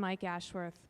Mike Ashworth.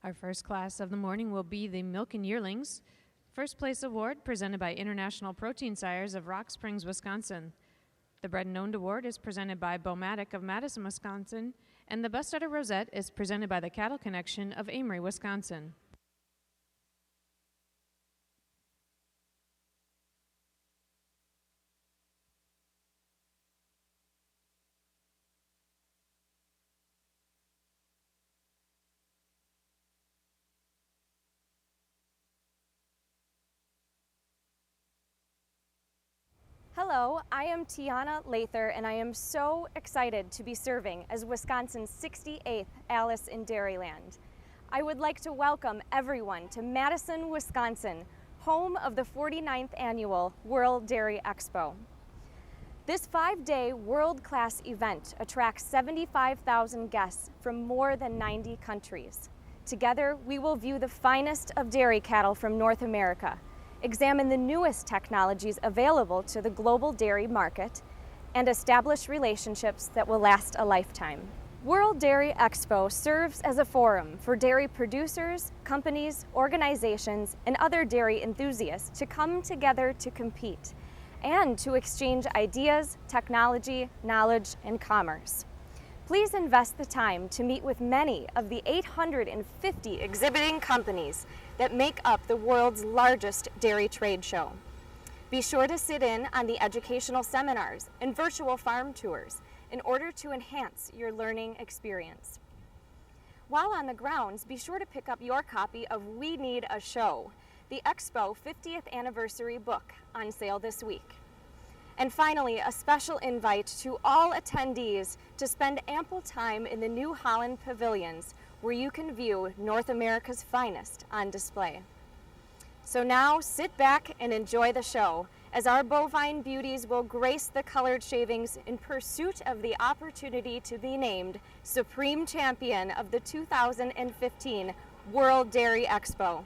Our first class of the morning will be the Milk and Yearlings. First place award presented by International Protein Sires of Rock Springs, Wisconsin. The Bred and Owned Award is presented by Bomatic of Madison, Wisconsin, and the Best Udder Rosette is presented by the Cattle Connection of Amory, Wisconsin. Hello, I am Tiana Lather, and I am so excited to be serving as Wisconsin's 68th Alice in Dairyland. I would like to welcome everyone to Madison, Wisconsin, home of the 49th Annual World Dairy Expo. This 5-day world-class event attracts 75,000 guests from more than 90 countries. Together, we will view the finest of dairy cattle from North America, examine the newest technologies available to the global dairy market, and establish relationships that will last a lifetime. World Dairy Expo serves as a forum for dairy producers, companies, organizations, and other dairy enthusiasts to come together to compete and to exchange ideas, technology, knowledge, and commerce. Please invest the time to meet with many of the 850 exhibiting companies that make up the world's largest dairy trade show. Be sure to sit in on the educational seminars and virtual farm tours in order to enhance your learning experience. While on the grounds, be sure to pick up your copy of We Need a Show, the Expo 50th Anniversary book, on sale this week. And finally, a special invite to all attendees to spend ample time in the New Holland pavilions, where you can view North America's finest on display. So now sit back and enjoy the show as our bovine beauties will grace the colored shavings in pursuit of the opportunity to be named Supreme Champion of the 2015 World Dairy Expo.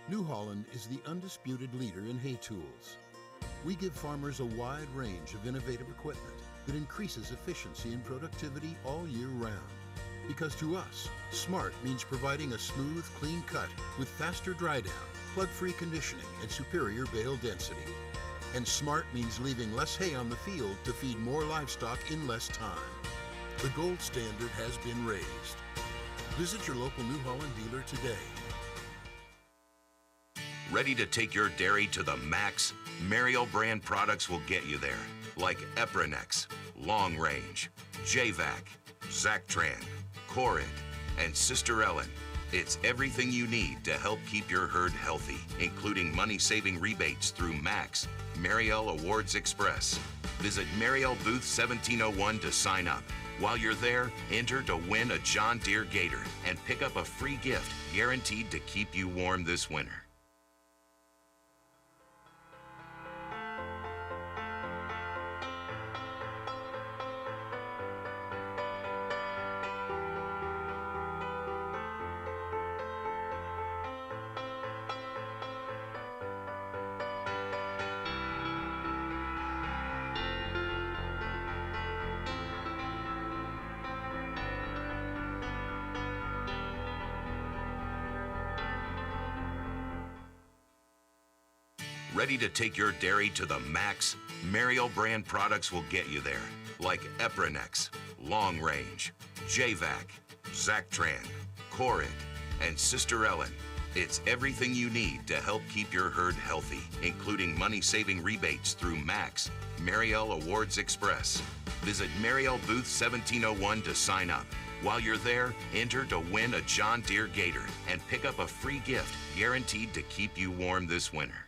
New Holland is the undisputed leader in hay tools. We give farmers a wide range of innovative equipment that increases efficiency and productivity all year round. Because to us, smart means providing a smooth, clean cut with faster dry down, plug-free conditioning, and superior bale density. And smart means leaving less hay on the field to feed more livestock in less time. The gold standard has been raised. Visit your local New Holland dealer today. Ready to take your dairy to the max? Mariel brand products will get you there, like Epronex, Long Range, JVac, Zactran, Corid, and Sister Ellen. It's everything you need to help keep your herd healthy, including money-saving rebates through Max, Mariel Awards Express. Visit Mariel Booth 1701 to sign up. While you're there, enter to win a John Deere Gator and pick up a free gift guaranteed to keep you warm this winter. Ready to take your dairy to the max? Mariel brand products will get you there, like Epronex, Long Range, JVac, Zactran, Corid, and Sister Ellen. It's everything you need to help keep your herd healthy, including money-saving rebates through Max, Mariel Awards Express. Visit Mariel Booth 1701 to sign up. While you're there, enter to win a John Deere Gator and pick up a free gift guaranteed to keep you warm this winter.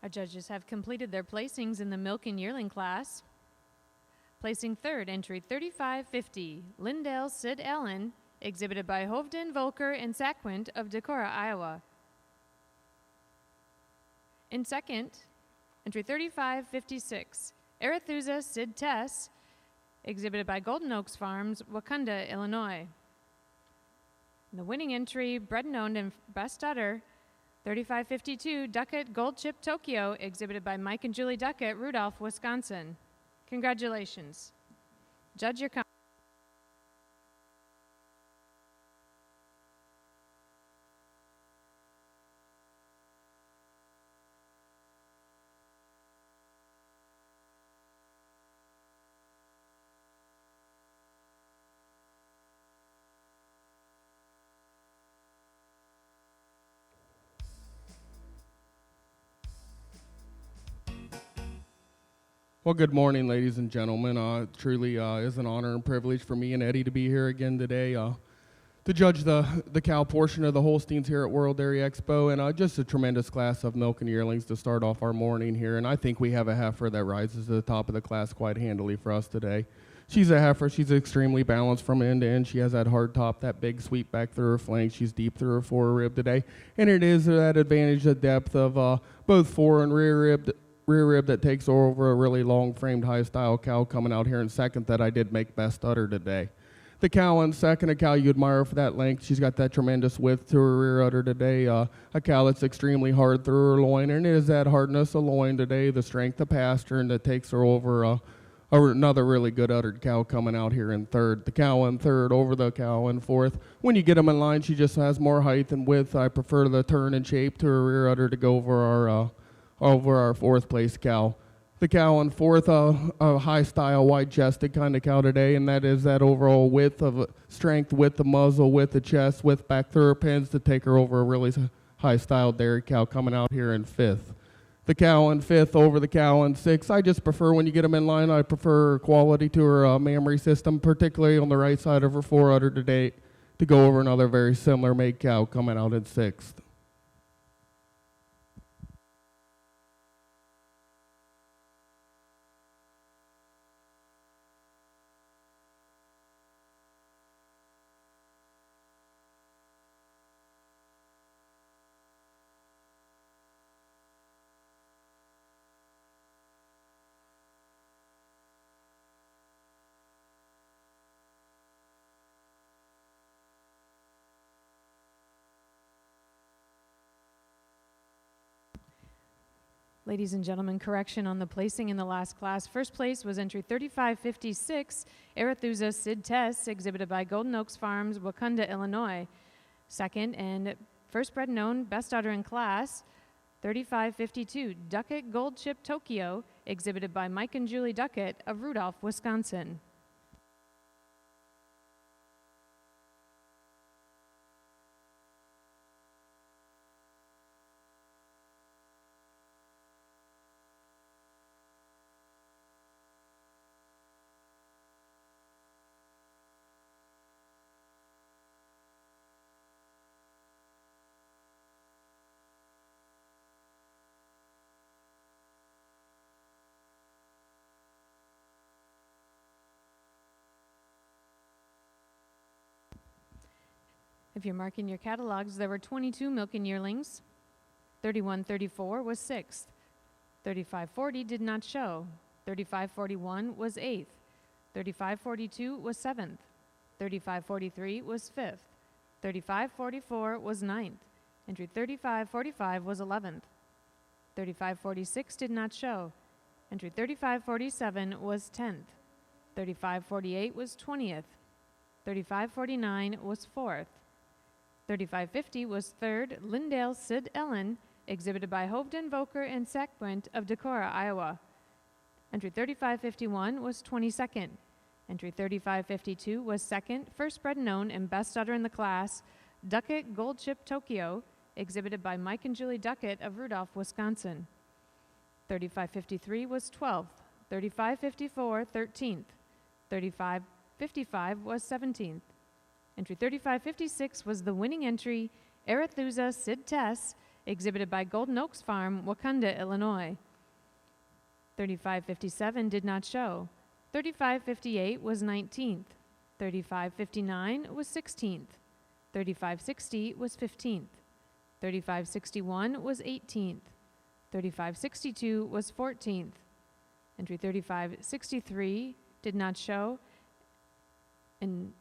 Our judges have completed their placings in the Milk and Yearling class. Placing third, entry 3550, Lindale Sid Allen exhibited by HOLSTEIN, Volker, and Saquint of Decorah, Iowa. In second, entry 3556, Arethusa Sid Tess, exhibited by Golden Oaks Farms, Wauconda, Illinois. And the winning entry, bred and owned and best udder, 3552, Duckett Gold Chip Tokyo, exhibited by Mike and Julie Duckett, Rudolph, Wisconsin. Congratulations. Judge your comments. Well, good morning, ladies and gentlemen. It truly is an honor and privilege for me and Eddie to be here again today to judge the cow portion of the Holsteins here at World Dairy Expo, and just a tremendous class of milk and yearlings to start off our morning here. And I think we have a heifer that rises to the top of the class quite handily for us today. She's a heifer. She's extremely balanced from end to end. She has that hard top, that big sweep back through her flank. She's deep through her fore rib today, and it is that advantage, the depth of both fore and rear rib that takes over a really long-framed, high-style cow coming out here in second that I did make best udder today. The cow in second, a cow you admire for that length. She's got that tremendous width to her rear udder today. A cow that's extremely hard through her loin, and it is that hardness of loin today, the strength of pastern that takes her over another really good uddered cow coming out here in third. The cow in third over the cow in fourth. When you get them in line, she just has more height and width. I prefer the turn and shape to her rear udder to go over our fourth place cow. The cow in fourth, a high style, wide chested kind of cow today, and that is that overall width of strength with the muzzle, with the chest, with back through her pins to take her over a really high style dairy cow coming out here in fifth. The cow in fifth over the cow in sixth. I just prefer when you get them in line, I prefer quality to her mammary system, particularly on the right side of her fore udder today, to go over another very similar made cow coming out in sixth. Ladies and gentlemen, correction on the placing in the last class. First place was entry 3556, Arethusa Sid Tess, exhibited by Golden Oaks Farms, Wauconda, Illinois. Second and first bred known best udder in class, 3552, Duckett Gold Chip Tokyo, exhibited by Mike and Julie Duckett of Rudolph, Wisconsin. If you're marking your catalogs, there were 22 milk and yearlings. 3134 was 6th. 3540 did not show. 3541 was 8th. 3542 was 7th. 3543 was 5th. 3544 was 9th. Entry 3545 was 11th. 3546 did not show. Entry 3547 was 10th. 3548 was 20th. 3549 was 4th. 3550 was 3rd, Lindale Sid Ellen, exhibited by HOLSTEIN, Volker, and Saquint of Decorah, Iowa. Entry 3551 was 22nd. Entry 3552 was 2nd, first bred known and best udder in the class, Duckett Gold Chip Tokyo, exhibited by Mike and Julie Duckett of Rudolph, Wisconsin. 3553 was 12th. 3554, 13th. 3555 was 17th. Entry 3556 was the winning entry, Arethusa Sid Tess, exhibited by Golden Oaks Farm, Wauconda, Illinois. 3557 did not show. 3558 was 19th. 3559 was 16th. 3560 was 15th. 3561 was 18th. 3562 was 14th. Entry 3563 did not show, and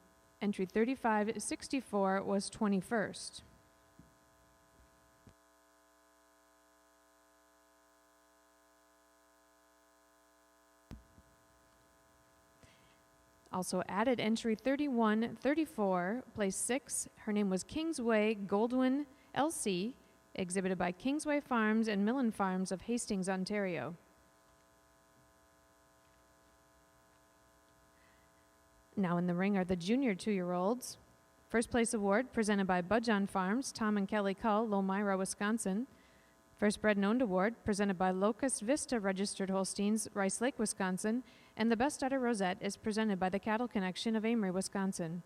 entry 3564 was 21st. Also added entry 3134, place 6. Her name was Kingsway Goldwyn LC, exhibited by Kingsway Farms and Millen Farms of Hastings, Ontario. Now in the ring are the junior 2-year-olds. First place award presented by Budjon Farms, Tom and Kelly Cull, Lomira, Wisconsin. First bred and owned award presented by Locust Vista Registered Holsteins, Rice Lake, Wisconsin. And the best udder rosette is presented by the Cattle Connection of Amory, Wisconsin.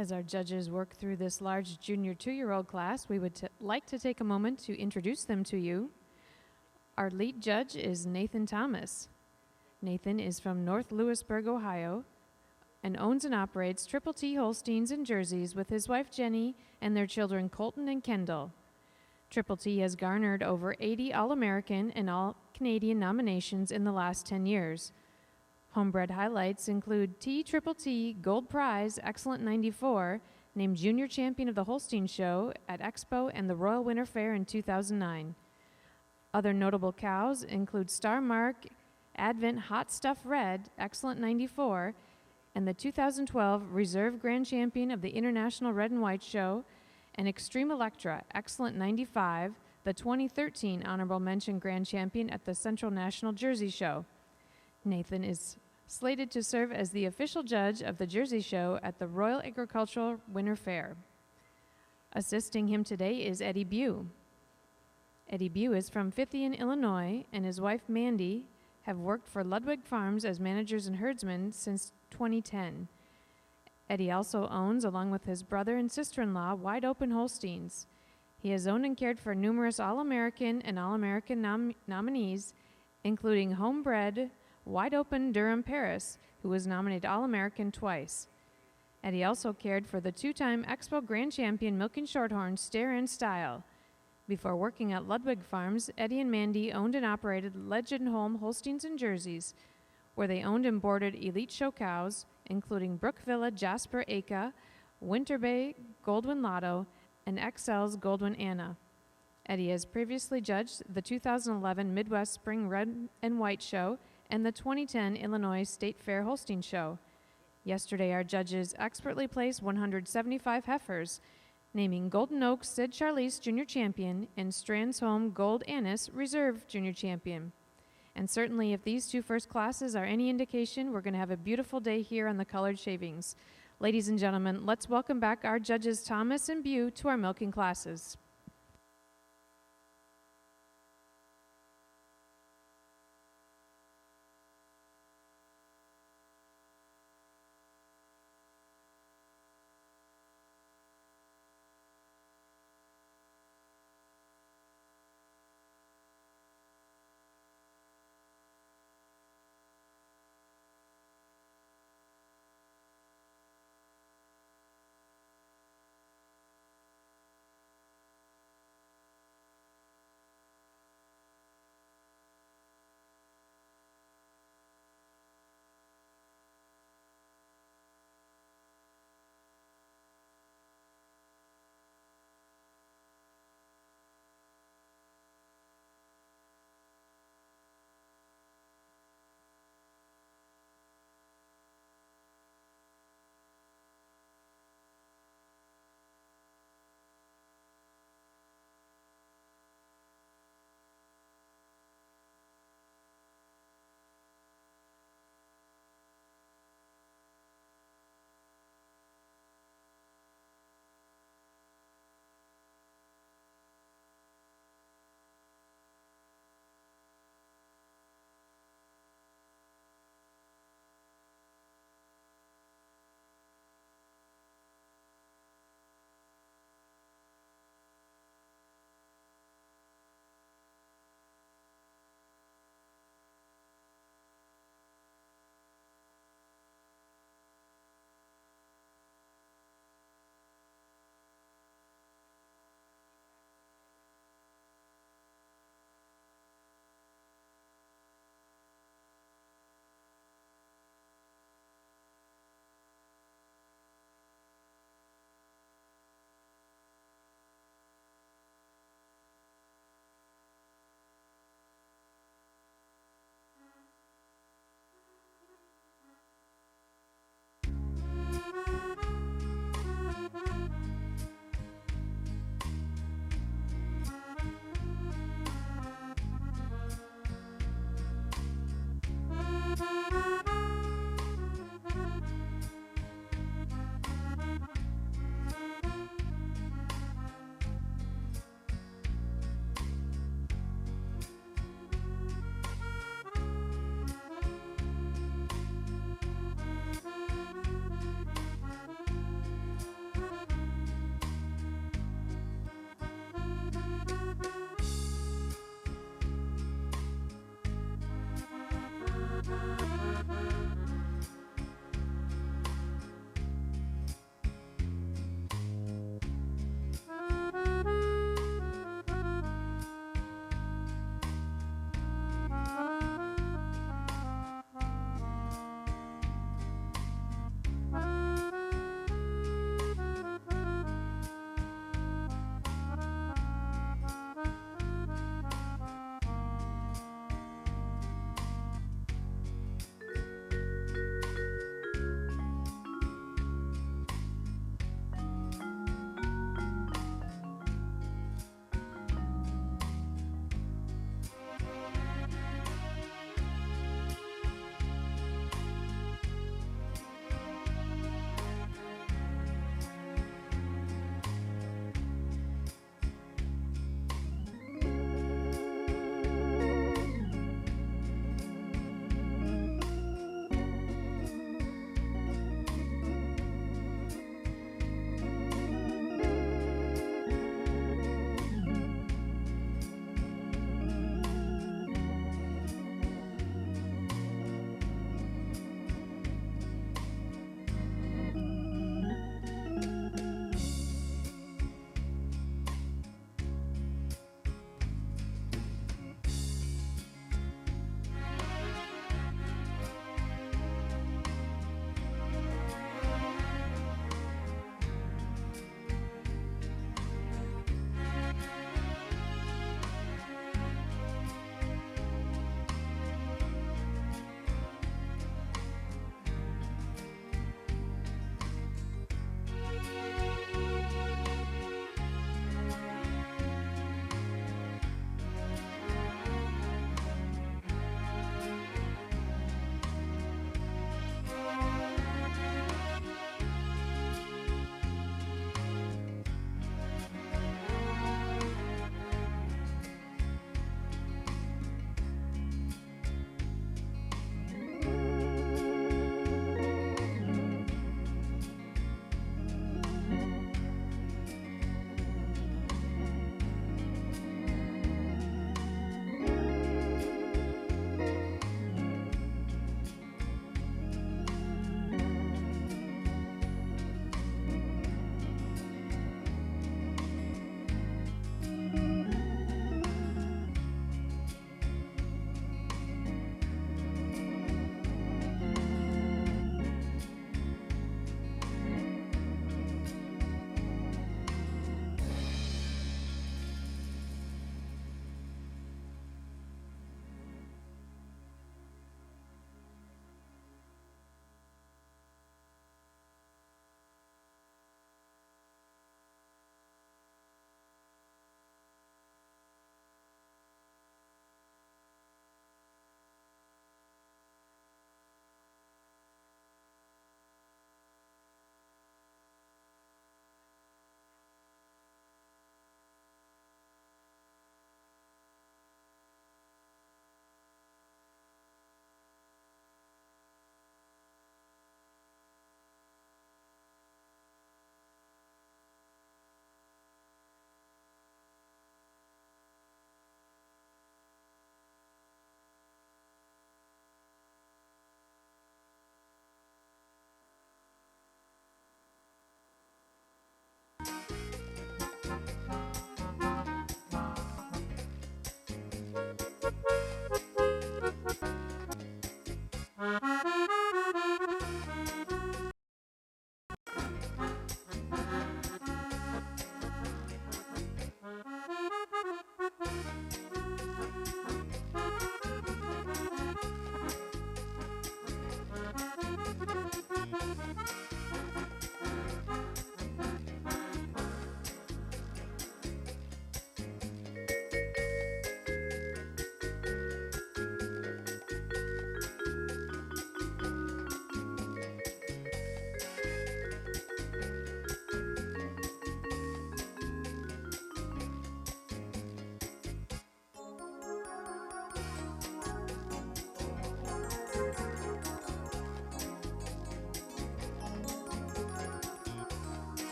As our judges work through this large junior 2-year-old class, we would like to take a moment to introduce them to you. Our lead judge is Nathan Thomas. Nathan is from North Lewisburg, Ohio, and owns and operates Triple T Holsteins and Jerseys with his wife Jenny and their children Colton and Kendall. Triple T has garnered over 80 All-American and All-Canadian nominations in the last 10 years. Homebred highlights include Triple T Gold Prize Excellent 94, named Junior Champion of the Holstein Show at Expo and the Royal Winter Fair in 2009. Other notable cows include Star Mark Advent Hot Stuff Red Excellent 94, and the 2012 Reserve Grand Champion of the International Red and White Show, and Extreme Electra Excellent 95, the 2013 Honorable Mention Grand Champion at the Central National Jersey Show. Nathan is slated to serve as the official judge of the Jersey Show at the Royal Agricultural Winter Fair. Assisting him today is Eddie Bew. Eddie Bew is from Fithian, Illinois, and his wife Mandy have worked for Ludwig Farms as managers and herdsmen since 2010. Eddie also owns, along with his brother and sister-in-law, Wide Open Holsteins. He has owned and cared for numerous All-American and All-American nominees, including homebred Wide Open Durham Paris, who was nominated All-American twice. Eddie also cared for the 2-time Expo Grand Champion Milking Shorthorn Stare and Style. Before working at Ludwig Farms, Eddie and Mandy owned and operated Legend Home Holsteins and Jerseys, where they owned and boarded elite show cows, including Brook Villa Jasper Aka, Winter Bay Goldwyn Lotto, and XL's Goldwyn Anna. Eddie has previously judged the 2011 Midwest Spring Red and White Show and the 2010 Illinois State Fair Holstein Show. Yesterday, our judges expertly placed 175 heifers, naming Golden Oaks Sid Charlize Junior Champion and Strands Home Gold Annis Reserve Junior Champion. And certainly, if these 2 first classes are any indication, we're going to have a beautiful day here on the Colored Shavings. Ladies and gentlemen, let's welcome back our judges Thomas and Bew to our milking classes.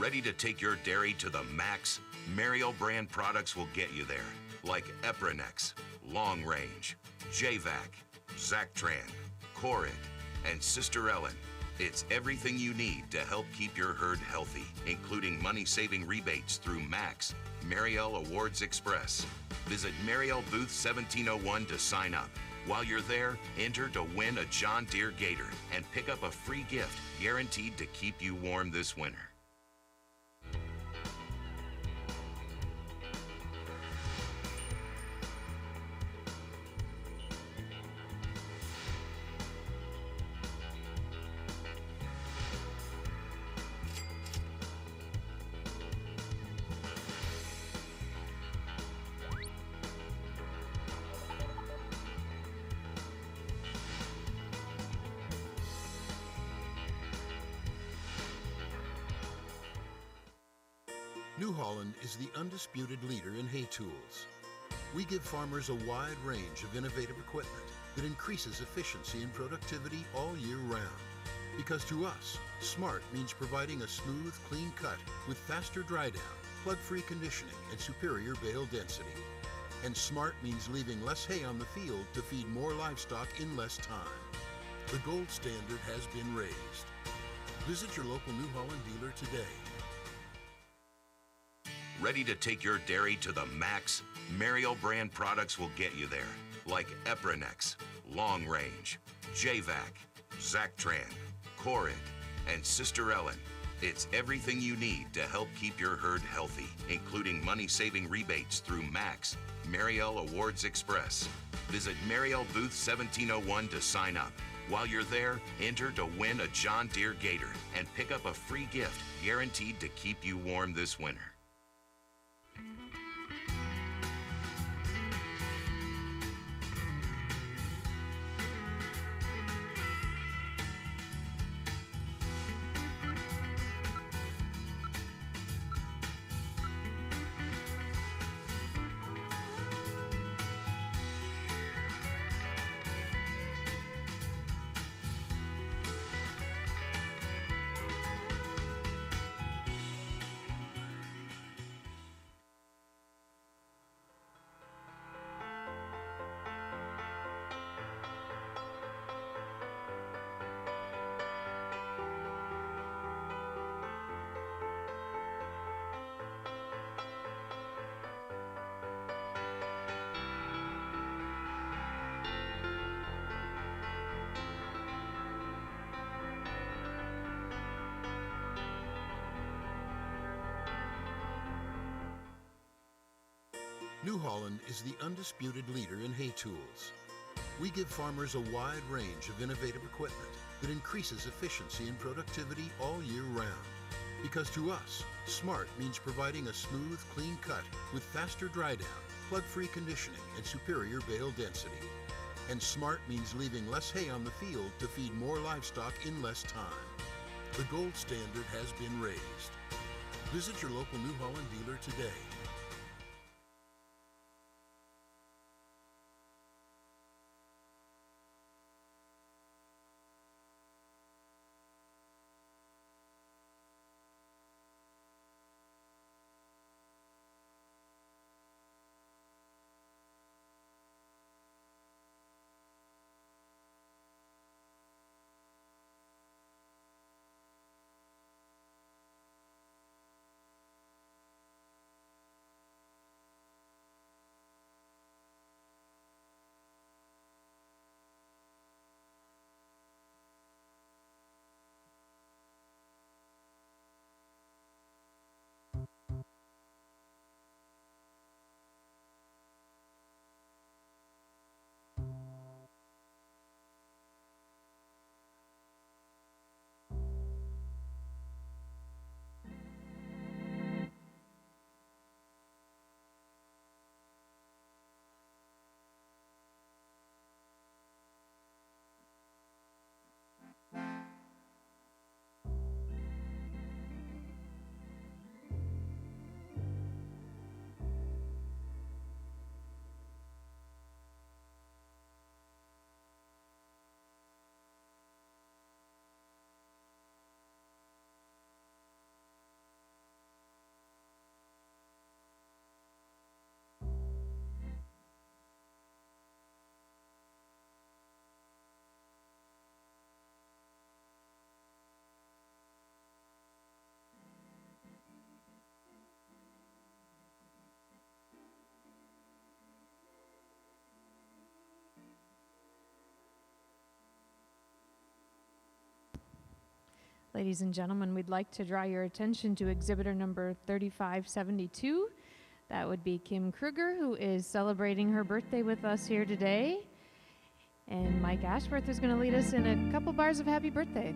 Ready to take your dairy to the max? Mariel brand products will get you there, like Eprinex, Long Range, JVac, Zactran, Corid, and Sister Ellen. It's everything you need to help keep your herd healthy, including money-saving rebates through Max, Mariel Awards Express. Visit Mariel Booth 1701 to sign up. While you're there, enter to win a John Deere Gator and pick up a free gift guaranteed to keep you warm this winter. New Holland is the undisputed leader in hay tools. We give farmers a wide range of innovative equipment that increases efficiency and productivity all year round. Because to us, smart means providing a smooth, clean cut with faster dry down, plug-free conditioning, and superior bale density. And smart means leaving less hay on the field to feed more livestock in less time. The gold standard has been raised. Visit your local New Holland dealer today. Ready to take your dairy to the max? Mariel brand products will get you there, like Eprinex, Long Range, JVac, Zactran, Corid, and Sister Ellen. It's everything you need to help keep your herd healthy, including money-saving rebates through Max, Mariel Awards Express. Visit Mariel Booth 1701 to sign up. While you're there, enter to win a John Deere Gator and pick up a free gift guaranteed to keep you warm this winter. New Holland is the undisputed leader in hay tools. We give farmers a wide range of innovative equipment that increases efficiency and productivity all year round. Because to us, smart means providing a smooth, clean cut with faster dry down, plug-free conditioning, and superior bale density. And smart means leaving less hay on the field to feed more livestock in less time. The gold standard has been raised. Visit your local New Holland dealer today. Ladies and gentlemen, we'd like to draw your attention to exhibitor number 3572. That would be Kim Kruger, who is celebrating her birthday with us here today. And Mike Ashworth is going to lead us in a couple bars of happy birthday.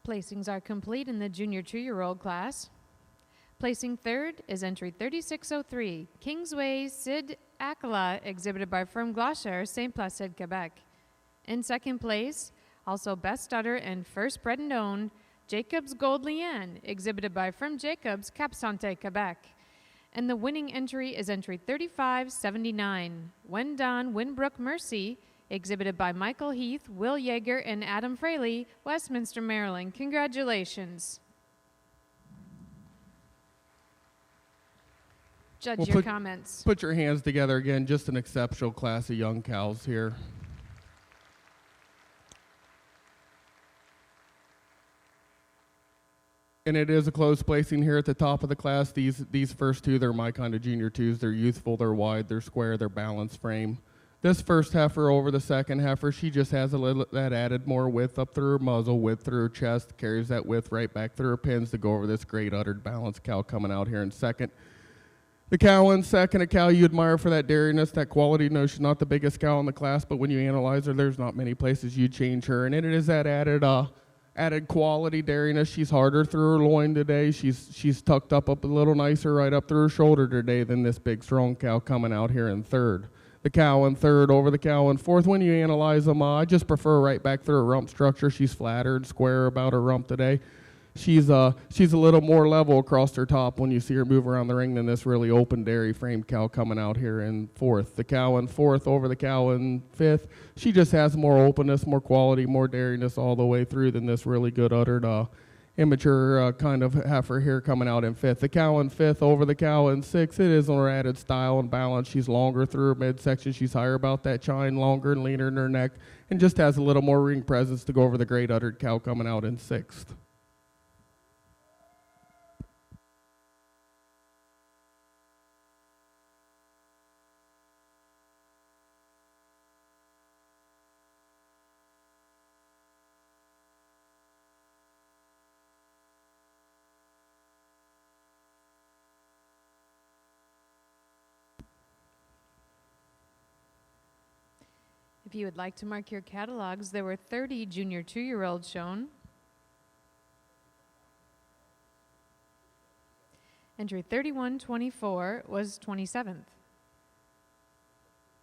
Placings are complete in the junior 2-year-old class. Placing third is entry 3603, Kingsway Sid Akala, exhibited by Firm Glacier, St. Placide, Quebec. In second place, also Best Udder and First Bred and Owned, Jacob's Gold Leanne, exhibited by Firm Jacobs, Cap Santé, Quebec. And the winning entry is entry 3579, Wendon Winbrook Mercy, exhibited by Michael Heath, Will Yeager, and Adam Fraley, Westminster, Maryland. Congratulations. Judge, your comments. Put your hands together again. Just an exceptional class of young cows here. And it is a close placing here at the top of the class. These first two, they're my kind of junior twos. They're youthful, they're wide, they're square, they're balanced frame. This first heifer over the second heifer, she just has a little that added more width up through her muzzle, width through her chest, carries that width right back through her pins to go over this great uddered balanced cow coming out here in second. The cow in second, a cow you admire for that dairiness, that quality. No, she's not the biggest cow in the class, but when you analyze her, there's not many places you'd change her. And it is that added quality dairiness. She's harder through her loin today. She's tucked up a little nicer right up through her shoulder today than this big strong cow coming out here in third. The cow in third over the cow in fourth. When you analyze them, I just prefer right back through her rump structure. She's flatter and square about her rump today. She's a little more level across her top when you see her move around the ring than this really open dairy framed cow coming out here in fourth. The cow in fourth over the cow in fifth. She just has more openness, more quality, more dairiness all the way through than this really good uddered immature kind of heifer here coming out in fifth. The cow in fifth over the cow in sixth. It is on her added style and balance. She's longer through her midsection. She's higher about that chine, longer and leaner in her neck, and just has a little more ring presence to go over the great uddered cow coming out in sixth. If you would like to mark your catalogs, there were 30 junior 2-year-olds shown. Entry 3124 was 27th.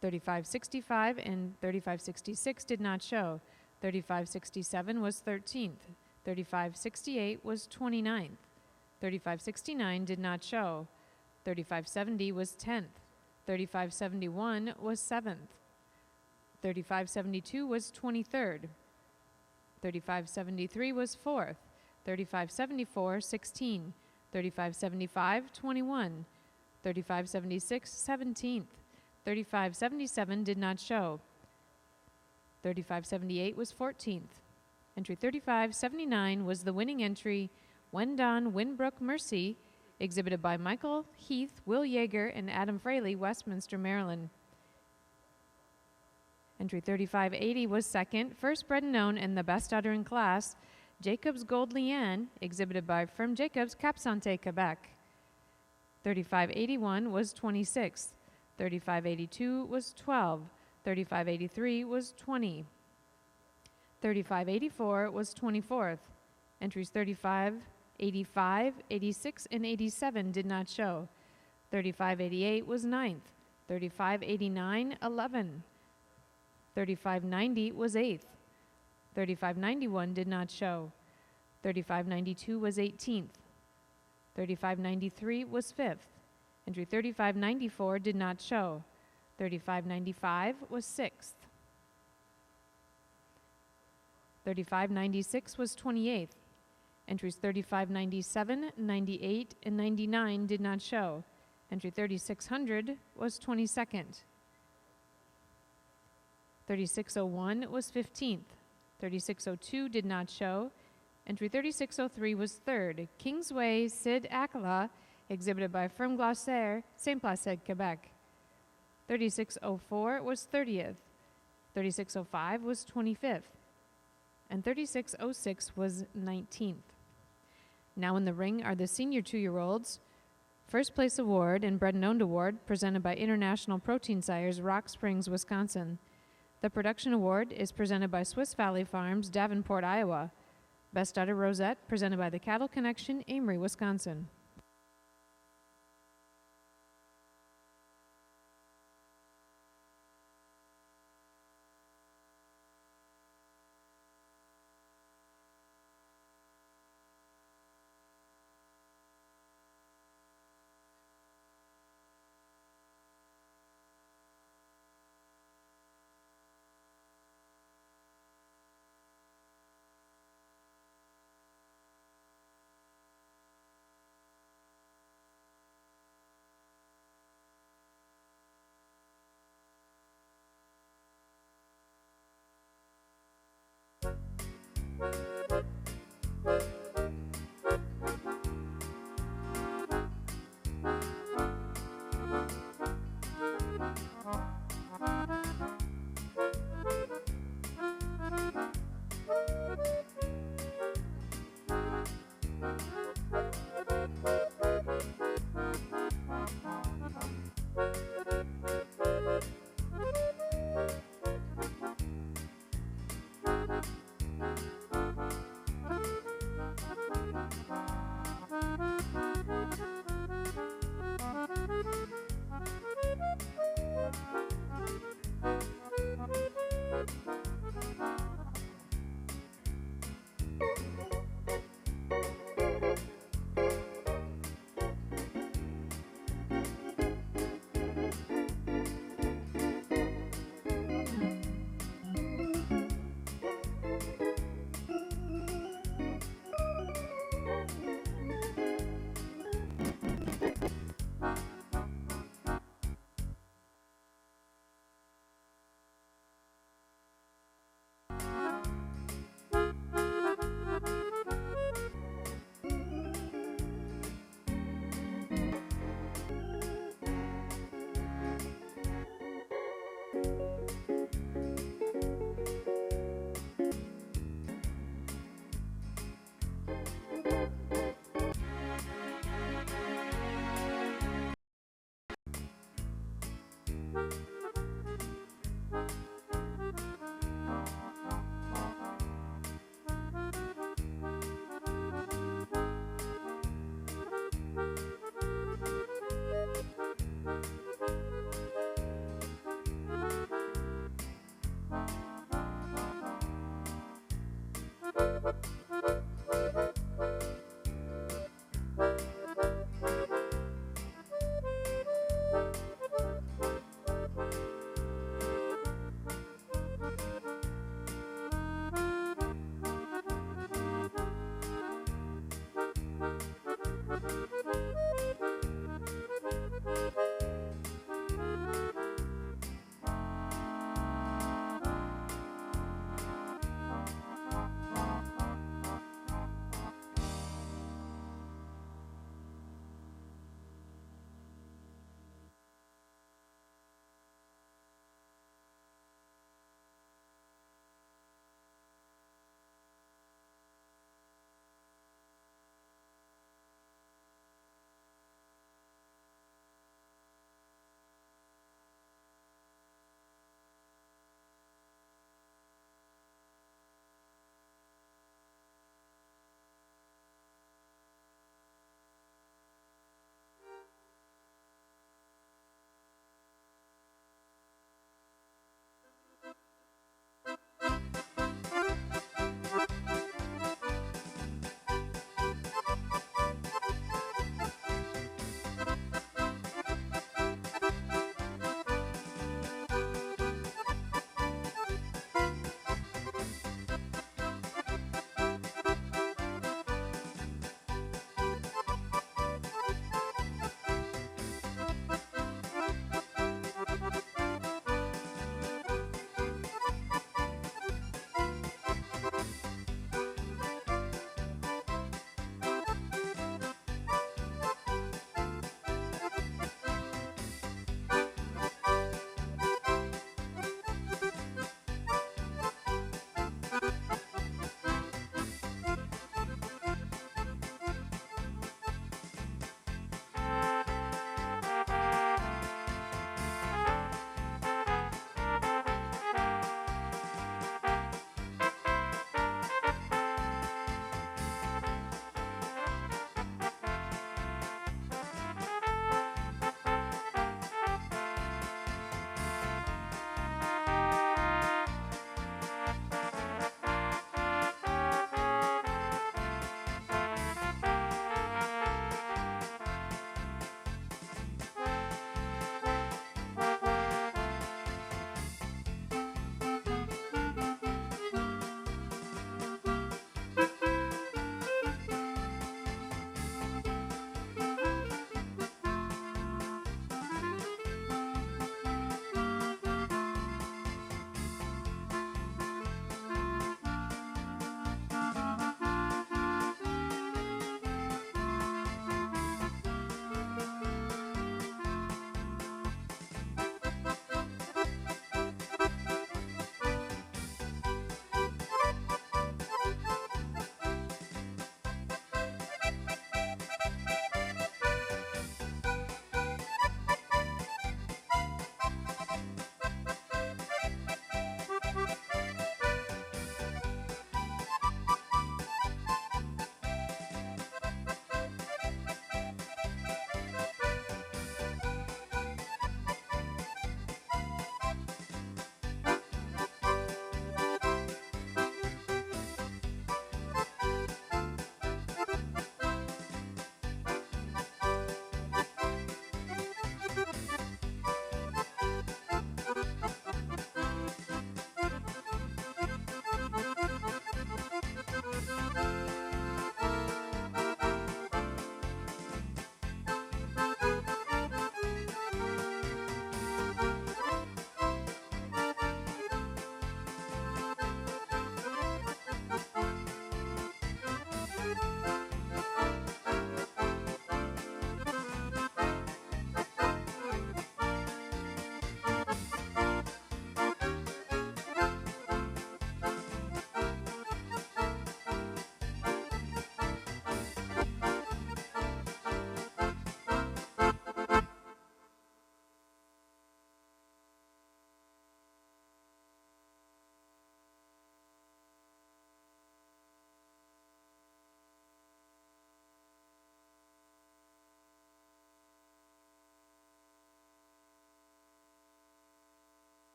3565 and 3566 did not show. 3567 was 13th. 3568 was 29th. 3569 did not show. 3570 was 10th. 3571 was 7th. 3572 was 23rd. 3573 was 4th. 3574, 16. 3575, 21. 3576, 17th. 3577 did not show. 3578 was 14th. Entry 3579 was the winning entry, Wendon Winbrook Mercy, exhibited by Michael Heath, Will Yeager, and Adam Fraley, Westminster, Maryland. Entry 3580 was second, First Bred and Known, and the best udder in class, Jacob's Gold Leanne, exhibited by Firm Jacobs, Cap Santé, Quebec. 3581 was 26th. 3582 was 12. 3583 was 20. 3584 was 24th. Entries 35, 85, 86, and 87 did not show. 3588 was 9th. 3589, 11. 3590 was 8th. 3591 did not show. 3592 was 18th. 3593 was 5th. Entry 3594 did not show. 3595 was 6th. 3596 was 28th. Entries 3597, 98, and 99 did not show. Entry 3600 was 22nd. 3601 was 15th. 3602 did not show. Entry 3603 was 3rd. Kingsway Sid Akala, exhibited by Firm Glacier, St. Placide, Quebec. 3604 was 30th. 3605 was 25th. And 3606 was 19th. Now in the ring are the senior 2-year-olds. First place award and Bred and Owned award presented by International Protein Sires, Rock Springs, Wisconsin. The production award is presented by Swiss Valley Farms, Davenport, Iowa. Best Udder Rosette, presented by the Cattle Connection, Amory, Wisconsin.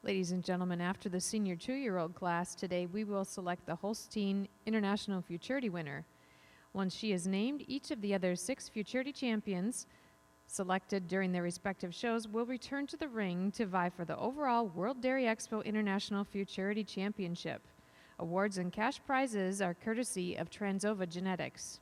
Ladies and gentlemen, after the senior 2-year-old class today, we will select the Holstein International Futurity winner. Once she is named, each of the other 6 Futurity champions selected during their respective shows will return to the ring to vie for the overall World Dairy Expo International Futurity Championship. Awards and cash prizes are courtesy of Transova Genetics.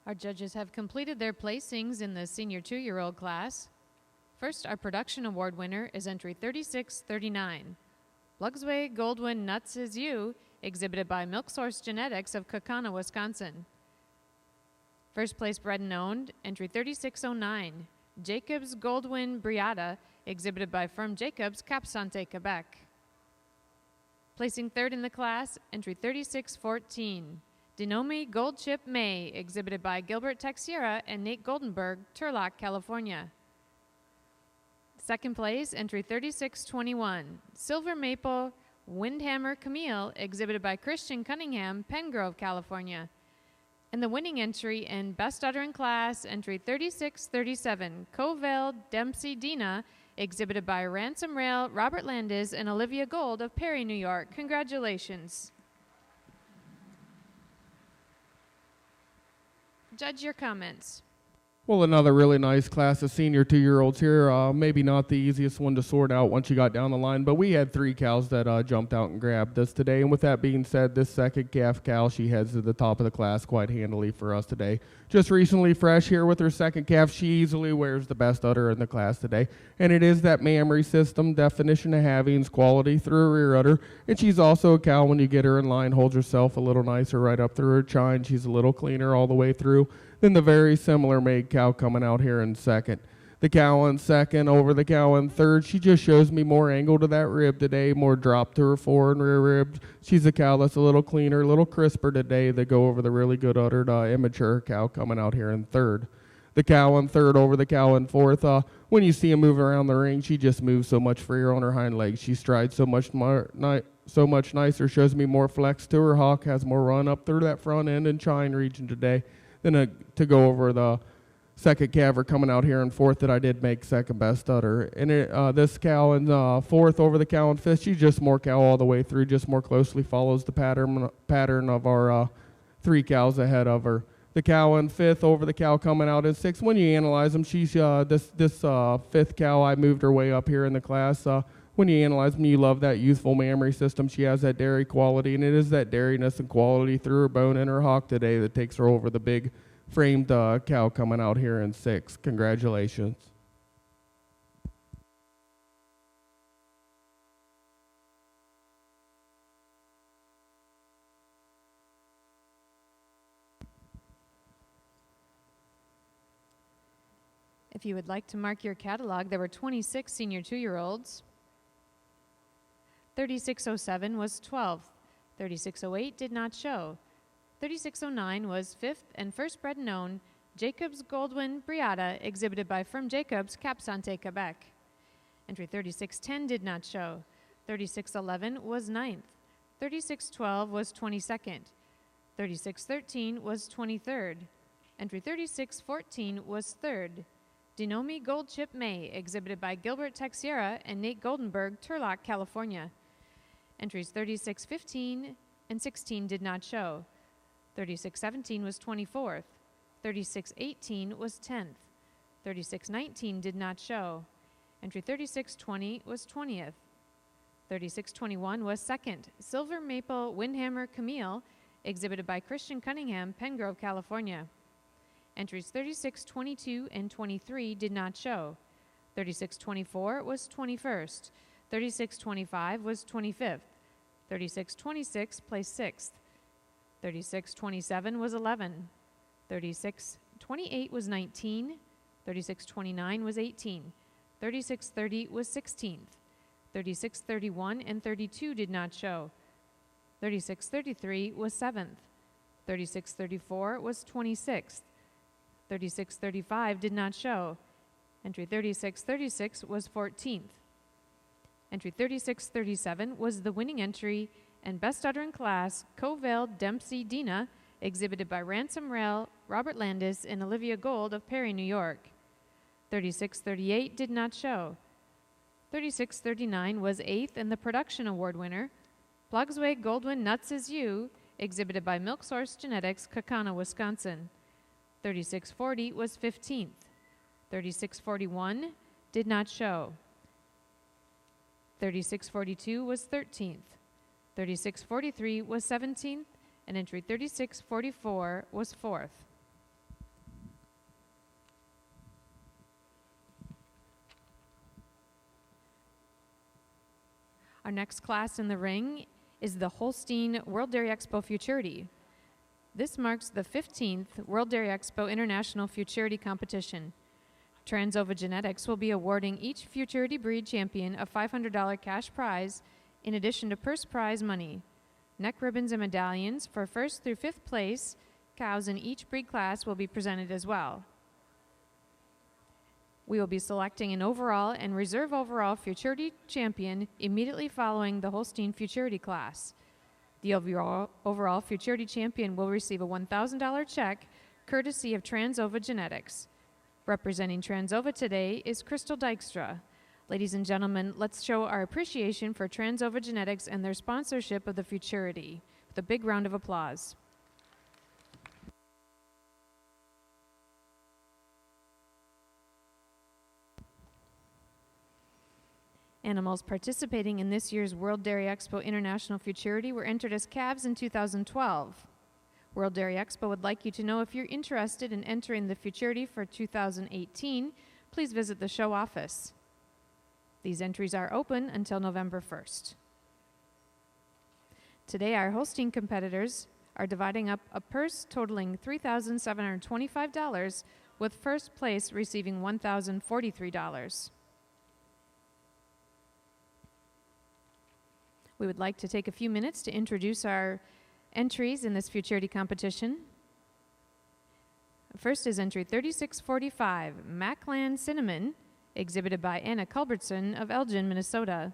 Our judges have completed their placings in the senior 2-year-old class. First, our production award winner is entry 3639. Lugsway Goldwyn Nuts Is You, exhibited by Milk Source Genetics of Kaukauna, Wisconsin. First place bred and owned, entry 3609. Jacobs Goldwyn Briata, exhibited by Firm Jacobs, Cap Santé, Quebec. Placing third in the class, entry 3614. Denomi Gold Chip May, exhibited by Gilbert Texiera and Nate Goldenberg, Turlock, California. Second place, entry 3621. Silver Maple Windhammer Camille, exhibited by Christian Cunningham, Pengrove, California. And the winning entry in Best Udder in Class, entry 3637, Covell Dempsey Dina, exhibited by Ransom Rail, Robert Landis, and Olivia Gold of Perry, New York. Congratulations. Judge, your comments. Well, another really nice class of senior 2-year-olds here. Maybe not the easiest one to sort out once you got down the line, but we had 3 cows that jumped out and grabbed us today. And with that being said, this second calf cow, she heads to the top of the class quite handily for us today. Just recently fresh here with her second calf, she easily wears the best udder in the class today. And it is that mammary system, definition of havings, quality through her rear udder. And she's also a cow when you get her in line, holds herself a little nicer right up through her chine. She's a little cleaner all the way through than the very similar made cow coming out here in second. The cow in second over the cow in third. She just shows me more angle to that rib today, more drop to her fore and rear ribs. She's a cow that's a little cleaner, a little crisper today. They go over the really good uddered immature cow coming out here in third. The cow in third over the cow in fourth. When you see him move around the ring, she just moves so much freer on her hind legs. She strides so much nicer, shows me more flex to her hock, has more run up through that front end and chine region today. Then to go over the second calver coming out here in fourth that I did make second best udder. And this cow in fourth over the cow in fifth, she's just more cow all the way through, just more closely follows the pattern of our 3 cows ahead of her. The cow in fifth over the cow coming out in sixth. When you analyze them, she's this fifth cow, I moved her way up here in the class. When you analyze them, you love that youthful mammary system. She has that dairy quality, and it is that dairiness and quality through her bone and her hock today that takes her over the big framed cow coming out here in sixth. Congratulations. If you would like to mark your catalog, there were 26 senior 2-year-olds. 3607 was 12th. 3608 did not show. 3609 was 5th and first bred and owned, Jacobs Goldwyn Briata, exhibited by Firm Jacobs, Cap Santé, Quebec. Entry 3610 did not show. 3611 was 9th. 3612 was 22nd. 3613 was 23rd. Entry 3614 was 3rd. Denomi Gold Chip May, exhibited by Gilbert Texiera and Nate Goldenberg, Turlock, California. Entries 3615 and 16 did not show. 3617 was 24th. 3618 was 10th. 3619 did not show. Entry 3620 was 20th. 3621 was 2nd. Silver Maple Windhammer Camille, exhibited by Christian Cunningham, Pengrove, California. Entries 3622 and 23 did not show. 3624 was 21st. 3625 was 25th. 3626 placed 6th. 3627 was 11. 3628 was 19. 3629 was 18. 3630 was 16th. 3631 and 32 did not show. 3633 was 7th. 3634 was 26th. 3635 did not show. Entry 3636 was 14th. Entry 3637 was the winning entry and best udder in class, Covell Dempsey Dina, exhibited by Ransom Rail, Robert Landis, and Olivia Gold of Perry, New York. 3638 did not show. 3639 was 8th and the production award winner, Plugsway Goldwyn Nuts Is You, exhibited by Milk Source Genetics, Kaukauna, Wisconsin. 3640 was 15th. 3641 did not show. 3642 was 13th. 3643 was 17th, and entry 3644 was 4th. Our next class in the ring is the Holstein World Dairy Expo Futurity. This marks the 15th World Dairy Expo International Futurity Competition. Transova Genetics will be awarding each Futurity breed champion a $500 cash prize in addition to purse prize money. Neck ribbons and medallions for 1st through 5th place cows in each breed class will be presented as well. We will be selecting an overall and reserve overall Futurity champion immediately following the Holstein Futurity class. The overall Futurity champion will receive a $1,000 check courtesy of Transova Genetics. Representing Transova today is Crystal Dykstra. Ladies and gentlemen, let's show our appreciation for Transova Genetics and their sponsorship of the Futurity with a big round of applause. Animals participating in this year's World Dairy Expo International Futurity were entered as calves in 2012. World Dairy Expo would like you to know if you're interested in entering the Futurity for 2018, please visit the show office. These entries are open until November 1st. Today, our Holstein competitors are dividing up a purse totaling $3,725, with first place receiving $1,043. We would like to take a few minutes to introduce our entries in this Futurity competition. First is entry 3645, Maclan Cinnamon, exhibited by Anna Culbertson of Elgin, Minnesota.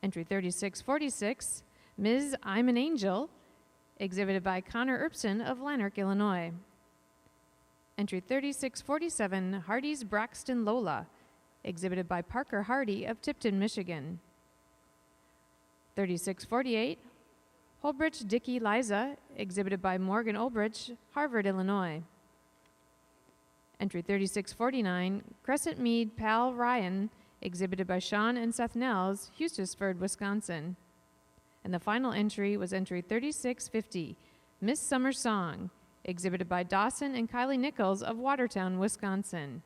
Entry 3646, Ms. I'm an Angel, exhibited by Connor Erbsen of Lanark, Illinois. Entry 3647, Hardy's Braxton Lola, exhibited by Parker Hardy of Tipton, Michigan. 3648, Holbridge Dickey Liza, exhibited by Morgan Olbrich, Harvard, Illinois. Entry 3649, Crescent Mead Pal Ryan, exhibited by Sean and Seth Nels, Hustisford, Wisconsin. And the final entry was entry 3650, Miss Summer Song, exhibited by Dawson and Kylie Nichols of Watertown, Wisconsin.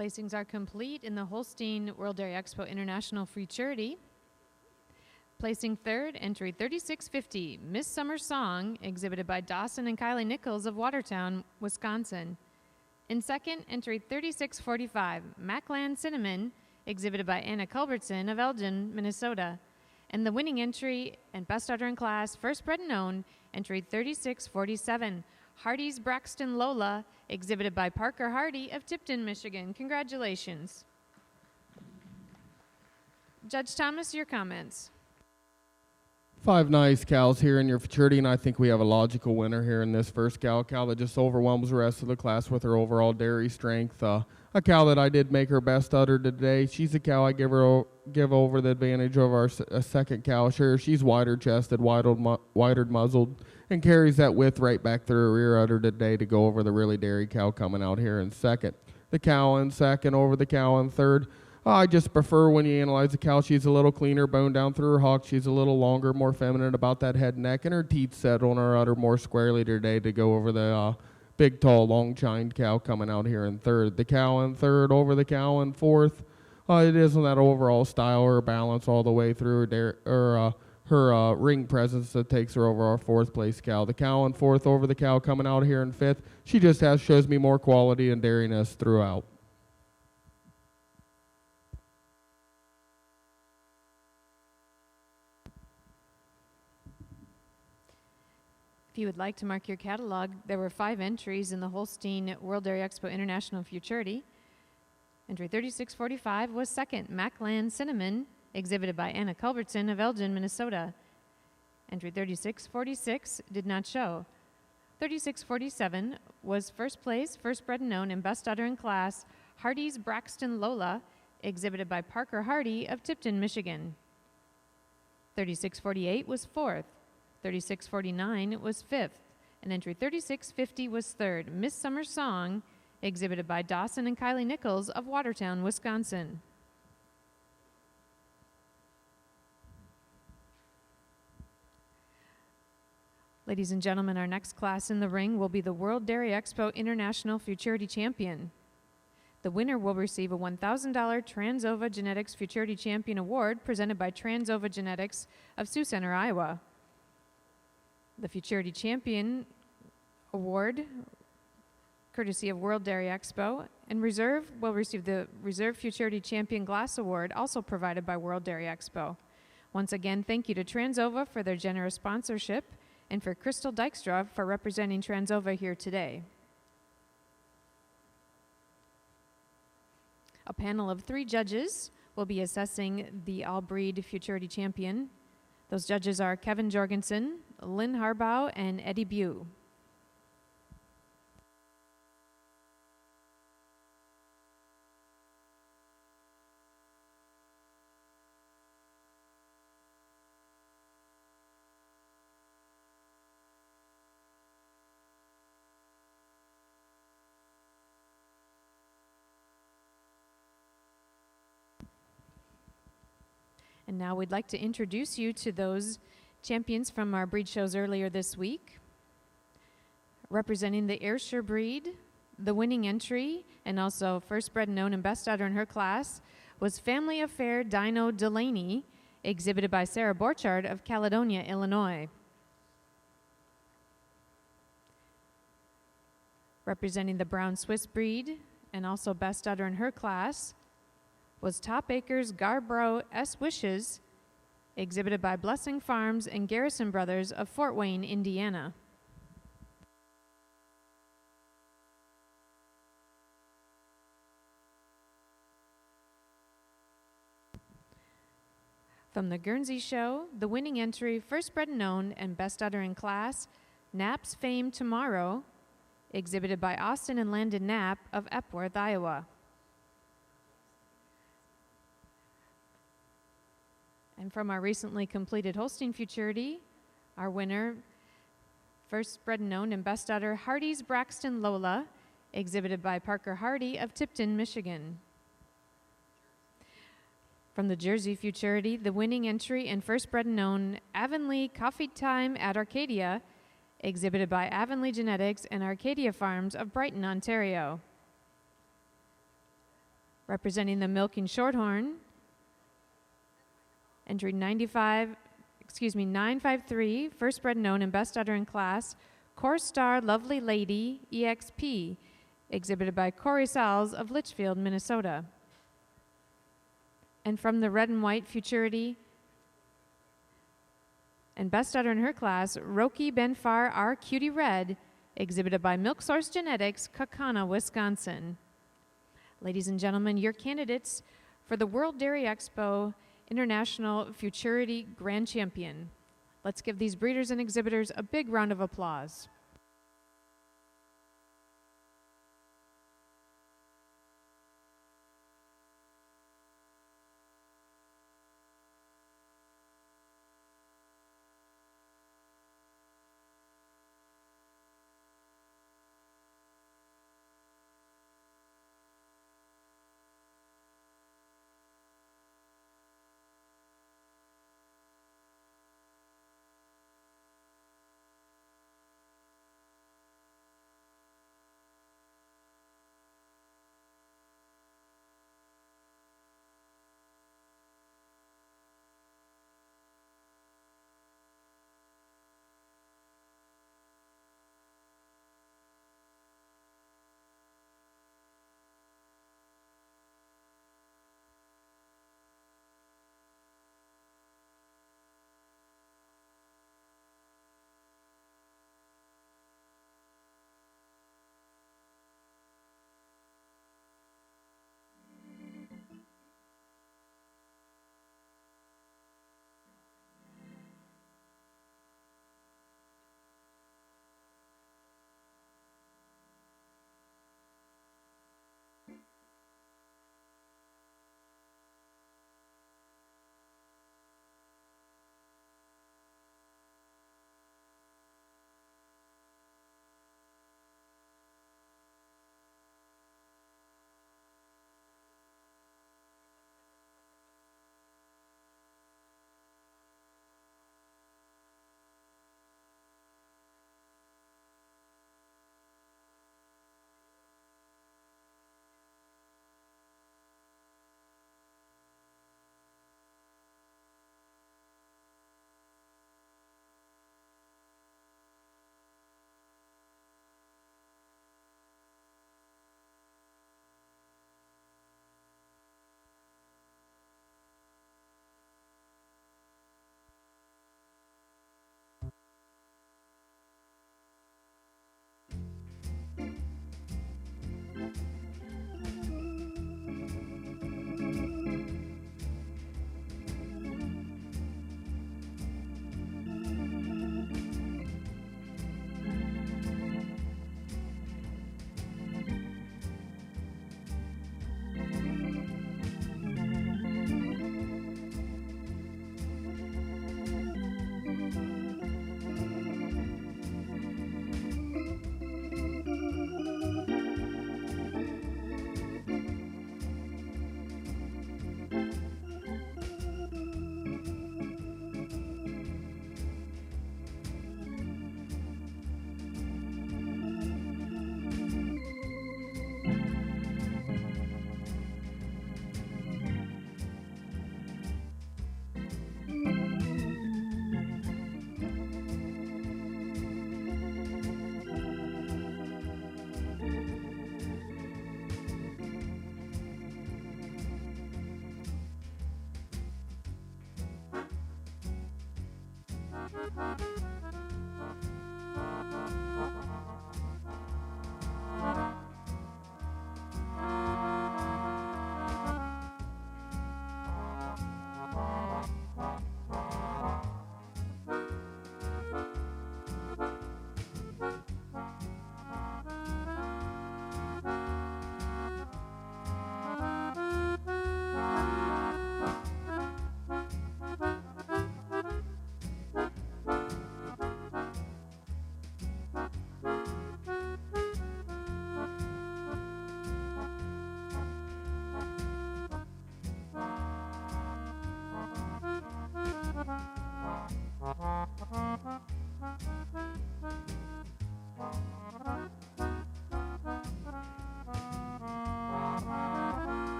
Placings are complete in the Holstein World Dairy Expo International Futurity. Placing third, entry 3650, Miss Summer Song, exhibited by Dawson and Kylie Nichols of Watertown, Wisconsin. In second, entry 3645, Macland Cinnamon, exhibited by Anna Culbertson of Elgin, Minnesota. And the winning entry and best udder in class, first bred and owned, entry 3647, Hardy's Braxton Lola, exhibited by Parker Hardy of Tipton, Michigan. Congratulations. Judge Thomas, your comments. 5 nice cows here in your futurity, and I think we have a logical winner here in this first cow. A cow that just overwhelms the rest of the class with her overall dairy strength. A cow that I did make her best udder today. She's a cow I give over the advantage of our second cow. Sure, she's wider chested, wider muzzled, and carries that width right back through her rear udder today to go over the really dairy cow coming out here in second. The cow in second over the cow in third. I just prefer when you analyze the cow, she's a little cleaner, bone down through her hock. She's a little longer, more feminine about that head and neck, and her teeth set on her udder more squarely today to go over the big, tall, long-chined cow coming out here in third. The cow in third over the cow in fourth. It isn't that overall style or balance all the way through her ring presence that takes her over our fourth place cow. The cow in fourth over the cow coming out here in fifth. She just shows me more quality and dairiness throughout. If you would like to mark your catalog, there were 5 entries in the Holstein World Dairy Expo International Futurity. Entry 3645 was second, Macland Cinnamon, exhibited by Anna Culbertson of Elgin, Minnesota. Entry 3646 did not show. 3647 was first place, first bred and known, and best udder in class, Hardy's Braxton Lola, exhibited by Parker Hardy of Tipton, Michigan. 3648 was fourth. 3649 was fifth, and entry 3650 was third, Miss Summer Song, exhibited by Dawson and Kylie Nichols of Watertown, Wisconsin. Ladies and gentlemen, our next class in the ring will be the World Dairy Expo International Futurity Champion. The winner will receive a $1,000 Transova Genetics Futurity Champion Award presented by Transova Genetics of Sioux Center, Iowa. The Futurity Champion Award, courtesy of World Dairy Expo, and Reserve will receive the Reserve Futurity Champion Glass Award, also provided by World Dairy Expo. Once again, thank you to Transova for their generous sponsorship and for Crystal Dykstra for representing Transova here today. A panel of 3 judges will be assessing the All-Breed Futurity Champion. Those judges are Kevin Jorgensen, Lynn Harbaugh, and Eddie Bew. And now we'd like to introduce you to those champions from our breed shows earlier this week. Representing the AYRSHIRE breed, the winning entry, and also first bred known and best udder in her class, was Family Affair Dino Delaney, exhibited by Sarah Borchardt of Caledonia, Illinois. Representing the brown Swiss breed, and also best udder in her class, was Top Acres Garbrow S. Wishes, exhibited by Blessing Farms and Garrison Brothers of Fort Wayne, Indiana. From the Guernsey Show, the winning entry, first bred and known and best udder in class, Knapp's Fame Tomorrow, exhibited by Austin and Landon Knapp of Epworth, Iowa. And from our recently completed Holstein Futurity, our winner, first bred and known and best udder, Hardy's Braxton Lola, exhibited by Parker Hardy of Tipton, Michigan. From the Jersey Futurity, the winning entry and first bred and known, Avonlea Coffee Time at Arcadia, exhibited by Avonlea Genetics and Arcadia Farms of Brighton, Ontario. Representing the Milking Shorthorn, entry 953, first bred known and best udder in class, Course Star Lovely Lady, EXP, exhibited by Corey Salz of Litchfield, Minnesota. And from the red and white Futurity and best udder in her class, Roki Benfar R. Cutie Red, exhibited by Milk Source Genetics, Kaukauna, Wisconsin. Ladies and gentlemen, your candidates for the World Dairy Expo International Futurity Grand Champion. Let's give these breeders and exhibitors a big round of applause.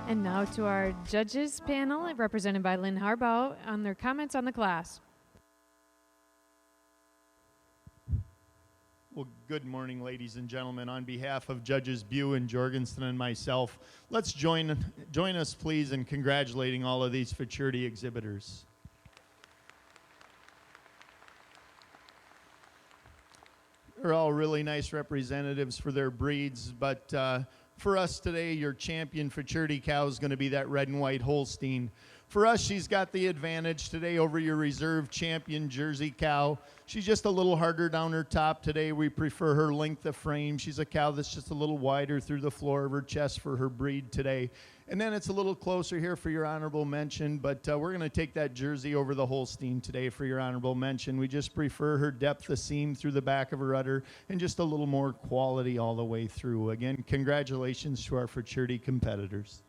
And now to our judges panel, represented by Lynn Harbaugh, on their comments on the class. Well, good morning, ladies and gentlemen. On behalf of Judges Bew and Jorgensen and myself, let's join us, please, in congratulating all of these futurity exhibitors. They're all really nice representatives for their breeds, but for us today, your champion futurity cow is going to be that red and white Holstein. For us, she's got the advantage today over your reserve champion Jersey cow. She's just a little harder down her top today. We prefer her length of frame. She's a cow that's just a little wider through the floor of her chest for her breed today. And then it's a little closer here for your honorable mention, but we're going to take that Jersey over the Holstein today for your honorable mention. We just prefer her depth of seam through the back of her udder and just a little more quality all the way through. Again, congratulations to our futurity competitors.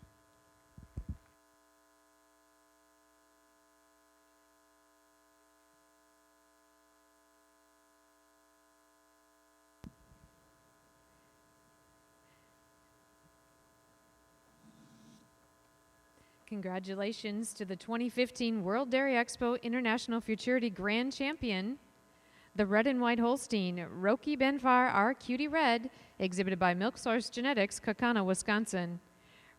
Congratulations to the 2015 World Dairy Expo International Futurity Grand Champion, the red and white Holstein, Roki Benfar R. Cutie Red, exhibited by Milk Source Genetics, Kaukauna, Wisconsin.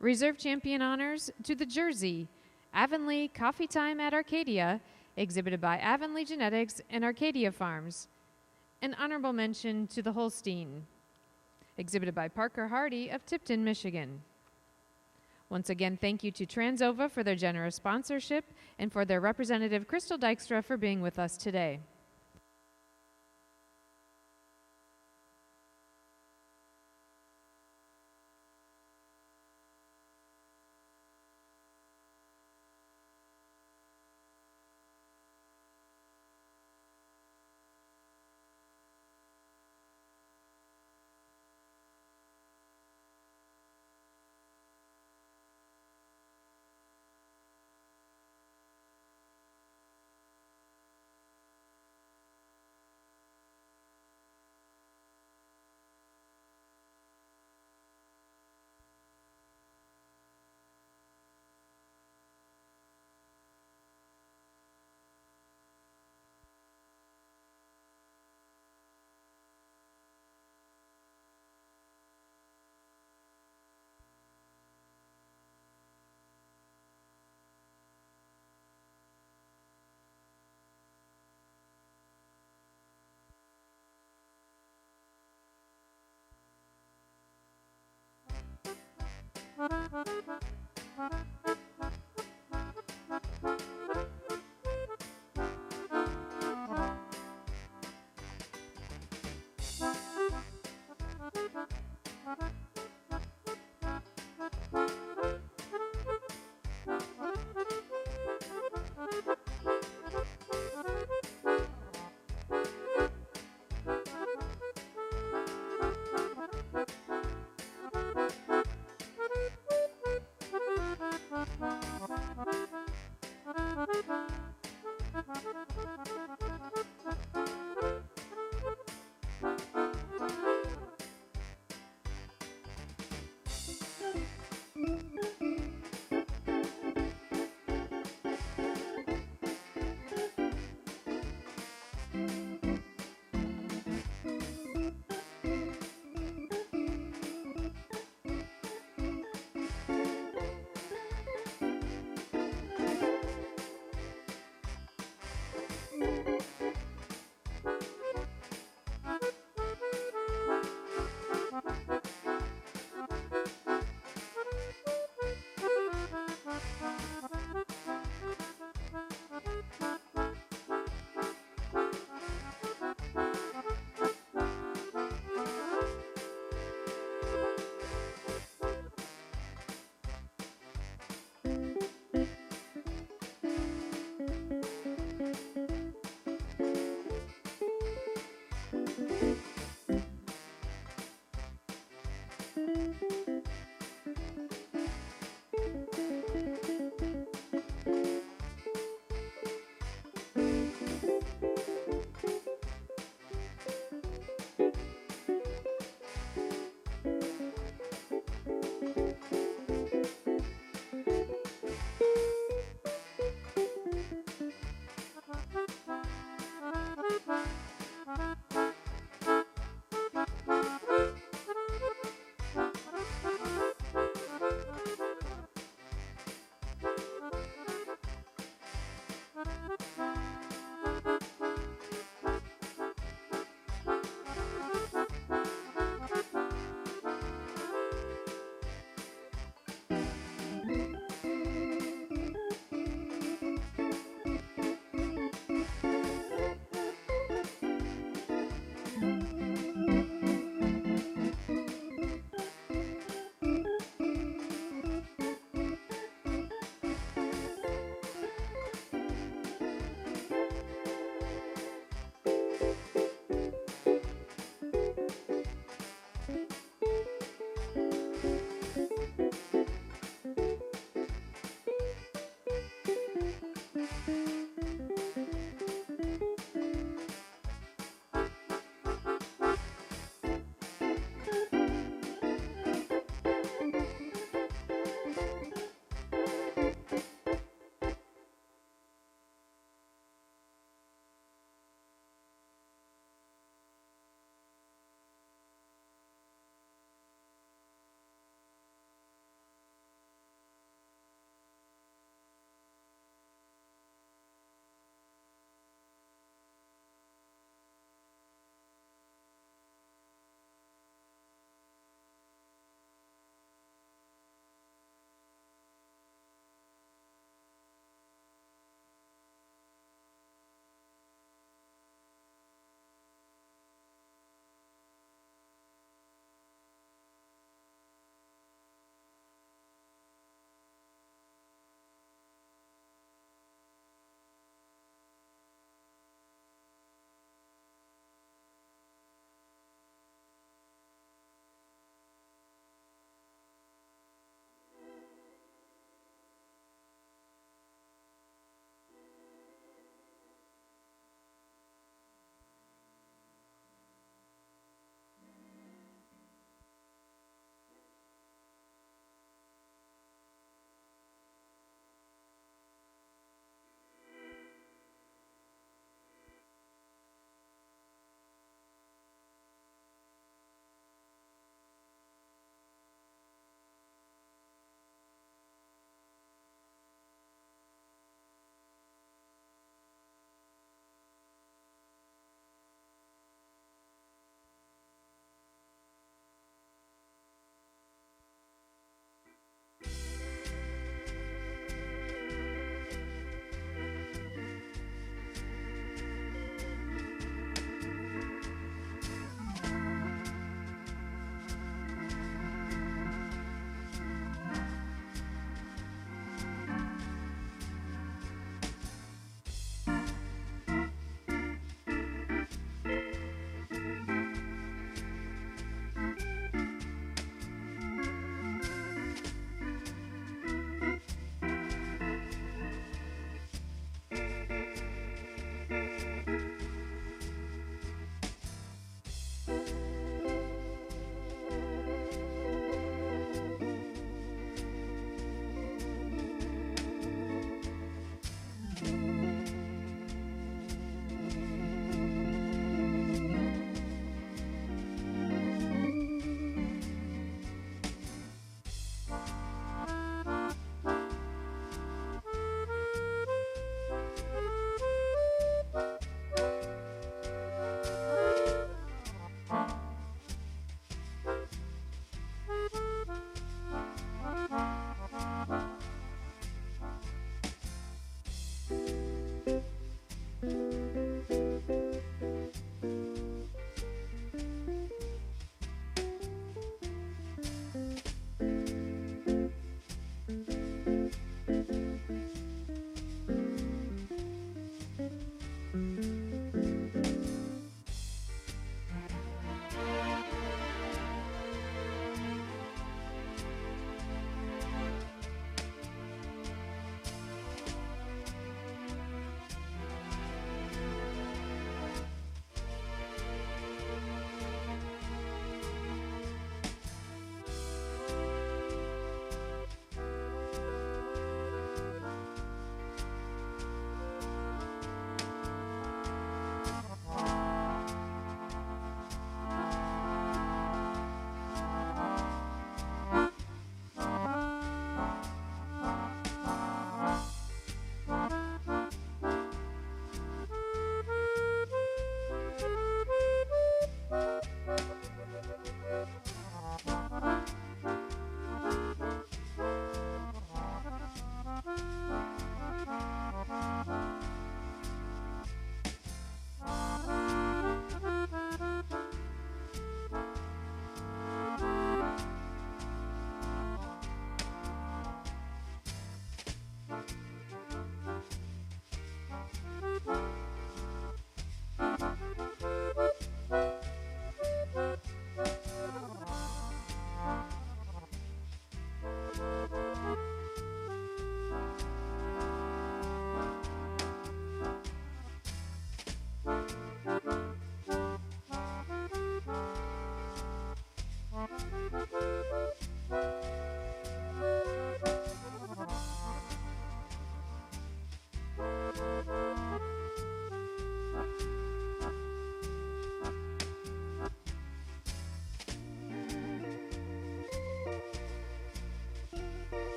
Reserve champion honors to the Jersey, Avonlea Coffee Time at Arcadia, exhibited by Avonlea Genetics and Arcadia Farms. An honorable mention to the Holstein, exhibited by Parker Hardy of Tipton, Michigan. Once again, thank you to Transova for their generous sponsorship and for their representative, Crystal Dykstra, for being with us today.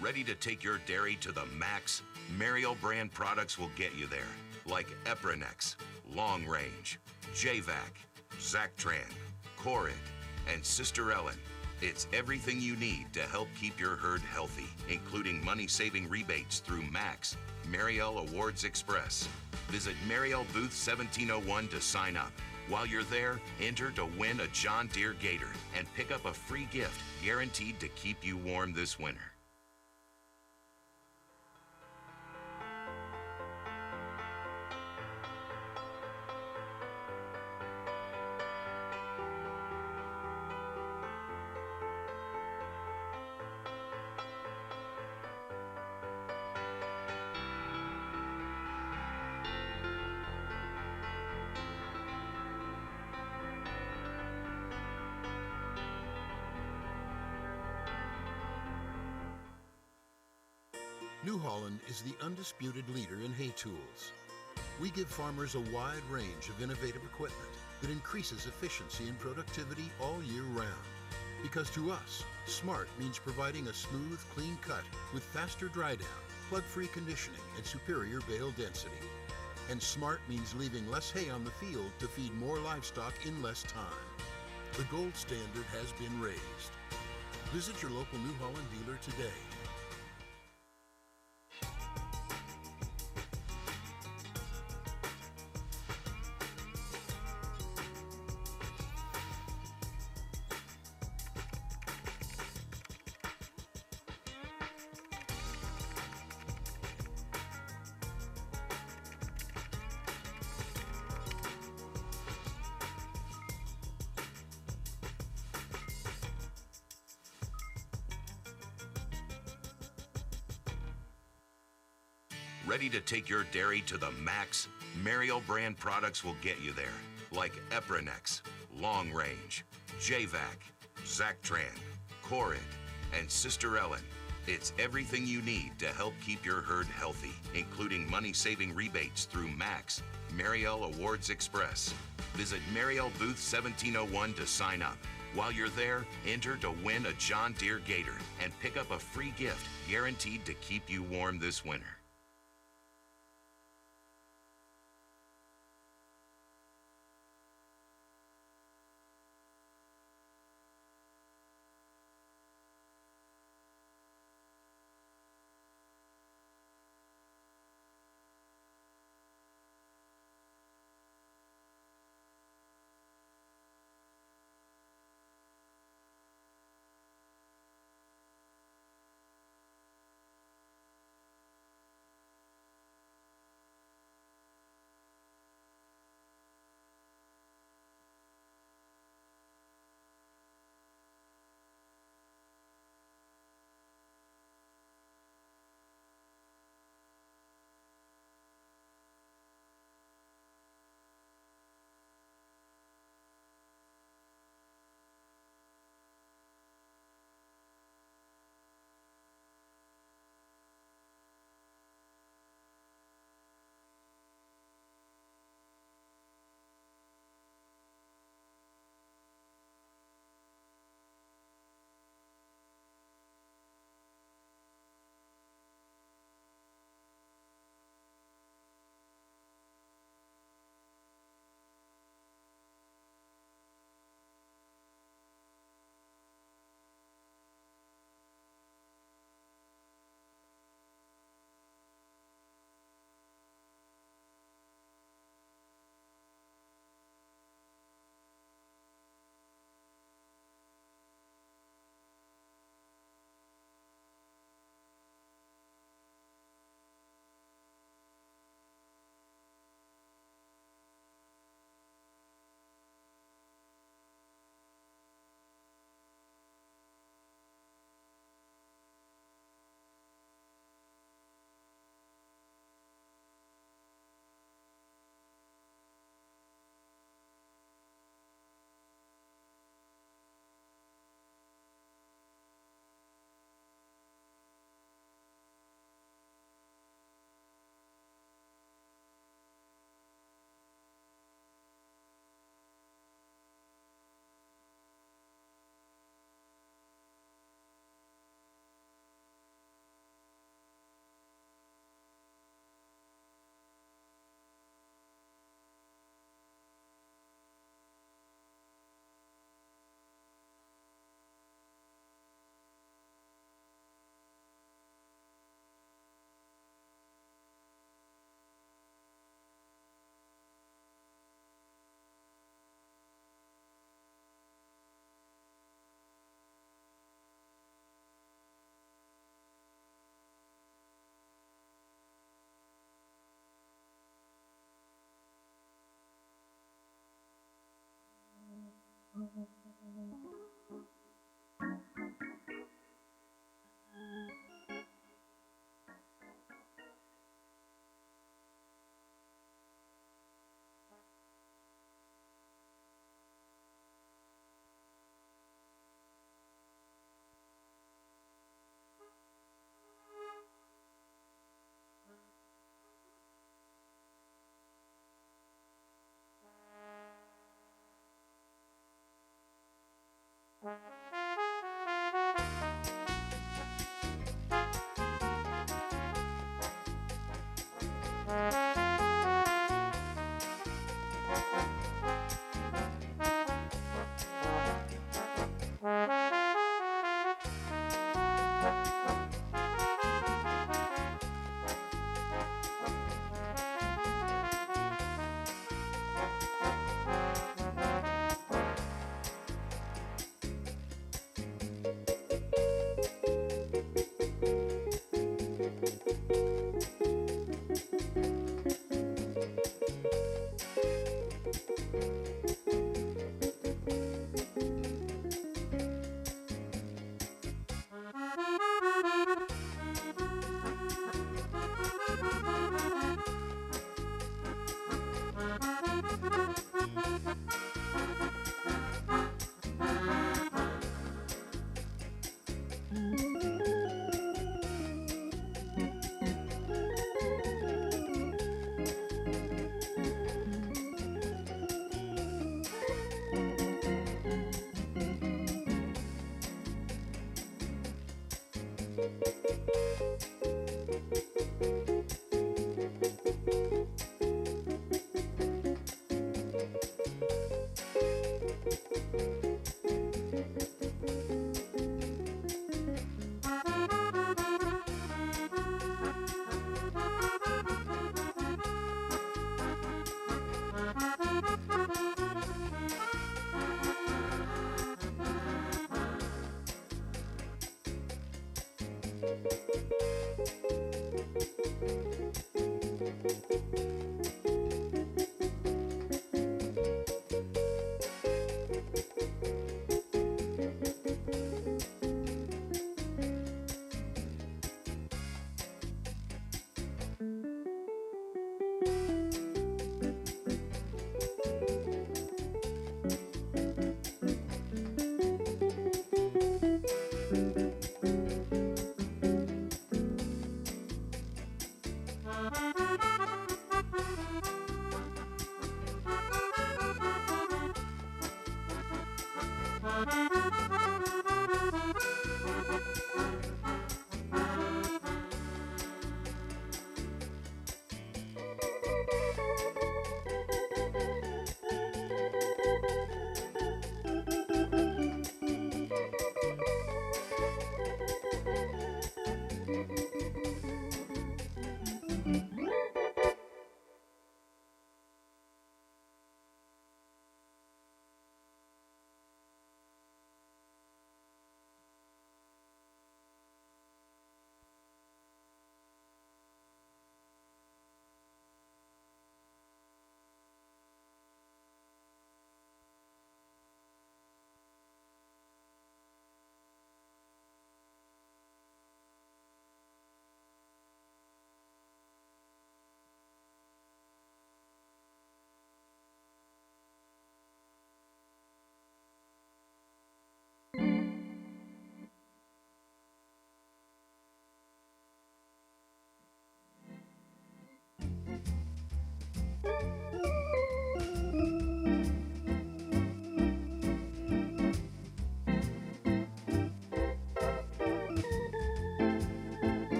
Ready to take your dairy to the max? Mariel brand products will get you there, like Eprinex, Long Range, JVac, Zactran, Corid, and Sister Ellen. It's everything you need to help keep your herd healthy, including money-saving rebates through Max, Mariel Awards Express. Visit Mariel Booth 1701 to sign up. While you're there, enter to win a John Deere Gator and pick up a free gift guaranteed to keep you warm this winter. New Holland is the undisputed leader in hay tools. We give farmers a wide range of innovative equipment that increases efficiency and productivity all year round. Because to us, smart means providing a smooth, clean cut with faster dry down, plug-free conditioning, and superior bale density. And smart means leaving less hay on the field to feed more livestock in less time. The gold standard has been raised. Visit your local New Holland dealer today. Ready to take your dairy to the max? Mariel brand products will get you there, like Eprinex, Long Range, JVac, Zactran, Corid, and Sister Ellen. It's everything you need to help keep your herd healthy, including money-saving rebates through Max, Mariel Awards Express. Visit Mariel Booth 1701 to sign up. While you're there, enter to win a John Deere Gator and pick up a free gift guaranteed to keep you warm this winter.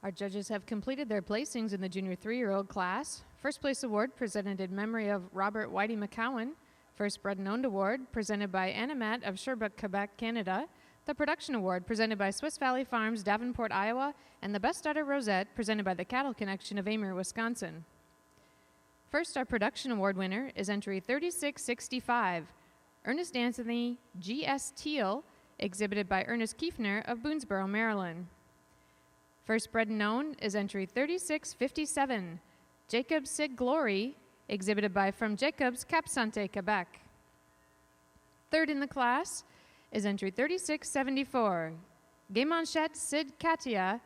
Our judges have completed their placings in the junior 3-year-old class. First place award presented in memory of Robert Whitey McCowan. First Bred and Owned award presented by Anna Matt of Sherbrooke, Quebec, Canada. The production award presented by Swiss Valley Farms, Davenport, Iowa. And the Best Udder Rosette presented by the Cattle Connection of Amer, Wisconsin. First, our production award winner is entry 3665, Ernest Anthony G.S. Teal, exhibited by Ernest Kiefner of Boonesboro, Maryland. First Bred and Owned is entry 3657, Jacob Sid Glory, exhibited by From Jacobs, Cap Sante, Quebec. Third in the class is entry 3674, Gaymanchet Sid Katia,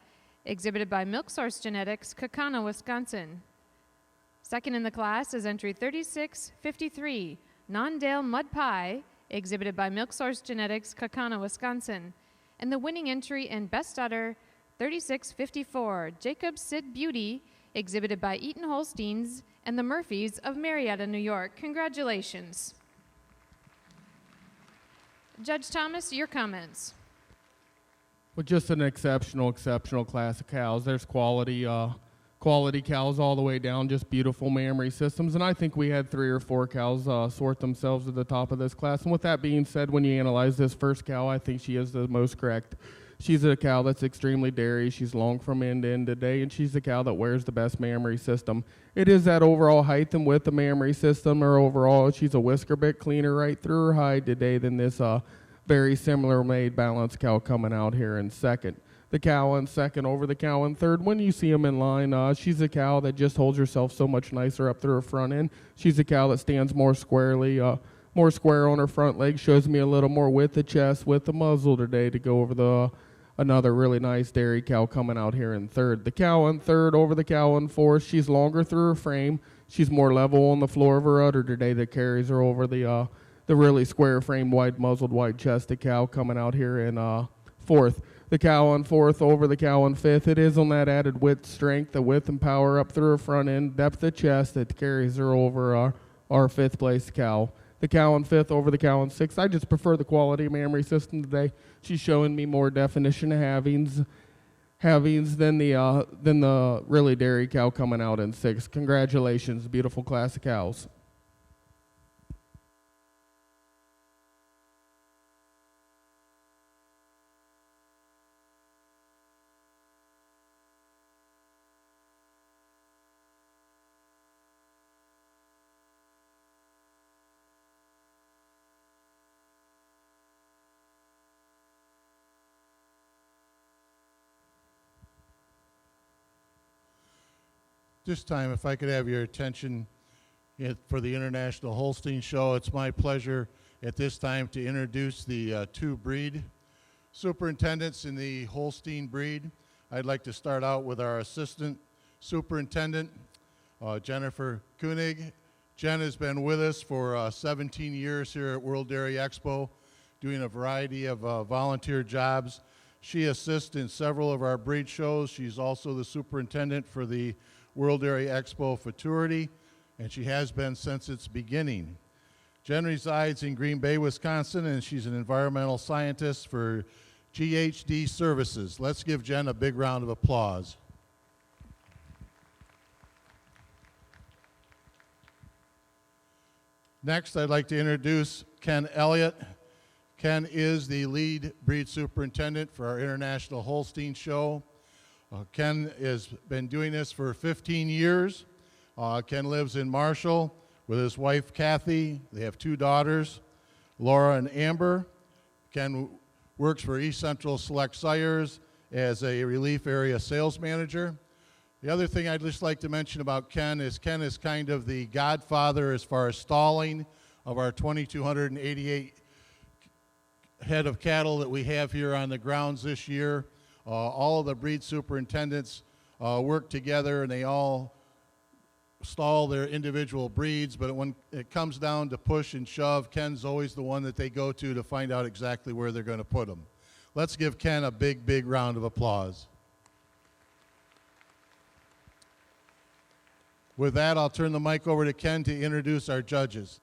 exhibited by Milk Source Genetics, Kaukauna, Wisconsin. Second in the class is entry 3653, Nondale Mud Pie, exhibited by Milk Source Genetics, Kaukauna, Wisconsin. And the winning entry in Best Udder 3654, Jacob Sid Beauty, exhibited by Eaton Holsteins and the Murphys of Marietta, New York. Congratulations. Judge Thomas, your comments. Well, just an exceptional class of cows. There's quality cows all the way down, just beautiful mammary systems. And I think we had 3 or 4 cows sort themselves at the top of this class. And with that being said, when you analyze this first cow, I think she is the most correct. She's a cow that's extremely dairy. She's long from end to end today, and she's the cow that wears the best mammary system. It is that overall height and width of mammary system, or overall, she's a whisker bit cleaner right through her hide today than this very similar made balanced cow coming out here in second. The cow in second over the cow in third. When you see them in line, she's a cow that just holds herself so much nicer up through her front end. She's a cow that stands more squarely, more square on her front leg, shows me a little more width of chest, width of muzzle today to go over another really nice dairy cow coming out here in third. The cow in third over the cow in fourth. She's longer through her frame. She's more level on the floor of her udder today that carries her over the really square frame, wide muzzled, wide chested cow coming out here in fourth. The cow in fourth over the cow in fifth. It is on that added width, strength, the width and power up through her front end, depth of chest that carries her over our fifth place cow. The cow in fifth over the cow in sixth. I just prefer the quality of mammary system today. She's showing me more definition of havings than the really dairy cow coming out in sixth. Congratulations, beautiful class of cows. This time, if I could have your attention for the International Holstein Show, it's my pleasure at this time to introduce the 2 breed superintendents in the Holstein breed. I'd like to start out with our assistant superintendent, Jennifer Koenig. Jen has been with us for 17 years here at World Dairy Expo, doing a variety of volunteer jobs. She assists in several of our breed shows. She's also the superintendent for the World Dairy Expo Futurity, and she has been since its beginning. Jen resides in Green Bay, Wisconsin, and she's an environmental scientist for GHD Services. Let's give Jen a big round of applause. Next, I'd like to introduce Ken Elliott. Ken is the lead breed superintendent for our International Holstein Show. Ken has been doing this for 15 years. Ken lives in Marshall with his wife, Kathy. They have 2 daughters, Laura and Amber. Ken works for East Central Select Sires as a relief area sales manager. The other thing I'd just like to mention about Ken is kind of the godfather as far as stalling of our 2,288 head of cattle that we have here on the grounds this year. All of the breed superintendents work together and they all stall their individual breeds, but when it comes down to push and shove, Ken's always the one that they go to find out exactly where they're going to put them. Let's give Ken a big, big round of applause. With that, I'll turn the mic over to Ken to introduce our judges.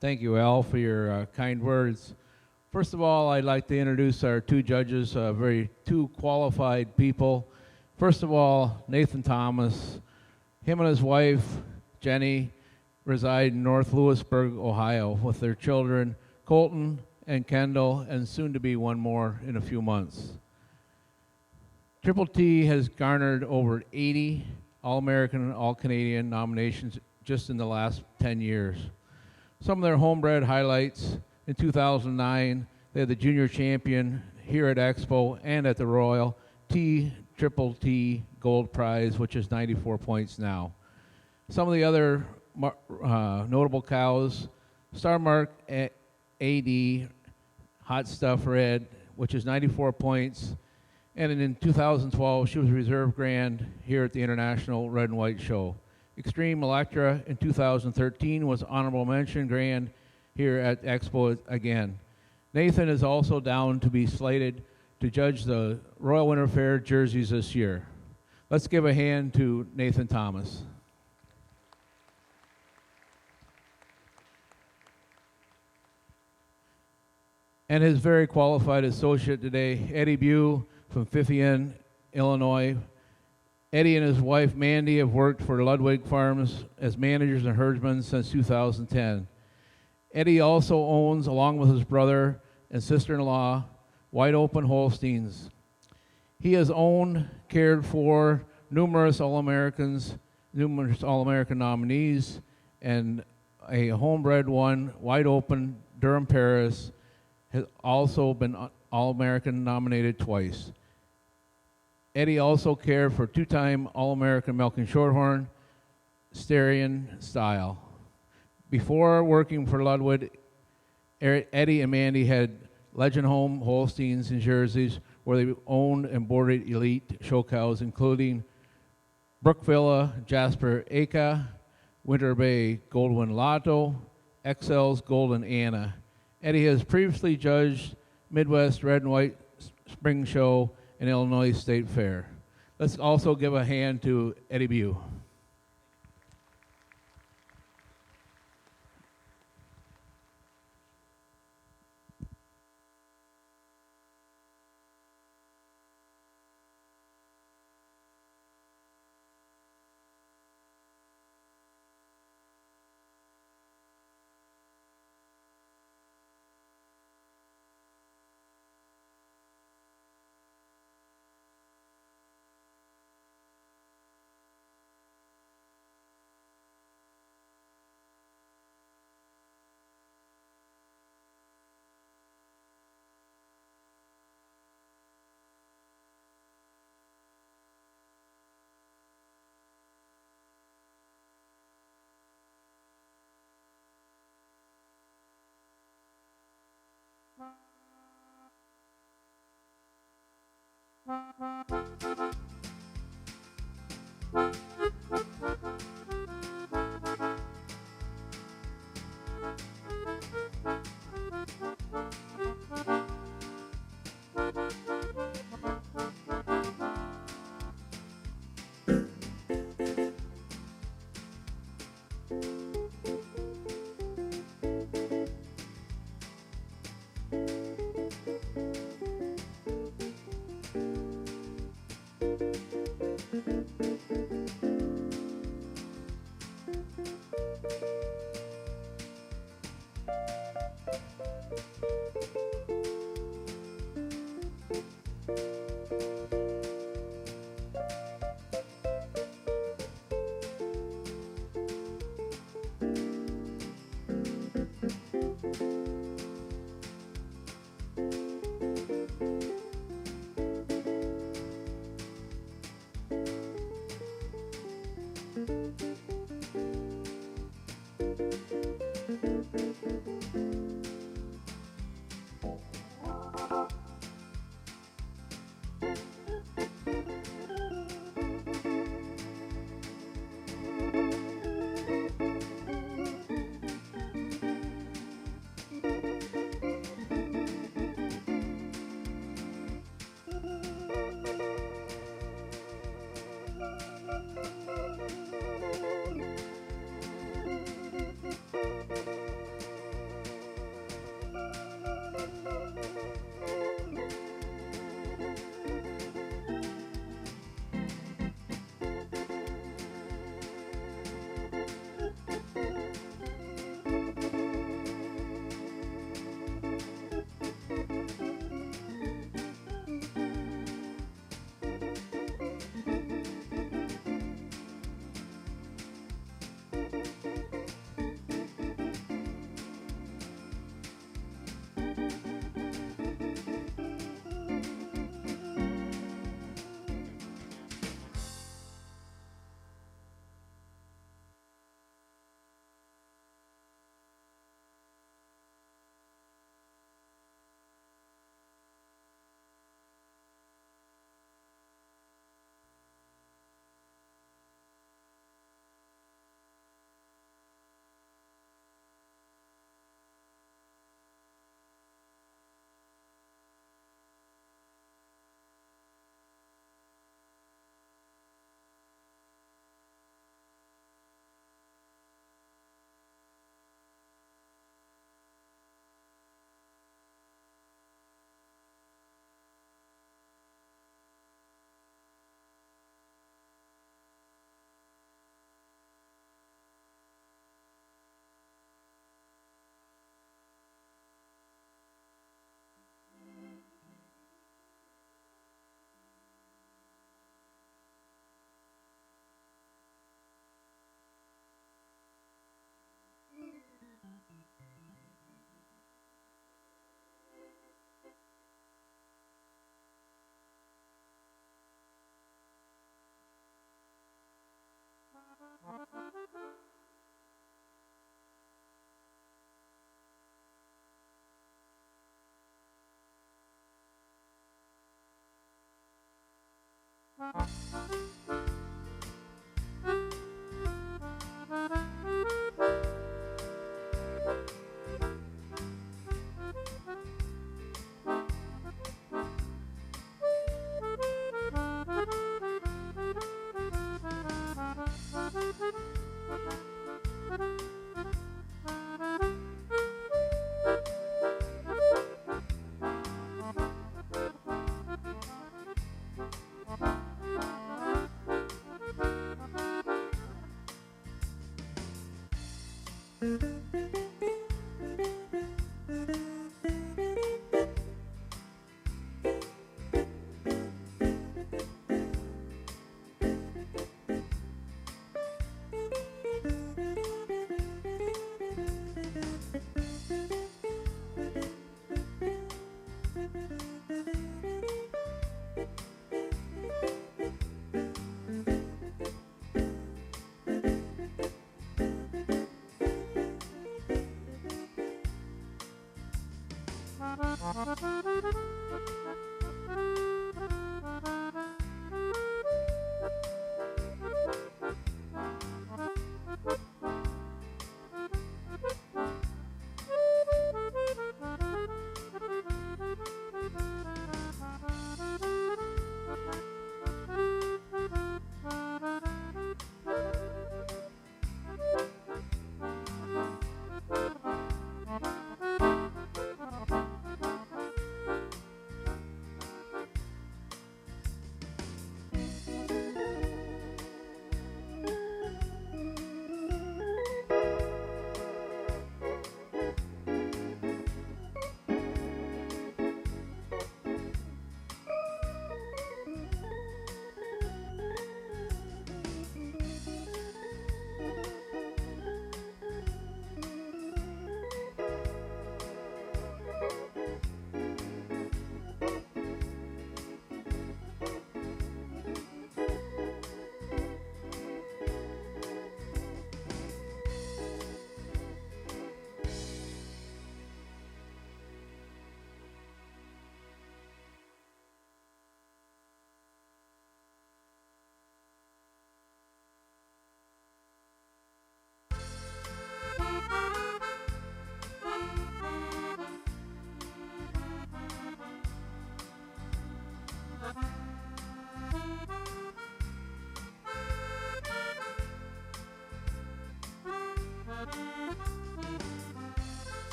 Thank you, Al, for your kind words. First of all, I'd like to introduce our two judges, two qualified people. First of all, Nathan Thomas. Him and his wife, Jenny, reside in North Lewisburg, Ohio, with their children, Colton and Kendall, and soon to be one more in a few months. Triple T has garnered over 80 All-American and All-Canadian nominations just in the last 10 years. Some of their homebred highlights: in 2009, they had the junior champion here at Expo and at the Royal Triple T Gold Prize, which is 94 points now. Some of the other notable cows: Star Mark AD Hot Stuff Red, which is 94 points. And in 2012, she was reserve grand here at the International Red and White Show. Extreme Electra in 2013 was honorable mention grand here at Expo again. Nathan is also down to be slated to judge the Royal Winter Fair jerseys this year. Let's give a hand to Nathan Thomas. And his very qualified associate today, Eddie Bew from Fiffian, Illinois. Eddie and his wife Mandy have worked for Ludwig Farms as managers and herdsmen since 2010. Eddie also owns, along with his brother and sister-in-law, Wide Open Holsteins. He has owned, cared for numerous All-American nominees, and a homebred one, Wide Open Durham Paris, has also been All-American nominated twice. Eddie also cared for two-time All-American Milking Shorthorn, Styrian Style. Before working for Ludwig, Eddie and Mandy had Legend Home Holsteins in Jerseys, where they owned and boarded elite show cows, including Brookvilla, Jasper Aka, Winter Bay Goldwyn Lotto, XL's Golden Anna. Eddie has previously judged Midwest Red and White Spring Show and Illinois State Fair. Let's also give a hand to Eddie Bew.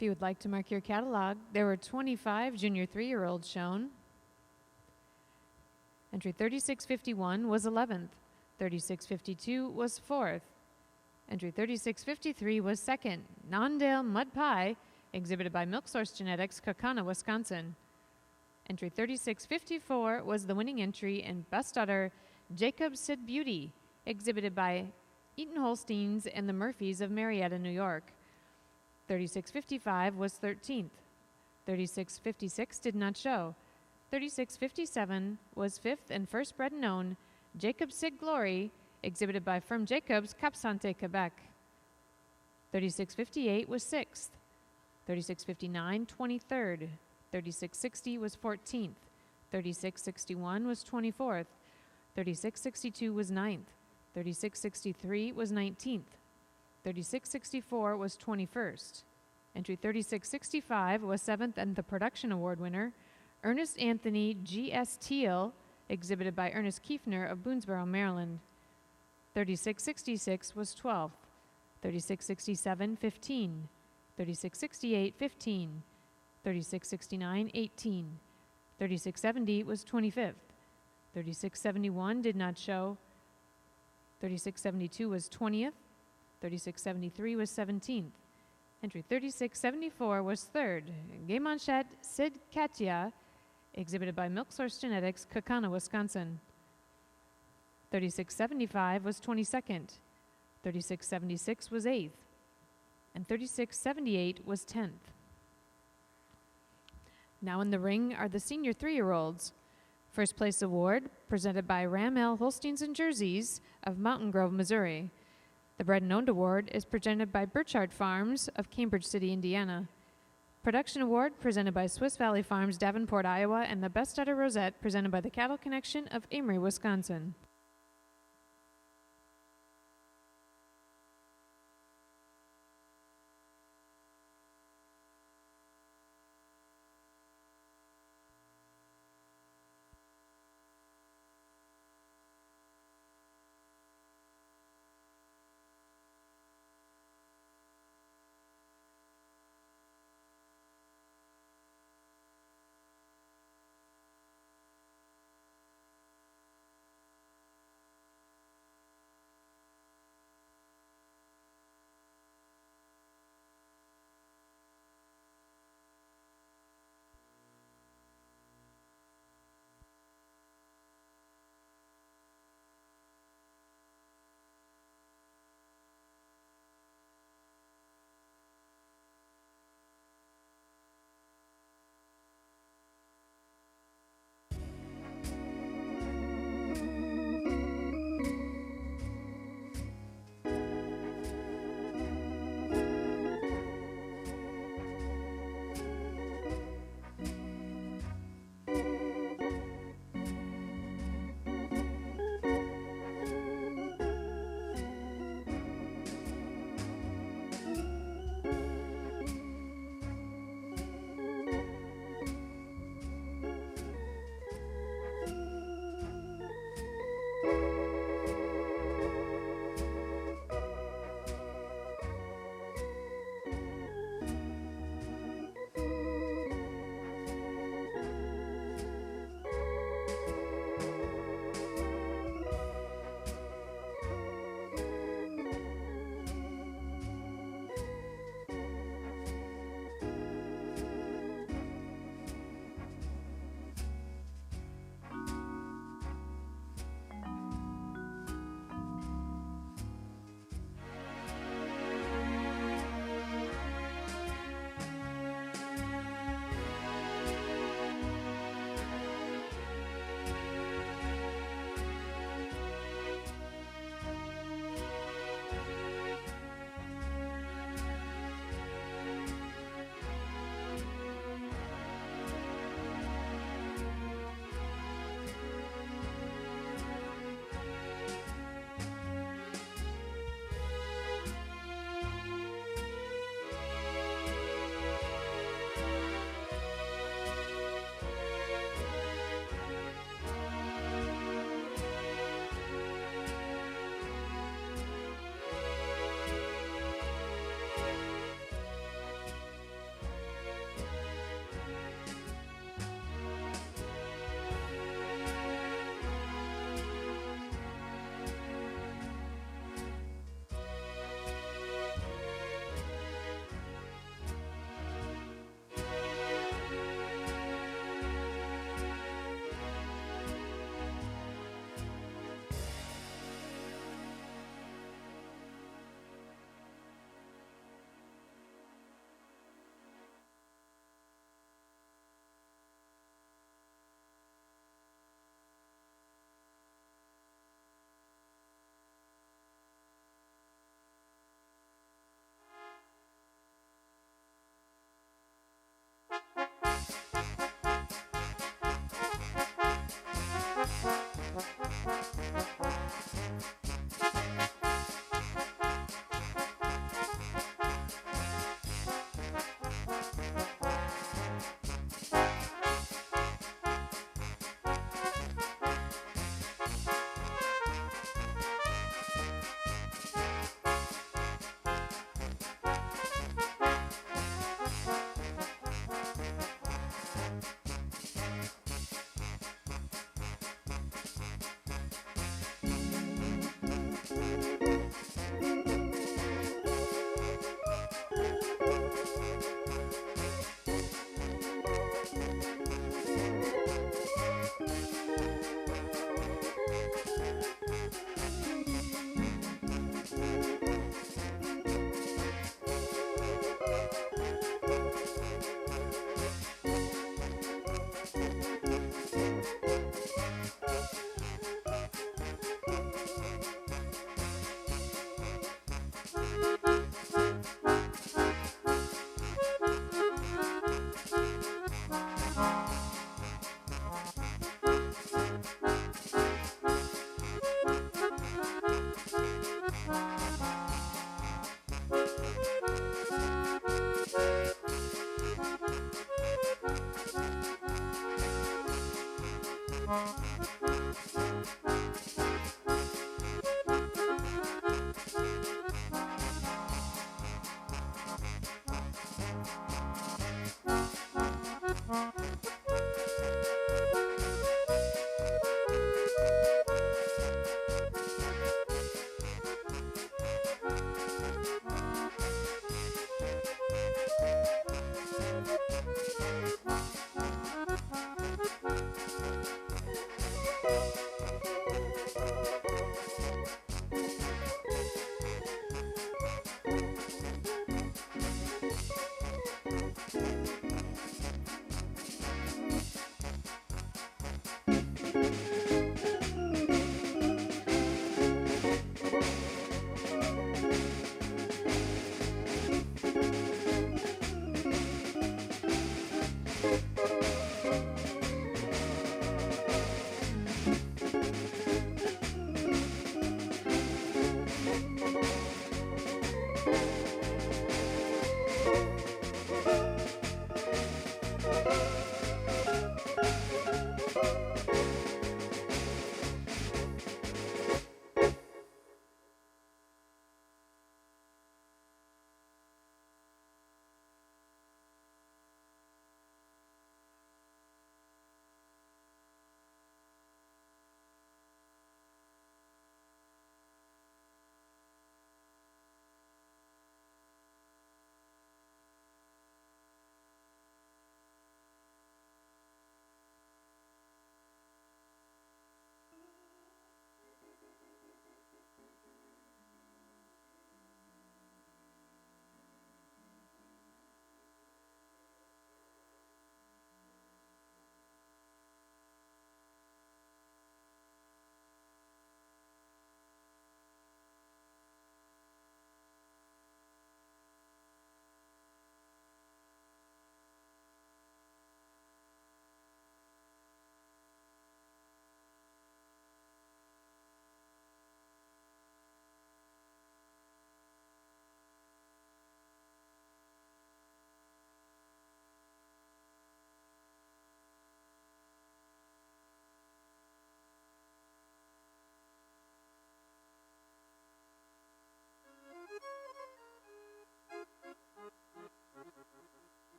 If you would like to mark your catalog, there were 25 junior 3-year-olds shown. Entry 3651 was 11th. 3652 was 4th. Entry 3653 was 2nd. Nondale Mud Pie, exhibited by Milk Source Genetics, Kaukauna, Wisconsin. Entry 3654 was the winning entry in Best Udder Jacob Sid Beauty, exhibited by Eaton Holsteins and the Murphys of Marietta, New York. 3655 was 13th. 3656 did not show. 3657 was 5th and first bred and own Jacob Sid Glory, exhibited by Firm Jacobs, Cap Santé, Quebec. 3658 was 6th. 3659, 23rd. 3660 was 14th. 3661 was 24th. 3662 was 9th. 3663 was 19th. 3664 was 21st. Entry 3665 was 7th and the production award winner, Ernest Anthony G.S. Teal, exhibited by Ernest Kiefner of Boonesboro, Maryland. 3666 was 12th. 3667, 15. 3668, 15. 3669, 18. 3670 was 25th. 3671 did not show. 3672 was 20th. 3673 was 17th. Entry 3674 was 3rd. Gaymanchet Sid Katia, exhibited by Milk Source Genetics, Kaukauna, Wisconsin. 3675 was 22nd. 3676 was 8th. And 3678 was 10th. Now in the ring are the senior 3-year-olds. First place award presented by Ramel Holsteins and Jerseys of Mountain Grove, Missouri. The Bred and Owned Award is presented by Burchard Farms of Cambridge City, Indiana. Production Award presented by Swiss Valley Farms, Davenport, Iowa, and the Best Udder Rosette presented by the Cattle Connection of Amory, Wisconsin.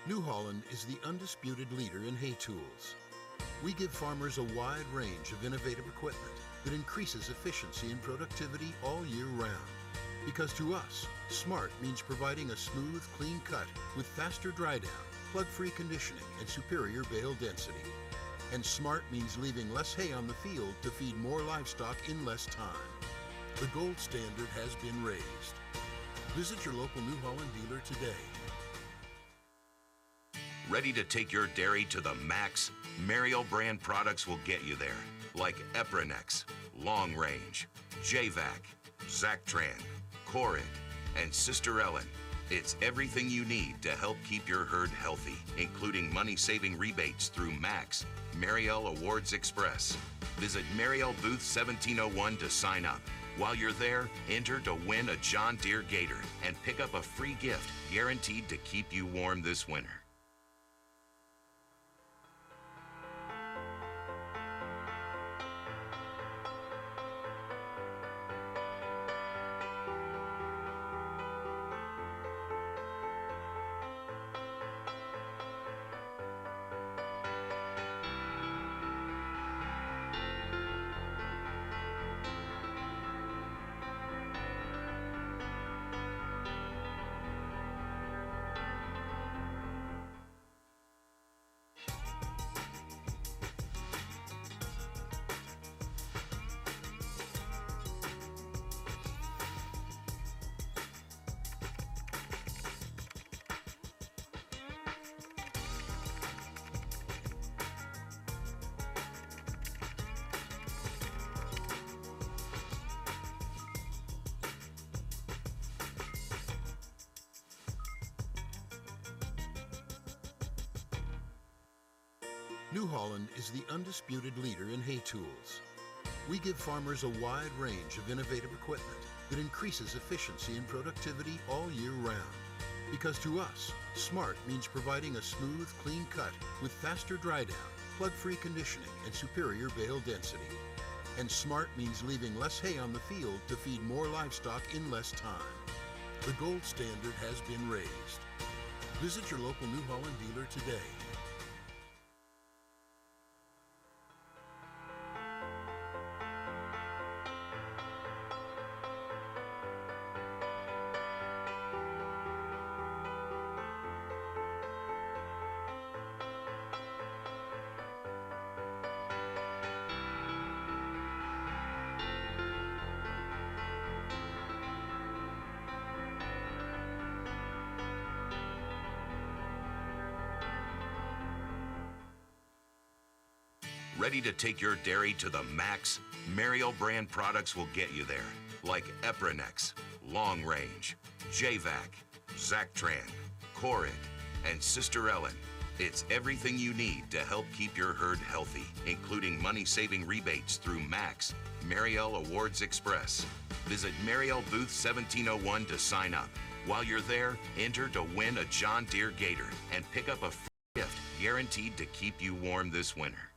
New Holland is the undisputed leader in hay tools. We give farmers a wide range of innovative equipment that increases efficiency and productivity all year round. Because to us, smart means providing a smooth, clean cut with faster dry down, plug-free conditioning, and superior bale density. And smart means leaving less hay on the field to feed more livestock in less time. The gold standard has been raised. Visit your local New Holland dealer today. Ready to take your dairy to the max? Mariel brand products will get you there, like Epronex, Long Range, JVac, Zactran, Corid, and Sister Ellen. It's everything you need to help keep your herd healthy, including money-saving rebates through Max, Mariel Awards Express. Visit Mariel Booth 1701 to sign up. While you're there, enter to win a John Deere Gator and pick up a free gift guaranteed to keep you warm this winter. New Holland is the undisputed leader in hay tools. We give farmers a wide range of innovative equipment that increases efficiency and productivity all year round. Because to us, smart means providing a smooth, clean cut with faster dry down, plug-free conditioning, and superior bale density. And smart means leaving less hay on the field to feed more livestock in less time. The gold standard has been raised. Visit your local New Holland dealer today. Ready to take your dairy to the max? Mariel brand products will get you there, like Epronex, Long Range, JVac, Zactran, Corid, and Sister Ellen. It's everything you need to help keep your herd healthy, including money-saving rebates through Max, Mariel Awards Express. Visit Mariel Booth 1701 to sign up. While you're there, enter to win a John Deere Gator and pick up a free gift guaranteed to keep you warm this winter.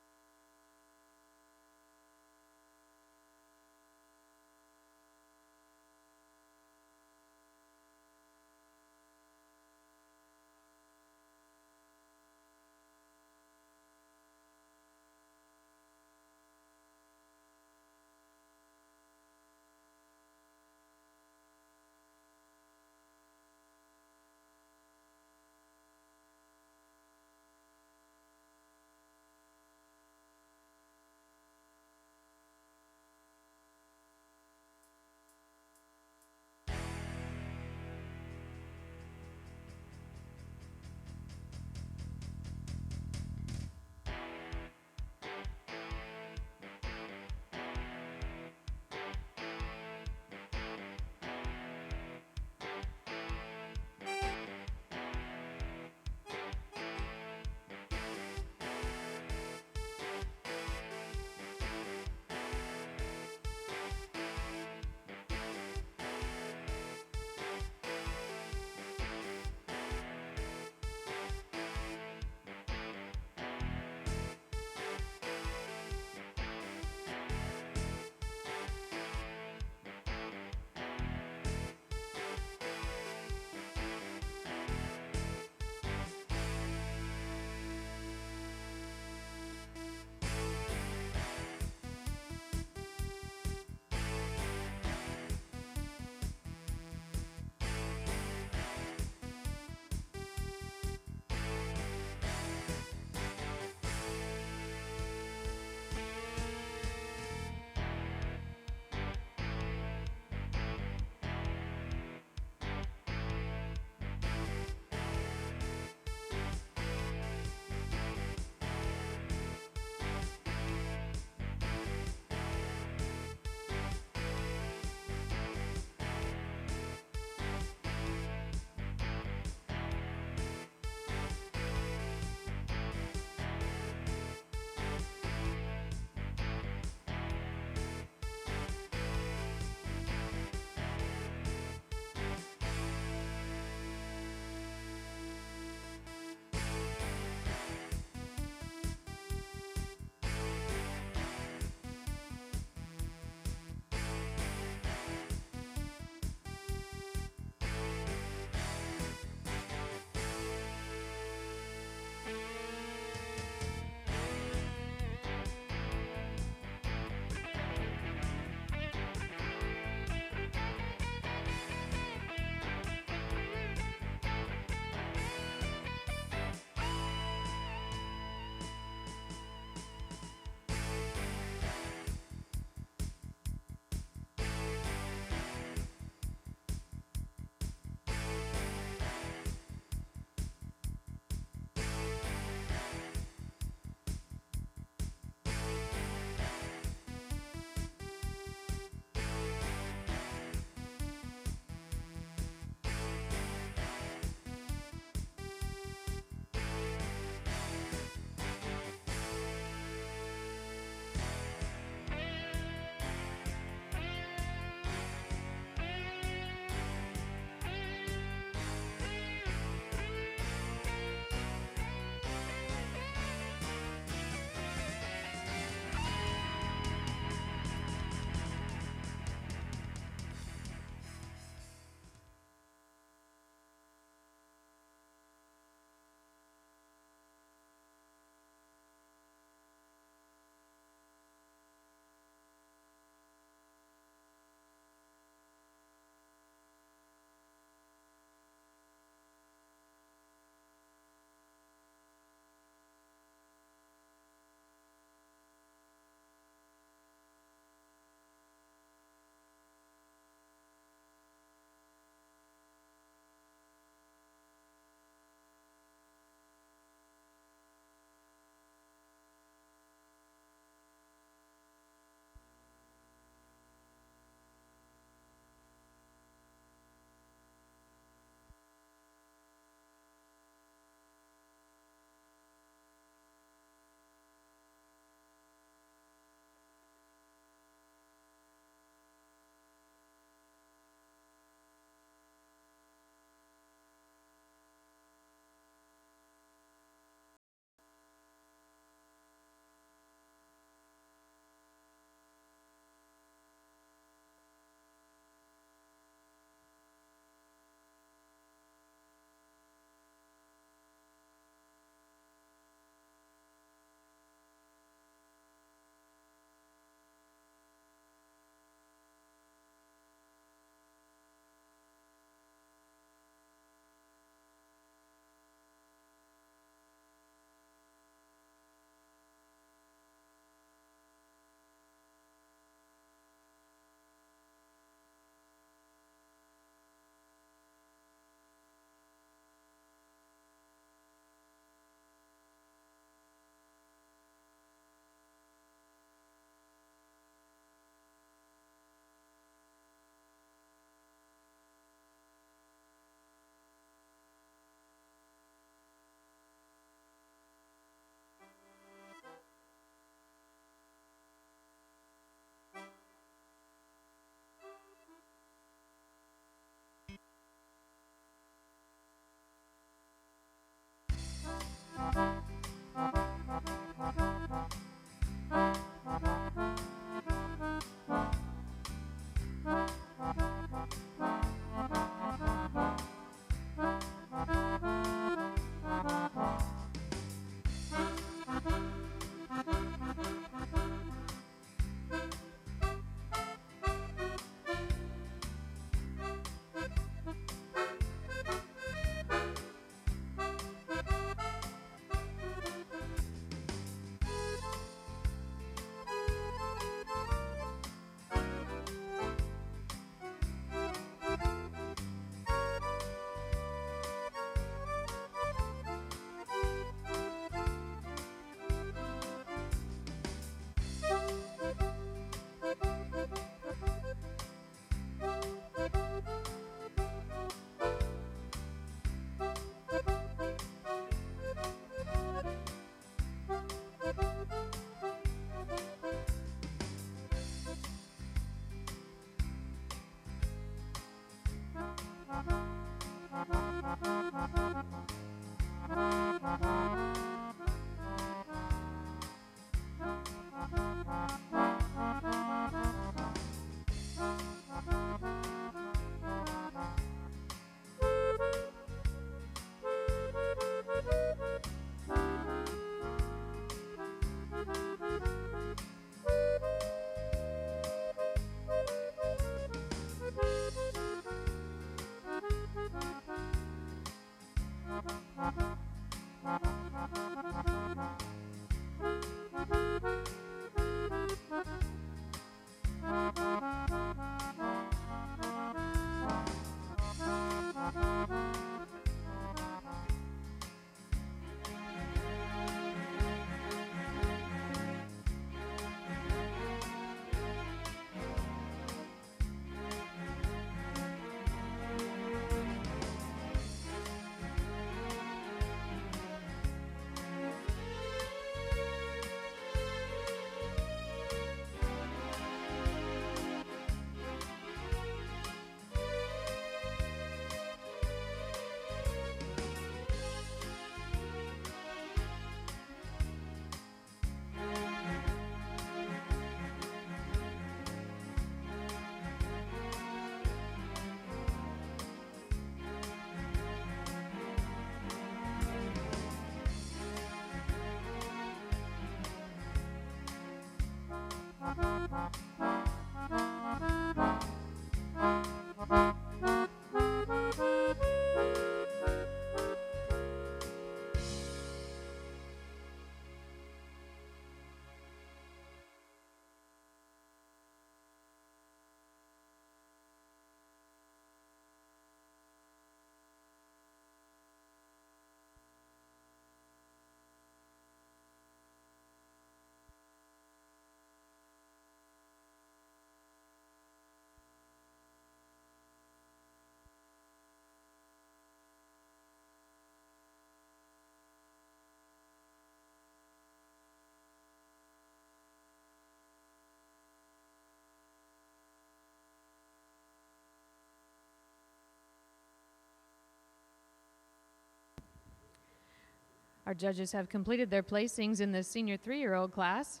Our judges have completed their placings in the senior 3-year-old class.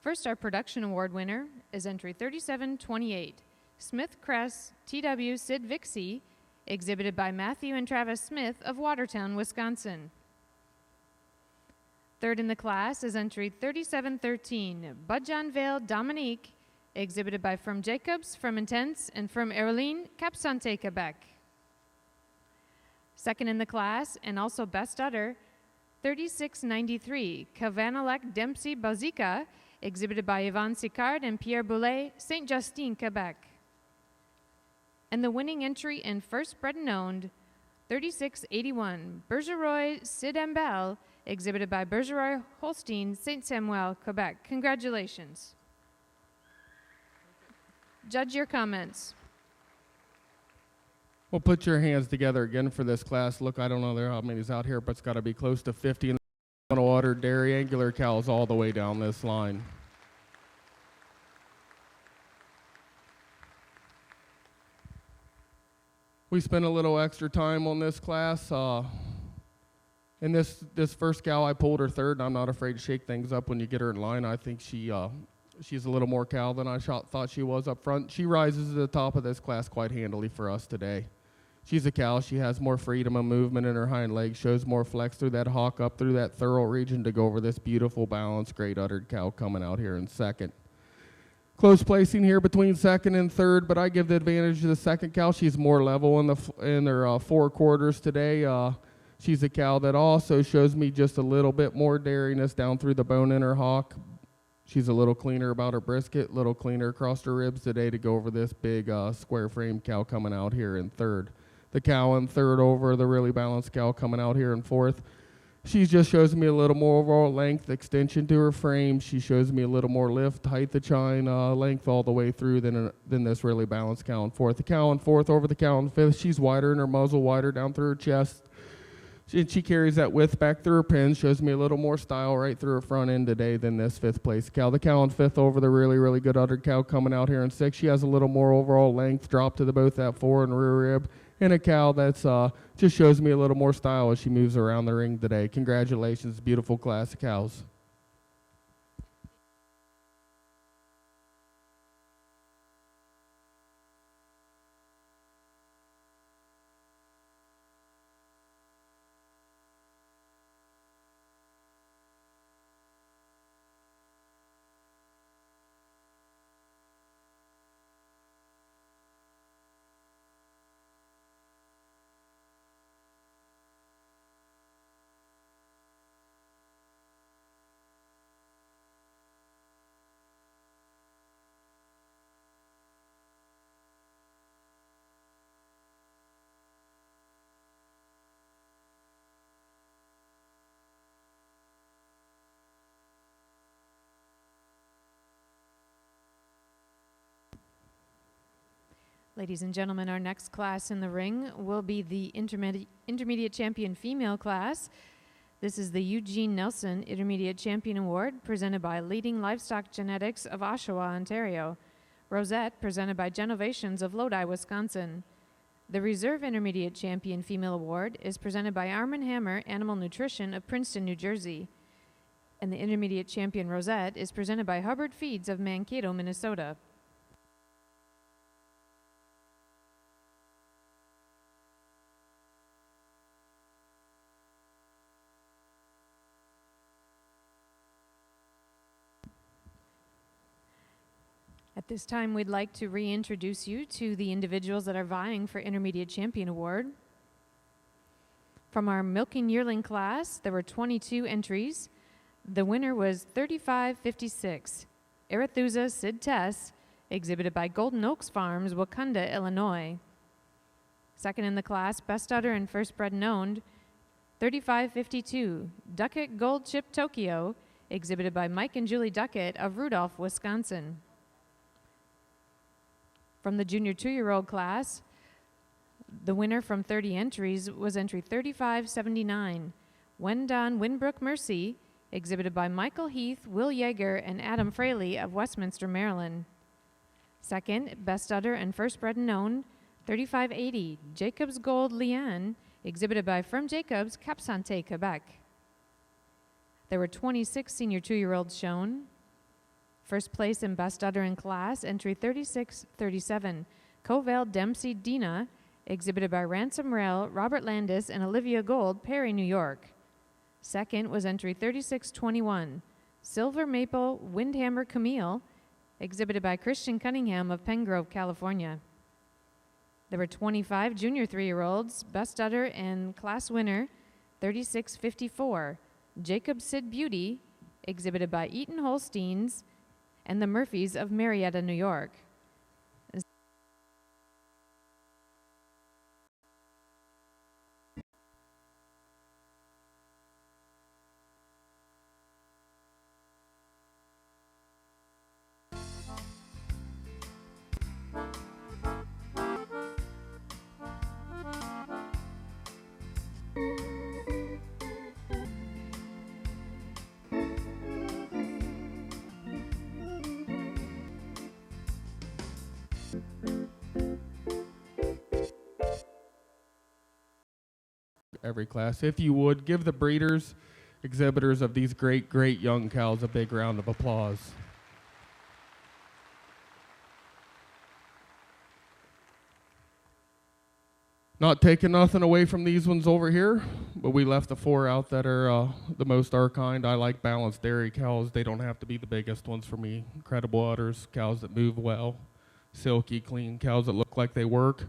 First, our production award winner is entry 3728, Smith Cress TW Sid Vixie, exhibited by Matthew and Travis Smith of Watertown, Wisconsin. Third in the class is entry 3713, Budjon Vale Dominique, exhibited by From Jacobs, From Intense, and From Erline, Cap Santé, Quebec. Second in the class, and also best udder, 3693, Cavanalec Dempsey Bazika, exhibited by Yvonne Sicard and Pierre Boulet, Saint Justine, Quebec. And the winning entry in first bred and owned, 3681, Bergeroy Sid Ambel, exhibited by Bergeroy Holstein, Saint Samuel, Quebec. Congratulations. Judge, your comments. Well, put your hands together again for this class. Look, I don't know how many's out here, but it's got to be close to 50. And water dairy angular cows all the way down this line. We spent a little extra time on this class. And this first cow, I pulled her third, and I'm not afraid to shake things up when you get her in line. I think she's a little more cow than I thought she was up front. She rises to the top of this class quite handily for us today. She's a cow. She has more freedom of movement in her hind legs, shows more flex through that hock up through that thorough region to go over this beautiful, balanced, great uddered cow coming out here in second. Close placing here between second and third, but I give the advantage to the second cow. She's more level in their four quarters today. She's a cow that also shows me just a little bit more dairiness down through the bone in her hock. She's a little cleaner about her brisket, a little cleaner across her ribs today to go over this big square frame cow coming out here in third. The cow in third over the really balanced cow coming out here in fourth. She just shows me a little more overall length, extension to her frame. She shows me a little more lift, height the chine, length all the way through than this really balanced cow in fourth. The cow in fourth over the cow in fifth. She's wider in her muzzle, wider down through her chest. She carries that width back through her pins, shows me a little more style right through her front end today than this fifth place cow. The cow in fifth over the really, really good uddered cow coming out here in sixth. She has a little more overall length, drop to both that fore and rear rib. And a cow that's just shows me a little more style as she moves around the ring today. Congratulations, beautiful class of cows. Ladies and gentlemen, our next class in the ring will be the Intermediate Champion Female class. This is the Eugene Nelson Intermediate Champion Award presented by Leading Livestock Genetics of Oshawa, Ontario. Rosette presented by Genovations of Lodi, Wisconsin. The Reserve Intermediate Champion Female Award is presented by Arm & Hammer Animal Nutrition of Princeton, New Jersey. And the Intermediate Champion Rosette is presented by Hubbard Feeds of Mankato, Minnesota. At this time, we'd like to reintroduce you to the individuals that are vying for Intermediate Champion Award. From our milking yearling class, there were 22 entries. The winner was 3556, Arethusa Sid Tess, exhibited by Golden Oaks Farms, Wakanda, Illinois. Second in the class, best udder and first bred and owned, 3552, Duckett Gold Chip Tokyo, exhibited by Mike and Julie Duckett of Rudolph, Wisconsin. From the junior 2-year-old class, the winner from 30 entries was entry 3579, Wendon Winbrook Mercy, exhibited by Michael Heath, Will Yeager, and Adam Fraley of Westminster, Maryland. Second, best udder and first bred and owned, 3580, Jacobs Gold Liane, exhibited by Firm Jacobs, Cap Santé, Quebec. There were 26 senior 2-year-olds shown. First place in best udder in class, entry 3637, Covell Dempsey Dina, exhibited by Ransom Rail, Robert Landis, and Olivia Gold, Perry, New York. Second was entry 3621, Silver Maple Windhammer Camille, exhibited by Christian Cunningham of Pengrove, California. There were 25 junior 3-year-olds, best udder and class winner 3654, Jacob Sid Beauty, exhibited by Eaton Holsteins and the Murphys of Marietta, New York. Every class. If you would, give the breeders, exhibitors of these great, great young cows a big round of applause. Not taking nothing away from these ones over here, but we left the 4 out that are the most our kind. I like balanced dairy cows. They don't have to be the biggest ones for me. Incredible udders, cows that move well, silky, clean, cows that look like they work.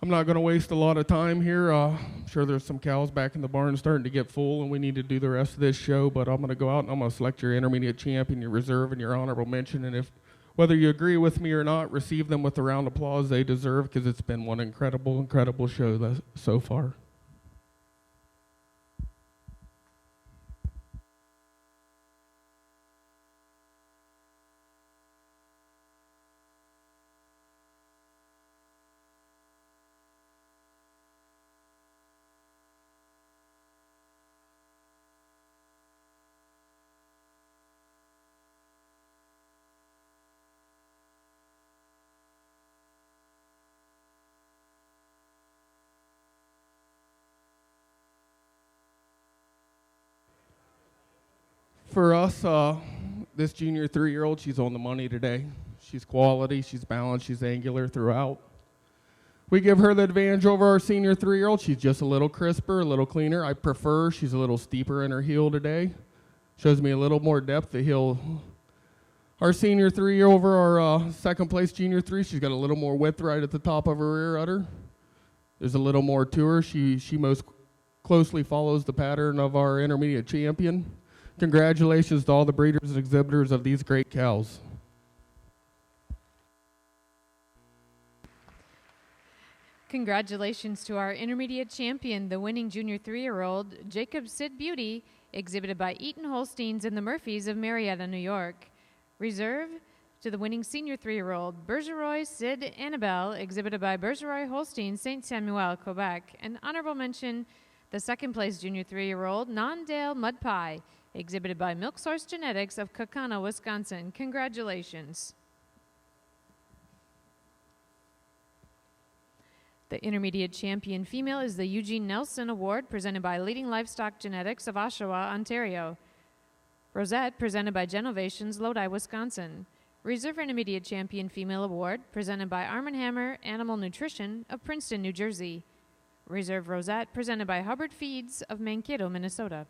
I'm not going to waste a lot of time here. I'm sure there's some cows back in the barn starting to get full, and we need to do the rest of this show, but I'm going to go out and I'm going to select your intermediate champion, your reserve, and your honorable mention, and if whether you agree with me or not, receive them with the round of applause they deserve, because it's been one incredible, incredible show so far. For us, this junior 3-year-old, she's on the money today. She's quality, she's balanced, she's angular throughout. We give her the advantage over our senior 3-year-old. She's just a little crisper, a little cleaner. I prefer she's a little steeper in her heel today. Shows me a little more depth of heel. Our senior 3 over our second place junior 3, she's got a little more width right at the top of her rear udder. There's a little more to her. She most closely follows the pattern of our intermediate champion. Congratulations to all the breeders and exhibitors of these great cows. Congratulations to our intermediate champion, the winning junior 3-year-old, Jacob Sid Beauty, exhibited by Eaton Holsteins and the Murphys of Marietta, New York. Reserve, To the winning senior 3-year-old, Bergeroy Sid Annabelle, exhibited by Bergeroy Holstein, Saint Samuel, Quebec. An honorable mention, the second place junior 3-year-old, Nondale Mud Pie, exhibited by Milk Source Genetics of Kaukauna, Wisconsin. Congratulations. The intermediate champion female is the Eugene Nelson Award, presented by Leading Livestock Genetics of Oshawa, Ontario. Rosette, presented by Genovations, Lodi, Wisconsin. Reserve Intermediate Champion Female Award, presented by Arm & Hammer Animal Nutrition of Princeton, New Jersey. Reserve Rosette, presented by Hubbard Feeds of Mankato, Minnesota.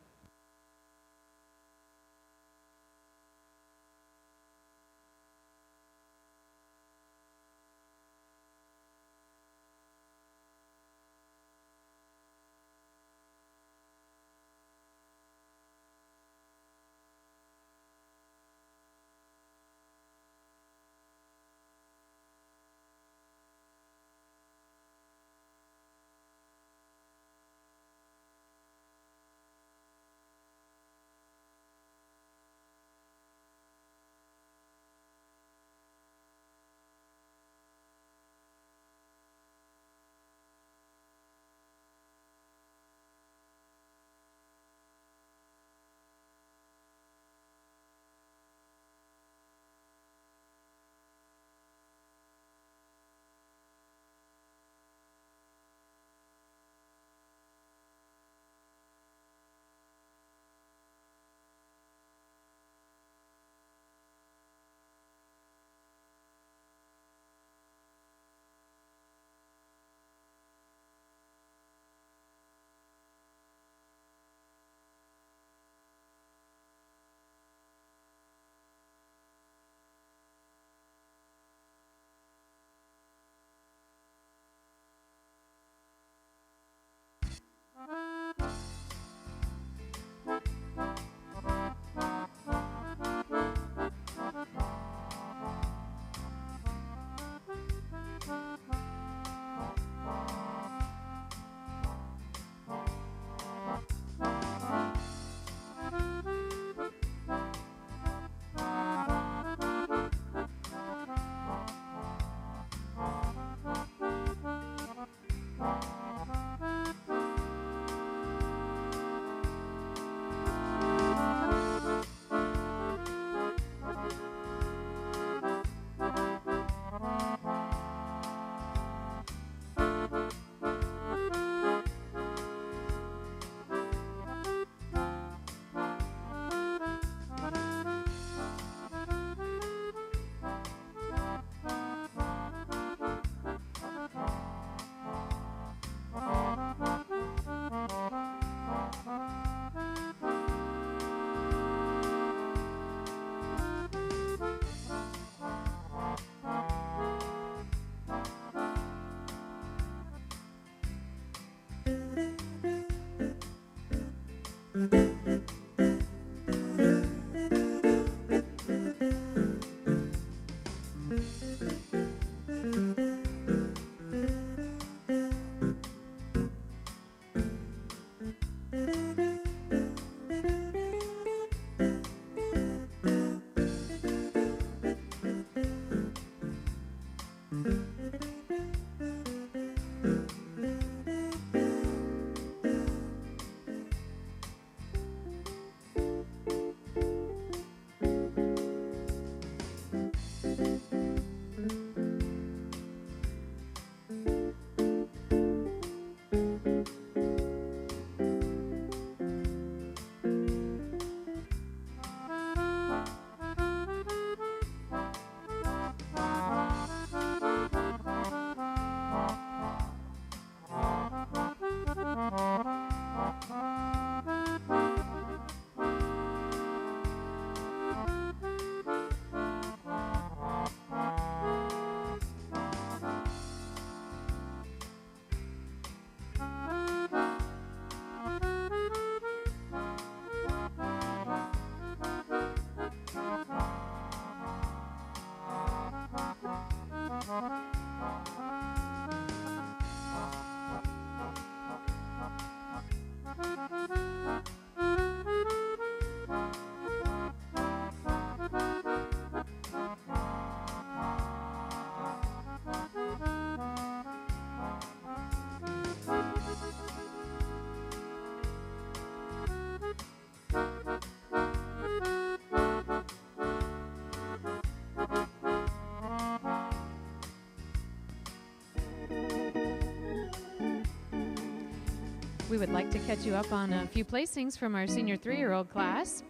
We would like to catch you up on a few placings from our senior 3-year-old class.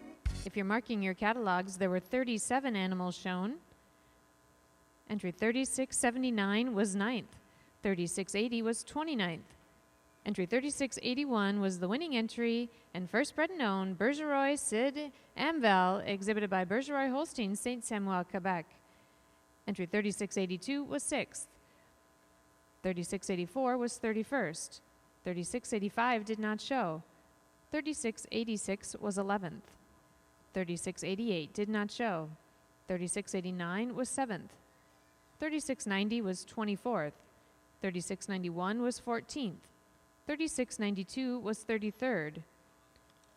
If you're marking your catalogs, there were 37 animals shown. Entry 3679 was 9th. 3680 was 29th. Entry 3681 was the winning entry, and first bred and owned Bergeroy Sid Amvel, exhibited by Bergeroy Holstein, Saint Samuel, Quebec. Entry 3682 was 6th. 3684 was 31st. 3685 did not show. 3686 was 11th. 3688 did not show. 3689 was 7th. 3690 was 24th. 3691 was 14th. 3692 was 33rd.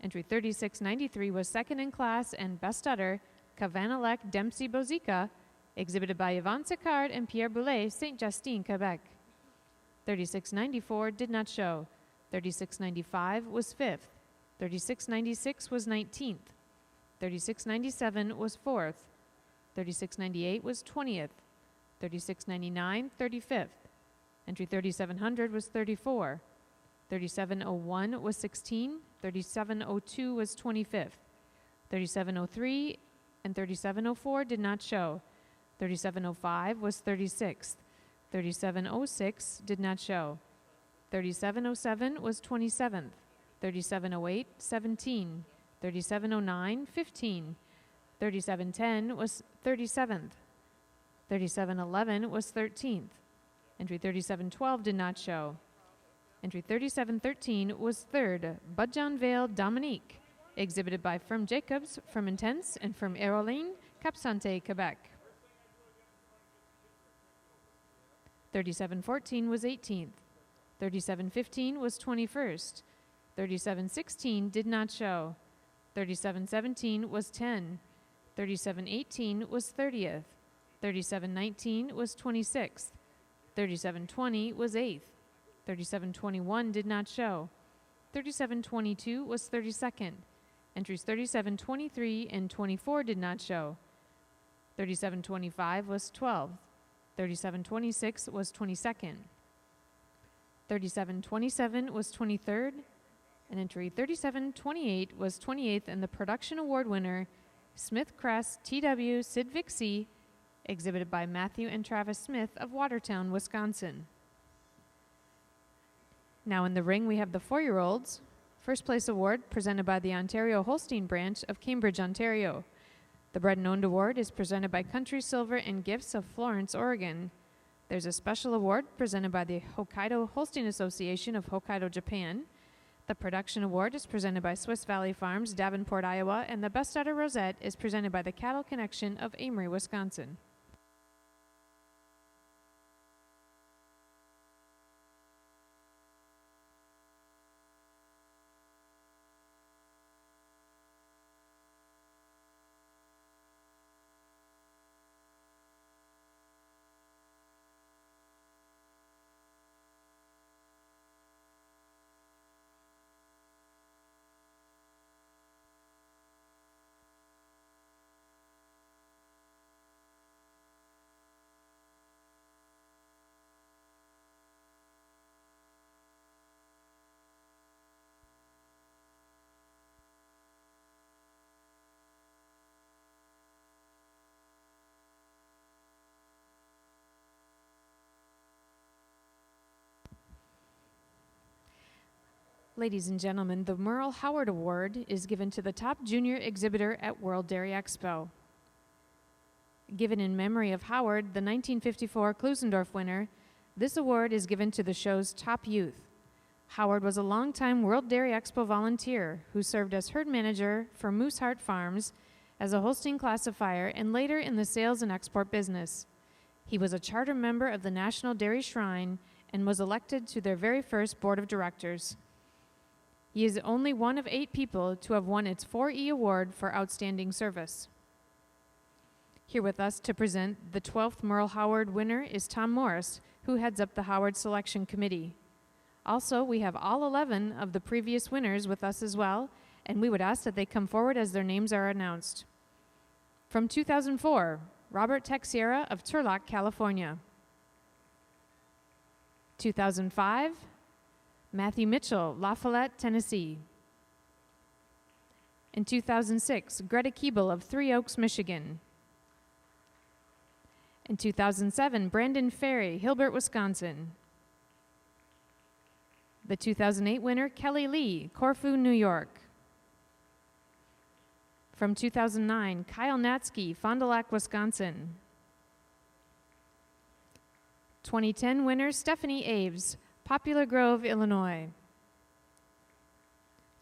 Entry 3693 was second in class and best udder, Kavanalek Dempsey Bozica, exhibited by Yvonne Sicard and Pierre Boulet, Saint Justine, Quebec. 3694 did not show. 3695 was 5th. 3696 was 19th. 3697 was 4th. 3698 was 20th. 3699, 35th. Entry 3700 was 34. 3701 was 16. 3702 was 25th. 3703 and 3704 did not show. 3705 was 36th. 3706 did not show. 3707 was 27th. 3708, 17. 3709, 15. 3710 was 37th. 3711 was 13th. Entry 3712 did not show. Entry 3713 was 3rd, Budjon Vale Dominique, exhibited by Firm Jacobs, Firm Intense, and Firm Aeroline, Cap Santé, Quebec. 3714 was 18th. 3715 was 21st. 3716 did not show. 3717 was 10. 3718 was 30th. 3719 was 26th. 3720 was 8th. 3721 did not show. 3722 was 32nd. Entries 3723 and 24 did not show. 3725 was 12th. 3726 was 22nd. 3727 was 23rd. And entry 3728 was 28th, and the production award winner, Smith Crest TW Sid Vixie, exhibited by Matthew and Travis Smith of Watertown, Wisconsin. Now in the ring we have the 4-year-olds. First place award presented by the Ontario Holstein branch of Cambridge, Ontario. The Bred and Owned Award is presented by Country Silver and Gifts of Florence, Oregon. There's a special award presented by the Hokkaido Holstein Association of Hokkaido, Japan. The Production Award is presented by Swiss Valley Farms, Davenport, Iowa, and the Best Udder Rosette is presented by the Cattle Connection of Amory, Wisconsin. Ladies and gentlemen, the Merle Howard Award is given to the top junior exhibitor at World Dairy Expo. Given in memory of Howard, the 1954 Klusendorf winner, this award is given to the show's top youth. Howard was a longtime World Dairy Expo volunteer who served as herd manager for Mooseheart Farms, as a Holstein classifier, and later in the sales and export business. He was a charter member of the National Dairy Shrine and was elected to their very first board of directors. He is only one of 8 people to have won its 4E award for outstanding service. Here with us to present the 12th Merle Howard winner is Tom Morris, who heads up the Howard Selection Committee. Also, we have all 11 of the previous winners with us as well, and we would ask that they come forward as their names are announced. From 2004, Robert Texiera of Turlock, California. 2005, Matthew Mitchell, La Follette, Tennessee. In 2006, Greta Keeble of Three Oaks, Michigan. In 2007, Brandon Ferry, Hilbert, Wisconsin. The 2008 winner, Kelly Lee, Corfu, New York. From 2009, Kyle Natsky, Fond du Lac, Wisconsin. 2010 winner, Stephanie Aves, Poplar Grove, Illinois.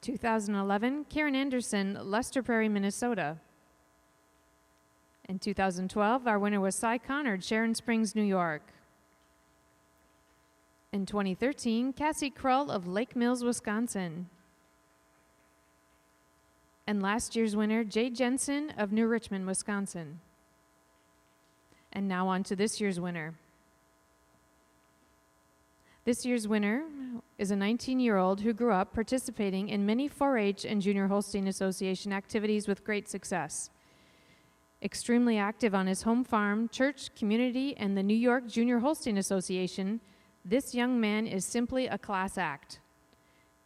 2011, Karen Anderson, Lester Prairie, Minnesota. In 2012, our winner was Cy Connard, Sharon Springs, New York. In 2013, Cassie Krull of Lake Mills, Wisconsin. And last year's winner, Jay Jensen of New Richmond, Wisconsin. And now on to this year's winner. This year's winner is a 19-year-old who grew up participating in many 4-H and Junior Holstein Association activities with great success. Extremely active on his home farm, church, community, and the New York Junior Holstein Association, this young man is simply a class act.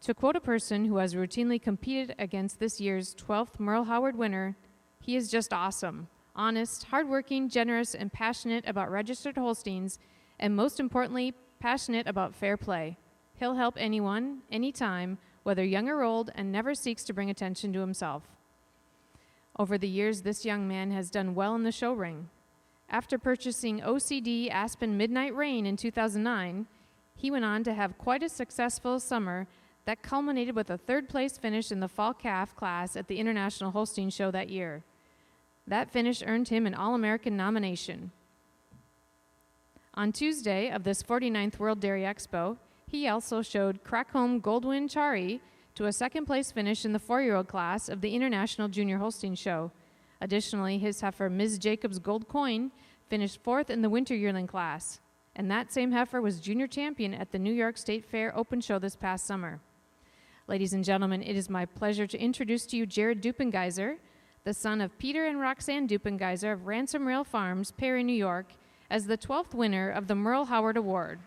To quote a person who has routinely competed against this year's 12th Merle Howard winner, he is just awesome, honest, hardworking, generous, and passionate about registered Holsteins, and most importantly, passionate about fair play. He'll help anyone, anytime, whether young or old, and never seeks to bring attention to himself. Over the years, this young man has done well in the show ring. After purchasing OCD Aspen Midnight Rain in 2009, he went on to have quite a successful summer that culminated with a third-place finish in the fall calf class at the International Holstein Show that year. That finish earned him an All-American nomination. On Tuesday of this 49th World Dairy Expo, he also showed Crackholm Goldwyn Chari to a second-place finish in the 4-year-old class of the International Junior Holstein Show. Additionally, his heifer, Ms. Jacobs Gold Coin, finished 4th in the winter yearling class, and that same heifer was junior champion at the New York State Fair Open Show this past summer. Ladies and gentlemen, it is my pleasure to introduce to you Jared Dupengeiser, the son of Peter and Roxanne Dupengeiser of Ransom Rail Farms, Perry, New York, as the 12th winner of the Merle Howard Award.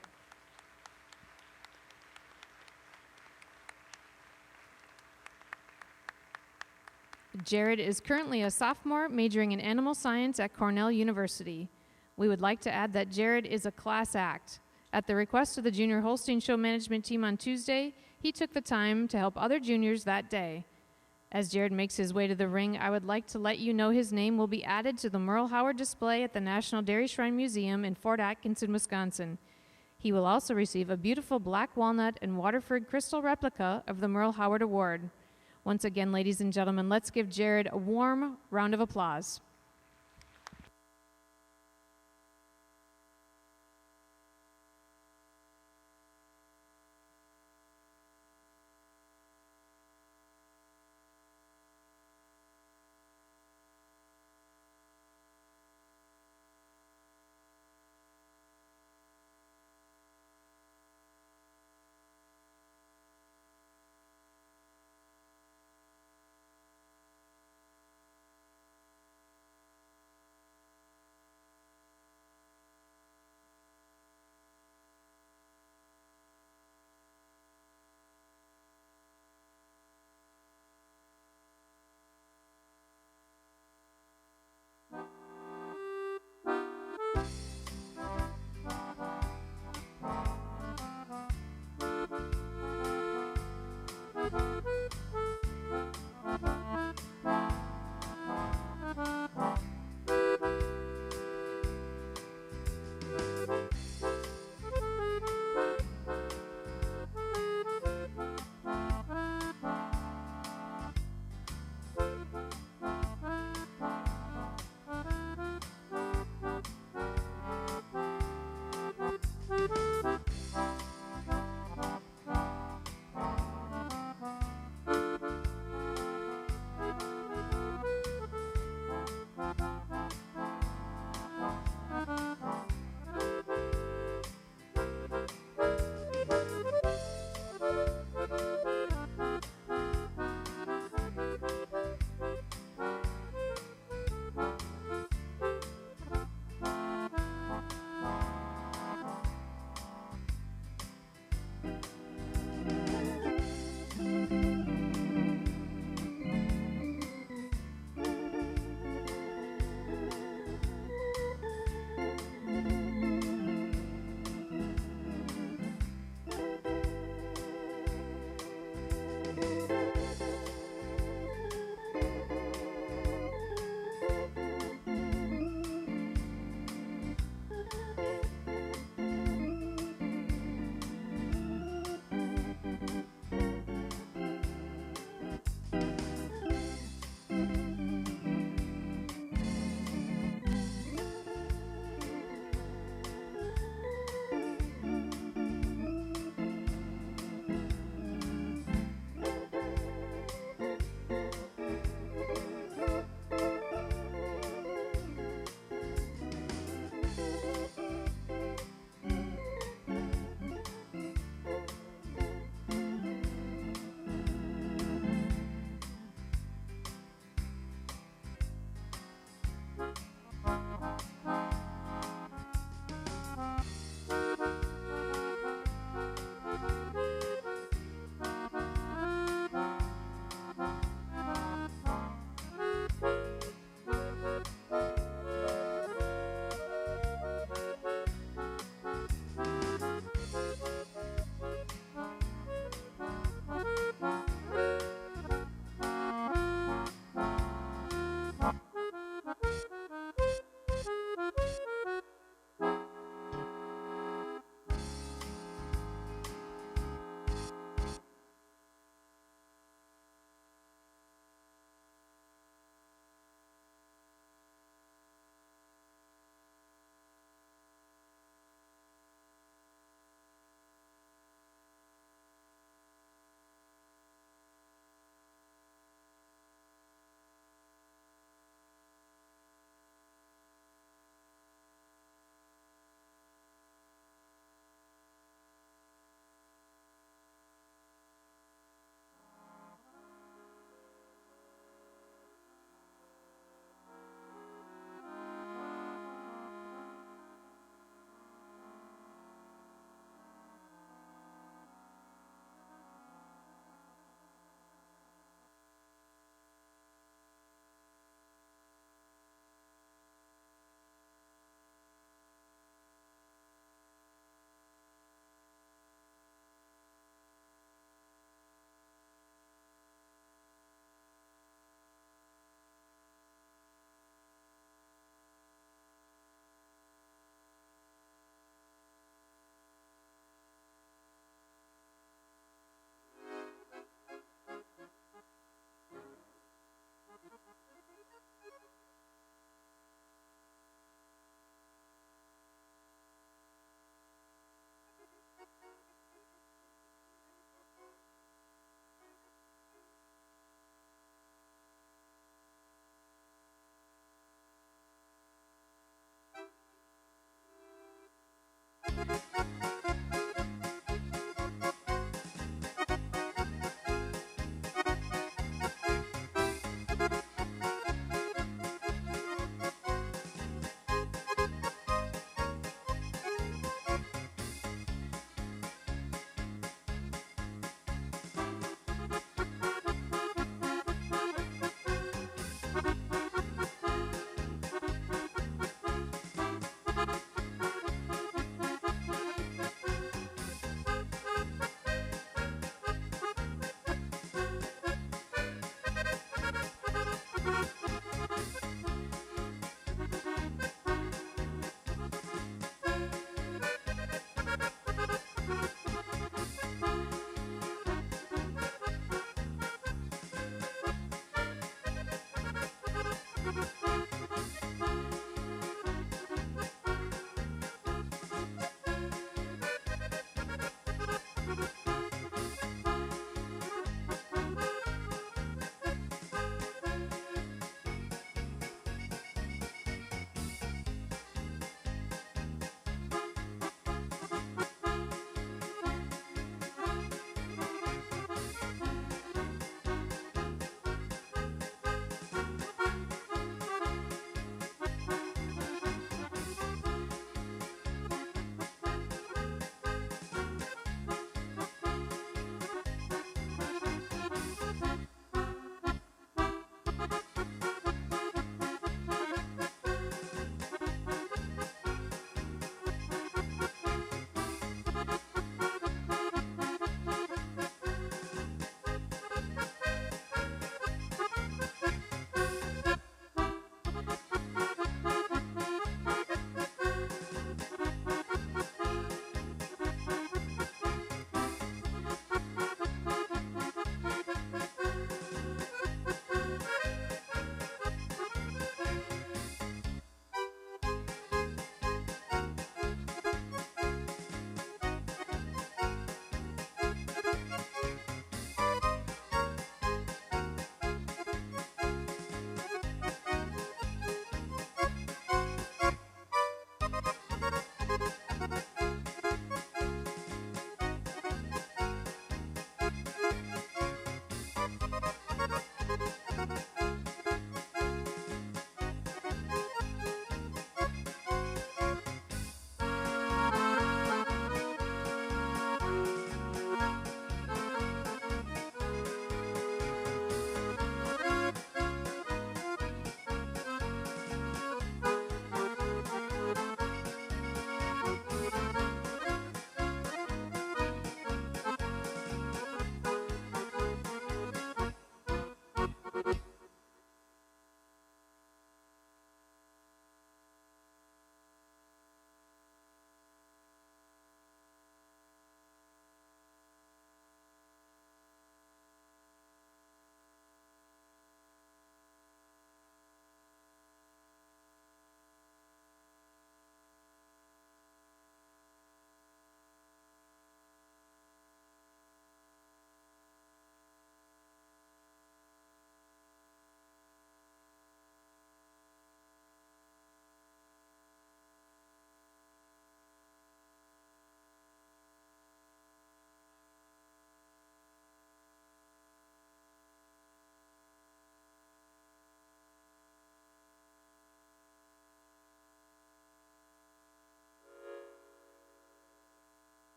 Jared is currently a sophomore majoring in animal science at Cornell University. We would like to add that Jared is a class act. At the request of the Junior Holstein Show management team on Tuesday, he took the time to help other juniors that day. As Jared makes his way to the ring, I would like to let you know his name will be added to the Merle Howard display at the National Dairy Shrine Museum in Fort Atkinson, Wisconsin. He will also receive a beautiful black walnut and Waterford crystal replica of the Merle Howard Award. Once again, ladies and gentlemen, let's give Jared a warm round of applause.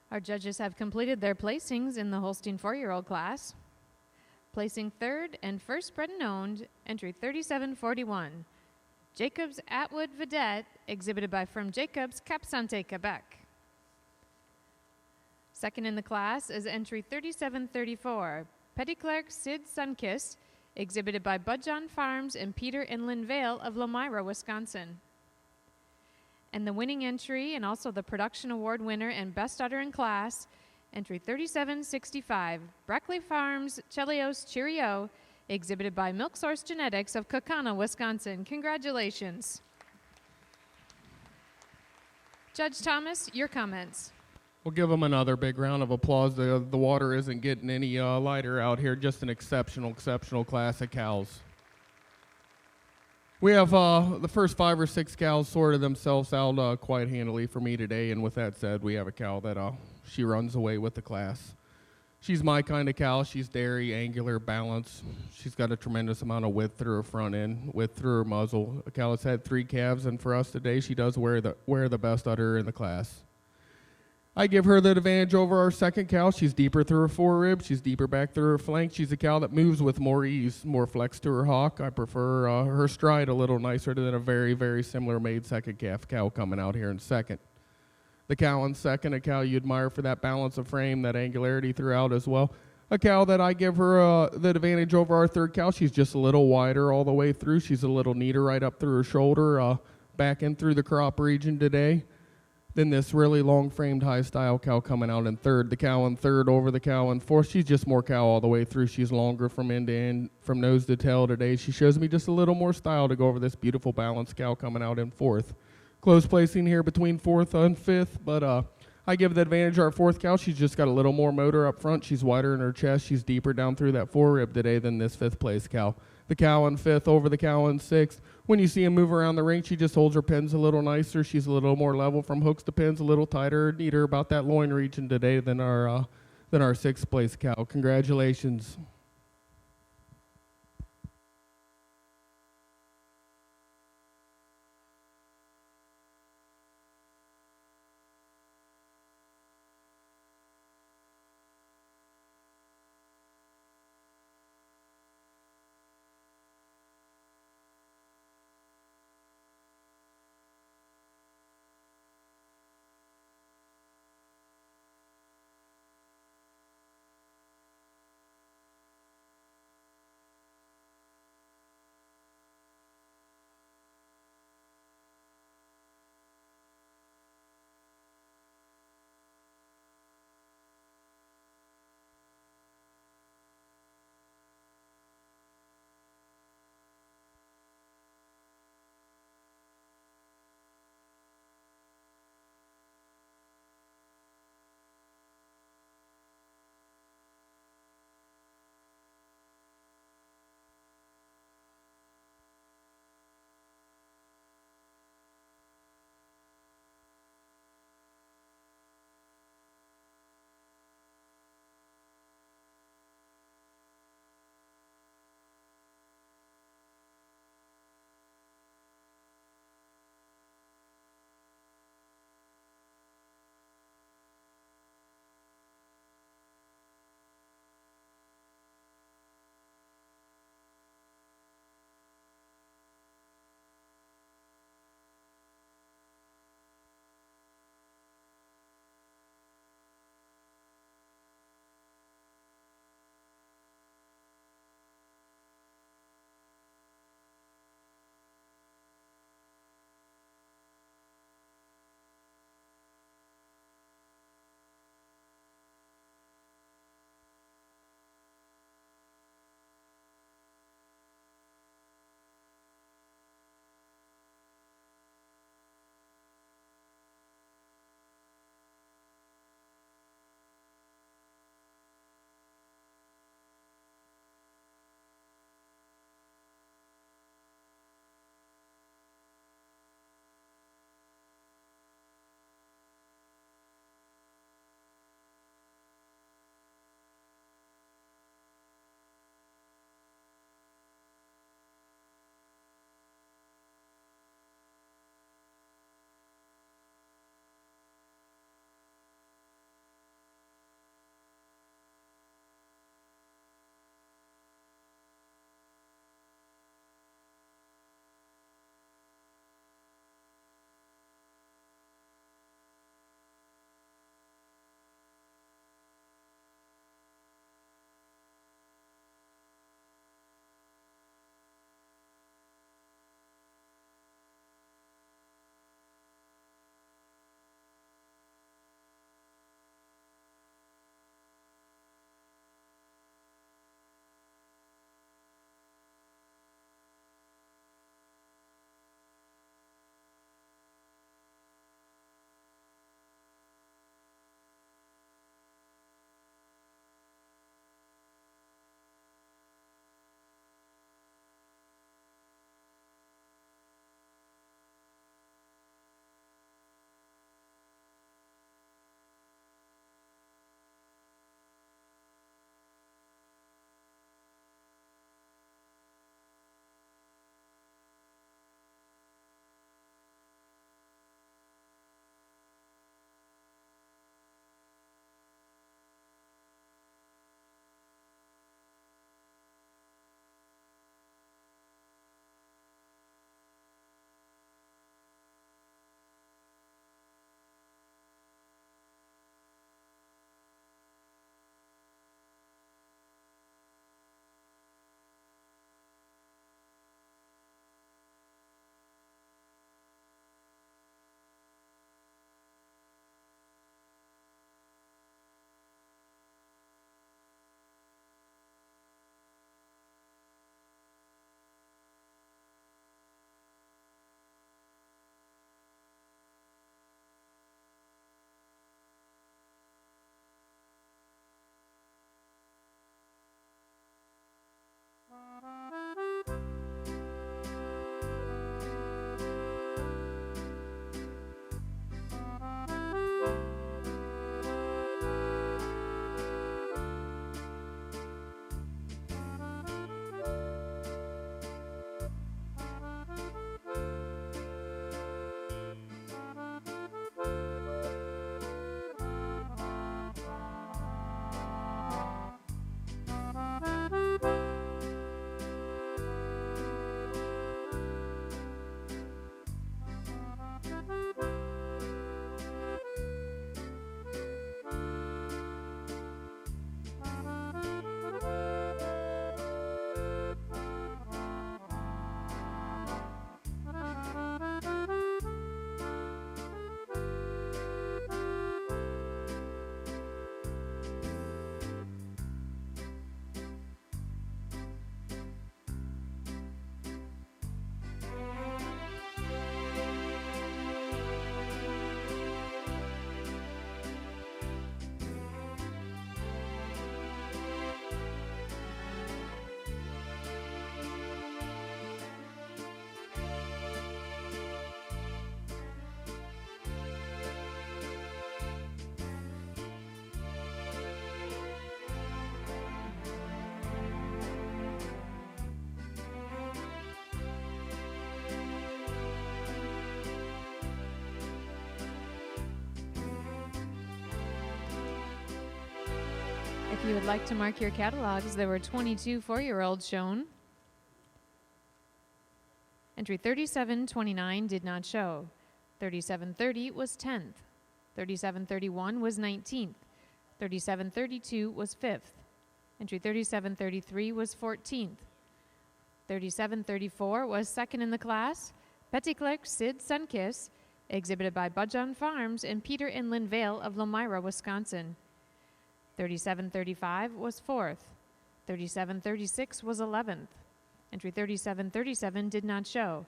Our judges have completed their placings in the Holstein 4-year-old class. Placing third and first bred and owned, entry 3741, Jacobs Atwood Vedette, exhibited by firm Jacobs, Cap Santé, Quebec. Second in the class is entry 3734, Petitclerc Sid Sunkist, exhibited by Budjon Farms and Peter Inland Vale of Lomira, Wisconsin. And the winning entry, and also the production award winner and best udder in class, entry 3765, Breckley Farms Chelios Cheerio, exhibited by Milk Source Genetics of Kaukauna, Wisconsin. Congratulations. Judge Thomas, your comments. We'll give them another big round of applause. The water isn't getting any lighter out here. Just an exceptional class of cows. We have the first 5 or 6 cows sorted themselves out quite handily for me today, and with that said, we have a cow that she runs away with the class. She's my kind of cow. She's dairy, angular, balanced. She's got a tremendous amount of width through her front end, width through her muzzle. A cow that's had 3 calves, and for us today, she does wear the best udder in the class. I give her the advantage over our second cow. She's deeper through her forerib. She's deeper back through her flank. She's a cow that moves with more ease, more flex to her hock. I prefer her stride a little nicer than a very, very similar made second calf cow coming out here in second. The cow in second, a cow you admire for that balance of frame, that angularity throughout as well. A cow that I give her the advantage over our third cow. She's just a little wider all the way through. She's a little neater right up through her shoulder, back in through the crop region today. Then this really long-framed, high-style cow coming out in third. The cow in third over the cow in fourth. She's just more cow all the way through. She's longer from end to end, from nose to tail today. She shows me just a little more style to go over this beautiful balanced cow coming out in fourth. Close placing here between fourth and fifth, but I give the advantage to our fourth cow. She's just got a little more motor up front. She's wider in her chest. She's deeper down through that forerib today than this fifth place cow. The cow in fifth over the cow in sixth. when you see him move around the ring, she just holds her pins a little nicer. She's a little more level from hooks to pins, a little tighter, neater about that loin region today than our sixth place cow. Congratulations. If you would like to mark your catalogs, there were 22 4-year-olds shown. Entry 3729 did not show. 3730 was 10th. 3731 was 19th. 3732 was 5th. Entry 3733 was 14th. 3734 was second in the class. Petit Clerc Sid Sunkiss, exhibited by Budjon Farms and Peter and Lynn Vale of Lomira, Wisconsin. 3735 was 4th. 3736 was 11th. Entry 3737 did not show.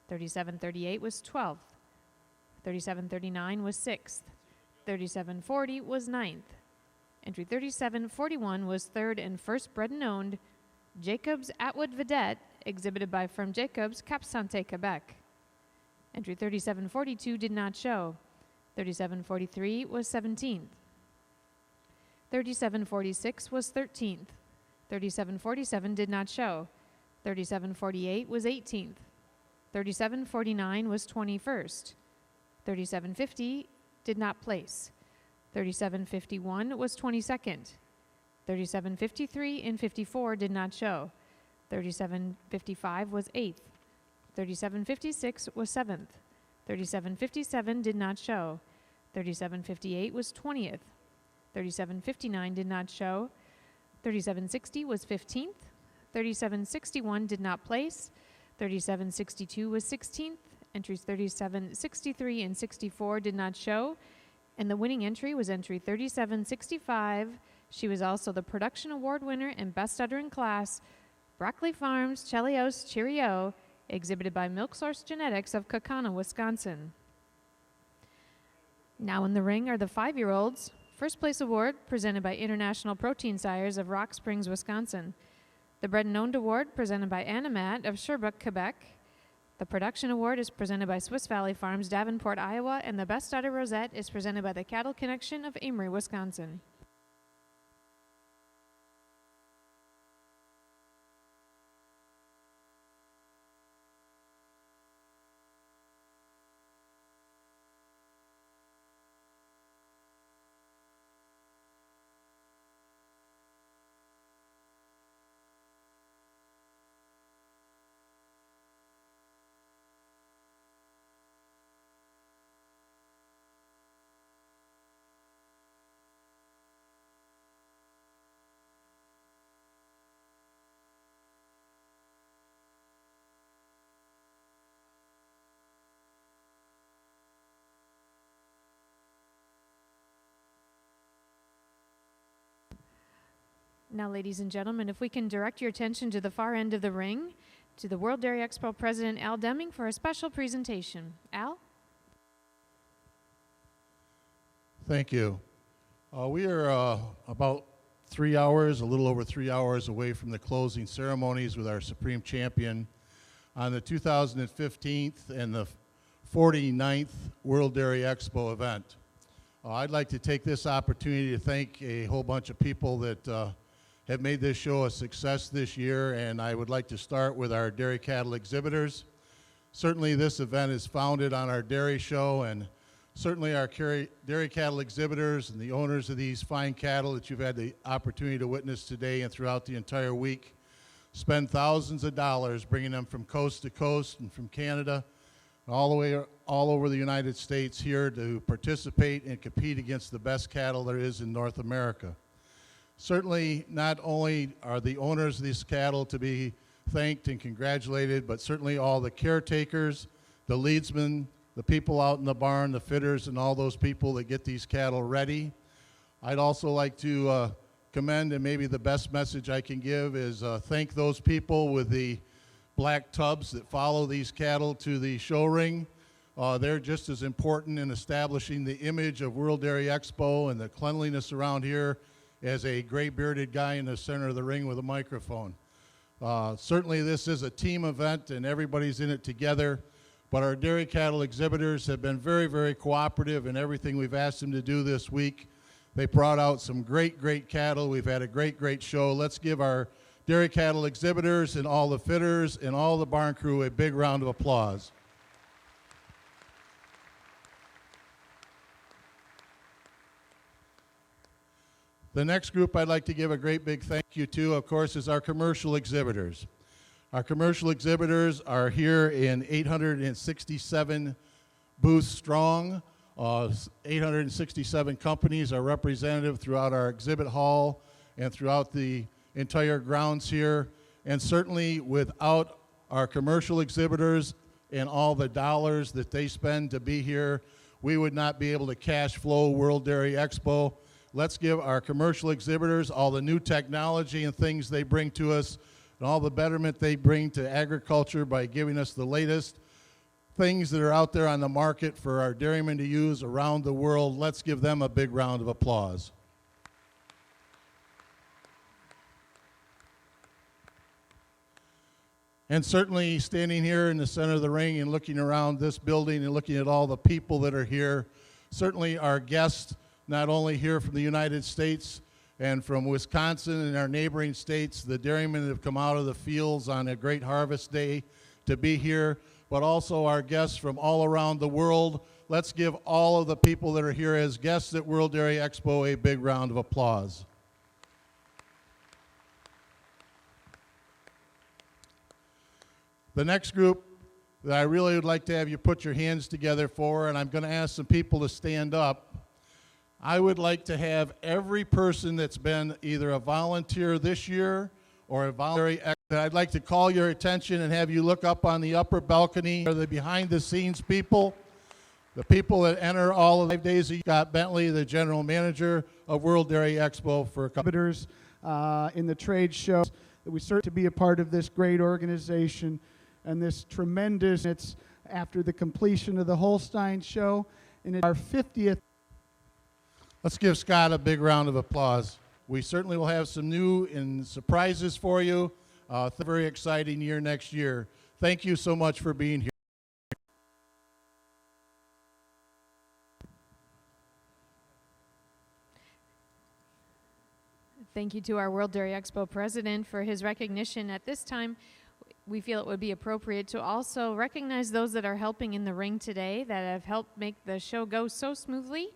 3738 was 12th. 3739 was 6th. 3740 was 9th. Entry 3741 was 3rd and first bred and owned Jacobs Atwood Vedette, exhibited by Firm Jacobs, Cap Santé, Quebec. Entry 3742 did not show. 3743 was 17th. 3746 was 13th. 3747 did not show. 3748 was 18th. 3749 was 21st. 3750 did not place. 3751 was 22nd. 3753 and 54 did not show. 3755 was 8th. 3756 was 7th. 3757 did not show. 3758 was 20th. 3759 did not show. 3760 was 15th. 3761 did not place. 3762 was 16th. Entries 3763 and 64 did not show. And the winning entry was entry 3765. She was also the Production Award winner and Best Udder in class, Broccoli Farms Chelios Cheerio, exhibited by Milk Source Genetics of Kaukauna, Wisconsin. Now in the ring are the 5-year-olds. First place award presented by International Protein Sires of Rock Springs, Wisconsin. The Bred and Owned Award presented by Animat of Sherbrooke, Quebec. The Production Award is presented by Swiss Valley Farms, Davenport, Iowa, and the Best Udder Rosette is presented by the Cattle Connection of Amory, Wisconsin. Now, ladies and gentlemen, if we can direct your attention to the far end of the ring, to the World Dairy Expo President Al Deming for a special presentation. Al? Thank you. We are about 3 hours, a little over 3 hours away from the closing ceremonies with our Supreme Champion on the 2015 and the 49th World Dairy Expo event. I'd like to take this opportunity to thank a whole bunch of people that have made this show a success this year, and I would like to start with our dairy cattle exhibitors. Certainly this event is founded on our dairy show, and certainly our dairy cattle exhibitors and the owners of these fine cattle that you've had the opportunity to witness today and throughout the entire week spend thousands of dollars bringing them from coast to coast and from Canada all the way all over the United States here to participate and compete against the best cattle there is in North America. Certainly, not only are the owners of these cattle to be thanked and congratulated, but certainly all the caretakers, the leadsmen, the people out in the barn, the fitters, and all those people that get these cattle ready. I'd also like to commend, and maybe the best message I can give is thank those people with the black tubs that follow these cattle to the show ring. They're just as important in establishing the image of World Dairy Expo and the cleanliness around here as a gray bearded guy in the center of the ring with a microphone. Certainly this is a team event and everybody's in it together, but our dairy cattle exhibitors have been very, very cooperative in everything we've asked them to do this week. They brought out some great, great cattle. We've had a great, great show. Let's give our dairy cattle exhibitors and all the fitters and all the barn crew a big round of applause. The next group I'd like to give a great big thank you to, of course, is our commercial exhibitors. Our commercial exhibitors are here in 867 booths strong. 867 companies are represented throughout our exhibit hall and throughout the entire grounds here. And certainly without our commercial exhibitors and all the dollars that they spend to be here, we would not be able to cash flow World Dairy Expo. Let's give our commercial exhibitors all the new technology and things they bring to us and all the betterment they bring to agriculture by giving us the latest things that are out there on the market for our dairymen to use around the world. Let's give them a big round of applause. And certainly standing here in the center of the ring and looking around this building and looking at all the people that are here, certainly our guests, not only here from the United States and from Wisconsin and our neighboring states, the dairymen that have come out of the fields on a great harvest day to be here, but also our guests from all around the world. Let's give all of the people that are here as guests at World Dairy Expo a big round of applause. The next group that I really would like to have you put your hands together for, and I'm going to ask some people to stand up. I would like to have every person that's been either a volunteer this year or a voluntary exit. I'd like to call your attention and have you look up on the upper balcony. Are the behind-the-scenes people, the people that enter all of the 5 days. Scott Bentley, the general manager of World Dairy Expo, for a couple in the trade show. We start to be a part of this great organization and this tremendous. It's after the completion of the Holstein show, and it's our 50th. Let's give Scott a big round of applause. We certainly will have some new and surprises for you. Very exciting year next year. Thank you so much for being here. Thank you to our World Dairy Expo president for his recognition. At this time, we feel it would be appropriate to also recognize those that are helping in the ring today that have helped make the show go so smoothly.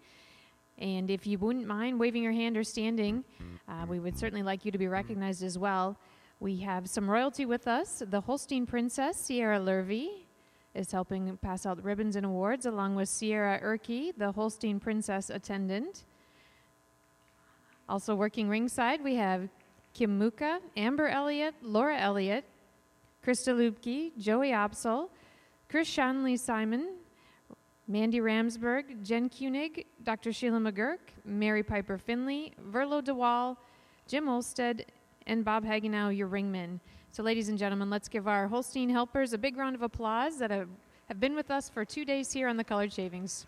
And if you wouldn't mind waving your hand or standing, we would certainly like you to be recognized as well. We have some royalty with us. The Holstein Princess, Sierra Lurvy, is helping pass out ribbons and awards, along with Sierra Urke, the Holstein Princess attendant. Also working ringside, we have Kim Muka, Amber Elliott, Laura Elliott, Krista Lubke, Joey Opsel, Chris Shanley Simon, Mandy Ramsberg, Jen Koenig, Dr. Sheila McGurk, Mary Piper Finley, Verlo DeWall, Jim Olsted, and Bob Hagenow, your ringman. So ladies and gentlemen, let's give our Holstein helpers a big round of applause that have been with us for 2 days here on the Colored Shavings.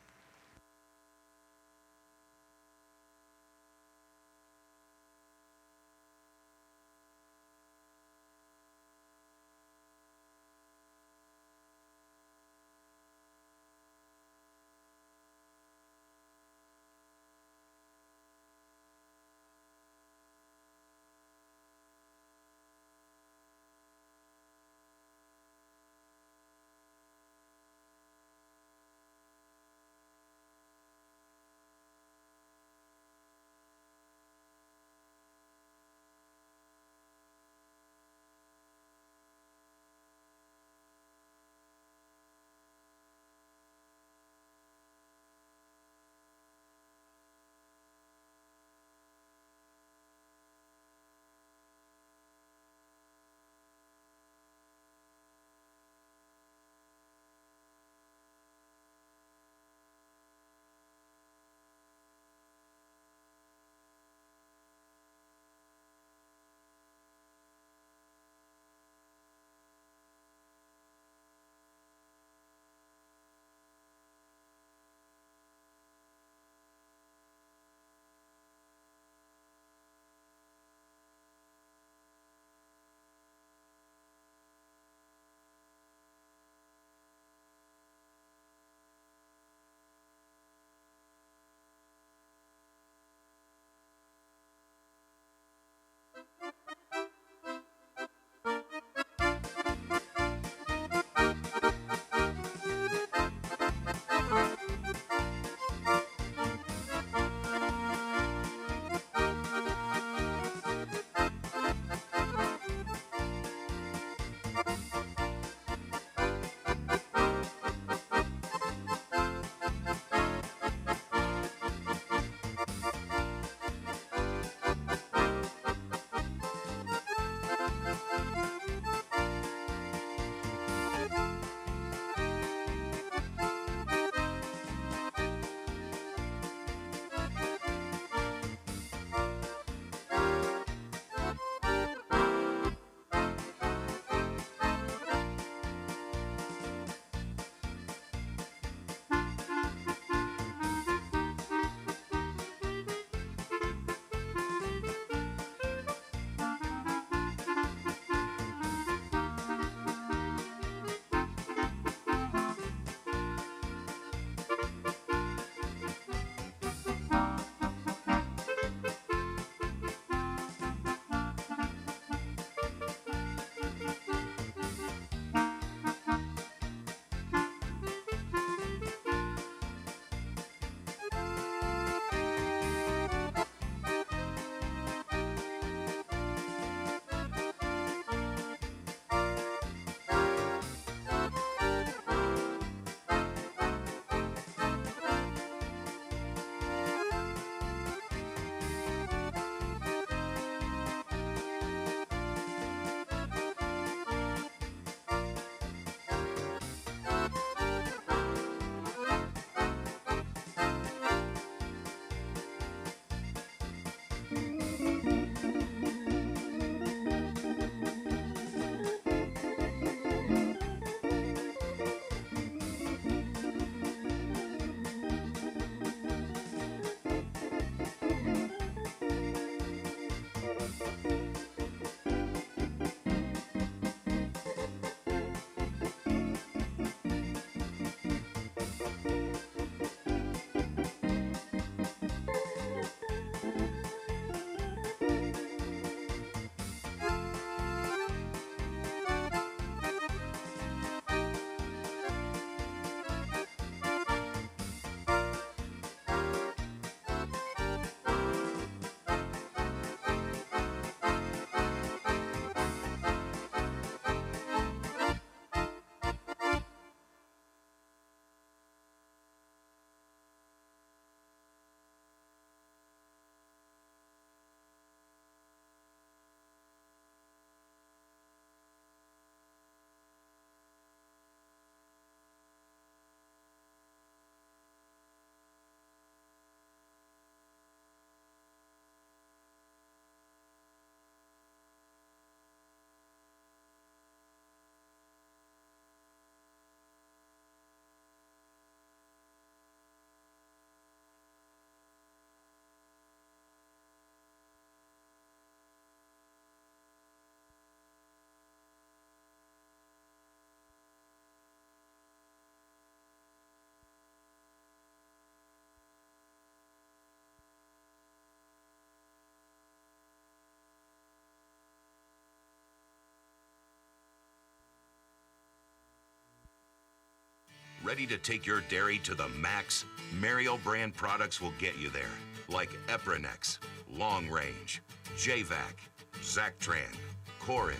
Ready to take your dairy to the max? Mariel brand products will get you there, like Eprinex, Long Range, JVac, Zactran, Corid,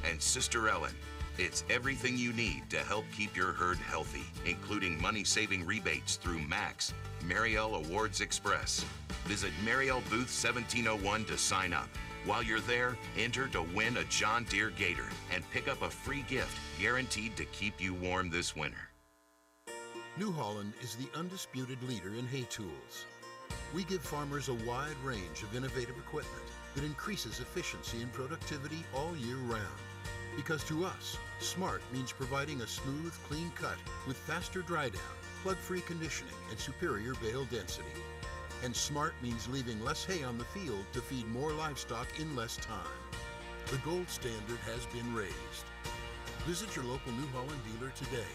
and Sister Ellen. It's everything you need to help keep your herd healthy, including money-saving rebates through Max, Mariel Awards Express. Visit Mariel Booth 1701 to sign up. While you're there, enter to win a John Deere Gator and pick up a free gift guaranteed to keep you warm this winter. New Holland is the undisputed leader in hay tools. We give farmers a wide range of innovative equipment that increases efficiency and productivity all year round. Because to us, smart means providing a smooth, clean cut with faster dry down, plug-free conditioning, and superior bale density. And smart means leaving less hay on the field to feed more livestock in less time. The gold standard has been raised. Visit your local New Holland dealer today.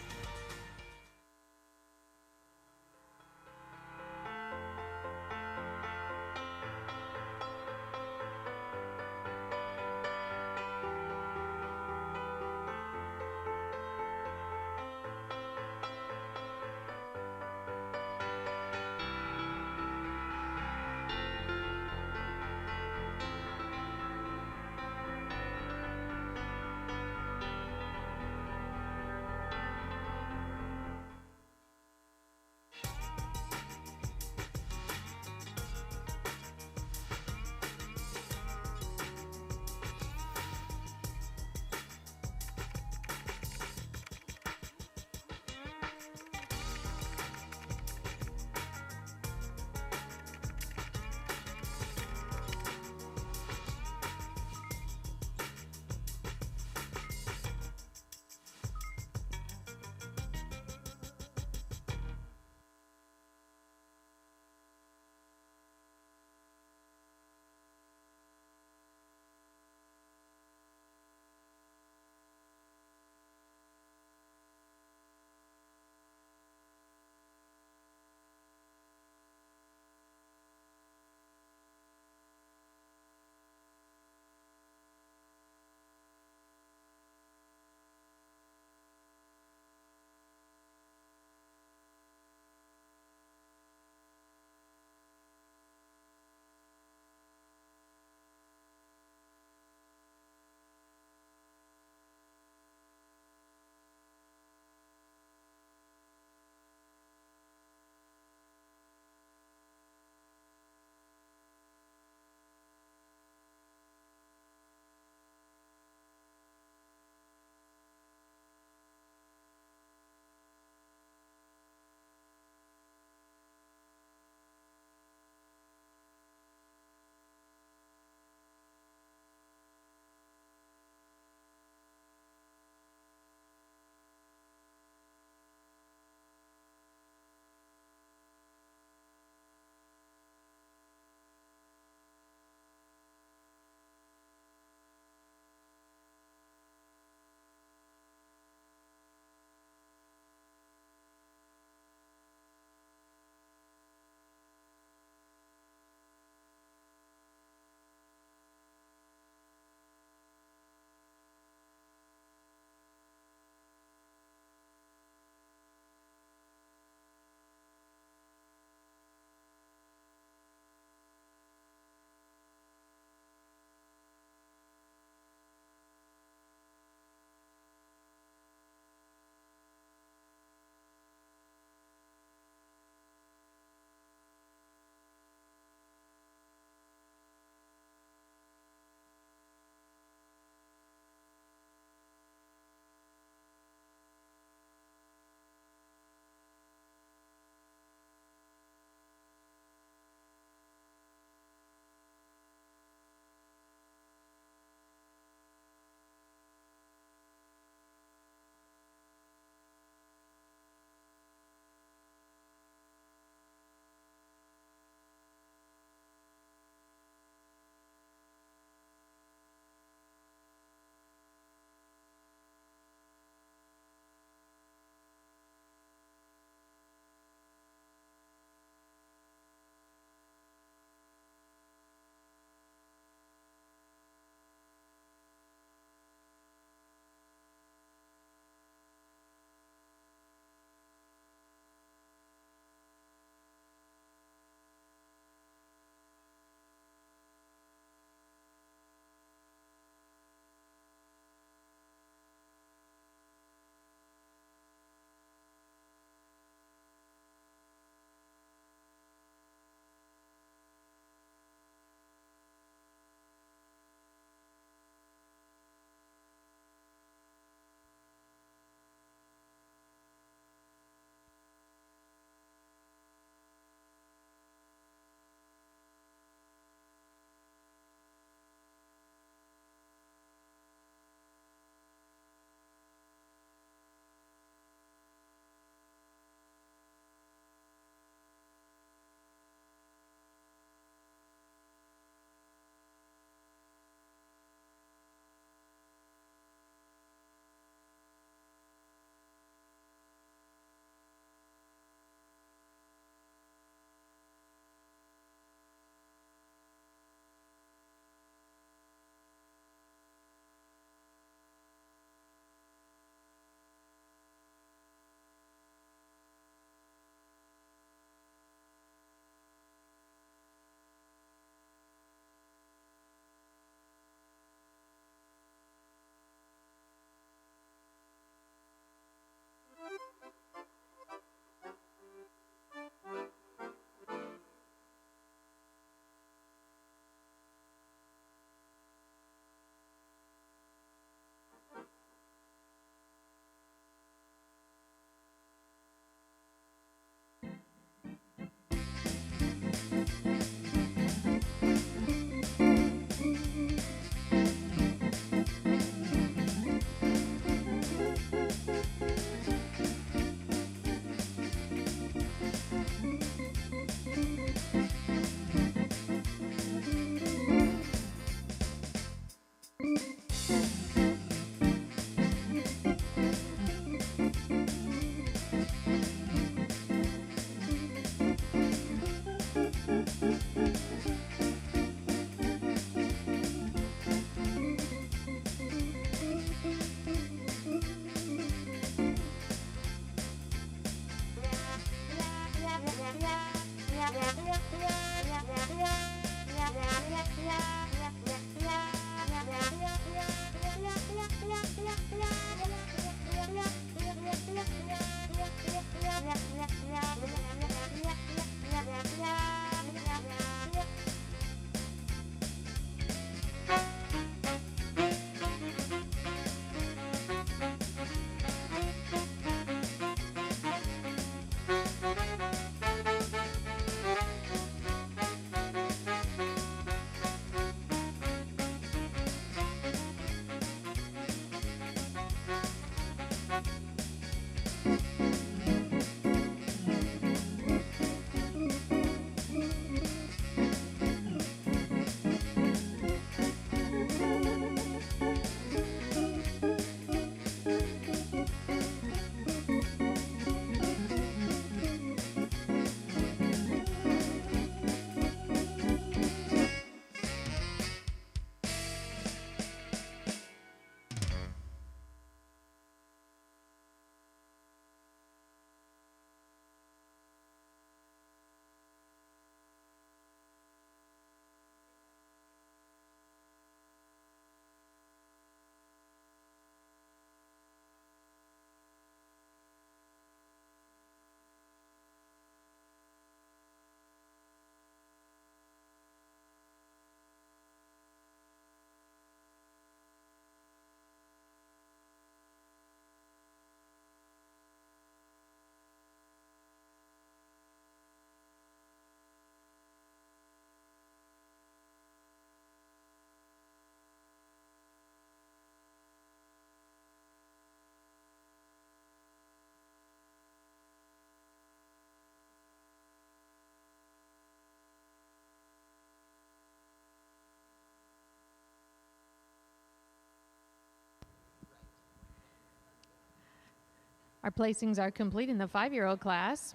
Our placings are complete in the 5-year-old class.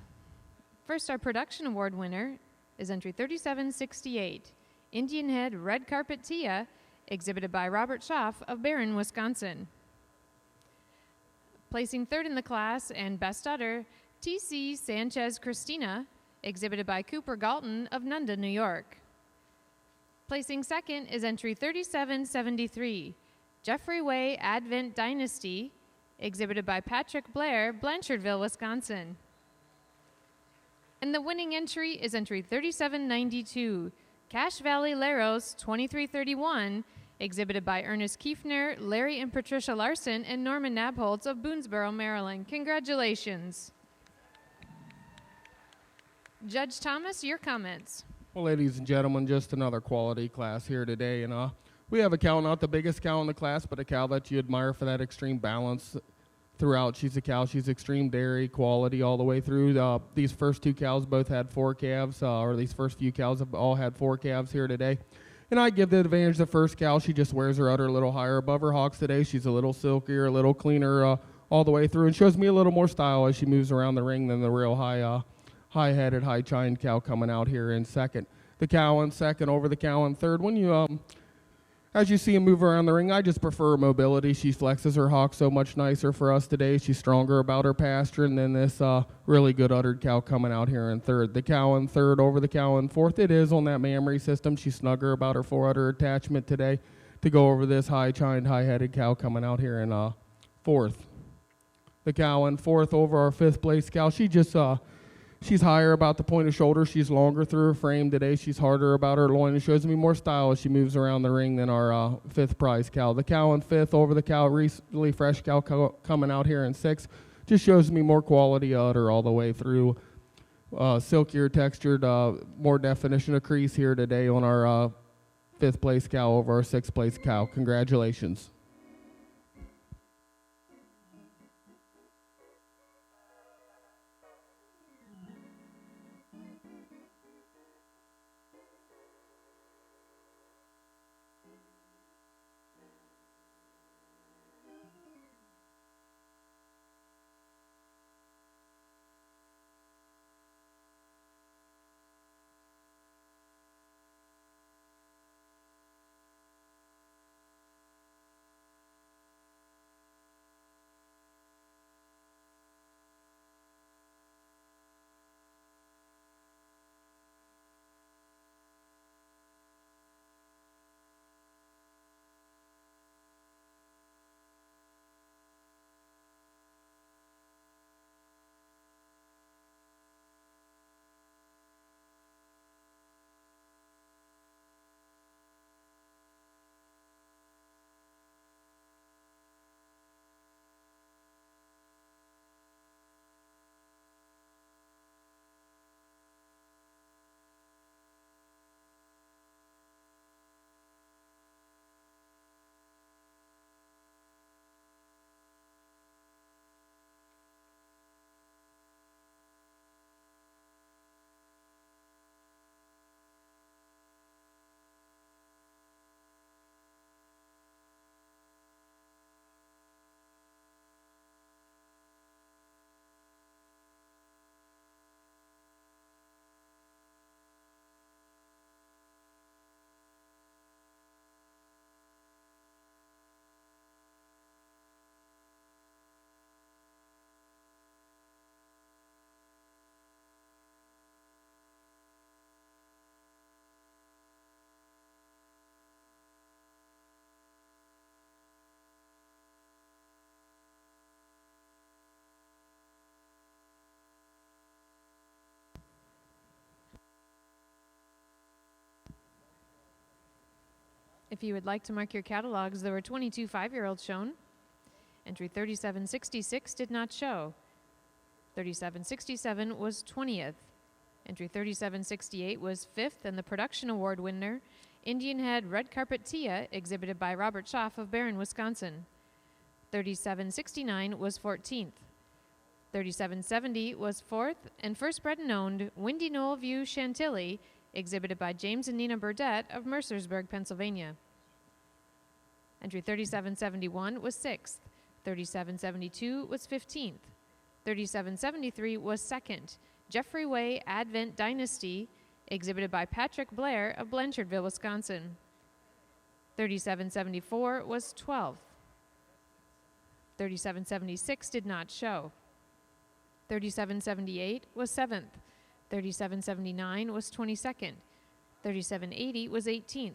First, our production award winner is entry 3768, Indian Head Red Carpet Tia, exhibited by Robert Schaff of Barron, Wisconsin. Placing third in the class and best udder, T.C. Sanchez Christina, exhibited by Cooper Galton of Nunda, New York. Placing second is entry 3773, Jeffrey Way Advent Dynasty, exhibited by Patrick Blair, Blanchardville, Wisconsin. And the winning entry is entry 3792, Cache Valley Laros 2331, exhibited by Ernest Kiefner, Larry and Patricia Larson, and Norman Nabholz of Boonesboro, Maryland. Congratulations. Judge Thomas, your comments. Well, ladies and gentlemen, just another quality class here today. And we have a cow, not the biggest cow in the class, but a cow that you admire for that extreme balance throughout. She's a cow. She's extreme dairy quality all the way through. These first two cows both had 4 calves, or these first few cows have all had 4 calves here today. And I give the advantage to the first cow. She just wears her udder a little higher above her hocks today. She's a little silkier, a little cleaner all the way through, and shows me a little more style as she moves around the ring than the real high-headed, high-chined cow coming out here in second. The cow in second over the cow in third. When you as you see him move around the ring, I just prefer her mobility. She flexes her hock so much nicer for us today. She's stronger about her pasture than this really good uddered cow coming out here in third. The cow in third over the cow in fourth. It is on that mammary system. She's snugger about her 4-udder attachment today to go over this high-chined, high-headed cow coming out here in fourth. The cow in fourth over our 5th place cow. She just she's higher about the point of shoulder. She's longer through her frame today. She's harder about her loin. It shows me more style as she moves around the ring than our 5th prize cow. The cow in 5th over the cow, recently fresh cow coming out here in 6th. Just shows me more quality udder all the way through. Silkier textured, more definition of crease here today on our 5th place cow over our 6th place cow. Congratulations. If you would like to mark your catalogs, there were 22 5-year-olds shown. Entry 3766 did not show. 3767 was 20th. Entry 3768 was 5th, and the production award winner, Indian Head Red Carpet Tia, exhibited by Robert Schaff of Barron, Wisconsin. 3769 was 14th. 3770 was 4th, and first bred and owned Windy Knoll View Chantilly, exhibited by James and Nina Burdett of Mercersburg, Pennsylvania. Entry 3771 was 6th. 3772 was 15th. 3773 was second, Jeffrey Way Advent Dynasty, exhibited by Patrick Blair of Blanchardville, Wisconsin. 3774 was 12th. 3776 did not show. 3778 was 7th. 3779 was 22nd. 3780 was 18th.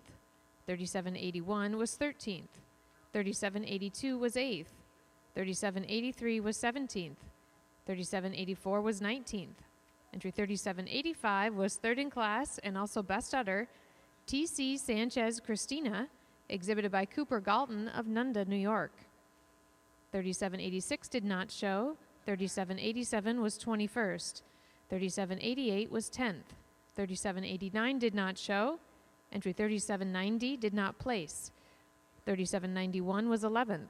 3781 was 13th. 3782 was 8th. 3783 was 17th. 3784 was 19th. Entry 3785 was third in class and also best udder, T.C. Sanchez Christina, exhibited by Cooper Galton of Nunda, New York. 3786 did not show. 3787 was 21st. 3788 was 10th. 3789 did not show. Entry 3790 did not place. 3791 was 11th.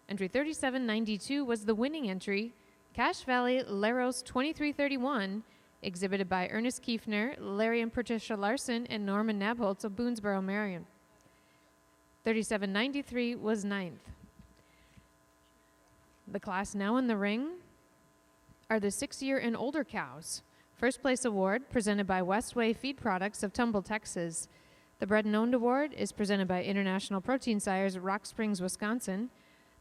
Entry 3792 was the winning entry, Cache Valley Laros 2331, exhibited by Ernest Kiefner, Larry and Patricia Larson, and Norman Nabholz of Boonesboro, Marion. 3793 was 9th. The class now in the ring are the 6-year and older cows. First place award presented by Westway Feed Products of Tumble, Texas. The Bred and Owned Award is presented by International Protein Sires, Rock Springs, Wisconsin.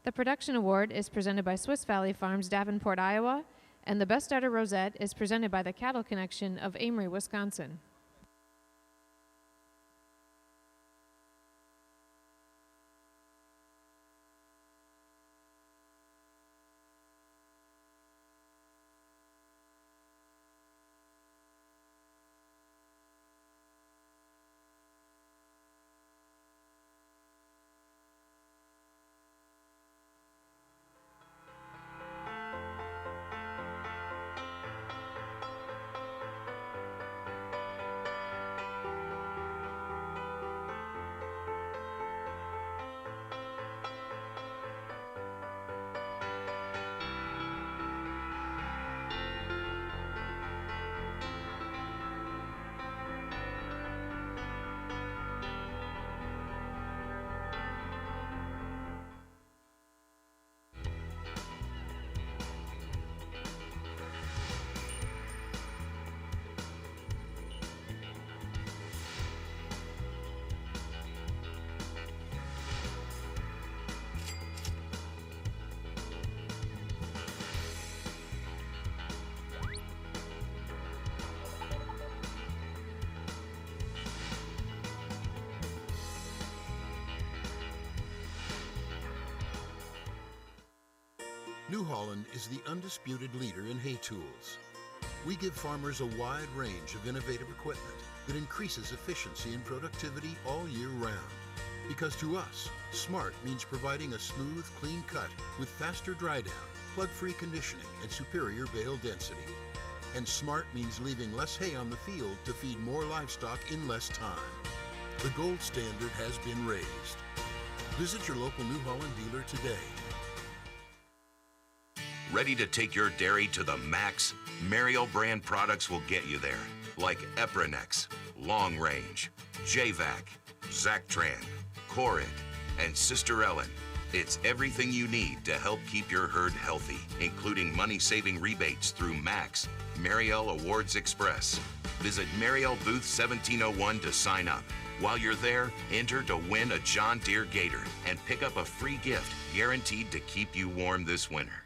The Production Award is presented by Swiss Valley Farms, Davenport, Iowa. And the Best Udder Rosette is presented by the Cattle Connection of Amory, Wisconsin. New Holland is the undisputed leader in hay tools. We give farmers a wide range of innovative equipment that increases efficiency and productivity all year round. Because to us, smart means providing a smooth, clean cut with faster dry down, plug-free conditioning, and superior bale density. And smart means leaving less hay on the field to feed more livestock in less time. The gold standard has been raised. Visit your local New Holland dealer today. Ready to take your dairy to the max? Mariel brand products will get you there, like Epronex, Long Range, JVac, Zactran, Corid, and Sister Ellen. It's everything you need to help keep your herd healthy, including money-saving rebates through Max, Mariel Awards Express. Visit Mariel Booth 1701 to sign up. While you're there, enter to win a John Deere Gator and pick up a free gift guaranteed to keep you warm this winter.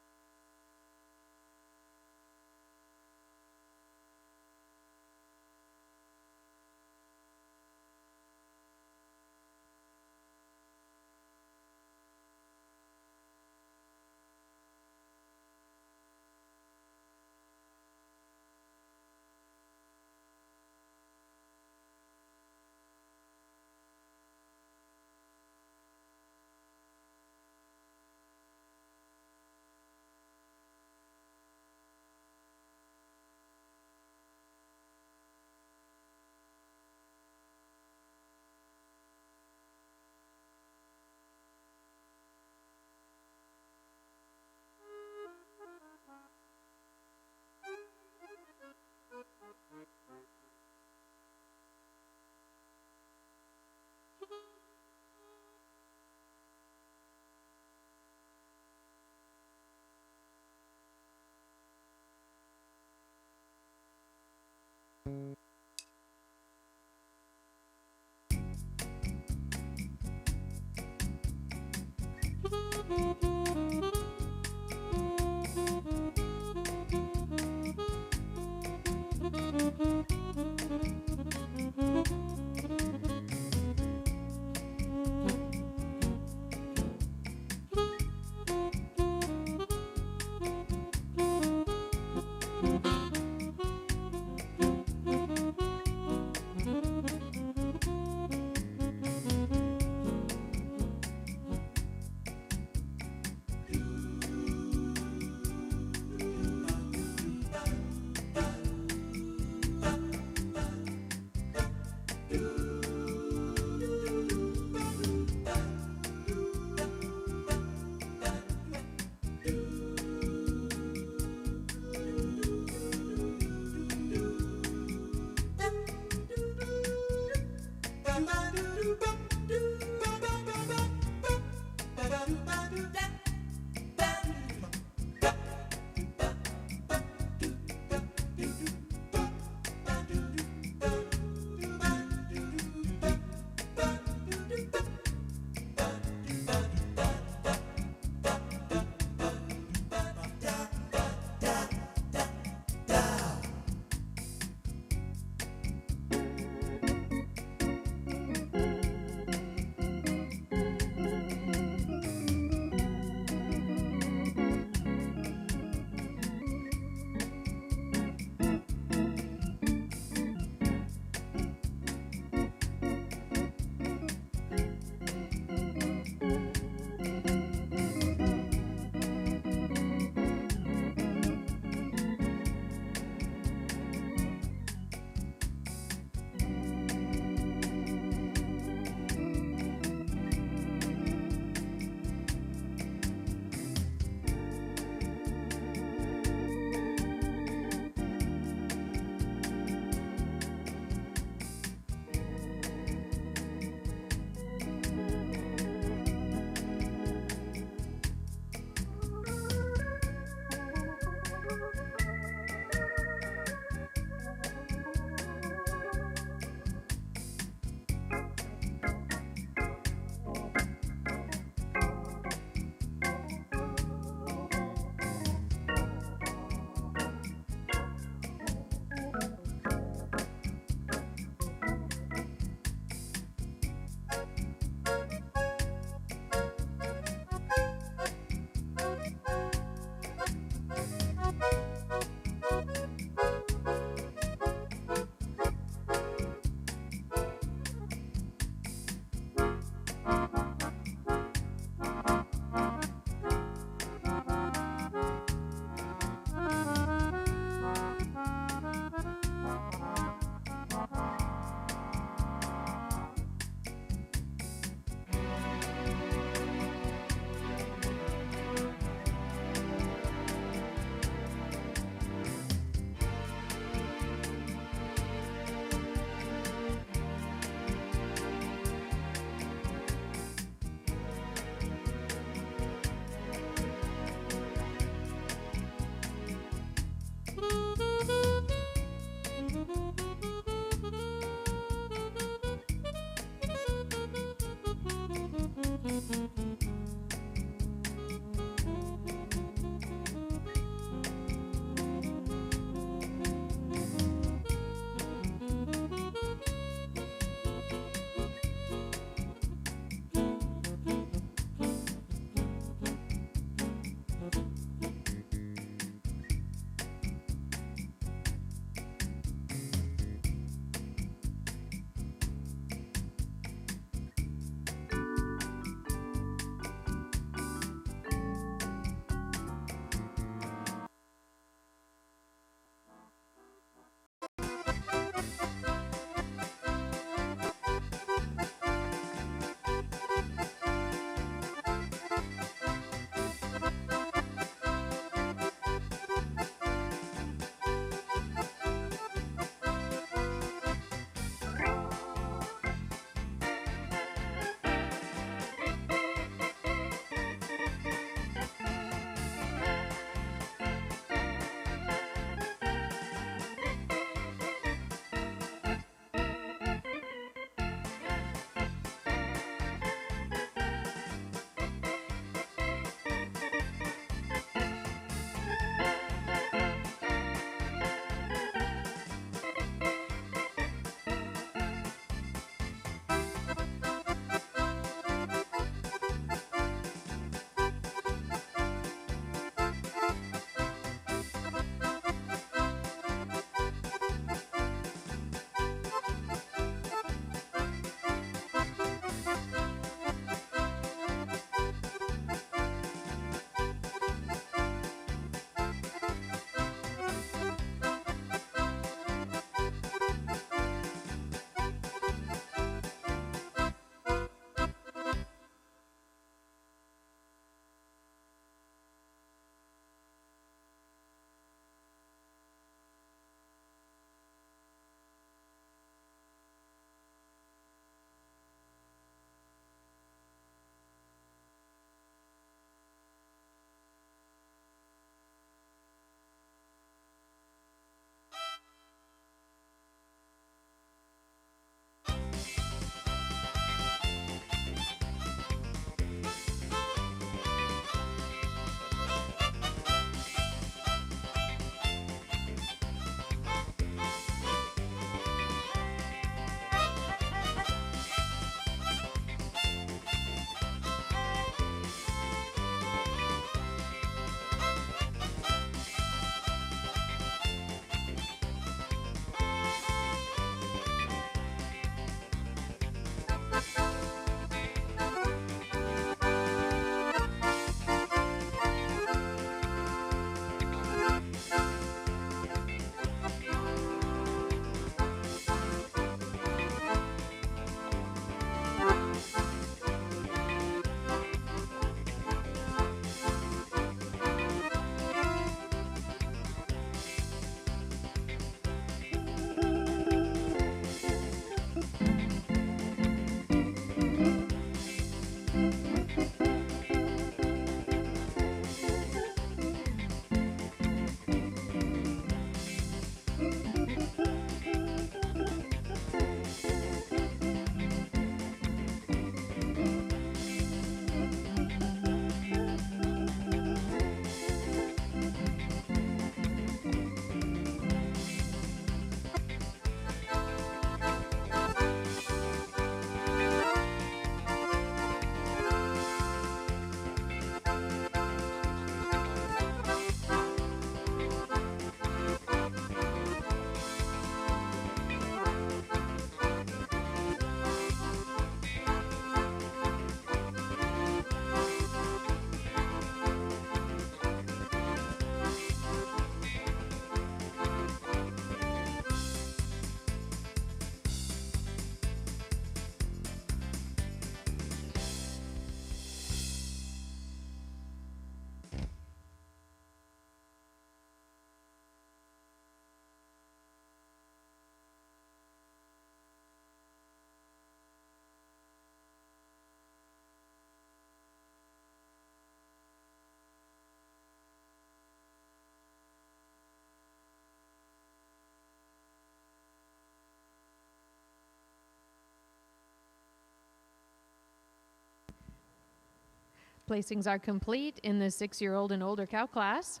Placings are complete in the 6-year-old and older cow class.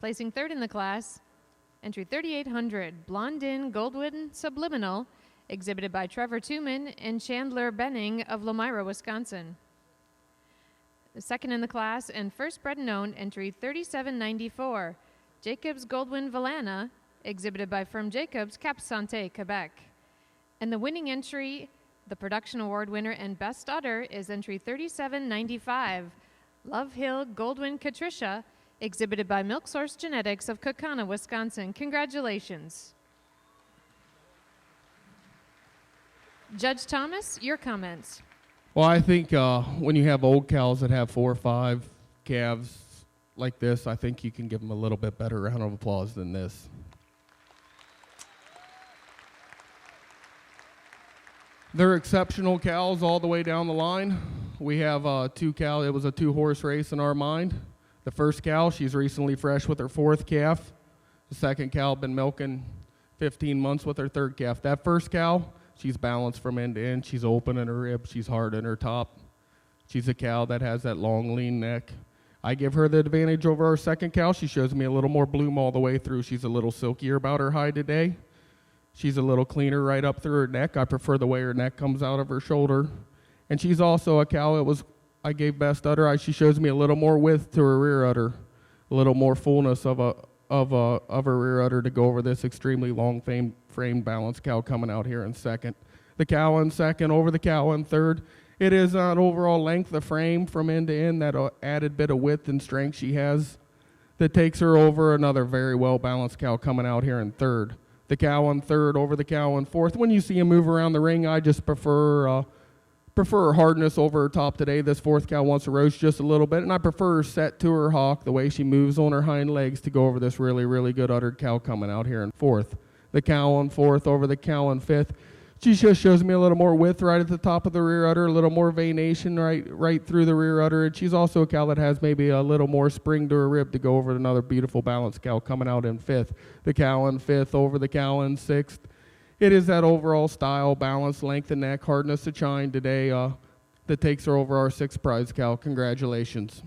Placing third in the class, entry 3800, Blondin Goldwyn Subliminal, exhibited by Trevor Tooman and Chandler Benning of Lomira, Wisconsin. The second in the class and first bred and owned, entry 3794, Jacobs Goldwyn Valana, exhibited by Firm Jacobs, Cap Santé, Quebec. And the winning entry, the production award winner and best udder, is entry 3795, Love Hill Goldwyn Katricia, exhibited by Milk Source Genetics of Kaukauna, Wisconsin. Congratulations. Judge Thomas, your comments. Well, I think when you have old cows that have 4 or 5 calves like this, I think you can give them a little bit better round of applause than this. They're exceptional cows all the way down the line. We have 2 cows. It was a 2-horse race in our mind. The first cow, she's recently fresh with her 4th calf. The second cow, been milking 15 months with her 3rd calf. That first cow, she's balanced from end to end. She's open in her ribs. She's hard in her top. She's a cow that has that long, lean neck. I give her the advantage over our second cow. She shows me a little more bloom all the way through. She's a little silkier about her hide today. She's a little cleaner right up through her neck. I prefer the way her neck comes out of her shoulder. And she's also a cow I gave best udder. She shows me a little more width to her rear udder, a little more fullness of her rear udder to go over this extremely long frame balanced cow coming out here in second. The cow in second over the cow in third. It is an overall length of frame from end to end, that added bit of width and strength she has that takes her over another very well balanced cow coming out here in third. The cow in third over the cow in fourth. When you see him move around the ring, I just prefer her hardness over her top today. This 4th cow wants to roast just a little bit, and I prefer her set to her hock, the way she moves on her hind legs to go over this really, really good uddered cow coming out here in 4th. The cow in 4th over the cow in 5th. She just shows me a little more width right at the top of the rear udder, a little more venation right through the rear udder. And she's also a cow that has maybe a little more spring to her rib to go over another beautiful balanced cow coming out in 5th. The cow in 5th over the cow in 6th. It is that overall style, balance, length of neck, hardness of chine today that takes her over our 6th prize cow. Congratulations.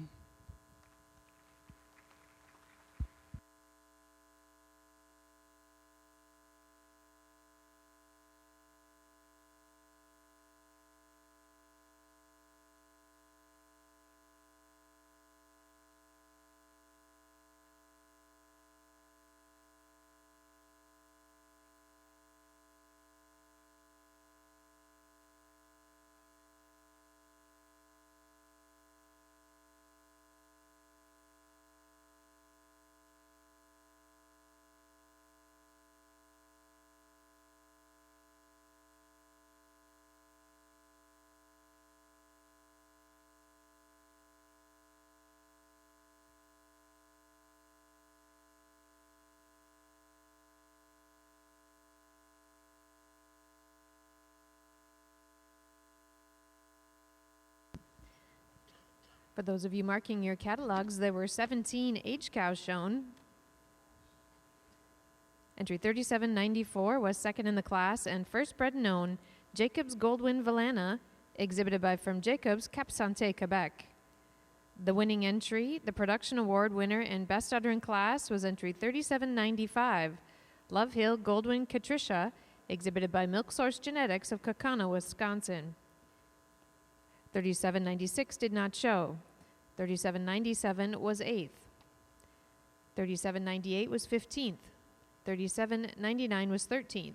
For those of you marking your catalogs, there were 17 age cows shown. Entry 3794 was second in the class, and first bred known, Jacobs Goldwyn Valana, exhibited by Firm Jacobs, Cap Santé, Quebec. The winning entry, the production award winner and best udder in class, was entry 3795, Love Hill Goldwyn Katricia, exhibited by Milk Source Genetics of Kaukauna, Wisconsin. 3796 did not show. 3797 was 8th. 3798 was 15th. 3799 was 13th.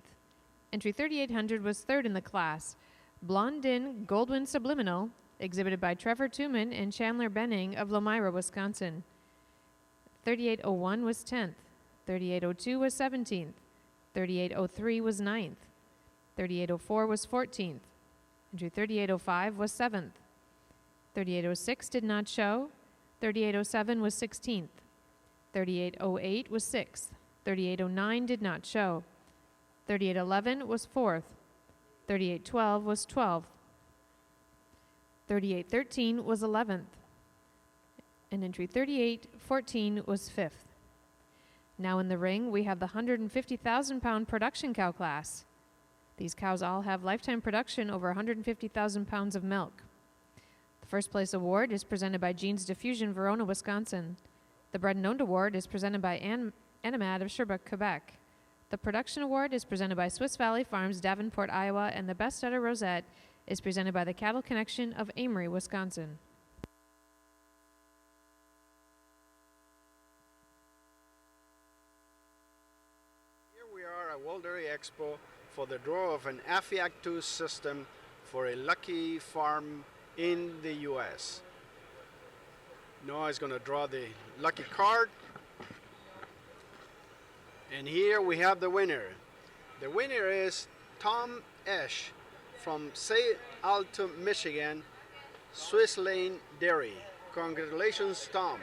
Entry 3800 was 3rd in the class. Blondin Goldwyn Subliminal, exhibited by Trevor Tooman and Chandler Benning of Lomira, Wisconsin. 3801 was 10th. 3802 was 17th. 3803 was 9th. 3804 was 14th. Entry 3805 was 7th. 3806 did not show. 3807 was 16th. 3808 was 6th. 3809 did not show. 3811 was 4th. 3812 was 12th. 3813 was 11th. And entry 3814 was 5th. Now in the ring, we have the 150,000-pound production cow class. These cows all have lifetime production over 150,000 pounds of milk. The first place award is presented by Jeans Diffusion, Verona, Wisconsin. The Bread and Owned Award is presented by Animad of Sherbrooke, Quebec. The Production Award is presented by Swiss Valley Farms, Davenport, Iowa, and the Best Udder Rosette is presented by the Cattle Connection of Amory, Wisconsin. Here we are at World Dairy Expo for the draw of an AFIAC2 system for a lucky farm in the U.S. Noah is going to draw the lucky card. And here we have the winner. The winner is Tom Esch from St. Alto, Michigan, Swiss Lane Dairy. Congratulations, Tom.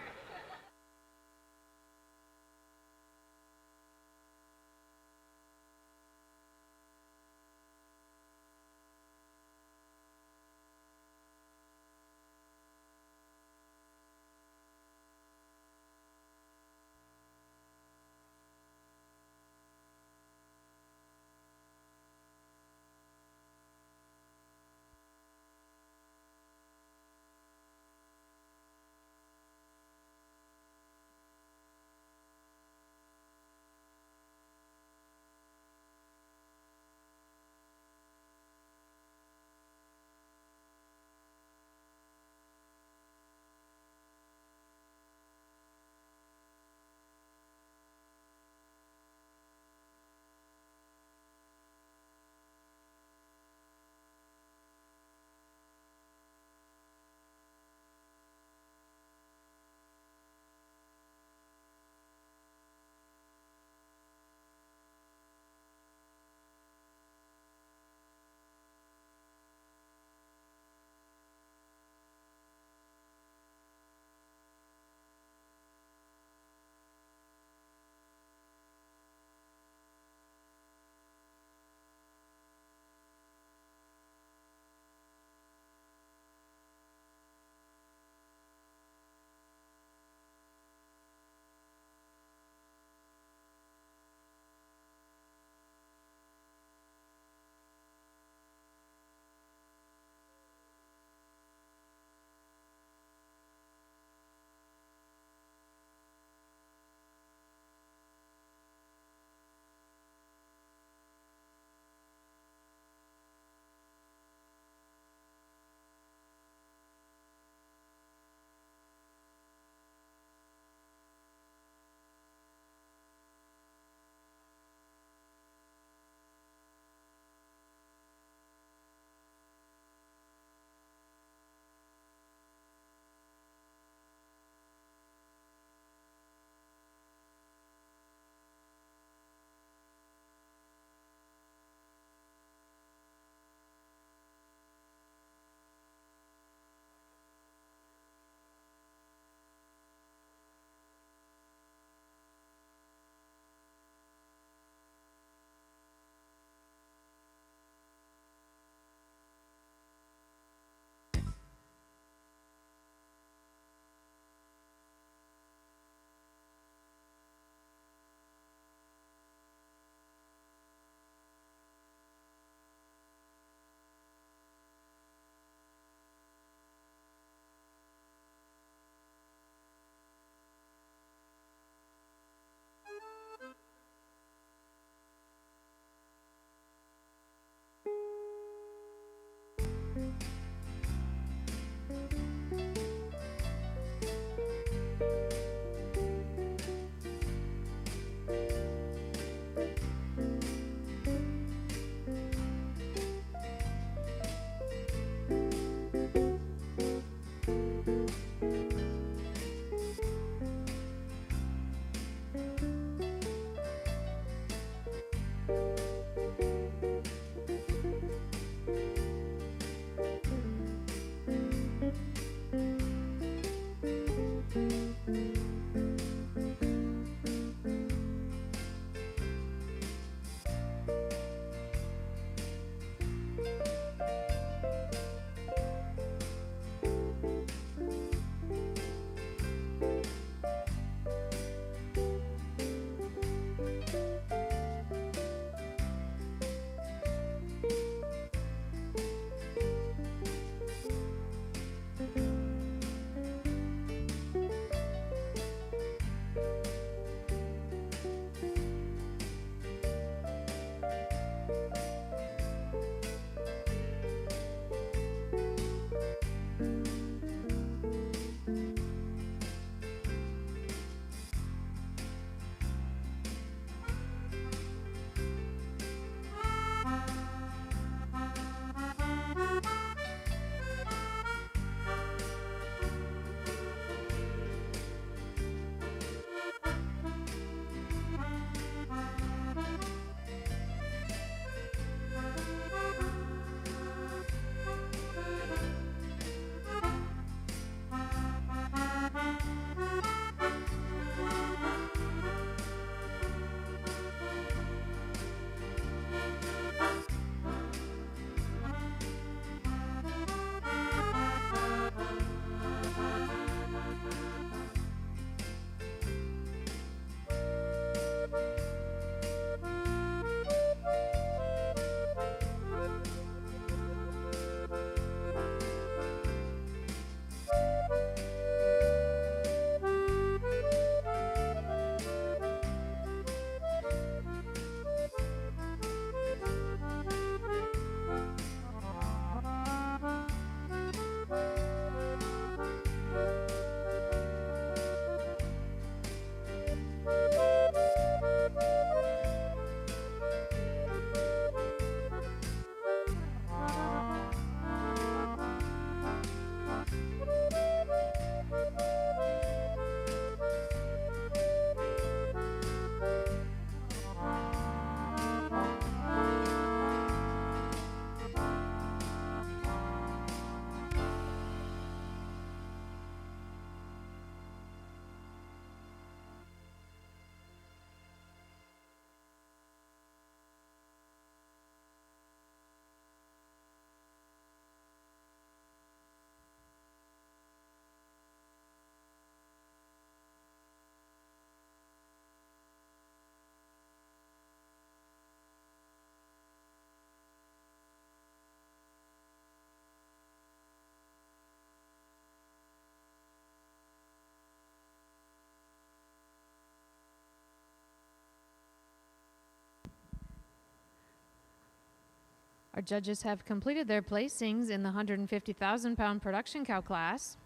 Our judges have completed their placings in the 150,000 pound production cow class.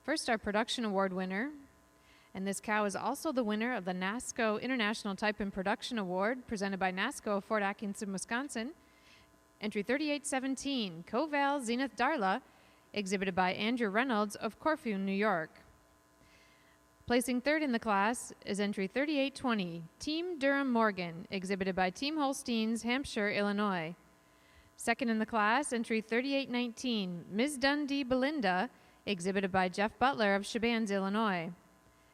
First, our production award winner, and this cow is also the winner of the NASCO International Type and Production Award presented by NASCO of Fort Atkinson, Wisconsin. Entry 3817, Koval Zenith Darla, exhibited by Andrew Reynolds of Corfu, New York. Placing third in the class is entry 3820, Team Durham Morgan, exhibited by Team Holsteins, Hampshire, Illinois. Second in the class, entry 3819, Ms. Dundee Belinda, exhibited by Jeff Butler of Shabans, Illinois.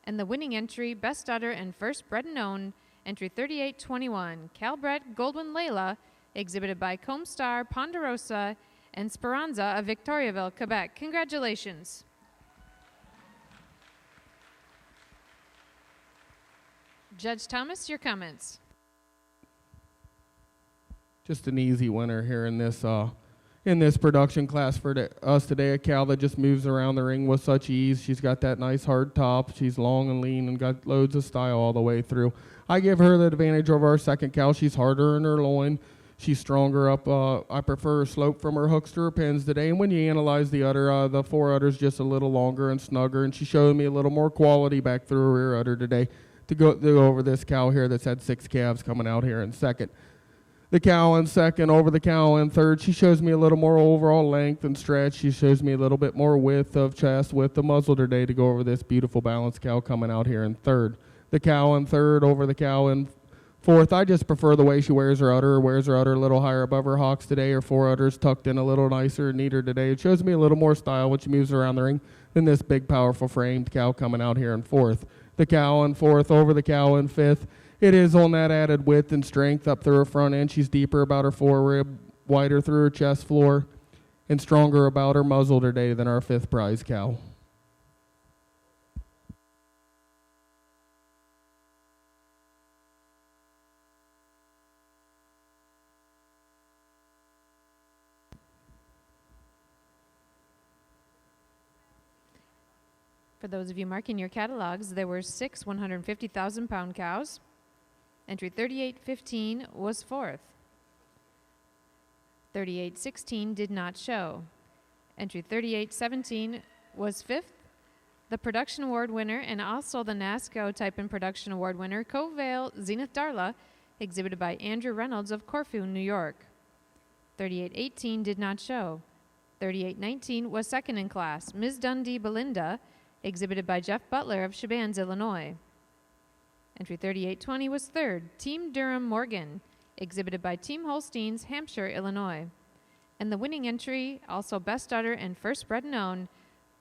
And the winning entry, Best Udder and First Bred and Owned, entry 3821, Calbret Goldwyn Layla, exhibited by Comstar Ponderosa and Speranza of Victoriaville, Quebec. Congratulations. Judge Thomas, your comments. Just an easy winner here in this production class for us today. A cow that just moves around the ring with such ease. She's got that nice hard top. She's long and lean and got loads of style all the way through. I give her the advantage over our second cow. She's harder in her loin. She's stronger up. I prefer her slope from her hooks to her pins today. And when you analyze the udder, the fore udder's just a little longer and snugger, and she showed me a little more quality back through her rear udder today to go over this cow here that's had 6 calves coming out here in second. The cow in second, over the cow in third. She shows me a little more overall length and stretch. She shows me a little bit more width of chest, width of muzzle today to go over this beautiful balanced cow coming out here in third. The cow in third, over the cow in fourth. I just prefer the way she wears her udder a little higher above her hocks today. Her fore udder's tucked in a little nicer and neater today. It shows me a little more style when she moves around the ring than this big, powerful framed cow coming out here in fourth. The cow in fourth, over the cow in fifth. It is on that added width and strength up through her front end. She's deeper about her forerib, wider through her chest floor, and stronger about her muzzle today than our fifth prize cow. For those of you marking your catalogs, there were 6 150,000 pound cows. Entry 3815 was fourth. 3816 did not show. Entry 3817 was fifth. The production award winner and also the NASCO Type and Production Award winner, Koval Zenith Darla, exhibited by Andrew Reynolds of Corfu, New York. 3818 did not show. 3819 was second in class. Ms. Dundee Belinda, exhibited by Jeff Butler of Shabans, Illinois. Entry 3820 was third, Team Durham Morgan, exhibited by Team Holsteins, Hampshire, Illinois. And the winning entry, also Best Udder and First Bred and Owned,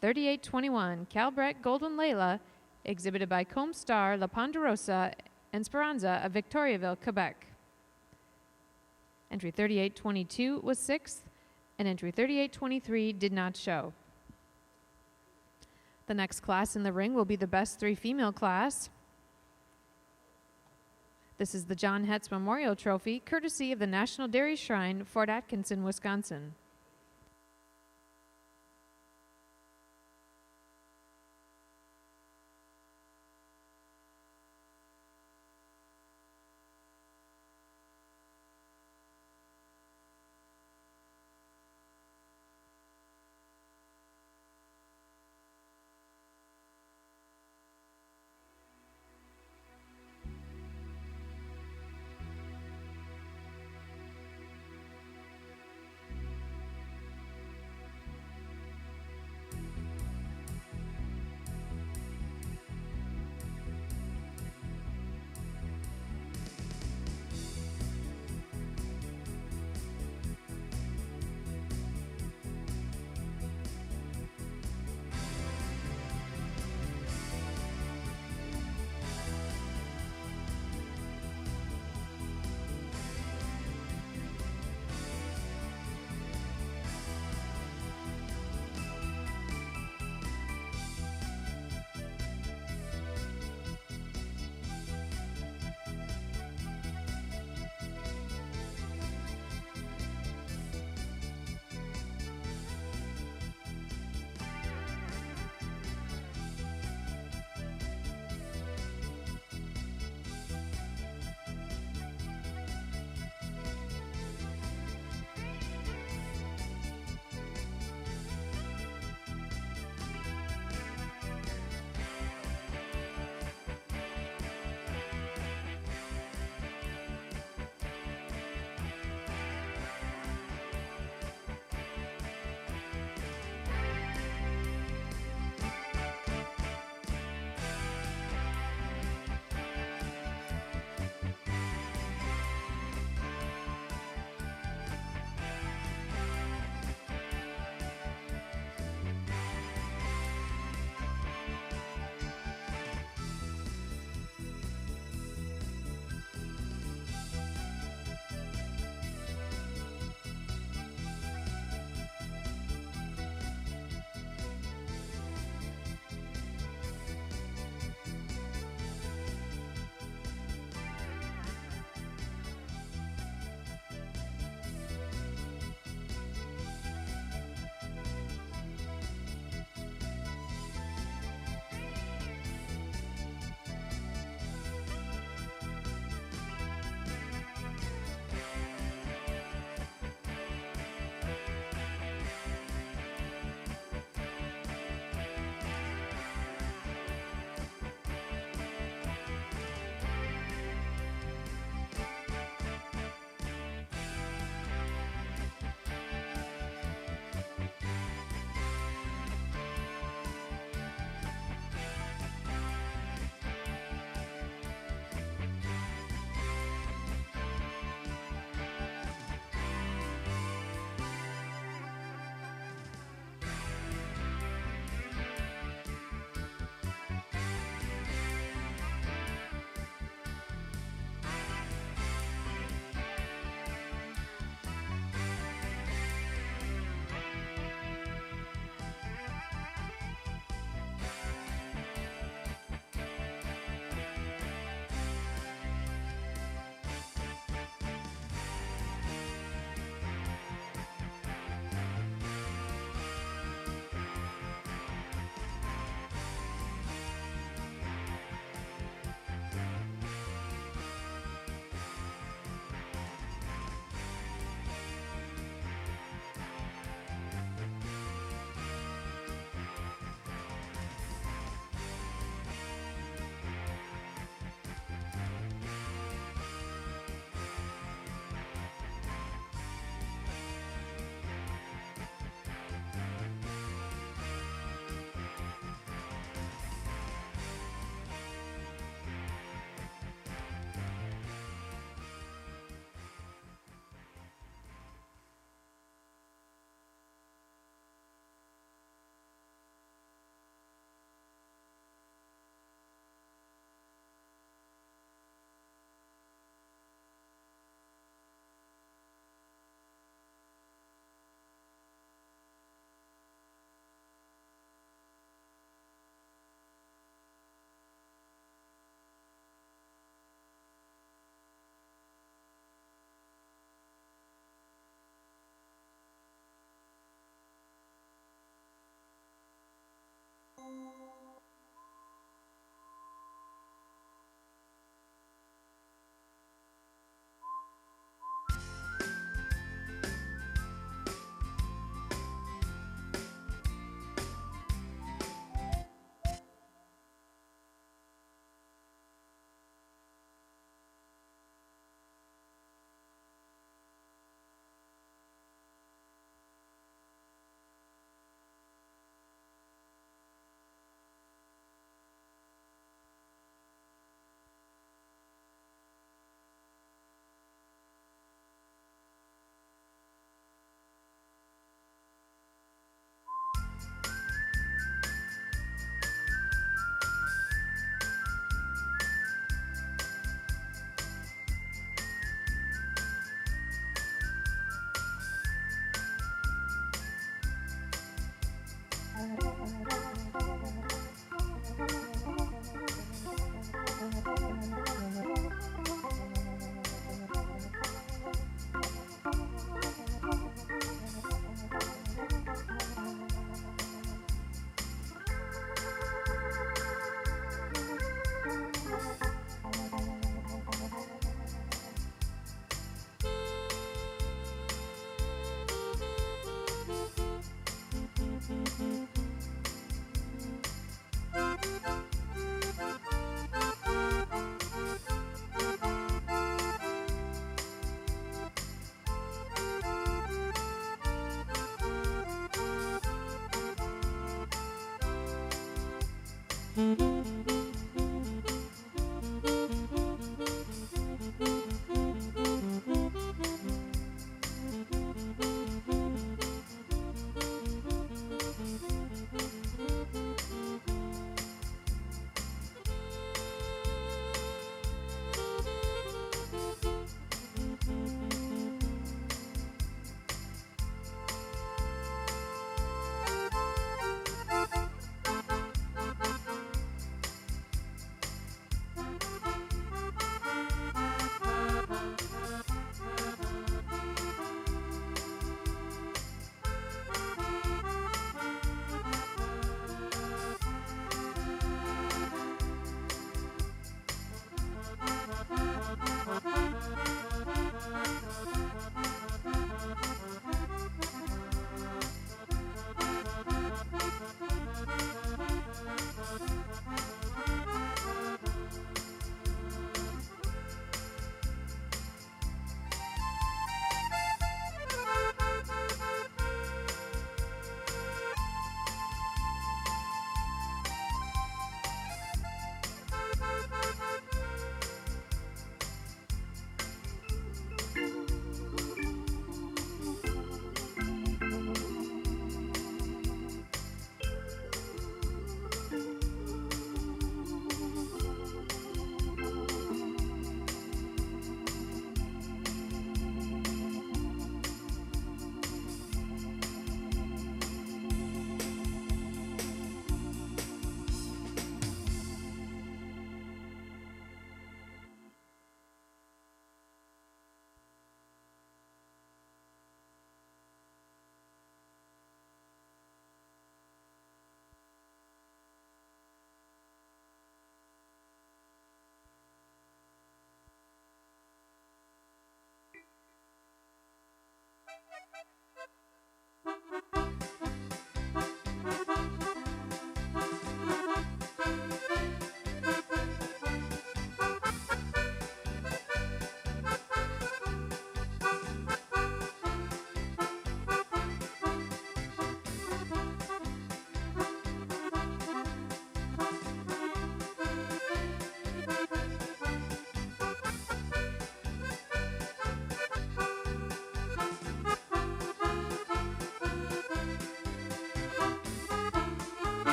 3821, Calbret Goldwyn Layla, exhibited by Comstar La Ponderosa and Speranza of Victoriaville, Quebec. Entry 3822 was sixth, and entry 3823 did not show. The next class in the ring will be the Best 3 Female class. This is the John Hetz Memorial Trophy, courtesy of the National Dairy Shrine, Fort Atkinson, Wisconsin.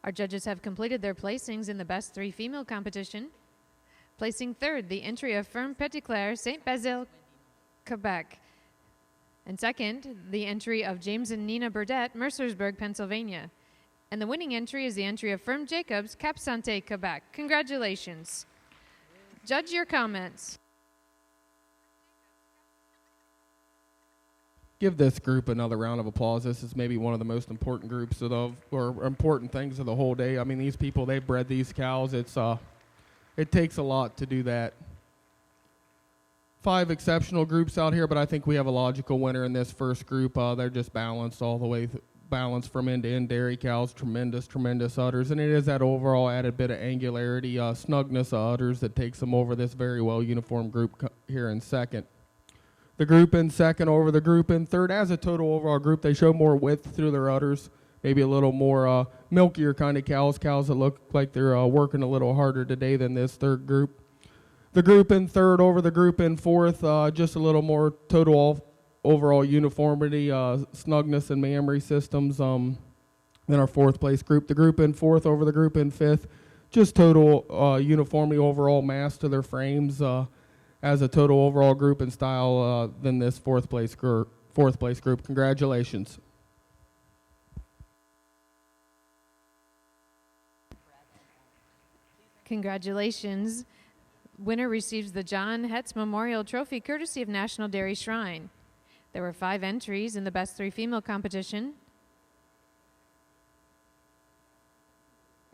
Our judges have completed their placings in the Best 3 Female competition. Placing third, the entry of Fern Petitclerc, St. Basile, Quebec. And second, the entry of James and Nina Burdette, Mercersburg, Pennsylvania. And the winning entry is the entry of Firm Jacobs, Cap Santé, Quebec. Congratulations. Judge your comments. Give this group another round of applause. This is maybe one of the most important groups or important things of the whole day. I mean, these people, they've bred these cows. It takes a lot to do that. 5 exceptional groups out here, but I think we have a logical winner in this first group. They're just balanced all the way, balanced from end to end. Dairy cows, tremendous udders, and it is that overall added bit of angularity, snugness of udders that takes them over this very well uniformed group here in second. The group in second over the group in third. As a total overall group, they show more width through their udders, maybe a little more milkier kind of cows that look like they're working a little harder today than this third group. The group in third over the group in fourth, just a little more total overall uniformity, snugness, and memory systems. Then our fourth place group, the group in fourth over the group in fifth, just total uniformity, overall mass to their frames as a total overall group and style than this fourth place group. Congratulations. Congratulations. Winner receives the John Hetz Memorial Trophy courtesy of National Dairy Shrine. There were 5 entries in the Best 3 Female competition.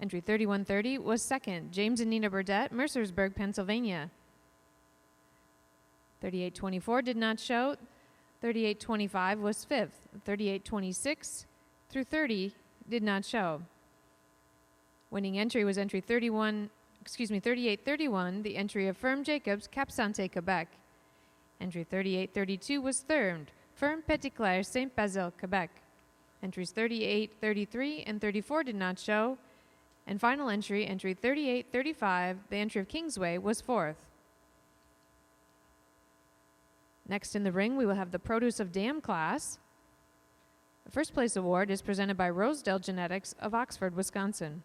Entry 3130 was second, James and Nina Burdett, Mercersburg, Pennsylvania. 3824 did not show. 3825 was fifth. 3826 through 30 did not show. Winning entry was entry 3831, the entry of Firm Jacobs, Cap Santé, Quebec. Entry 3832 was third, Firm Petit Clair, Saint Basile, Quebec. Entries 38, 33, and 34 did not show. And final entry, entry 38, 35, the entry of Kingsway, was fourth. Next in the ring, we will have the Produce of Dam class. The first place award is presented by Rosedale Genetics of Oxford, Wisconsin.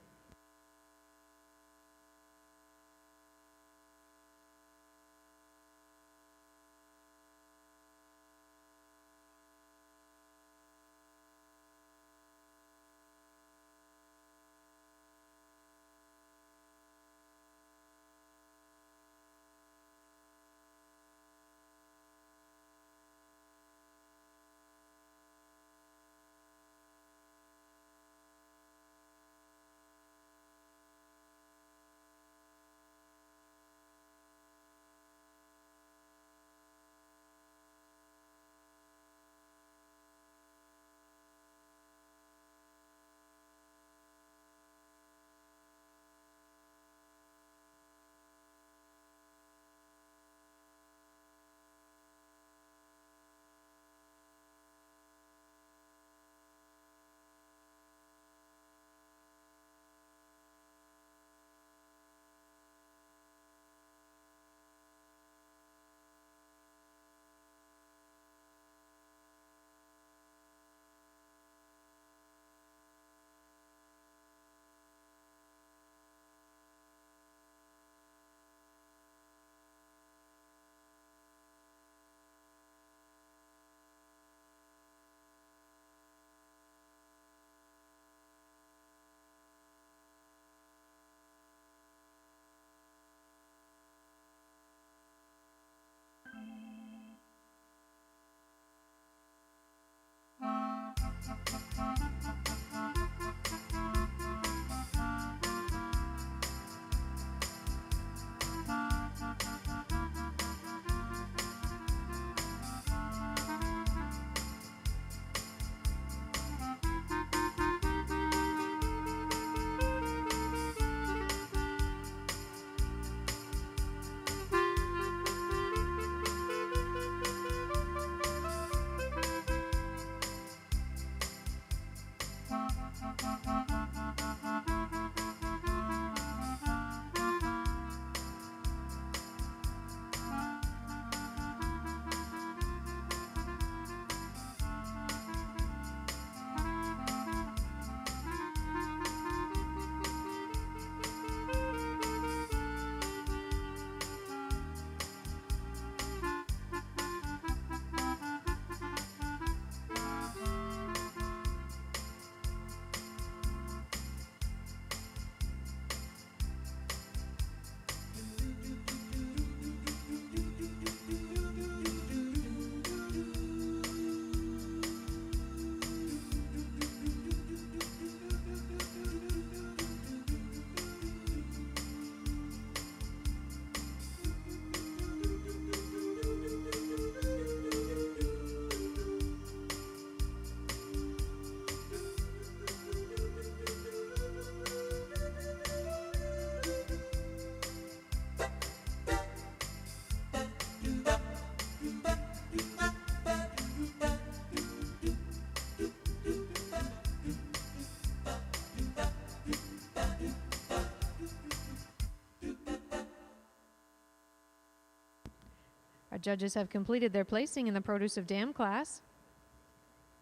Our judges have completed their placing in the produce of dam class.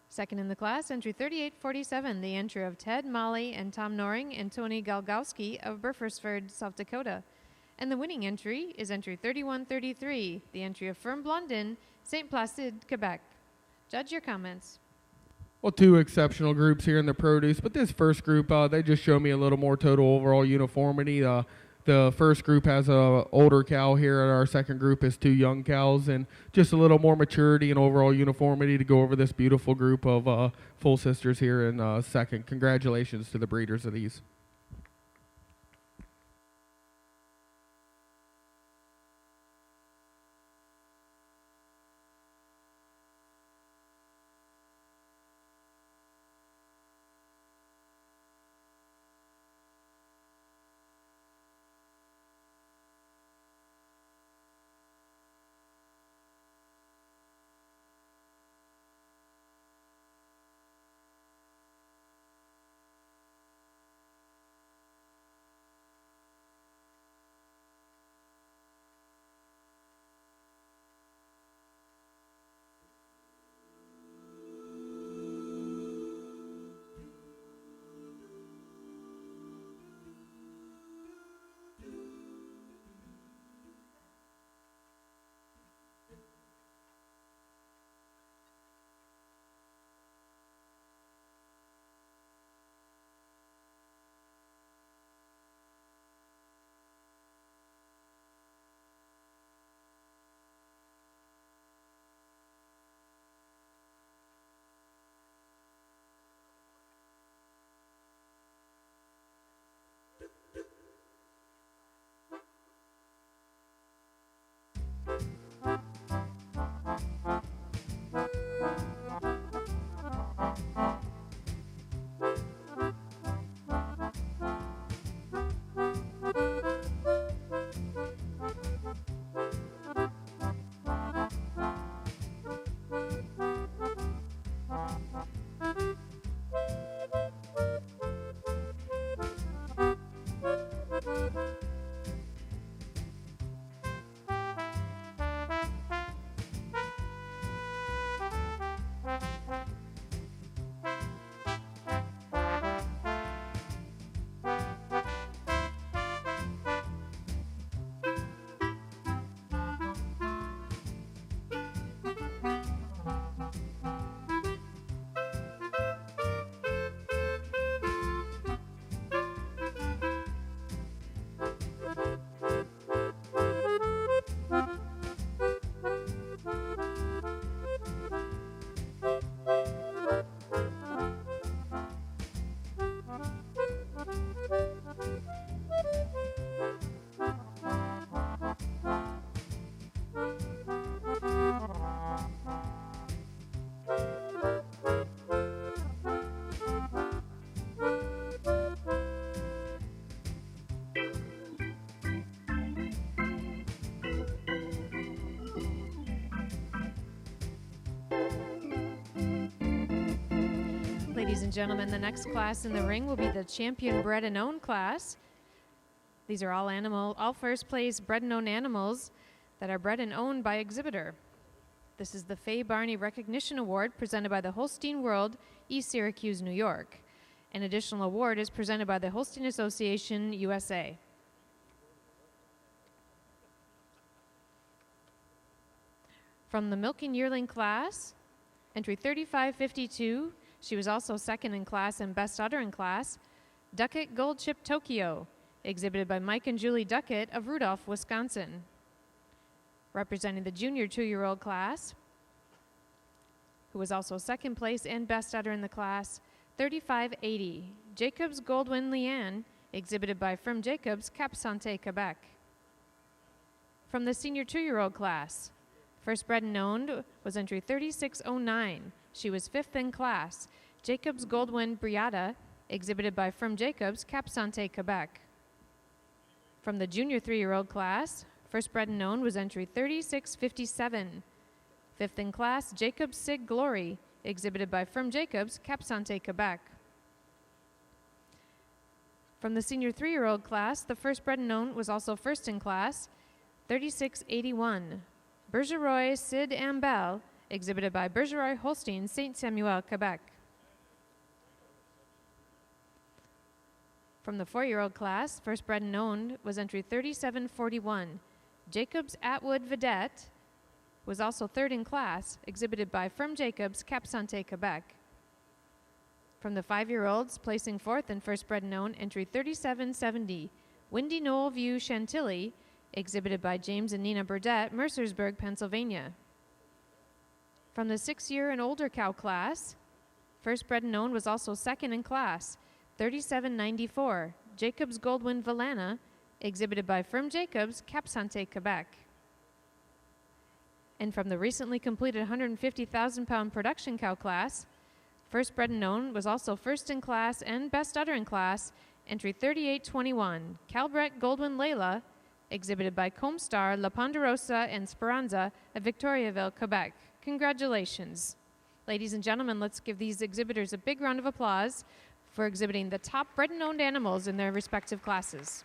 Second in the class, entry 3847, the entry of Ted, Molly, and Tom Noring and Tony Galgowski of Burfersford, South Dakota. And the winning entry is entry 3133, the entry of Firm Blondin, St. Placide, Quebec. Judge, your comments. Well, two exceptional groups here in the produce, but this first group, they just show me a little more total overall uniformity. The first group has a older cow here, and our second group is two young cows, and just a little more maturity and overall uniformity to go over this beautiful group of full sisters here in second. Congratulations to the breeders of these. Ladies and gentlemen, the next class in the ring will be the champion bred and owned class. These are all first place bred and owned animals that are bred and owned by exhibitor. This is the Faye Barney Recognition Award presented by the Holstein World, East Syracuse, New York. An additional award is presented by the Holstein Association, USA. From the Milking Yearling class, entry 3552, she was also second in class and best udder in class, Duckett Gold Chip Tokyo, exhibited by Mike and Julie Duckett of Rudolph, Wisconsin. Representing the junior 2-year-old class, who was also second place and best udder in the class, 3580, Jacobs Goldwyn Leanne, exhibited by Firm Jacobs, Cap Santé, Quebec. From the senior 2-year-old class, first bred and owned was entry 3609. She was fifth in class, Jacobs Goldwyn Briata, exhibited by Firm Jacobs, Cap Santé, Quebec. From the junior 3-year-old class, first bred and owned was entry 3657. Fifth in class, Jacobs Sig Glory, exhibited by Firm Jacobs, Cap Santé, Quebec. From the senior 3-year-old class, the first bred and owned was also first in class, 3681. Bergeroy Sid Ambel, exhibited by Bergeroy Holstein, Saint Samuel, Quebec. From the 4-year-old class, first bred and owned was entry 3741. Jacobs Atwood Vedette was also third in class, exhibited by From Jacobs, Cap Santé, Quebec. From the 5-year-olds, placing fourth in first bred and owned, entry 3770. Windy Knoll View Chantilly, exhibited by James and Nina Burdette, Mercersburg, Pennsylvania. From the 6-year and older cow class, first bred and owned was also second in class, 3794. Jacobs Goldwyn Valana, exhibited by From Jacobs, Cap Santé, Quebec. And from the recently completed 150,000-pound production cow class, first bred and owned was also first in class and best udder in class, entry 3821. Calbrett Goldwyn Layla, exhibited by Comstar, La Ponderosa, and Speranza of Victoriaville, Quebec. Congratulations. Ladies and gentlemen, let's give these exhibitors a big round of applause for exhibiting the top bred and owned animals in their respective classes.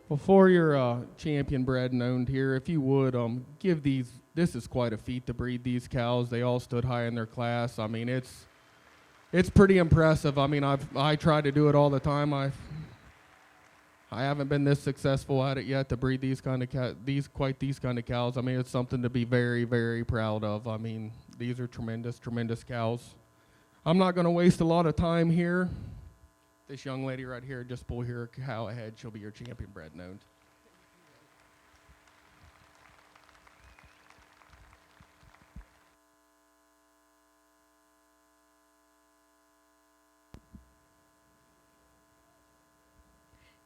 Before your champion bred and owned here, if you would give these, this is quite a feat to breed these cows. They all stood high in their class. I mean, it's pretty impressive. I mean, I try to do it all the time. I haven't been this successful at it yet to breed these kind of these kind of cows. I mean, it's something to be very, very proud of. I mean, these are tremendous, tremendous cows. I'm not going to waste a lot of time here. This young lady right here, just pull her cow ahead. She'll be your champion bred and owned.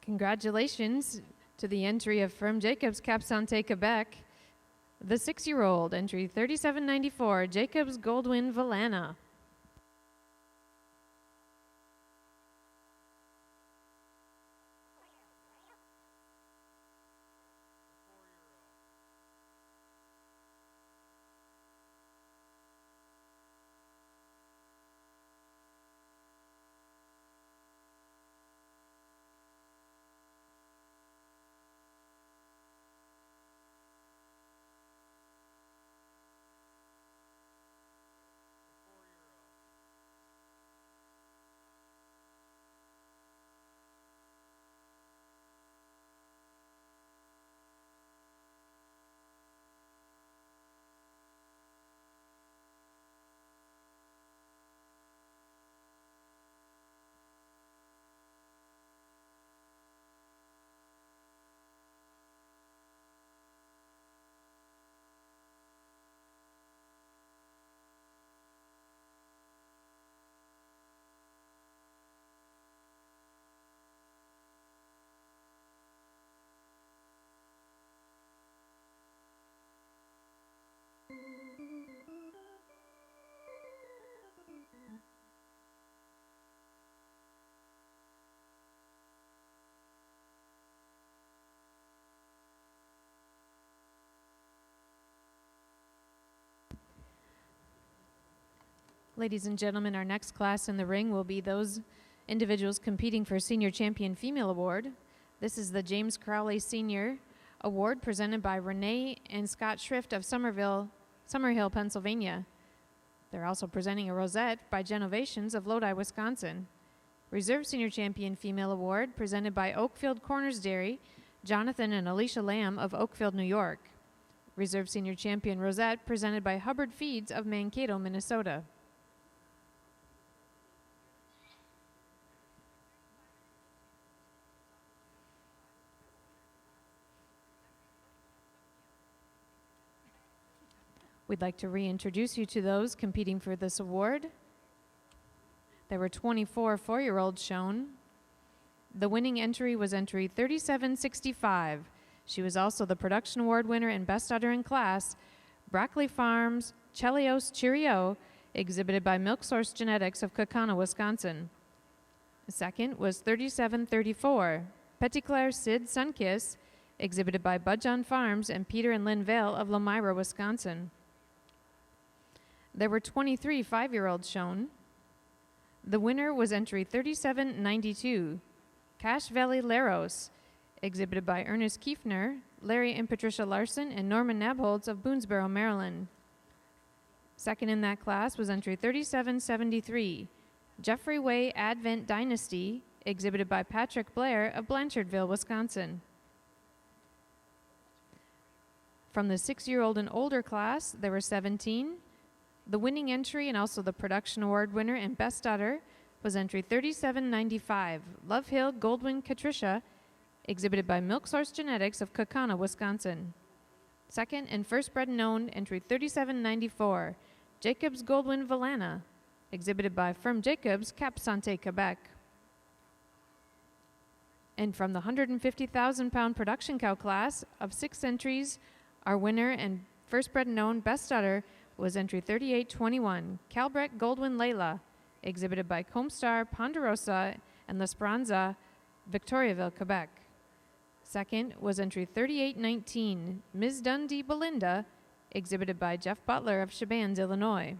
Congratulations to the entry of From Jacobs, Cap Santé, Quebec. The 6-year-old, entry 3794, Jacobs Goldwyn Valana. Ladies and gentlemen, our next class in the ring will be those individuals competing for Senior Champion Female Award. This is the James Crowley Senior Award presented by Renee and Scott Schrift of Summerhill, Pennsylvania. They're also presenting a rosette by Genovations of Lodi, Wisconsin. Reserve Senior Champion Female Award presented by Oakfield Corners Dairy, Jonathan and Alicia Lamb of Oakfield, New York. Reserve Senior Champion Rosette presented by Hubbard Feeds of Mankato, Minnesota. We'd like to reintroduce you to those competing for this award. There were 24 four-year-olds shown. The winning entry was entry 3765. She was also the production award winner and best udder in class, Broccoli Farms Chelios Cheerio, exhibited by Milk Source Genetics of Kaukauna, Wisconsin. The second was 3734, Petitclair Sid Sunkiss, exhibited by Budjon Farms and Peter and Lynn Vale of Lomira, Wisconsin. There were 23 five-year-olds shown. The winner was entry 3792, Cache Valley Laros, exhibited by Ernest Kiefner, Larry and Patricia Larson, and Norman Nabholz of Boonesboro, Maryland. Second in that class was entry 3773, Jeffrey Way Advent Dynasty, exhibited by Patrick Blair of Blanchardville, Wisconsin. From the 6-year-old and older class, there were 17. The winning entry and also the production award winner and best udder was entry 3795, Love Hill Goldwyn Katricia, exhibited by Milk Source Genetics of Kaukauna, Wisconsin. Second and first bred and owned, entry 3794, Jacobs Goldwyn Valana, exhibited by Firm Jacobs, Cap Santé, Quebec. And from the 150,000-pound production cow class of 6 entries, our winner and first bred and owned best udder was entry 3821, Calbrek Goldwyn Layla, exhibited by Comstar Ponderosa and L'Esperanza, Victoriaville, Quebec. Second was entry 3819, Ms. Dundee Belinda, exhibited by Jeff Butler of Chebannes, Illinois.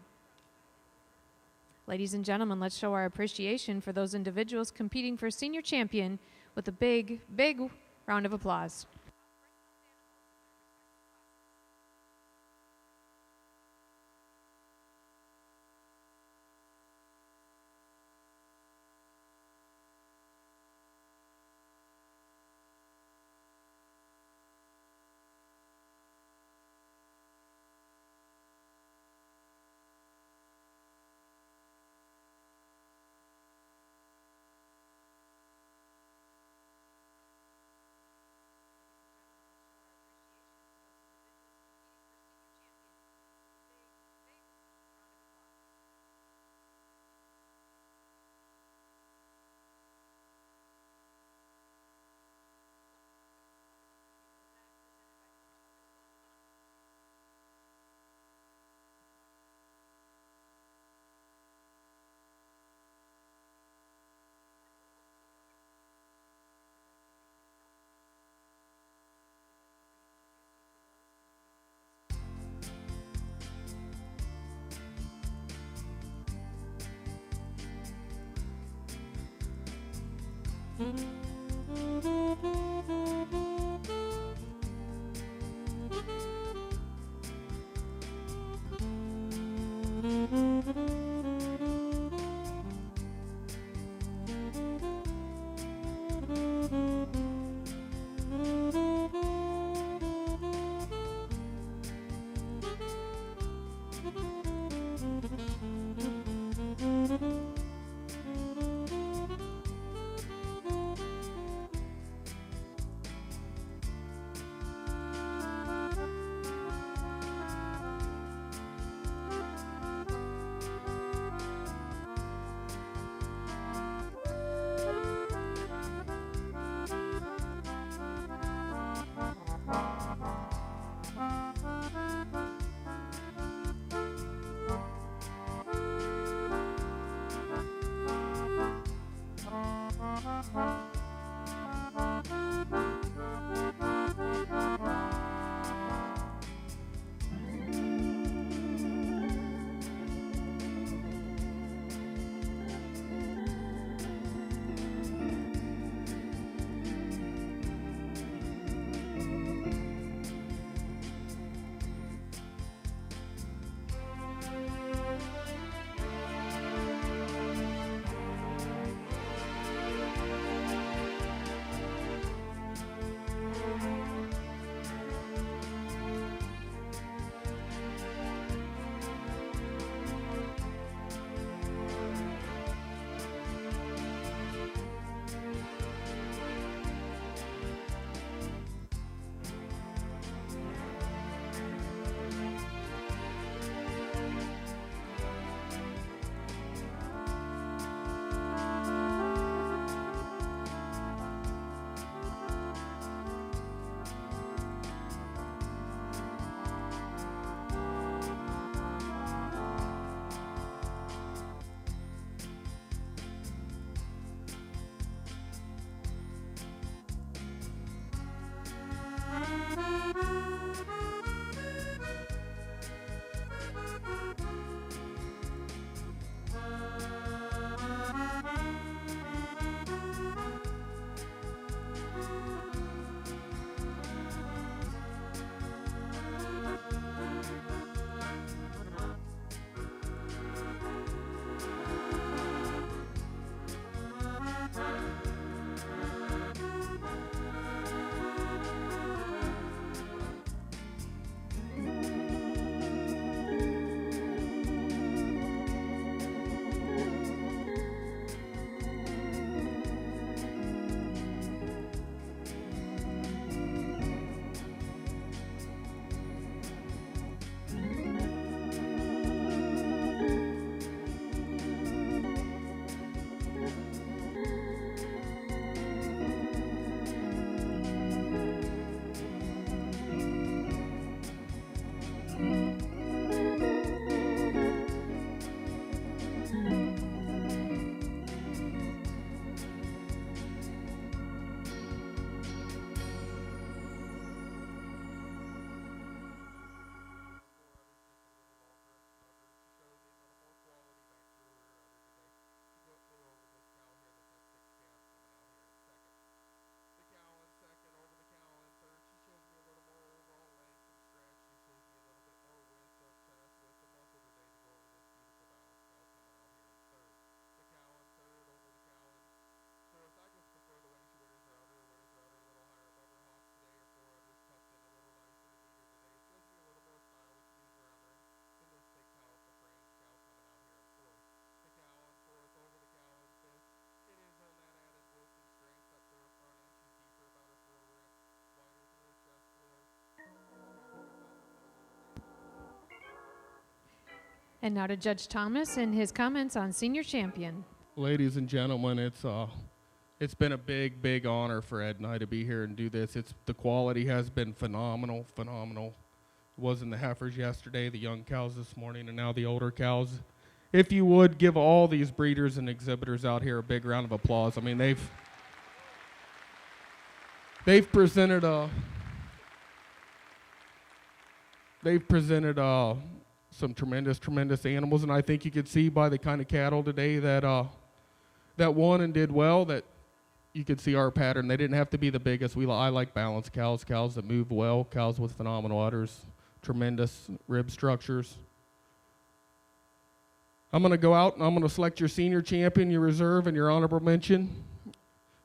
Ladies and gentlemen, let's show our appreciation for those individuals competing for Senior Champion with a big, big round of applause. And now to Judge Thomas and his comments on Senior Champion. Ladies and gentlemen, it's been a big honor for Ed and I to be here and do this. The quality has been phenomenal. It was in the heifers yesterday, the young cows this morning, and now the older cows. If you would, give all these breeders and exhibitors out here a big round of applause. I mean, they've presented some tremendous animals, and I think you could see by the kind of cattle today that won and did well that you could see our pattern. They didn't have to be the biggest. I like balanced cows that move well, cows with phenomenal udders, tremendous rib structures. I'm going to go out and I'm going to select your senior champion, your reserve, and your honorable mention.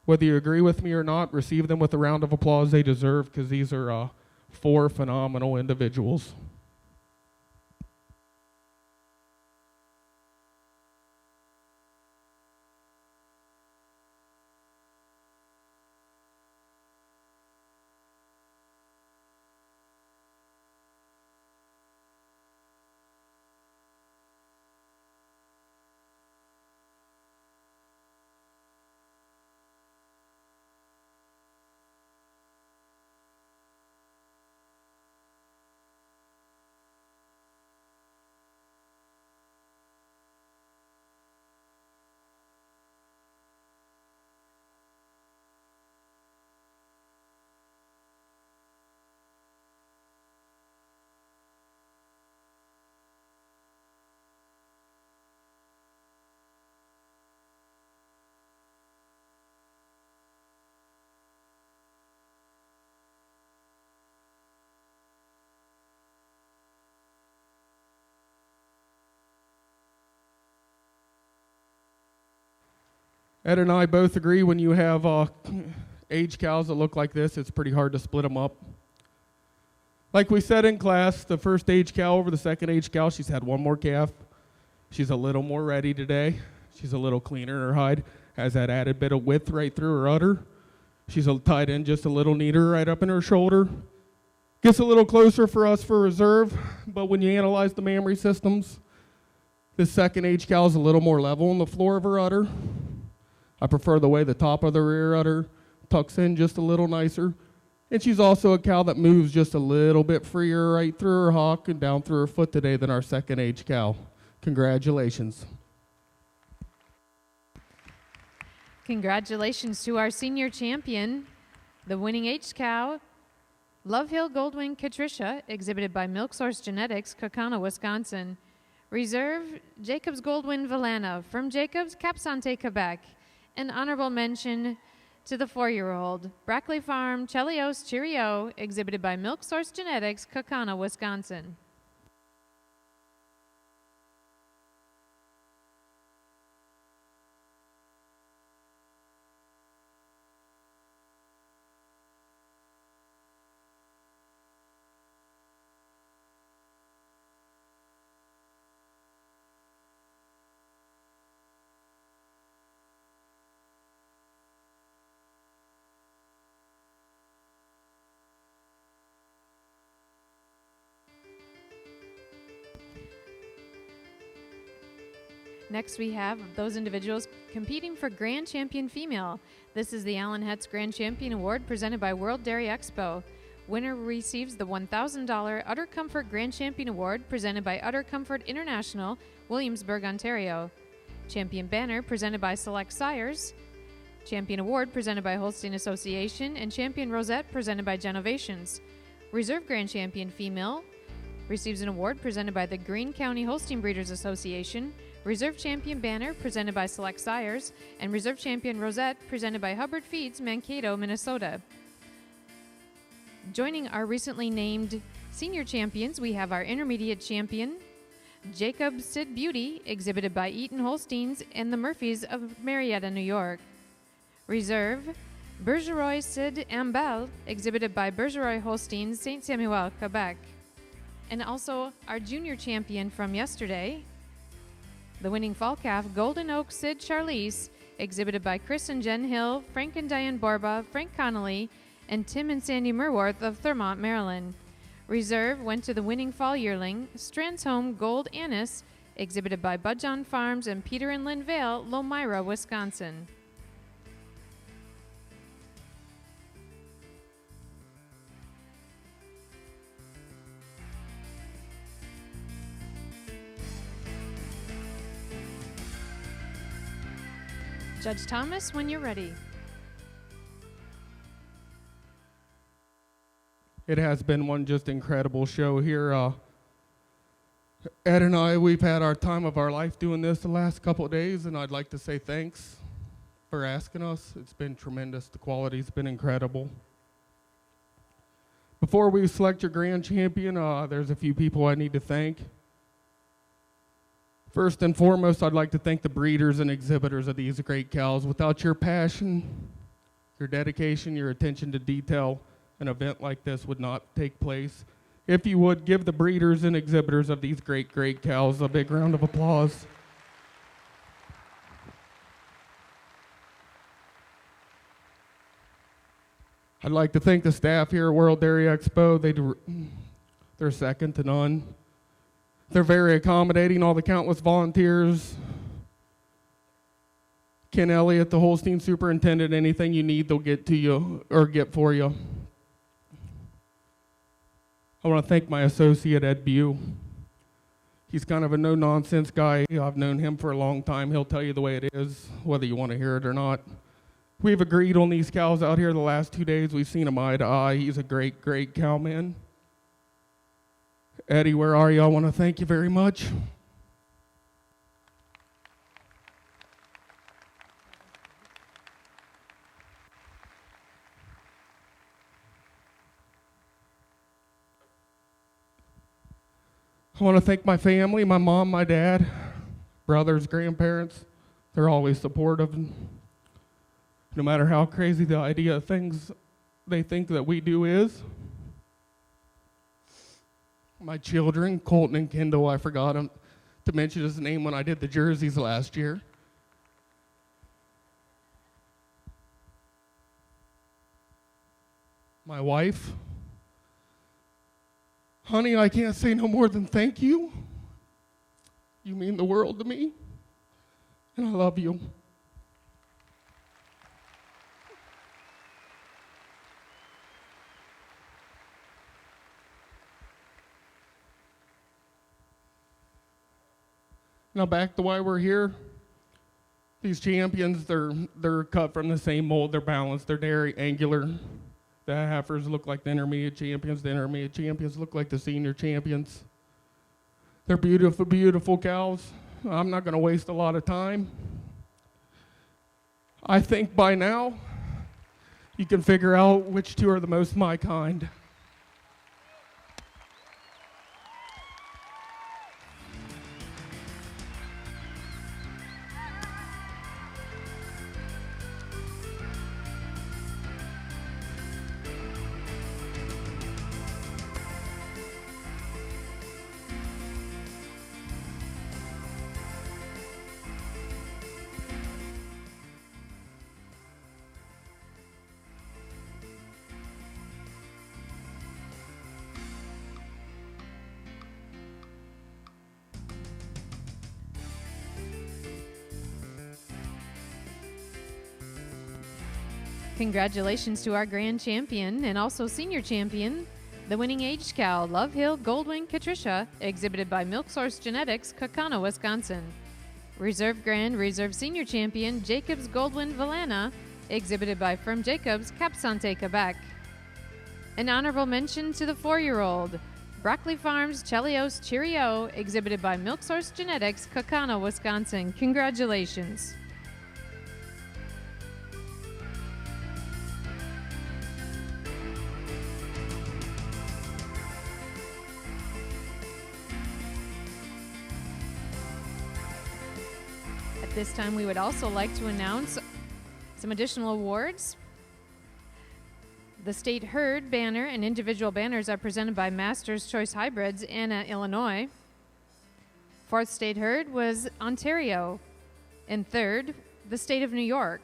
Whether you agree with me or not, receive them with a round of applause they deserve, because these are 4 phenomenal individuals. Ed and I both agree when you have age cows that look like this, it's pretty hard to split them up. Like we said in class, the first age cow over the second age cow, she's had one more calf. She's a little more ready today. She's a little cleaner in her hide, has that added bit of width right through her udder. She's tied in just a little neater right up in her shoulder. Gets a little closer for us for reserve, but when you analyze the mammary systems, this second age cow is a little more level on the floor of her udder. I prefer the way the top of the rear udder tucks in just a little nicer. And she's also a cow that moves just a little bit freer right through her hock and down through her foot today than our second age cow. Congratulations. Congratulations to our senior champion, the winning age cow, Love Hill Goldwing Katricia, exhibited by Milk Source Genetics, Kaukauna, Wisconsin. Reserve, Jacobs Goldwyn Valana from Jacobs, Cap-Santé, Quebec. An honorable mention to the 4-year-old, Brackley Farm, Chelios Cheerio, exhibited by Milk Source Genetics, Kaukauna, Wisconsin. Next, we have those individuals competing for Grand Champion Female. This is the Allen Hetz Grand Champion Award presented by World Dairy Expo. Winner receives the $1,000 Udder Comfort Grand Champion Award presented by Udder Comfort International, Williamsburg, Ontario. Champion Banner presented by Select Sires. Champion Award presented by Holstein Association, and Champion Rosette presented by Genovations. Reserve Grand Champion Female receives an award presented by the Greene County Holstein Breeders Association. Reserve Champion Banner presented by Select Sires, and Reserve Champion Rosette presented by Hubbard Feeds, Mankato, Minnesota. Joining our recently named senior champions, we have our intermediate champion, Jacob Sid Beauty, exhibited by Eaton Holsteins and the Murphys of Marietta, New York. Reserve, Bergeroy Sid Ambel, exhibited by Bergeroy Holsteins, Saint Samuel, Quebec. And also our junior champion from yesterday, the winning fall calf, Golden Oak Sid Charlize, exhibited by Chris and Jen Hill, Frank and Diane Borba, Frank Connolly, and Tim and Sandy Murworth of Thurmont, Maryland. Reserve went to the winning fall yearling, Strands Home Gold Annis, exhibited by Bud John Farms and Peter and Lynn Vale, Lomira, Wisconsin. Judge Thomas, when you're ready. It has been one just incredible show here. Ed and I, we've had our time of our life doing this the last couple of days, and I'd like to say thanks for asking us. It's been tremendous. The quality's been incredible. Before we select your grand champion, there's a few people I need to thank. First and foremost, I'd like to thank the breeders and exhibitors of these great cows. Without your passion, your dedication, your attention to detail, an event like this would not take place. If you would, give the breeders and exhibitors of these great, great cows a big round of applause. I'd like to thank the staff here at World Dairy Expo. They're second to none. They're very accommodating, all the countless volunteers. Ken Elliott, the Holstein superintendent, anything you need, they'll get to you or get for you. I want to thank my associate, Ed Bew. He's kind of a no-nonsense guy. I've known him for a long time. He'll tell you the way it is, whether you want to hear it or not. We've agreed on these cows out here the last 2 days. We've seen him eye to eye. He's a great, great cowman. Eddie, where are you? I want to thank you very much. I want to thank my family, my mom, my dad, brothers, grandparents. They're always supportive. No matter how crazy the idea of things they think that we do is. My children, Colton and Kendall, I forgot to mention his name when I did the jerseys last year. My wife. Honey, I can't say no more than thank you. You mean the world to me, and I love you. Now back to why we're here. These champions, they're cut from the same mold. They're balanced. They're dairy, angular. The heifers look like the intermediate champions. The intermediate champions look like the senior champions. They're beautiful, beautiful cows. I'm not going to waste a lot of time. I think by now you can figure out which two are the most my kind. Congratulations to our grand champion and also senior champion, the winning aged cow, Love Hill Goldwing Katricia, exhibited by Milk Source Genetics, Kaukauna, Wisconsin. Reserve Grand Reserve Senior Champion, Jacobs Goldwyn Valana, exhibited by Firm Jacobs, Cap Santé, Quebec. An honorable mention to the 4-year-old, Broccoli Farms Chelios Cheerio, exhibited by Milk Source Genetics, Kaukauna, Wisconsin. Congratulations. At this time, we would also like to announce some additional awards. The State Herd banner and individual banners are presented by Master's Choice Hybrids, Anna, Illinois. Fourth State Herd was Ontario. And third, the State of New York.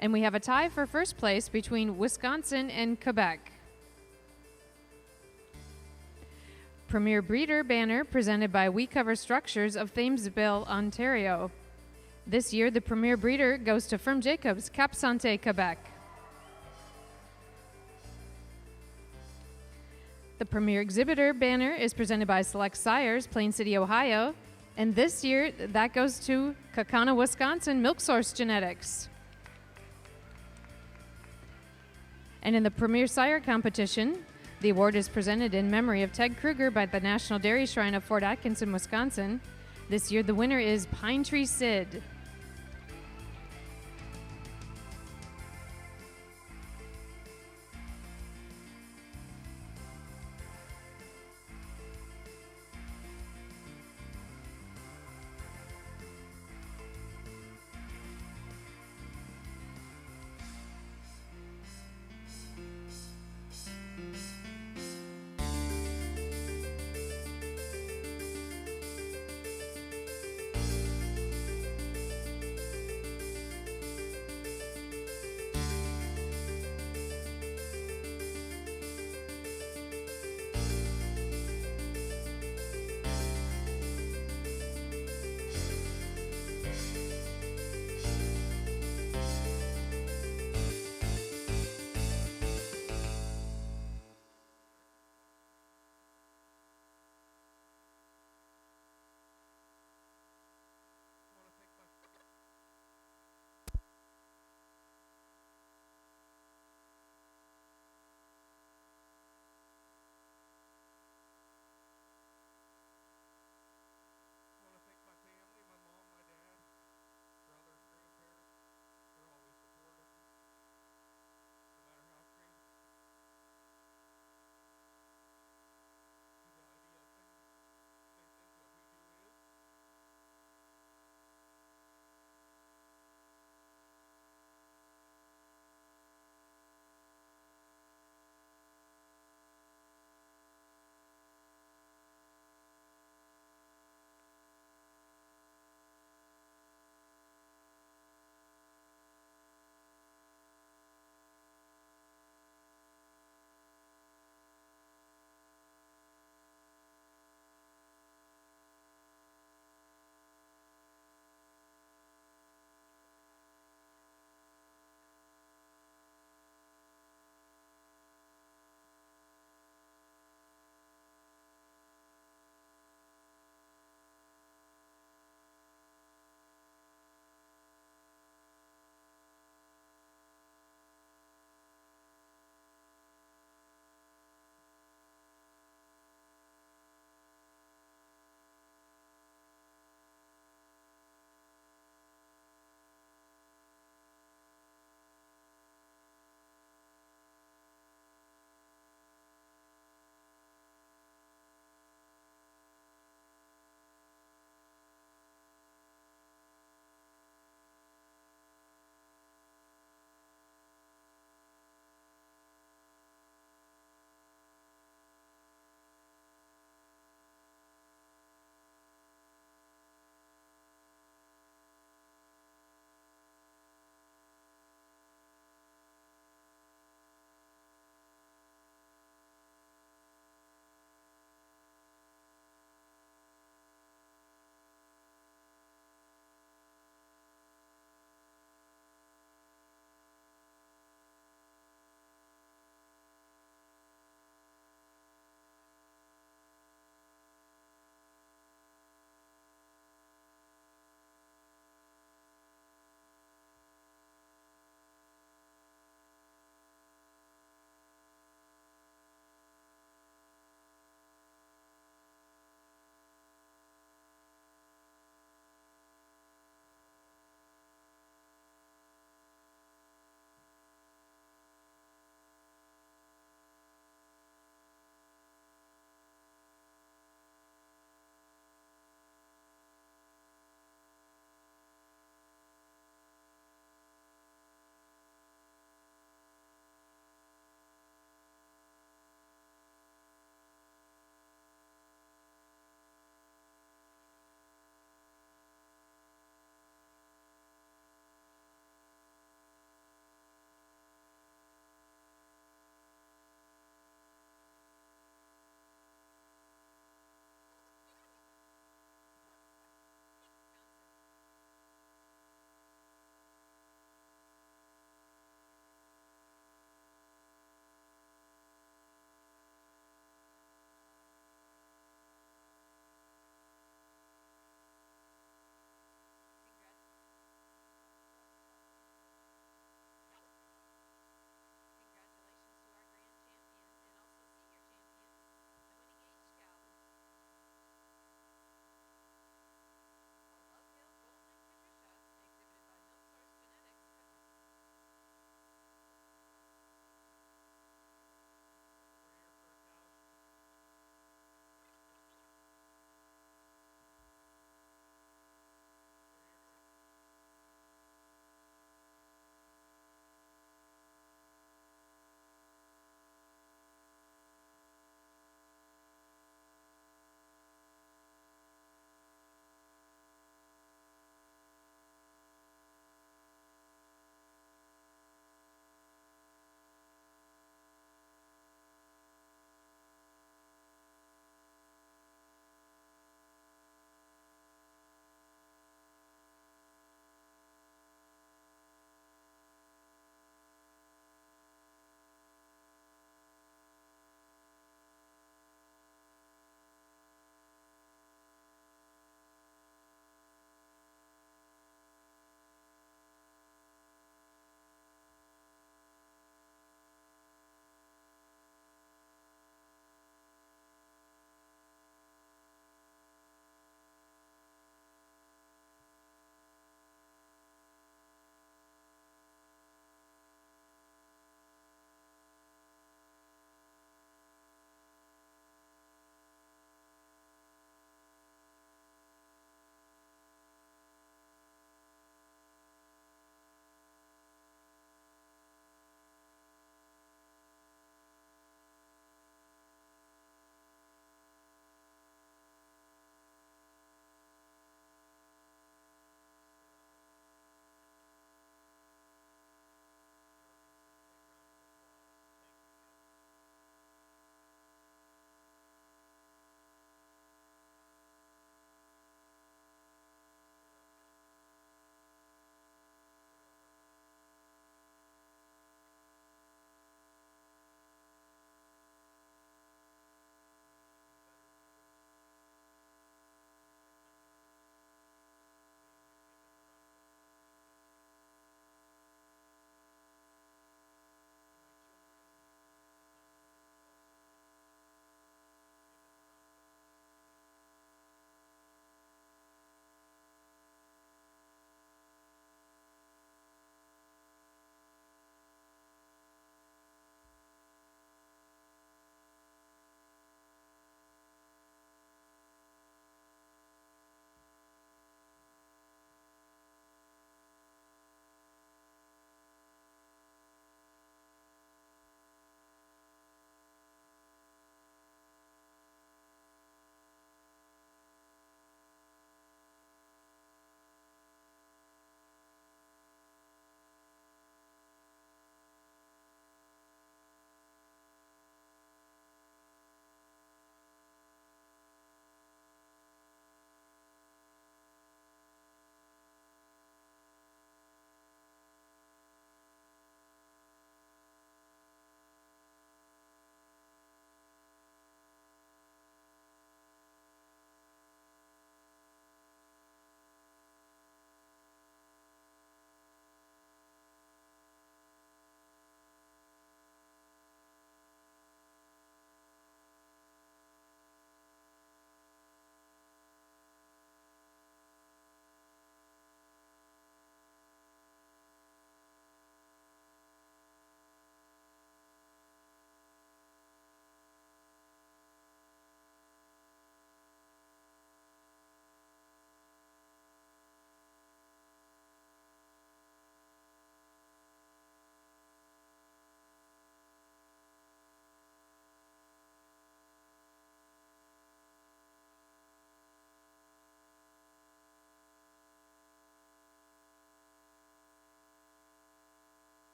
And we have a tie for first place between Wisconsin and Quebec. Premier Breeder banner presented by We Cover Structures of Thamesville, Ontario. This year, the Premier Breeder goes to Firm Jacobs, Cap Santé, Quebec. The Premier Exhibitor banner is presented by Select Sires, Plain City, Ohio. And this year, that goes to Kaukauna, Wisconsin, Milk Source Genetics. And in the Premier Sire competition, the award is presented in memory of Ted Kruger by the National Dairy Shrine of Fort Atkinson, Wisconsin. This year, the winner is Pine Tree Sid.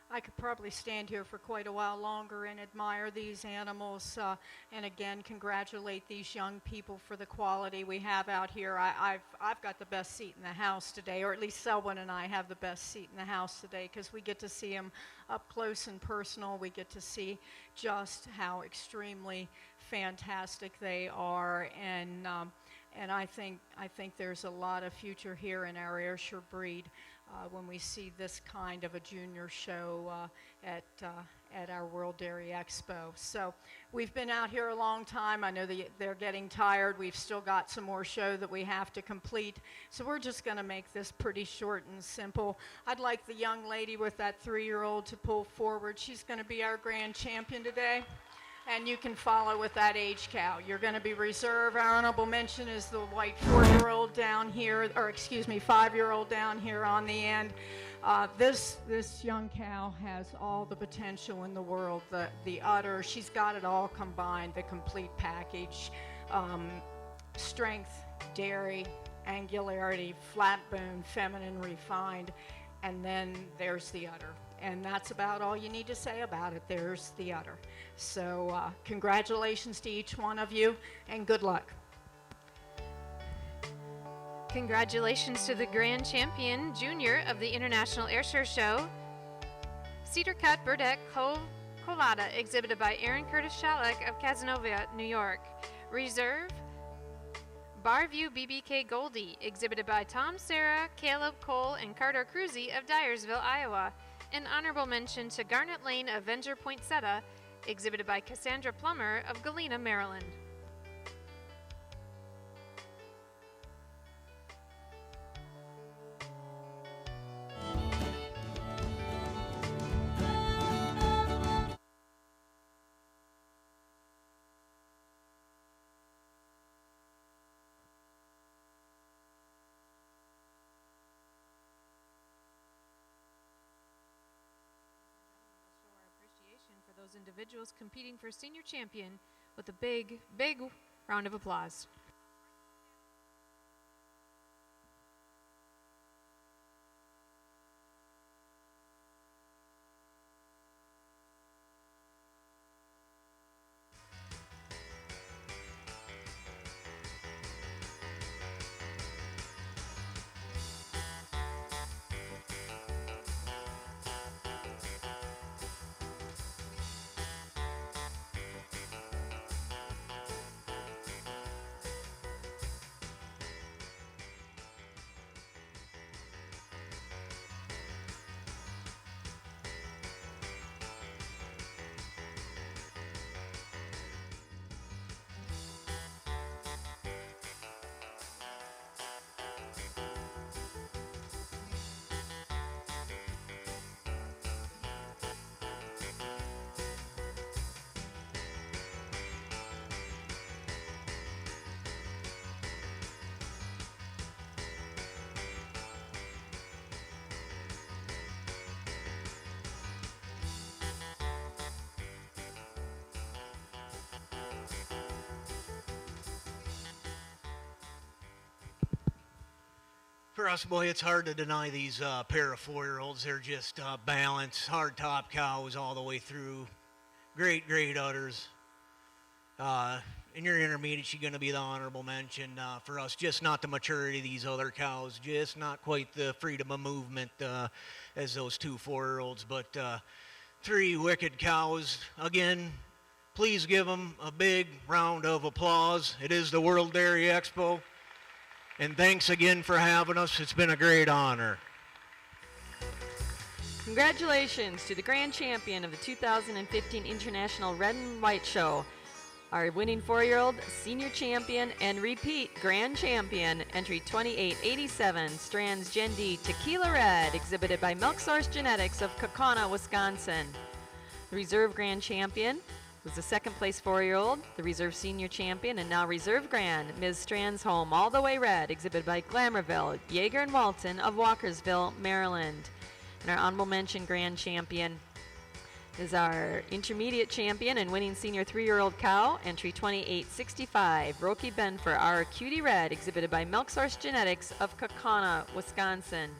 I could probably stand here for quite a while longer and admire these animals, and again congratulate these young people for the quality we have out here. I've got the best seat in the house today, or at least Selwyn and I have the best seat in the house today, because we get to see them up close and personal. We get to see just how extremely fantastic they are, and I think there's a lot of future here in our Ayrshire breed. When we see this kind of a junior show at our World Dairy Expo. So we've been out here a long time. I know that they're getting tired. We've still got some more show that we have to complete. So we're just going to make this pretty short and simple. I'd like the young lady with that 3-year-old to pull forward. She's going to be our grand champion today. And you can follow with that age cow. You're going to be reserve. Our honorable mention is the white 4-year-old down here, or excuse me, 5-year-old down here on the end. This young cow has all the potential in the world. The udder, she's got it all combined, the complete package. Strength, dairy, angularity, flat bone, feminine, refined, and then there's the udder. And that's about all you need to say about it. There's the udder. So congratulations to each one of you, and good luck. Congratulations to the Grand Champion Junior of the International Ayrshire Show, Cedar Cut Burdeck Colada, exhibited by Aaron Curtis Shalek of Casanova, New York. Reserve, Barview BBK Goldie, exhibited by Tom Serra, Caleb Cole, and Carter Cruzy of Dyersville, Iowa. An honorable mention to Garnet Lane Avenger Poinsettia, exhibited by Cassandra Plummer of Galena, Maryland. Those individuals competing for senior champion with a big, big round of applause. For us, boy, it's hard to deny these pair of 4-year-olds. They're just balanced, hard top cows all the way through. Great udders. In your intermediate, you're going to be the honorable mention. For us, just not the maturity of these other cows, just not quite the freedom of movement as those 2 4-year-olds. But 3 wicked cows. Again, please give them a big round of applause. It is the World Dairy Expo. And thanks again for having us. It's been a great honor. Congratulations to the grand champion of the 2015 International Red and White Show, our winning 4-year-old, senior champion, and repeat grand champion, entry 2887, Strands Gen D Tequila Red, exhibited by Milk Source Genetics of Kaukauna, Wisconsin. The reserve grand champion was the second place 4-year-old, the reserve senior champion, and now reserve grand, Ms. Strand's Home All the Way Red, exhibited by Glamourville, Yeager and Walton of Walkersville, Maryland. And our honorable mention grand champion is our intermediate champion and winning senior 3-year-old cow, entry 2865, Roki Benfer, our Cutie Red, exhibited by Milk Source Genetics of Kaukauna, Wisconsin.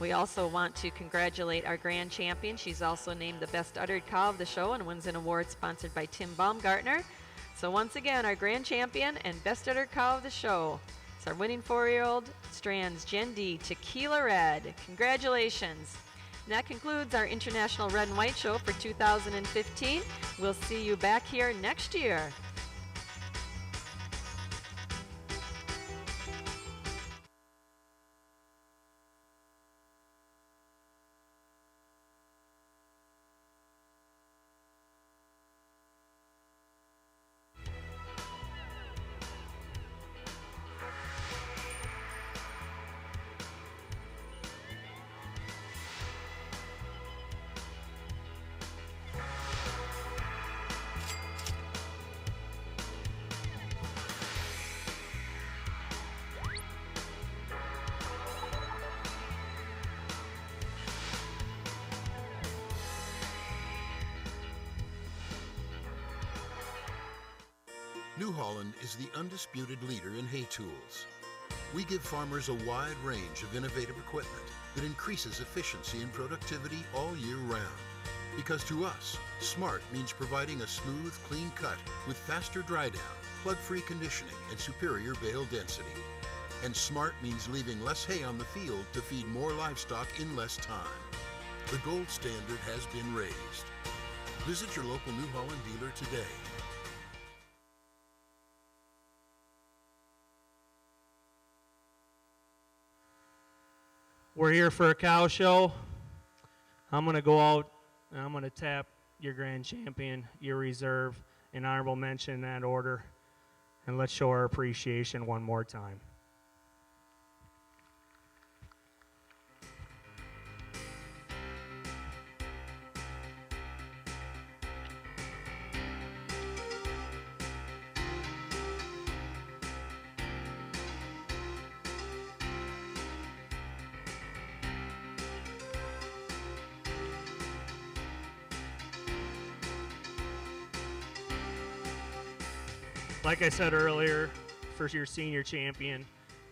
We also want to congratulate our grand champion. She's also named the Best Uddered Cow of the show and wins an award sponsored by Tim Baumgartner. So once again, our grand champion and Best Uddered Cow of the show. It's our winning 4-year-old, Strands Gen D Tequila Red. Congratulations. And that concludes our International Red and White Show for 2015. We'll see you back here next year. New Holland is the undisputed leader in hay tools. We give farmers a wide range of innovative equipment that increases efficiency and productivity all year round. Because to us, smart means providing a smooth, clean cut with faster dry down, plug-free conditioning, and superior bale density. And smart means leaving less hay on the field to feed more livestock in less time. The gold standard has been raised. Visit your local New Holland dealer today. We're here for a cow show. I'm going to go out and I'm going to tap your grand champion, your reserve, and honorable mention in that order. And let's show our appreciation one more time. Like I said earlier, for your senior champion,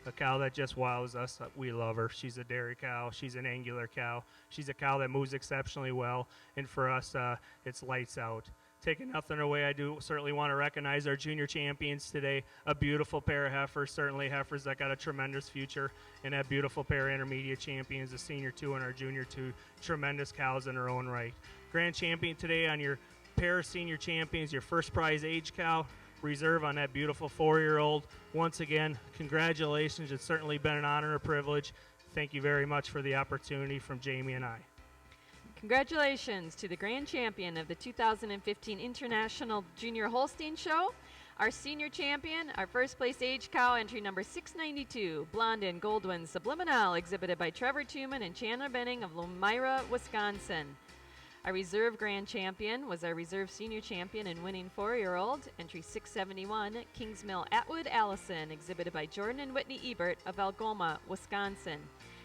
a cow that just wows us, we love her. She's a dairy cow. She's an angular cow. She's a cow that moves exceptionally well, and for us, it's lights out. Taking nothing away, I do certainly want to recognize our junior champions today. A beautiful pair of heifers, certainly heifers that got a tremendous future, and that beautiful pair of intermediate champions, the senior 2 and our junior 2, tremendous cows in their own right. Grand champion today on your pair of senior champions, your first prize age cow, reserve on that beautiful 4-year-old. Once again, congratulations. It's certainly been an honor and privilege. Thank you very much for the opportunity from Jamie and I. Congratulations to the grand champion of the 2015 International Junior Holstein Show, our senior champion, our first place age cow, entry number 692, Blondin Goldwyn Subliminal, exhibited by Trevor Tuman and Chandler Benning of Lomira, Wisconsin. Our reserve grand champion was our reserve senior champion and winning 4-year-old, entry 671, Kingsmill Atwood Allison, exhibited by Jordan and Whitney Ebert of Algoma, Wisconsin.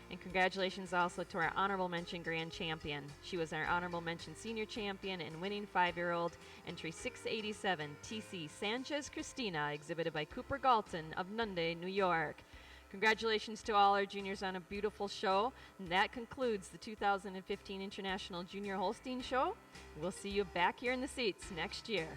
And congratulations also to our honorable mention grand champion. She was our honorable mention senior champion and winning 5-year-old, entry 687, TC Sanchez Christina, exhibited by Cooper Galton of Nunde, New York. Congratulations to all our juniors on a beautiful show. And that concludes the 2015 International Junior Holstein Show. We'll see you back here in the seats next year.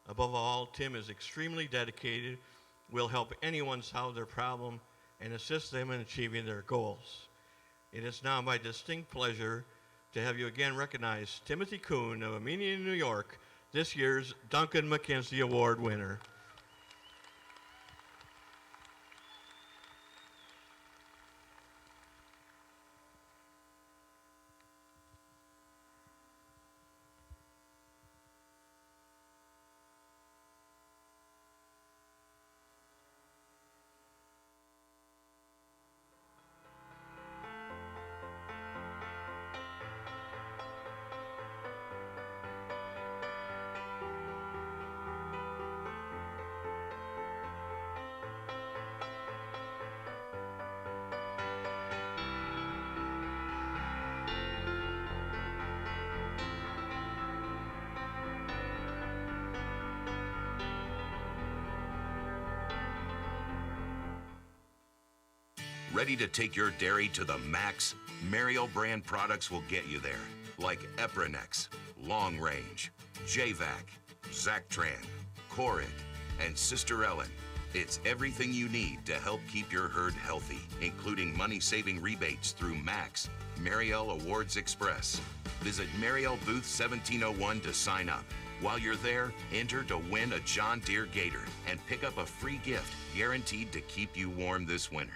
Above all, Tim is extremely dedicated, will help anyone solve their problem, and assist them in achieving their goals. It is now my distinct pleasure to have you again recognize Timothy Kuhn of Armenia, New York, this year's Duncan McKenzie Award winner. Ready to take your dairy to the max? Mariel brand products will get you there, like Eprenex, Long Range, JVac, Zactran, Corid, and Sister Ellen. It's everything you need to help keep your herd healthy, including money-saving rebates through Max, Mariel Awards Express. Visit Mariel Booth 1701 to sign up. While you're there, enter to win a John Deere Gator and pick up a free gift guaranteed to keep you warm this winter.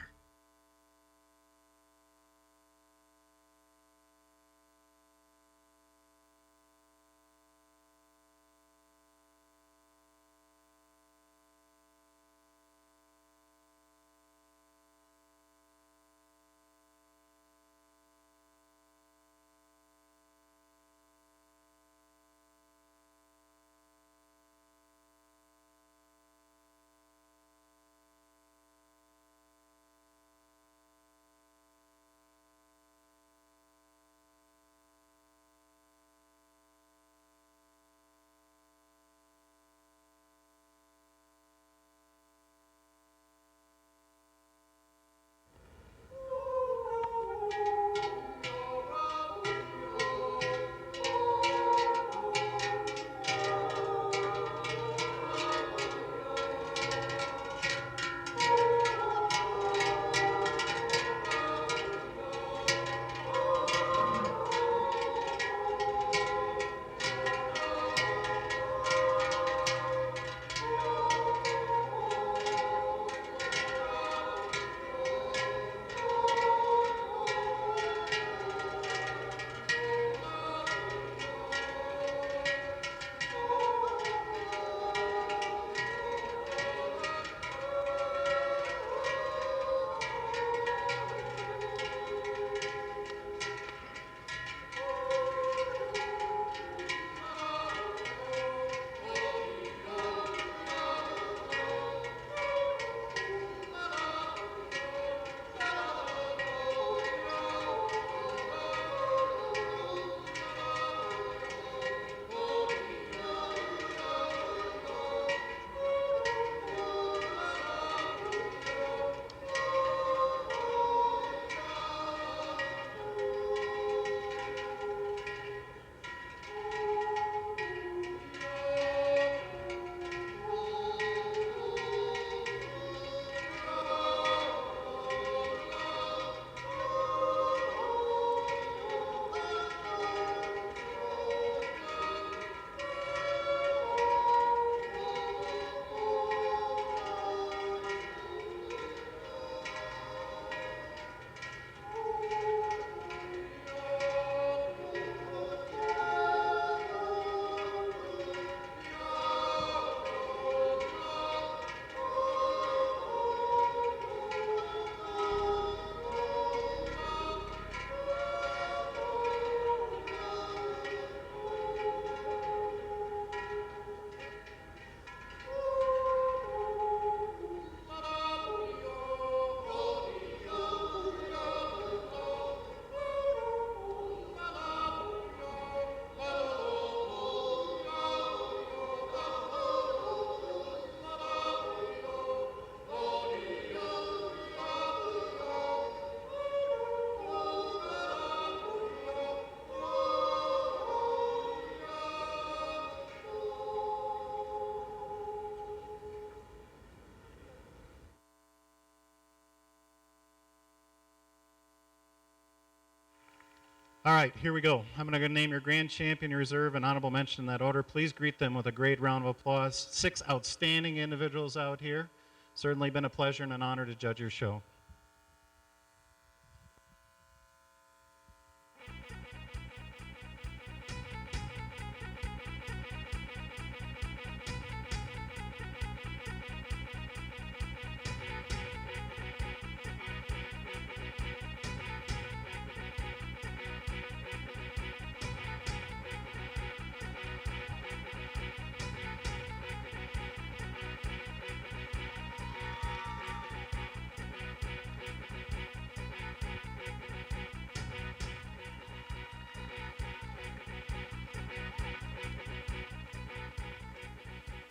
All right, here we go. I'm going to name your grand champion, your reserve, and honorable mention in that order. Please greet them with a great round of applause. 6 outstanding individuals out here. Certainly been a pleasure and an honor to judge your show.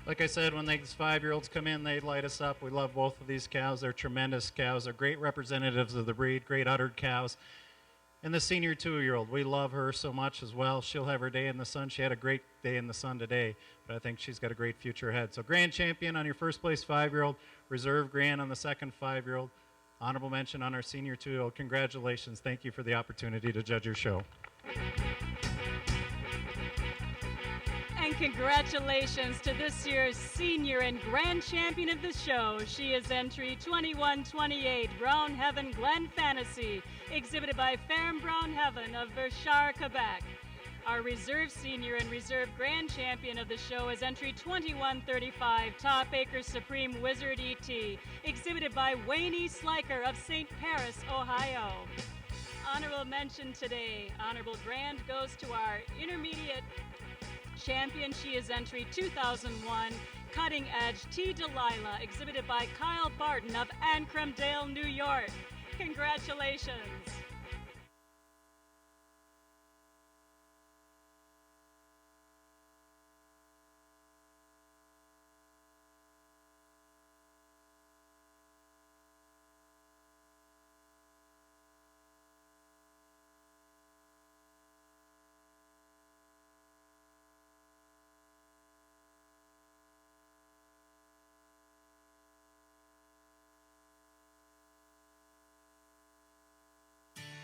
Like I said, when these 5-year-olds come in, they light us up. We love both of these cows. They're tremendous cows. They're great representatives of the breed, great uddered cows. And the senior 2-year-old, we love her so much as well. She'll have her day in the sun. She had a great day in the sun today, but I think she's got a great future ahead. So grand champion on your first place 5-year-old, reserve grand on the second 5-year-old, honorable mention on our senior 2-year-old. Congratulations. Thank you for the opportunity to judge your show. And congratulations to this year's senior and grand champion of the show. She is entry 2128, Brown Heaven Glen Fantasy, exhibited by Ferme Brown Heaven of AYRSHIRE, Quebec. Our reserve senior and reserve grand champion of the show is entry 2135, Top Acre Supreme Wizard ET, exhibited by Wayne Sliker of St. Paris, Ohio. Honorable mention today, honorable grand goes to our intermediate champion. She is entry 2001, Cutting Edge T. Delilah, exhibited by Kyle Barton of Ancrumdale, New York. Congratulations.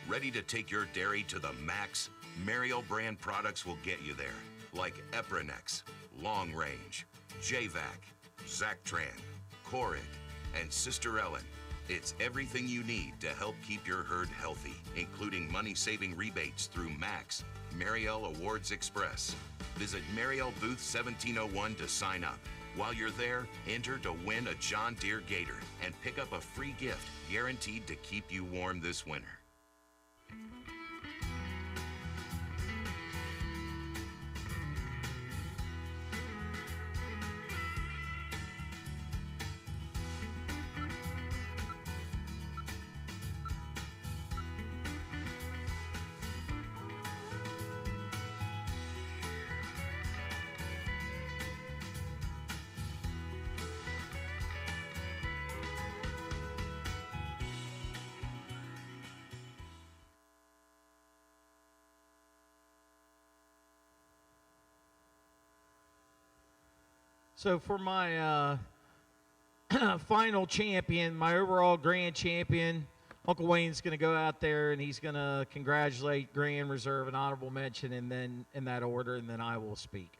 Ready to take your dairy to the max? Mariel brand products will get you there, like Eprenex, Long Range, JVac, Zactran, Corid, and Sister Ellen. It's everything you need to help keep your herd healthy, including money-saving rebates through Max, Mariel Awards Express. Visit Mariel Booth 1701 to sign up. While you're there, enter to win a John Deere Gator and pick up a free gift guaranteed to keep you warm this winter. So for my final champion, my overall grand champion, Uncle Wayne's going to go out there and he's going to congratulate grand, reserve, and honorable mention, and then in that order, and then I will speak.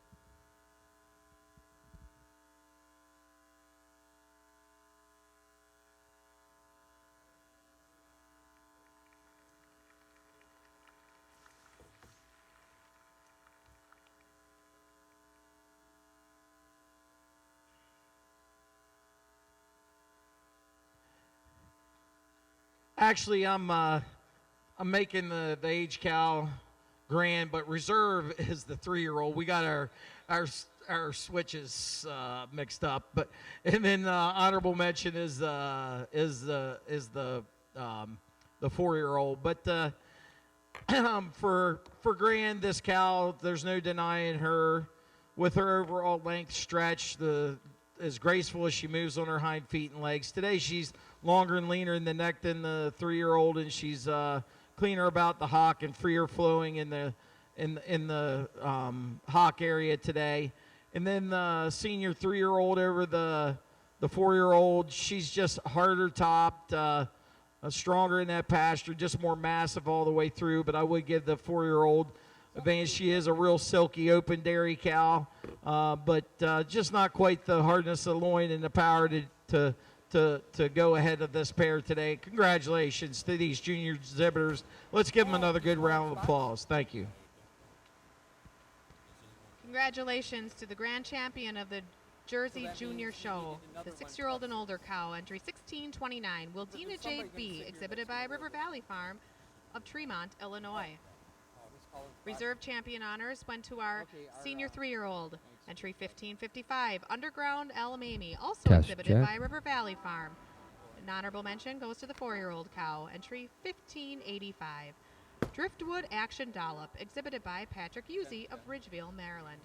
Actually, I'm making the age cow grand, but reserve is the 3-year-old. We got our switches mixed up, but and then honorable mention is the 4-year-old. But for grand, this cow, there's no denying her. With her overall length stretch, as graceful as she moves on her hind feet and legs. Today she's longer and leaner in the neck than the 3-year-old, and she's cleaner about the hock and freer flowing in the hock area today. And then the senior 3-year-old over the 4-year-old, she's just harder topped, stronger in that pasture, just more massive all the way through. But I would give the 4-year-old advantage. She is a real silky open dairy cow, but just not quite the hardness of loin and the power to go ahead of this pair today. Congratulations to these junior exhibitors. Let's give them another good round of applause. Thank you. Congratulations to the grand champion of the Jersey Junior Show, the 6-year-old and older cow, entry 1629, Wildina JB, exhibited by River Valley Farm of Tremont, Illinois. Reserve champion honors went to our senior 3-year-old, entry 1555, Underground Alamami, also exhibited by River Valley Farm. An honorable mention goes to the 4-year-old cow, entry 1585, Driftwood Action Dollop, exhibited by Patrick Uzzi of Ridgeville, Maryland.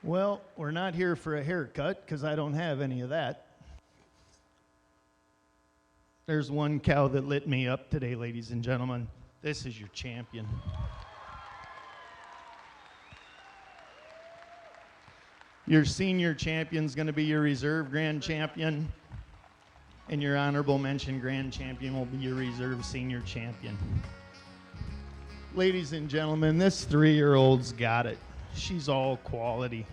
Well, we're not here for a haircut because I don't have any of that. There's one cow that lit me up today, ladies and gentlemen. This is your champion. Your senior champion's going to be your reserve grand champion, and your honorable mention grand champion will be your reserve senior champion. Ladies and gentlemen, this 3-year-old's got it. She's all quality.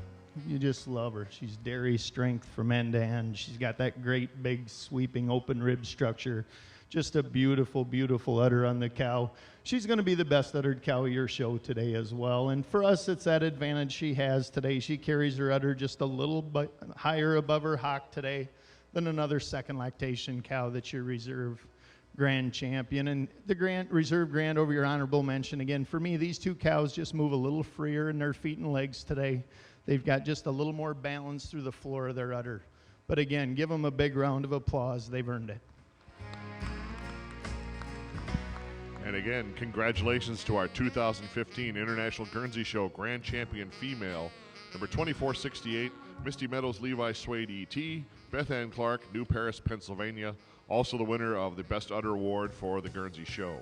You just love her. She's dairy strength from end to end. She's got that great big sweeping open rib structure. Just a beautiful, beautiful udder on the cow. She's going to be the best uddered cow of your show today as well. And for us, it's that advantage she has today. She carries her udder just a little bit higher above her hock today than another second lactation cow that's your reserve grand champion. And the reserve grand over your honorable mention. Again, for me, these two cows just move a little freer in their feet and legs today. They've got just a little more balance through the floor of their udder. But again, give them a big round of applause. They've earned it. And again, congratulations to our 2015 International Guernsey Show Grand Champion Female, number 2468, Misty Meadows Levi Suede E.T., Beth Ann Clark, New Paris, Pennsylvania, also the winner of the Best Udder Award for the Guernsey Show.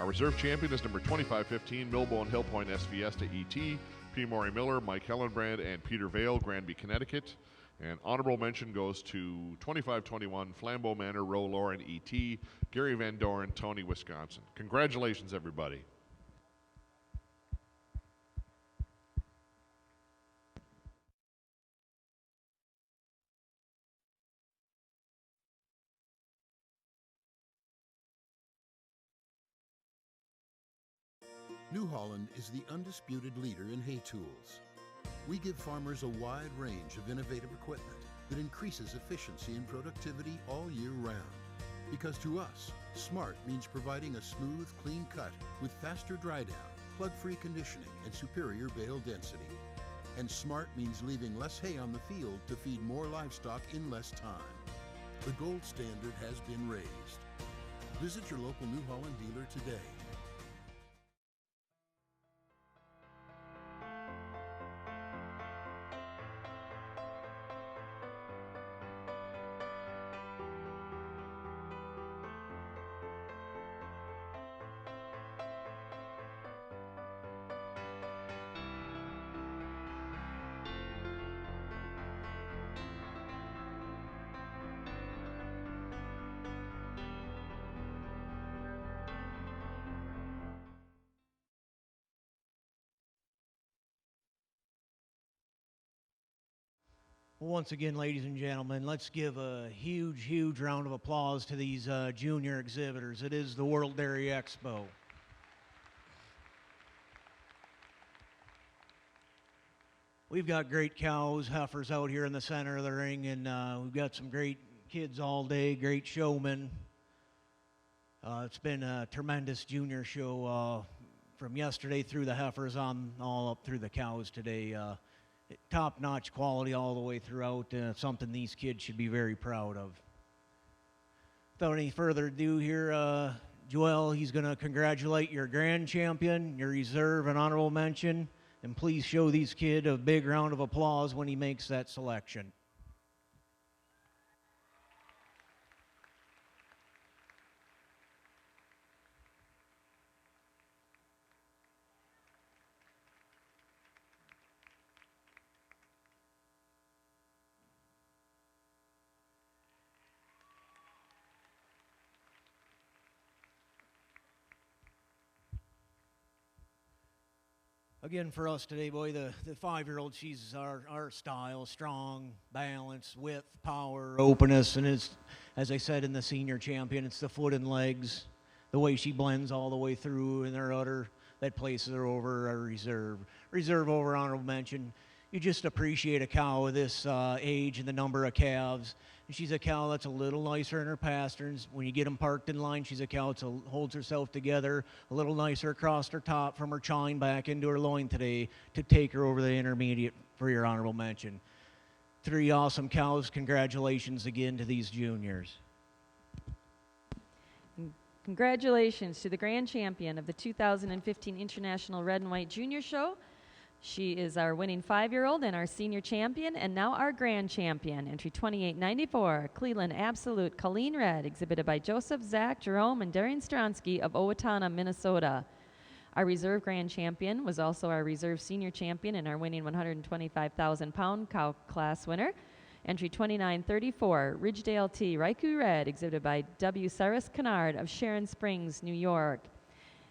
Our reserve champion is number 2515, Millbone Hill Point S. Fiesta E.T., P. Maury Miller, Mike Hellenbrand, and Peter Vale, Granby, Connecticut. And honorable mention goes to 2521, Flambeau Manor, Roe Lauren E.T., Gary Van Doren, Tony, Wisconsin. Congratulations, everybody. New Holland is the undisputed leader in hay tools. We give farmers a wide range of innovative equipment that increases efficiency and productivity all year round. Because to us, smart means providing a smooth, clean cut with faster dry down, plug-free conditioning, and superior bale density. And smart means leaving less hay on the field to feed more livestock in less time. The gold standard has been raised. Visit your local New Holland dealer today. Once again, ladies and gentlemen, let's give a huge, huge round of applause to these junior exhibitors. It is the World Dairy Expo. We've got great cows, heifers out here in the center of the ring, and we've got some great kids all day, great showmen. It's been a tremendous junior show from yesterday through the heifers on all up through the cows today. Top-notch quality all the way throughout, something these kids should be very proud of. Without any further ado here, Joel, he's going to congratulate your grand champion, your reserve and honorable mention, and please show these kids a big round of applause when he makes that selection. Again, for us today, boy, the 5-year-old, she's our style, strong, balance, width, power, openness, and it's, as I said in the senior champion, it's the foot and legs, the way she blends all the way through in her udder that places her over our reserve. Reserve over honorable mention. You just appreciate a cow of this age and the number of calves. And she's a cow that's a little nicer in her pasterns. When you get them parked in line, she's a cow that holds herself together, a little nicer across her top from her chine back into her loin today to take her over the intermediate for your honorable mention. 3 awesome cows. Congratulations again to these juniors. Congratulations to the grand champion of the 2015 International Red and White Junior Show, She is our winning 5-year-old and our senior champion, and now our grand champion. Entry 2894, Cleveland Absolute Colleen Red, exhibited by Joseph, Zach, Jerome, and Darian Stronsky of Owatonna, Minnesota. Our reserve grand champion was also our reserve senior champion and our winning 125,000-pound cow class winner. Entry 2934, Ridgedale T. Raikou Red, exhibited by W. Cyrus Kennard of Sharon Springs, New York.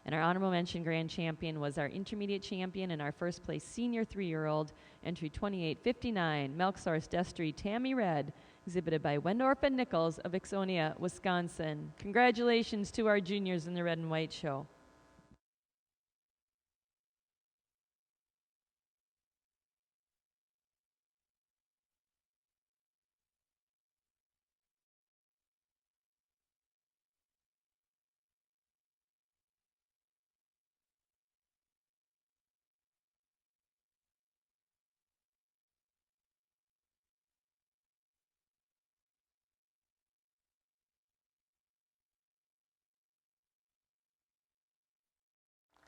And our honorable mention grand champion was our intermediate champion and our first place senior 3-year-old, entry 2859, Milk Source Destry Tammy Red, exhibited by Wendorf and Nichols of Ixonia, Wisconsin. Congratulations to our juniors in the Red and White Show.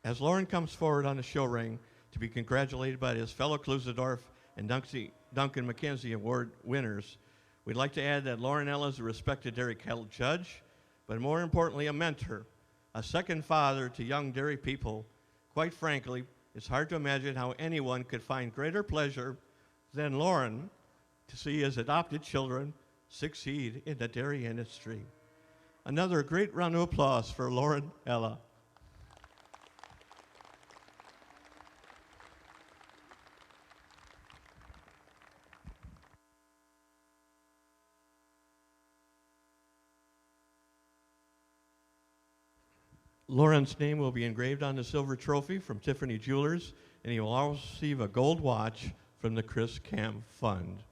As Lauren comes forward on the show ring to be congratulated by his fellow Klusendorf and Duncan McKenzie Award winners, we'd like to add that Lauren Ella is a respected dairy cattle judge, but more importantly, a mentor, a second father to young dairy people. Quite frankly, it's hard to imagine how anyone could find greater pleasure than Lauren to see his adopted children succeed in the dairy industry. Another great round of applause for Lauren Ella. Lauren's name will be engraved on the silver trophy from Tiffany Jewelers, and he will also receive a gold watch from the Chris Camp Fund.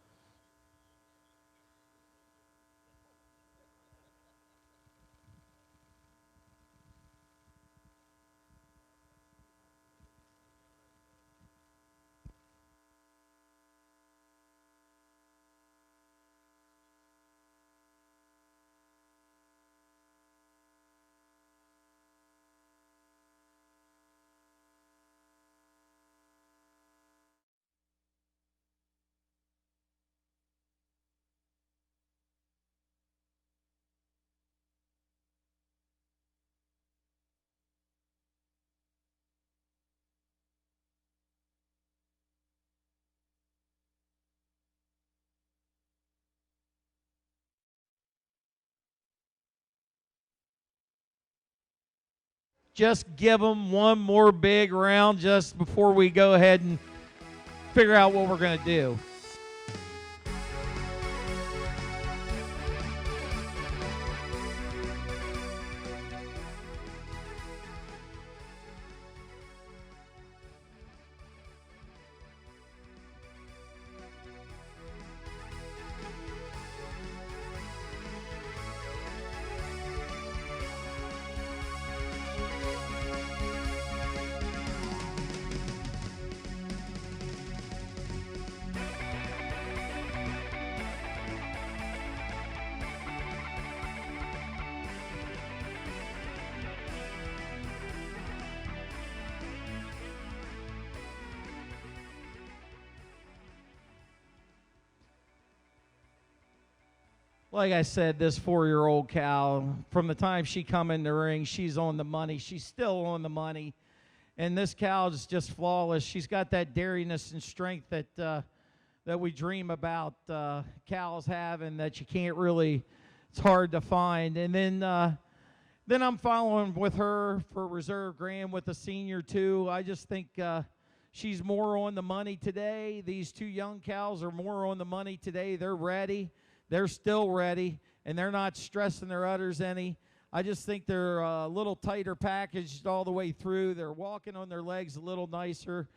Just give them one more big round just before we go ahead and figure out what we're going to do. Like I said, this 4-year-old cow, from the time she come in the ring, she's on the money. She's still on the money. And this cow is just flawless. She's got that dairiness and strength that we dream about cows having, that you can't really, it's hard to find. And then I'm following with her for Reserve Grand with the senior too. I just think she's more on the money today. These two young cows are more on the money today. They're ready. They're still ready, and they're not stressing their udders any. I just think they're a little tighter packaged all the way through. They're walking on their legs a little nicer.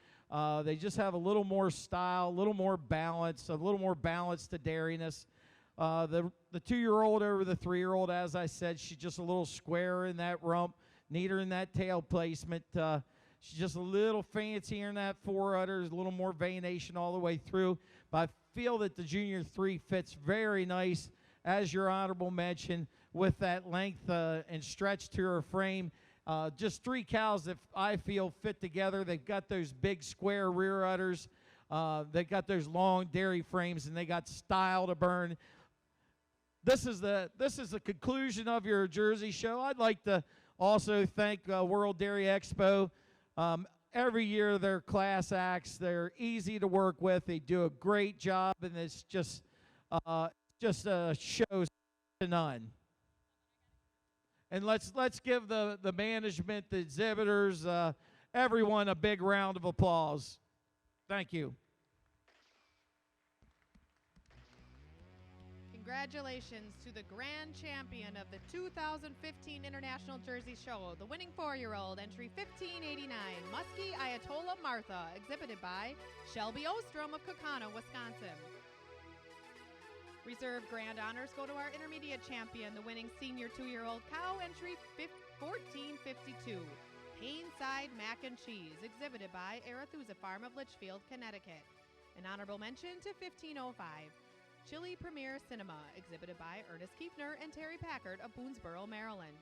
They just have a little more style, a little more balance, a little more balance to dairiness. The 2-year-old over the 3-year-old, as I said, she's just a little squarer in that rump, neater in that tail placement. She's just a little fancier in that forudders, a little more veination all the way through. But I feel that the Junior 3 fits very nice, as your honorable mention, with that length and stretch to her frame. Just 3 cows that I feel fit together. They've got those big square rear udders. They've got those long dairy frames, and they got style to burn. This is the conclusion of your Jersey show. I'd like to also thank World Dairy Expo. Every year they're class acts. They're easy to work with. They do a great job, and it's just shows to none. And let's give the management, the exhibitors, everyone a big round of applause. Thank you. Congratulations to the grand champion of the 2015 International Jersey Show, the winning 4-year-old, entry 1589, Muskie Ayatollah Martha, exhibited by Shelby Ostrom of Kokana, Wisconsin. Reserve grand honors go to our intermediate champion, the winning senior 2-year-old cow, entry 1452, Painside Mac and Cheese, exhibited by Arethusa Farm of Litchfield, Connecticut. An honorable mention to 1505. Chili Premier Cinema, exhibited by Ernest Kiefner and Terry Packard of Boonesboro, Maryland.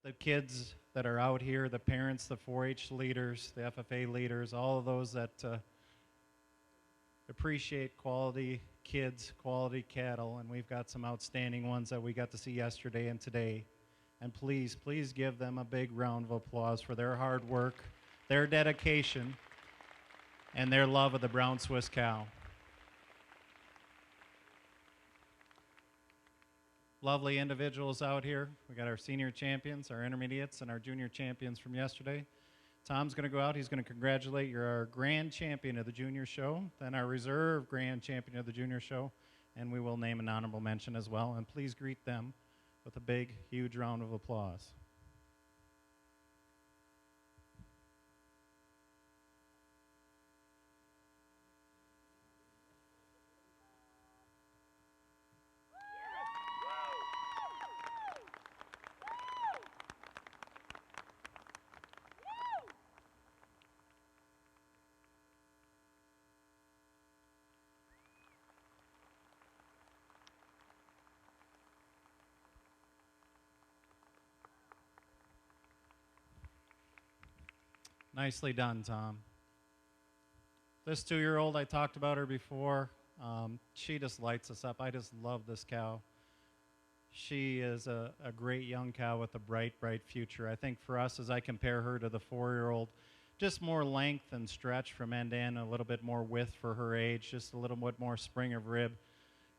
The kids that are out here, the parents, the 4-H leaders, the FFA leaders, all of those that appreciate quality kids, quality cattle, and we've got some outstanding ones that we got to see yesterday and today. And please, please give them a big round of applause for their hard work, their dedication, and their love of the brown Swiss cow. Lovely individuals out here. We got our senior champions, our intermediates, and our junior champions from yesterday. Tom's going to go out. He's going to congratulate our grand champion of the junior show, then our reserve grand champion of the junior show, and we will name an honorable mention as well. And please greet them with a big, huge round of applause. Nicely done, Tom. This 2-year-old, I talked about her before. She just lights us up. I just love this cow. She is a great young cow with a bright, bright future. I think for us, as I compare her to the 4-year-old, just more length and stretch from end to end, a little bit more width for her age, just a little bit more spring of rib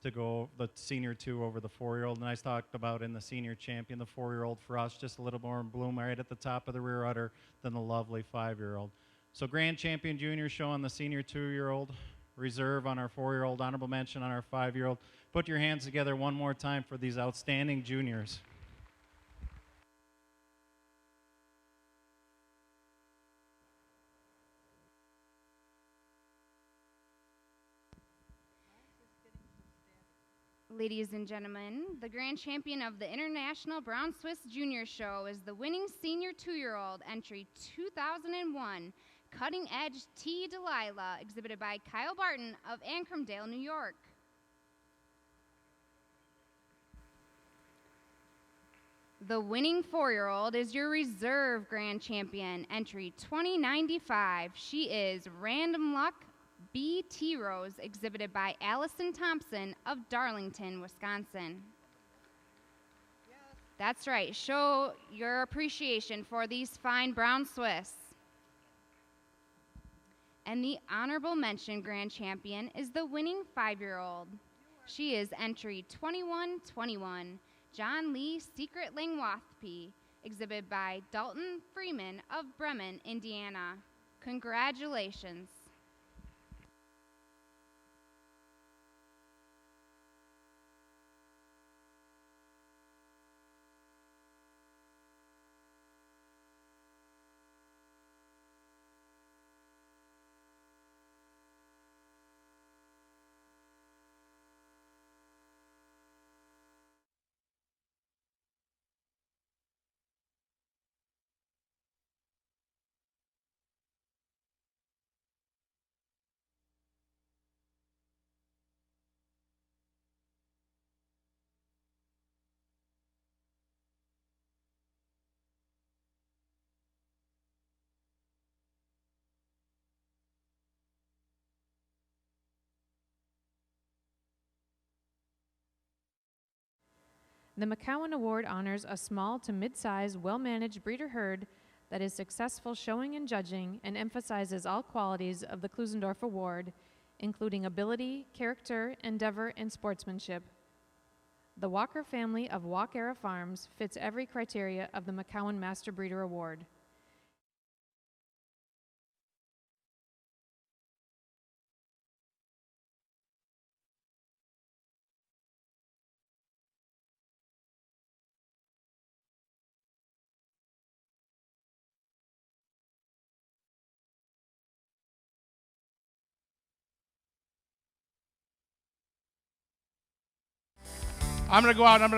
to go the senior 2 over the 4-year-old. And I talked about in the senior champion, the 4-year-old for us, just a little more in bloom right at the top of the rear udder than the lovely 5-year-old. So Grand Champion Junior Show on the senior 2-year-old, reserve on our 4-year-old, honorable mention on our 5-year-old. Put your hands together one more time for these outstanding juniors. Ladies and gentlemen, the grand champion of the International Brown Swiss Junior Show is the winning senior 2-year-old entry 2001, Cutting Edge T. Delilah, exhibited by Kyle Barton of Ancrumdale, New York. The winning 4-year-old is your reserve grand champion, entry 2095. She is Random Luck B. T. Rose, exhibited by Allison Thompson of Darlington, Wisconsin. Yes. That's right. Show your appreciation for these fine brown Swiss. And the honorable mention grand champion is the winning 5-year-old. She is entry 2121, John Lee Secret Langwathpe, exhibited by Dalton Freeman of Bremen, Indiana. Congratulations. The McCowan Award honors a small to mid-size, well-managed breeder herd that is successful showing and judging and emphasizes all qualities of the Klusendorf Award, including ability, character, endeavor, and sportsmanship. The Walker family of Walk-Era Farms fits every criteria of the McCowan Master Breeder Award. I'm gonna go out and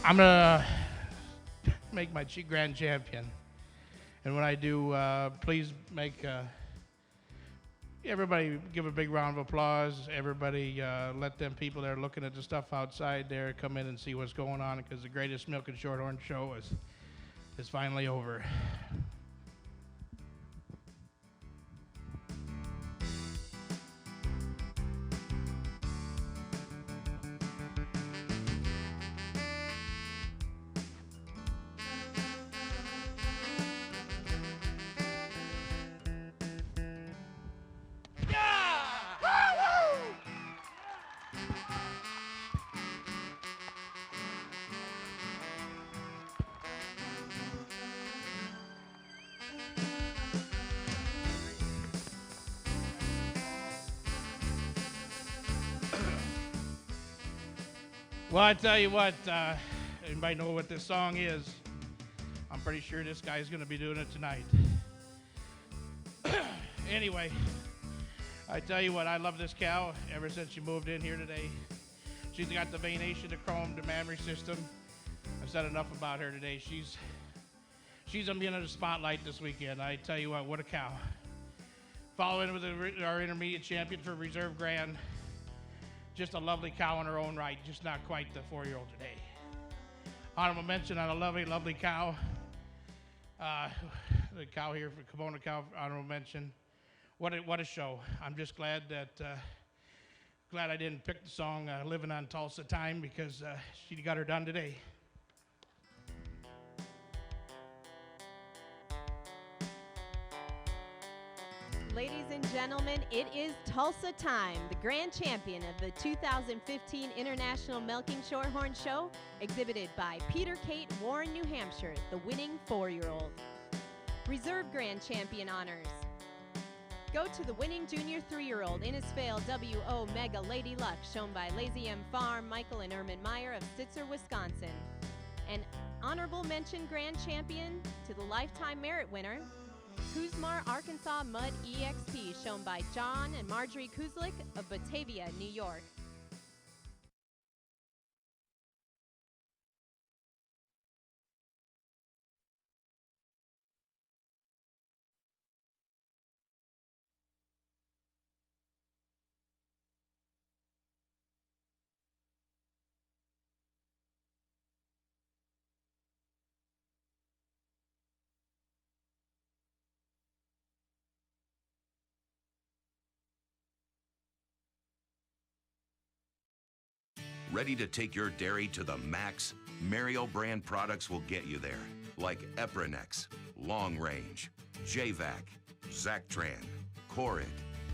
I'm gonna make my grand champion. And when I do, please make everybody give a big round of applause. Everybody let them people that are looking at the stuff outside there come in and see what's going on, because the greatest milk and shorthorn show is finally over. Well, I tell you what, anybody know what this song is? I'm pretty sure this guy's going to be doing it tonight. Anyway, I tell you what, I love this cow ever since she moved in here today. She's got the venation, the chrome, the mammary system. I've said enough about her today. She's going to be in the spotlight this weekend. I tell you what a cow. Following with our intermediate champion for Reserve Grand. Just a lovely cow in her own right, just not quite the 4-year-old today. Honorable mention on a lovely, lovely cow. The cow here for Kimona cow, honorable mention. What a show. I'm just glad that Glad I didn't pick the song Living on Tulsa Time because she got her done today. Ladies and gentlemen, it is Tulsa time, the grand champion of the 2015 International Milking Shorthorn Show, exhibited by Peter Kate, Warren, New Hampshire, the winning 4-year-old. Reserve grand champion honors go to the winning junior 3-year-old Innisfail W.O. Mega Lady Luck, shown by Lazy M Farm, Michael and Ermin Meyer of Stitzer, Wisconsin. An honorable mention grand champion to the lifetime merit winner, Kuzmar Arkansas Mud EXP, shown by John and Marjorie Kuzlik of Batavia, New York. Ready to take your dairy to the max? Mariel brand products will get you there, like Eprinex, Long Range, JVac, Zactran, Corid,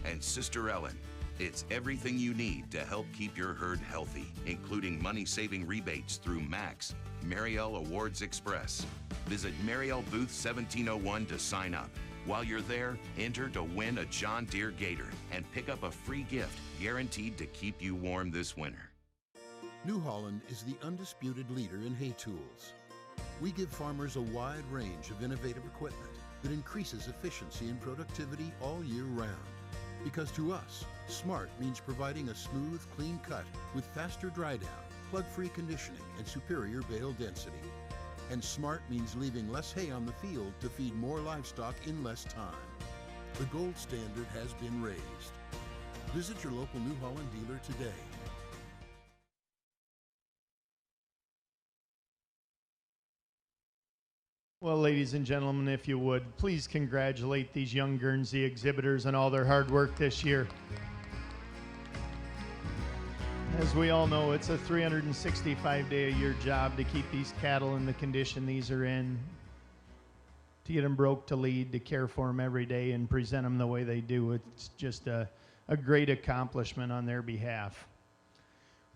and Sister Ellen. It's everything you need to help keep your herd healthy, including money-saving rebates through Max, Mariel Awards Express. Visit Mariel Booth 1701 to sign up. While you're there, enter to win a John Deere Gator and pick up a free gift guaranteed to keep you warm this winter. New Holland is the undisputed leader in hay tools. We give farmers a wide range of innovative equipment that increases efficiency and productivity all year round. Because to us, smart means providing a smooth, clean cut with faster dry down, plug-free conditioning, and superior bale density. And smart means leaving less hay on the field to feed more livestock in less time. The gold standard has been raised. Visit your local New Holland dealer today. Well, ladies and gentlemen, if you would, please congratulate these young Guernsey exhibitors on all their hard work this year. As we all know, it's a 365-day-a-year job to keep these cattle in the condition these are in, to get them broke to lead, to care for them every day and present them the way they do. It's just a great accomplishment on their behalf.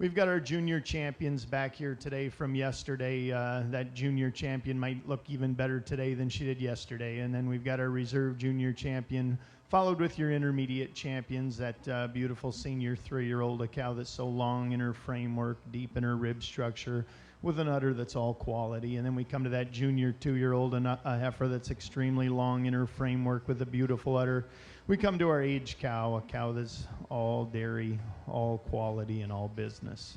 We've got our junior champions back here today from yesterday. That junior champion might look even better today than she did yesterday. And then we've got our reserve junior champion, followed with your intermediate champions, that beautiful senior 3-year-old, a cow that's so long in her framework, deep in her rib structure, with an udder that's all quality. And then we come to that junior 2-year-old, a heifer that's extremely long in her framework with a beautiful udder. We come to our age cow, a cow that's all dairy, all quality, and all business.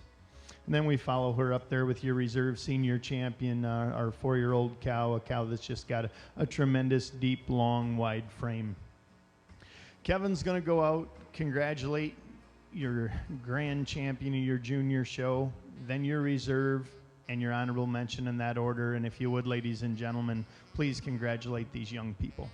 And then we follow her up there with your reserve senior champion, our 4-year-old cow, a cow that's just got a tremendous, deep, long, wide frame. Kevin's going to go out, congratulate your grand champion of your junior show, then your reserve, and your honorable mention in that order. And if you would, ladies and gentlemen, please congratulate these young people.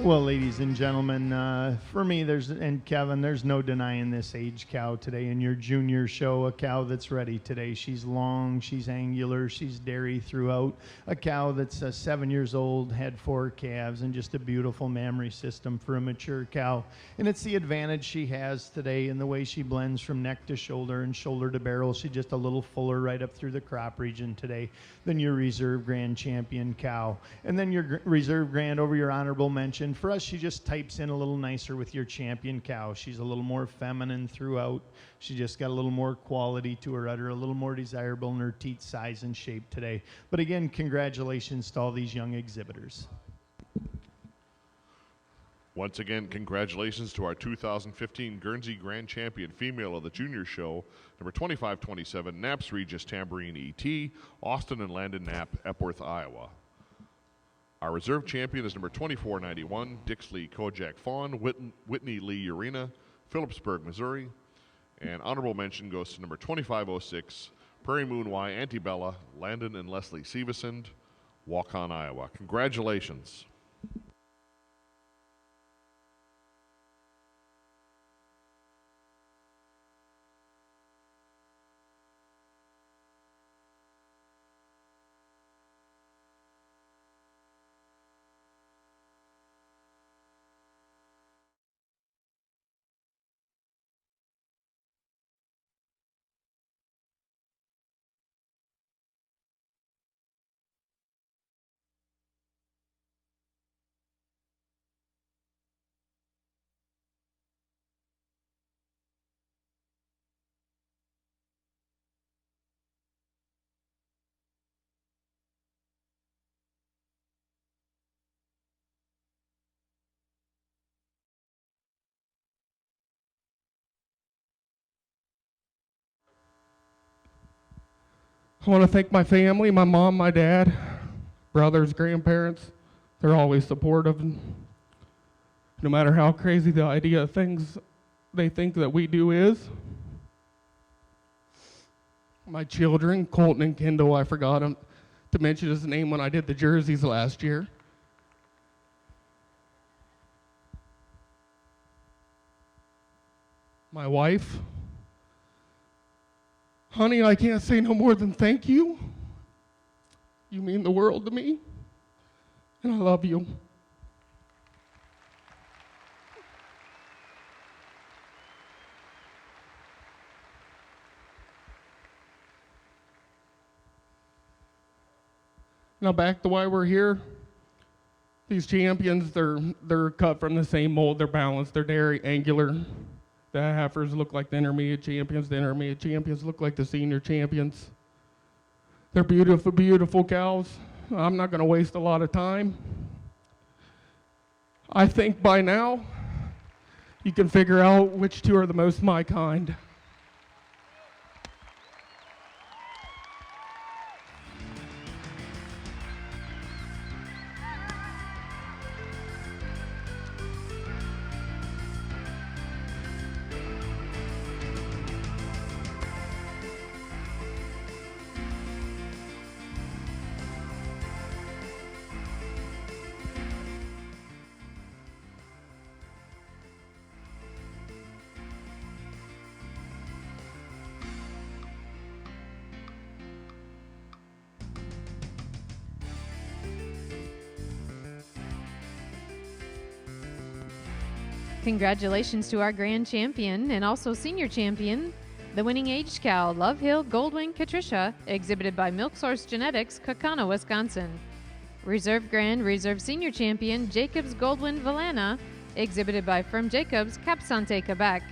Well, ladies and gentlemen, for me, and Kevin, there's no denying this age cow today in your junior show, a cow that's ready today. She's long, she's angular, she's dairy throughout. A cow that's 7 years old, had 4 calves, and just a beautiful mammary system for a mature cow. And it's the advantage she has today in the way she blends from neck to shoulder and shoulder to barrel. She's just a little fuller right up through the crop region today than your reserve grand champion cow. And then your reserve grand over your honorable mention. For us, she just types in a little nicer with your champion cow. She's a little more feminine throughout. She just got a little more quality to her udder, a little more desirable in her teat size and shape today. But again, congratulations to all these young exhibitors. Once again, congratulations to our 2015 Guernsey Grand Champion female of the junior show, number 2527, Naps Regis Tambourine ET, Austin and Landon Knapp, Epworth, Iowa. Our reserve champion is number 2491, Dixley Kojak Fawn, Whitney Lee Urena, Phillipsburg, Missouri. And honorable mention goes to number 2506, Prairie Moon Y Antibella, Landon and Leslie Sevesund, Waukon, Iowa. Congratulations. I want to thank my family, my mom, my dad, brothers, grandparents. They're always supportive. No matter how crazy the idea of things they think that we do is. My children, Colton and Kendall, I forgot to mention his name when I did the jerseys last year. My wife. Honey, I can't say no more than thank you. You mean the world to me, and I love you. Now back to why we're here. These champions, they're cut from the same mold. They're balanced. They're dairy, angular. The heifers look like the intermediate champions. The intermediate champions look like the senior champions. They're beautiful, beautiful cows. I'm not going to waste a lot of time. I think by now you can figure out which two are the most my kind. Congratulations to our grand champion and also senior champion, the winning aged cow, Love Hill Goldwing Patricia, exhibited by Milk Source Genetics, Kaukauna, Wisconsin. Reserve grand, reserve senior champion, Jacobs Goldwyn Valana, exhibited by Firm Jacobs, Cap Santé, Quebec.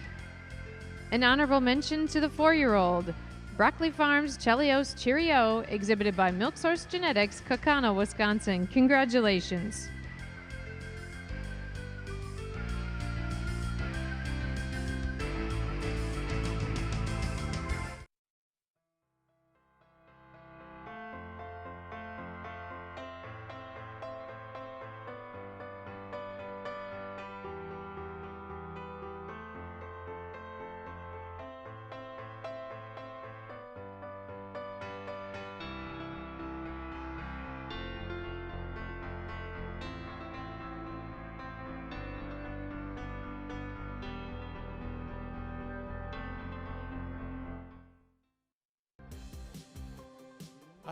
An honorable mention to the 4-year-old, Broccoli Farms Chelios Cheerio, exhibited by Milk Source Genetics, Kaukauna, Wisconsin. Congratulations.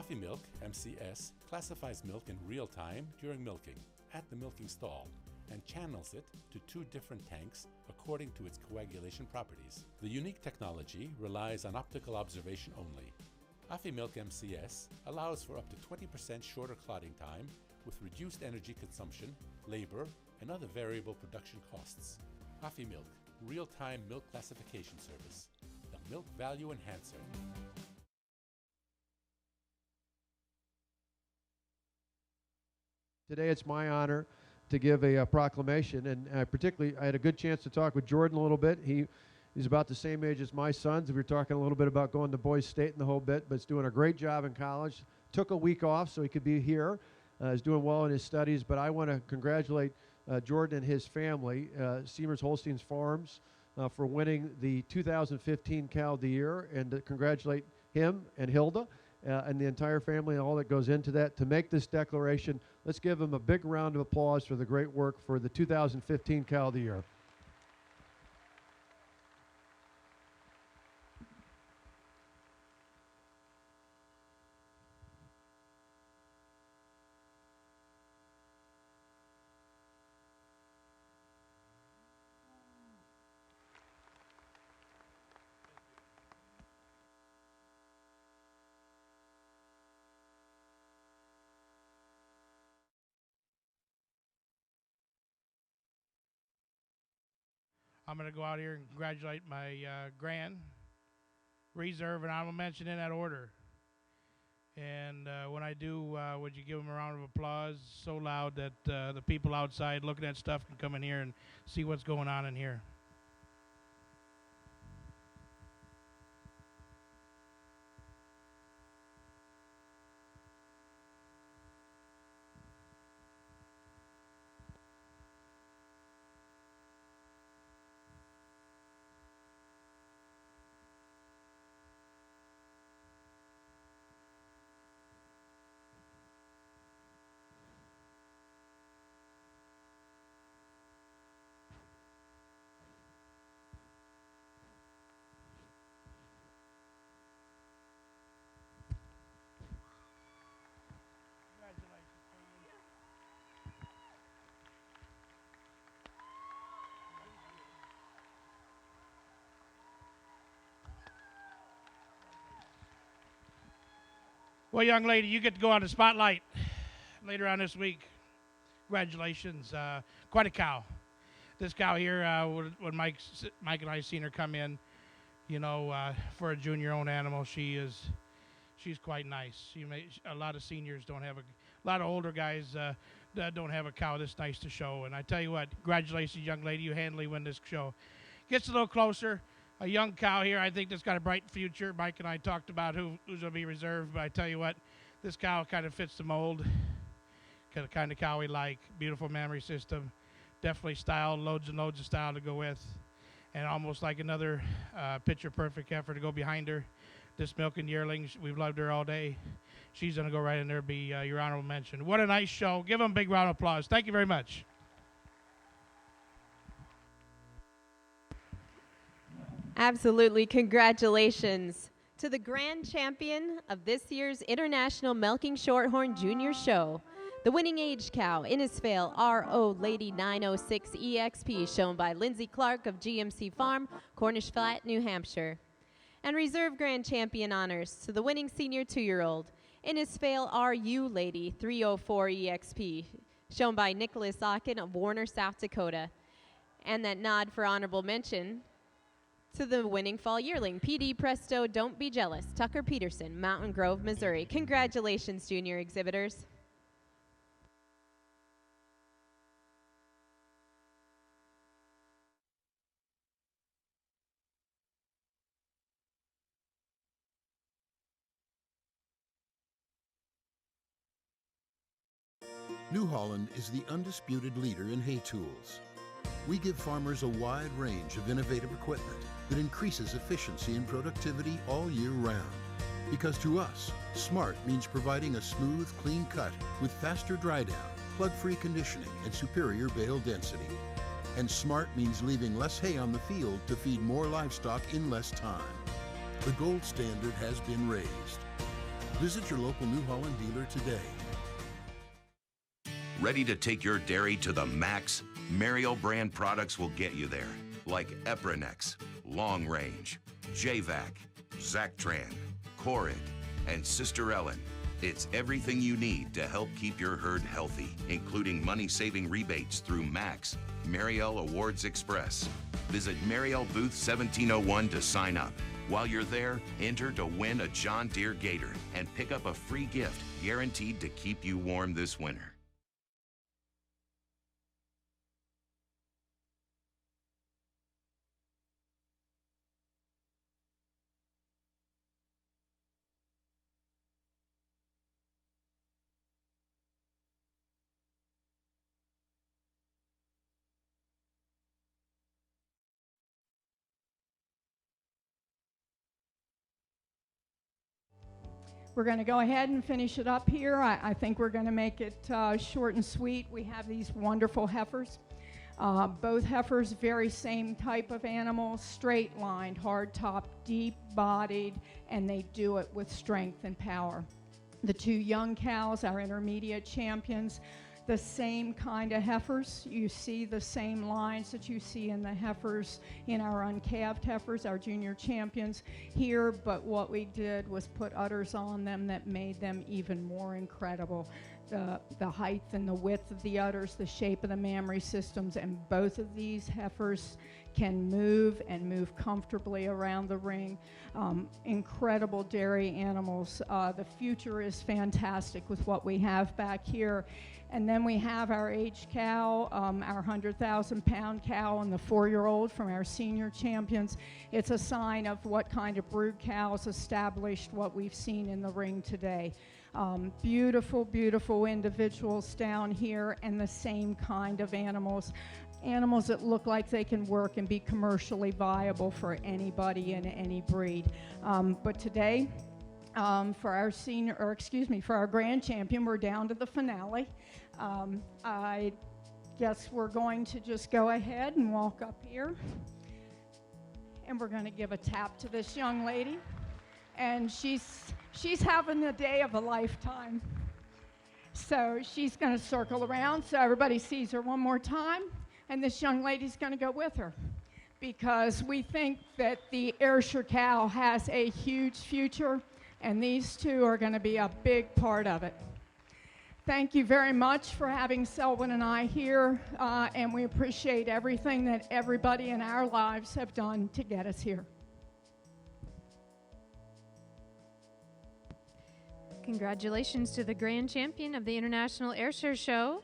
Milk, MCS, classifies milk in real time during milking at the milking stall and channels it to 2 different tanks according to its coagulation properties. The unique technology relies on optical observation only. Milk MCS allows for up to 20% shorter clotting time with reduced energy consumption, labor, and other variable production costs. Milk, real-time milk classification service, the milk value enhancer. Today it's my honor to give a proclamation, and particularly I had a good chance to talk with Jordan a little bit. He's about the same age as my sons. We were talking a little bit about going to Boys State and the whole bit, but he's doing a great job in college. Took a week off so he could be here. He's doing well in his studies, but I want to congratulate Jordan and his family, Seamers Holstein Farms, for winning the 2015 Cow of the Year, and to congratulate him and Hilda and the entire family and all that goes into that to make this declaration. Let's give them a big round of applause for the great work for the 2015 Cow of the Year. I'm going to go out here and congratulate my grand, reserve, and honorable mention in that order. And when I do, would you give them a round of applause so loud that the people outside looking at stuff can come in here and see what's going on in here. Well, young lady, you get to go on the spotlight later on this week. Congratulations. Quite a cow. This cow here, when Mike and I seen her come in, you know, for a junior-owned animal, she's quite nice. A lot of seniors don't have a lot of older guys that don't have a cow this nice to show. And I tell you what, congratulations, young lady. You handily win this show. Gets a little closer. A young cow here, I think that's got a bright future. Mike and I talked about who's going to be reserved, but I tell you what, this cow kind of fits the mold. The kind of cow we like. Beautiful memory system. Definitely style, loads and loads of style to go with. And almost like another picture-perfect heifer to go behind her. This milking yearling, we've loved her all day. She's going to go right in there and be your honorable mention. What a nice show. Give them a big round of applause. Thank you very much. Absolutely. Congratulations to the grand champion of this year's International Milking Shorthorn Junior Show, the winning age cow, Innisfail RO Lady 906 EXP, shown by Lindsay Clark of GMC Farm, Cornish Flat, New Hampshire. And reserve grand champion honors to the winning senior 2-year-old, Innisfail RU Lady 304 EXP, shown by Nicholas Ocken of Warner, South Dakota. And that nod for honorable mention to the winning fall yearling, PD Presto Don't Be Jealous, Tucker Peterson, Mountain Grove, Missouri. Congratulations, junior exhibitors. New Holland is the undisputed leader in hay tools. We give farmers a wide range of innovative equipment that increases efficiency and productivity all year round. Because to us, smart means providing a smooth, clean cut with faster dry down, plug-free conditioning, and superior bale density. And smart means leaving less hay on the field to feed more livestock in less time. The gold standard has been raised. Visit your local New Holland dealer today. Ready to take your dairy to the max? Mariel brand products will get you there, like Eprinex, Long Range, JVac, Zactran, Corid, and Sister Ellen. It's everything you need to help keep your herd healthy, including money-saving rebates through Max, Mariel Awards Express. Visit Mariel Booth 1701 to sign up. While you're there, enter to win a John Deere Gator and pick up a free gift guaranteed to keep you warm this winter. We're going to go ahead and finish it up here. I think we're going to make it short and sweet. We have these wonderful heifers. Both heifers, very same type of animal, straight-lined, hard-topped, deep-bodied, and they do it with strength and power. The two young cows, our intermediate champions, the same kind of heifers. You see the same lines that you see in the heifers, in our uncalved heifers, our junior champions here, but what we did was put udders on them that made them even more incredible. The height and the width of the udders, the shape of the mammary systems, and both of these heifers can move and move comfortably around the ring. Incredible dairy animals. The future is fantastic with what we have back here. And then we have our aged cow, our 100,000-pound cow, and the 4-year-old from our senior champions. It's a sign of what kind of brood cows established what we've seen in the ring today. Beautiful, beautiful individuals down here, and the same kind of animals. Animals that look like they can work and be commercially viable for anybody in any breed. But today, for our grand champion, we're down to the finale. I guess we're going to just go ahead and walk up here, and we're going to give a tap to this young lady, and she's having the day of a lifetime. So she's going to circle around so everybody sees her one more time, and this young lady's going to go with her, because we think that the AYRSHIRE cow has a huge future, and these two are going to be a big part of it. Thank you very much for having Selwyn and I here, and we appreciate everything that everybody in our lives have done to get us here. Congratulations to the grand champion of the International AYRSHIRE Show,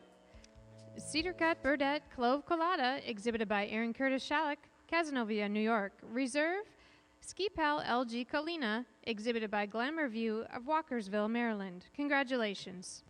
Cedar Cut Burdette Clove Colada, exhibited by Aaron Curtis Shalleck, Cazenovia, New York. Reserve, Ski Pal LG Colina, exhibited by Glamour View of Walkersville, Maryland. Congratulations.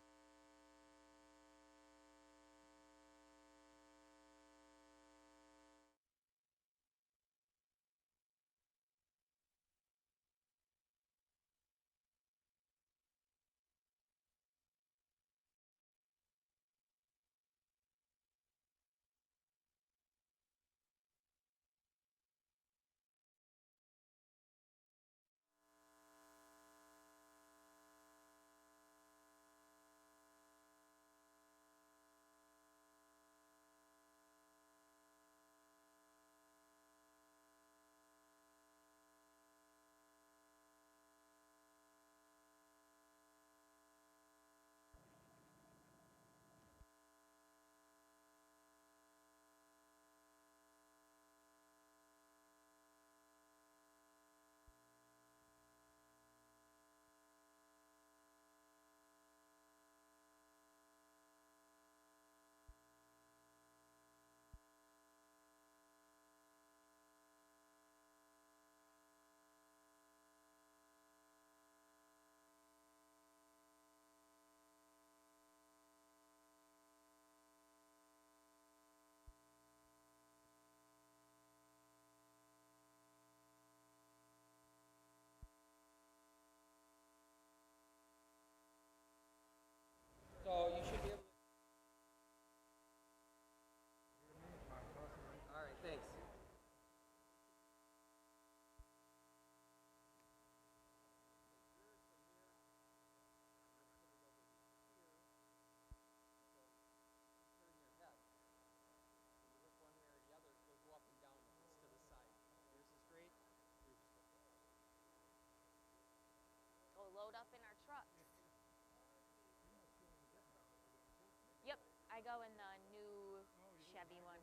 heavy one.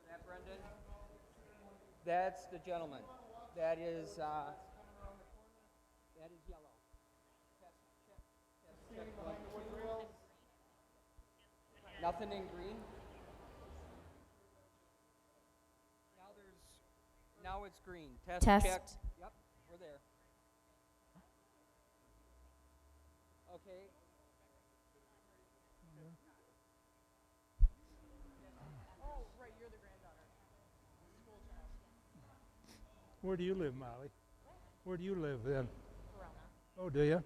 That, Brendan? That's the gentleman. That is yellow. Check 1, 2. Nothing in green? Now it's green. Test. Check. Yep, we're there. Okay. Oh, right, you're the granddaughter. School child. Where do you live, Molly? Where do you live then? Corona. Oh, do you?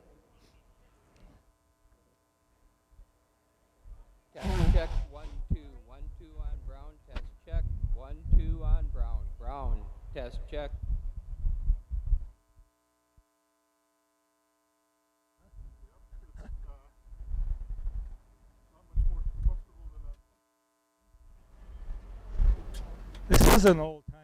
Test check 1, 2. 1, 2 on brown. Test check 1, 2 on brown. Brown. Test check. This is an old timer.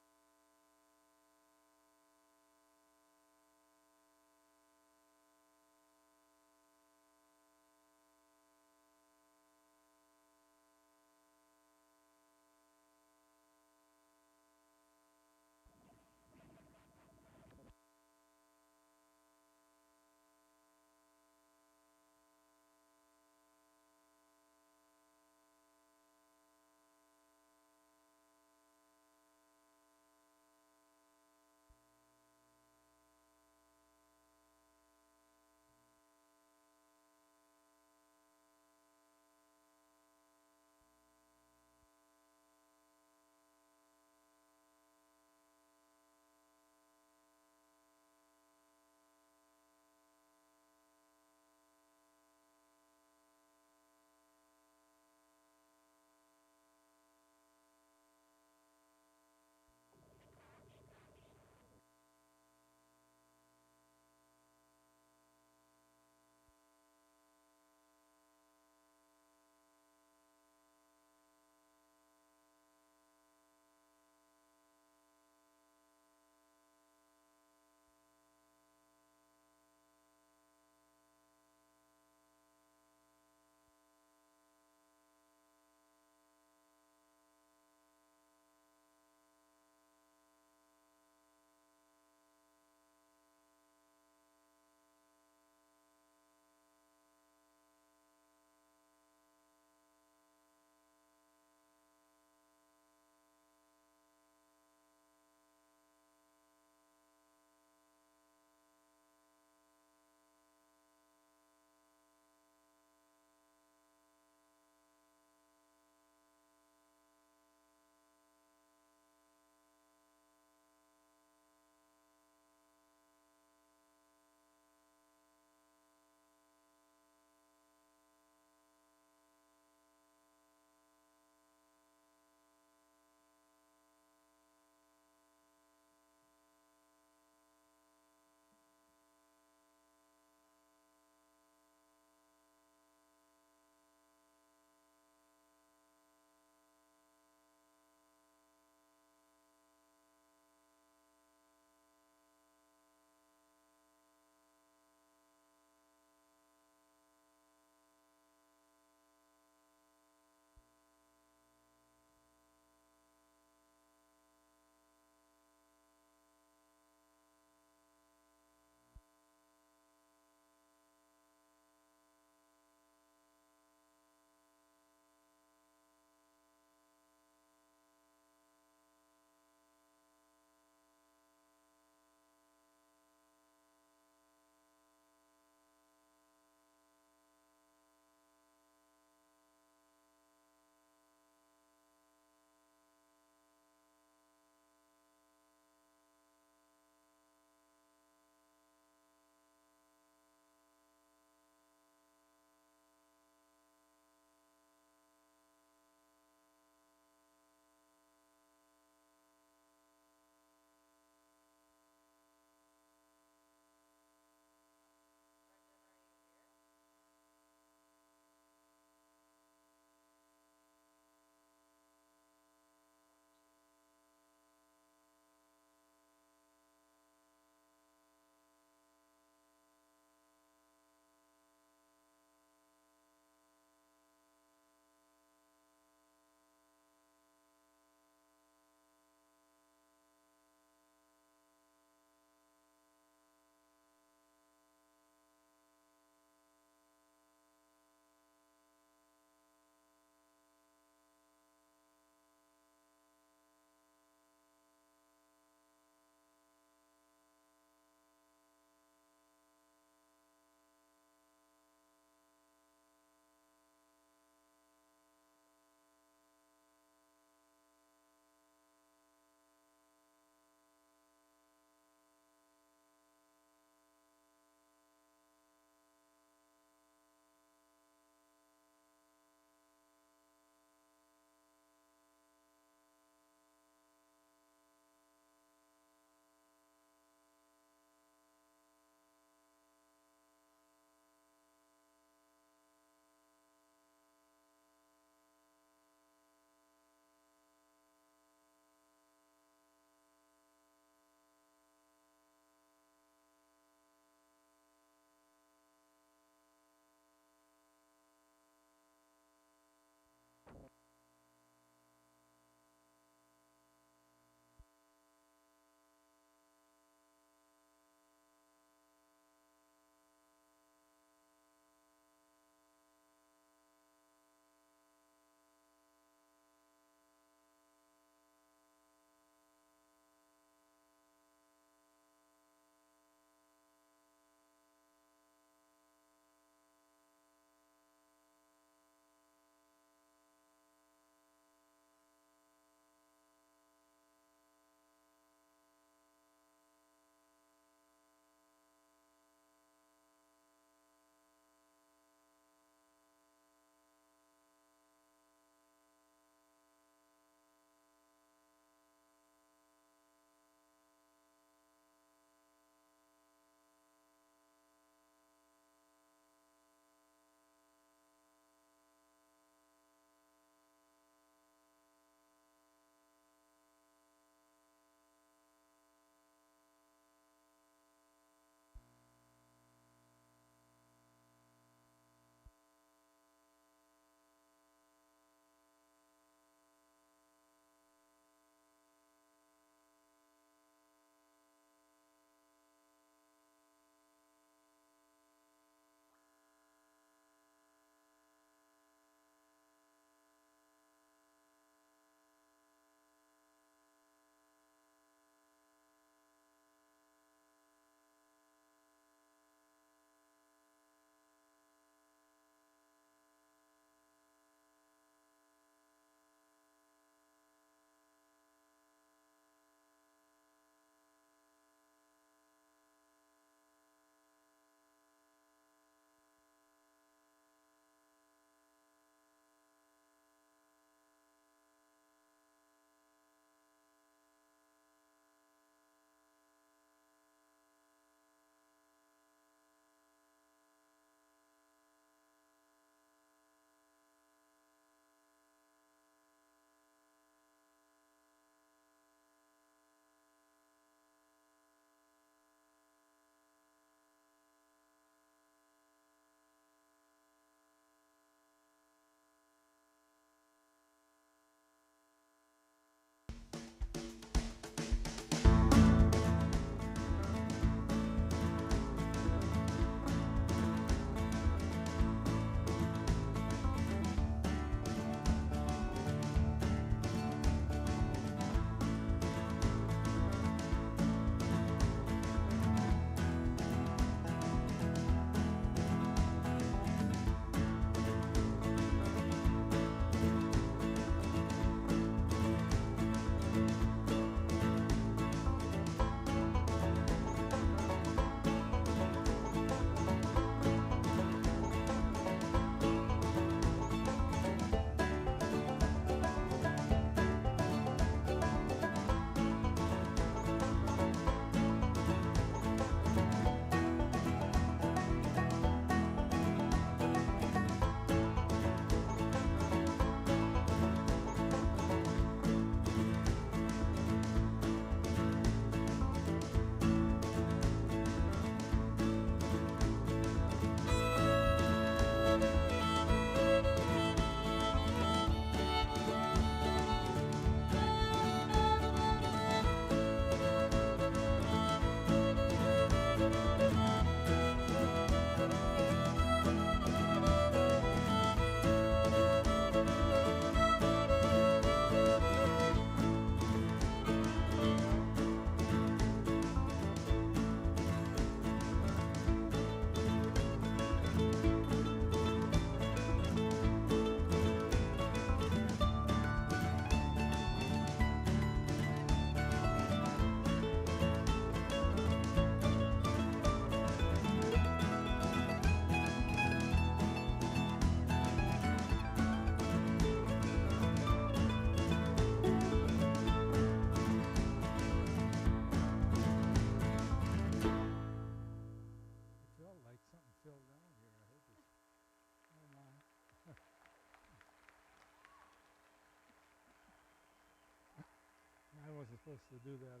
supposed to do that.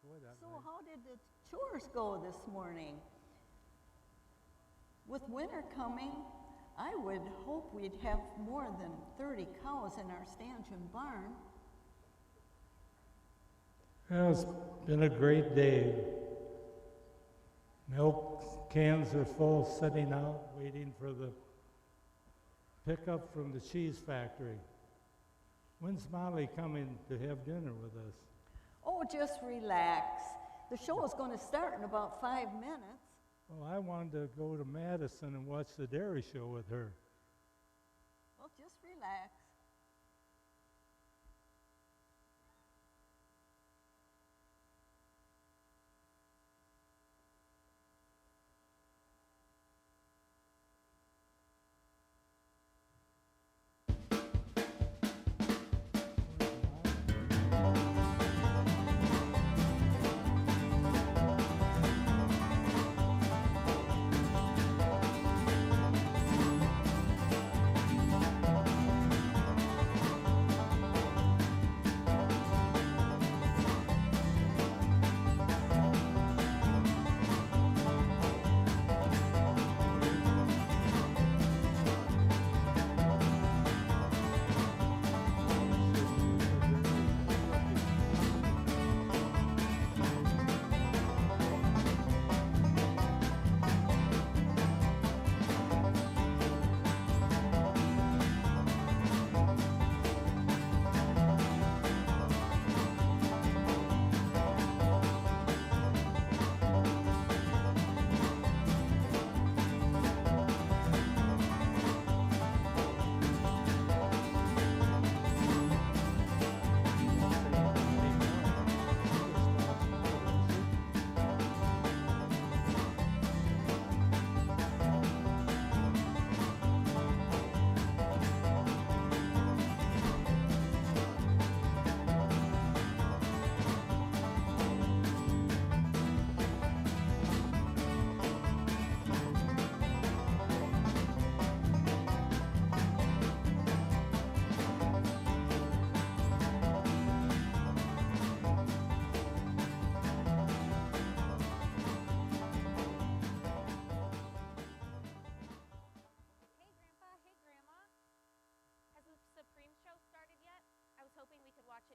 Boy, that So night. how did the chores go this morning? With winter coming, I would hope we'd have more than 30 cows in our stanchion barn. Well, it's been a great day. Milk cans are full, sitting out, waiting for the pickup from the cheese factory. When's Molly coming to have dinner with us? Oh, just relax. The show is going to start in about 5 minutes. Oh, I wanted to go to Madison and watch the dairy show with her. Well, just relax.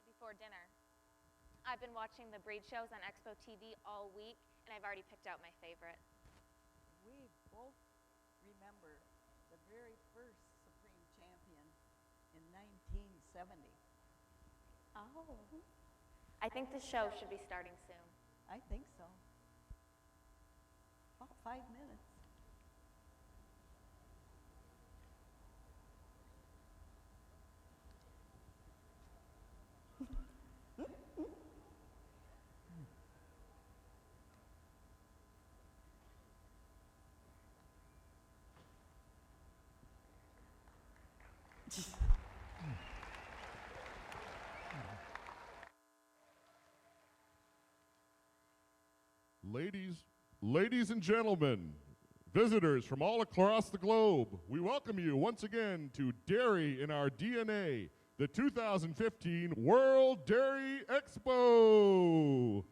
Before dinner. I've been watching the breed shows on Expo TV all week, and I've already picked out my favorite. We both remember the very first Supreme Champion in 1970. Oh. I think the show should be starting soon. I think so. About 5 minutes. Ladies and gentlemen, visitors from all across the globe, we welcome you once again to Dairy in Our DNA, the 2015 World Dairy Expo.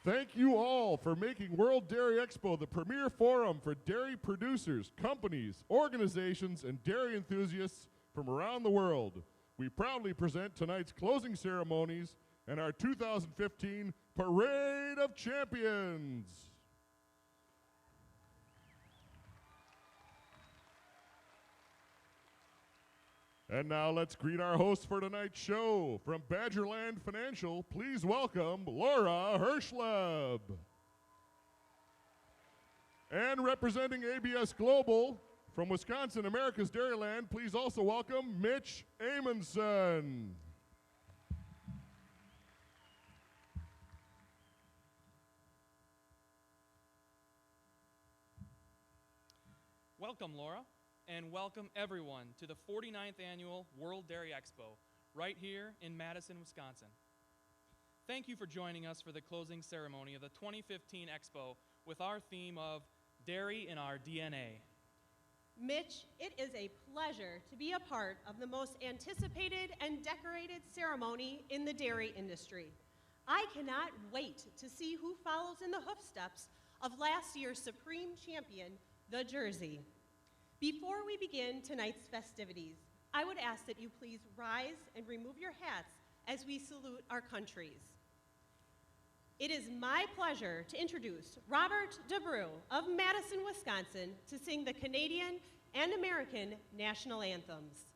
Thank you all for making World Dairy Expo the premier forum for dairy producers, companies, organizations, and dairy enthusiasts from around the world. We proudly present tonight's closing ceremonies and our 2015 Parade of Champions. And now let's greet our host for tonight's show. From Badgerland Financial, please welcome Laura Hirschleb. And representing ABS Global, from Wisconsin, America's Dairyland, please also welcome Mitch Amundsen. Welcome, Laura, and welcome everyone to the 49th Annual World Dairy Expo, right here in Madison, Wisconsin. Thank you for joining us for the closing ceremony of the 2015 Expo with our theme of Dairy in Our DNA. Mitch, it is a pleasure to be a part of the most anticipated and decorated ceremony in the dairy industry. I cannot wait to see who follows in the footsteps of last year's Supreme Champion, the Jersey. Before we begin tonight's festivities, I would ask that you please rise and remove your hats as we salute our countries. It is my pleasure to introduce Robert DeBrew of Madison, Wisconsin, to sing the Canadian and American national anthems.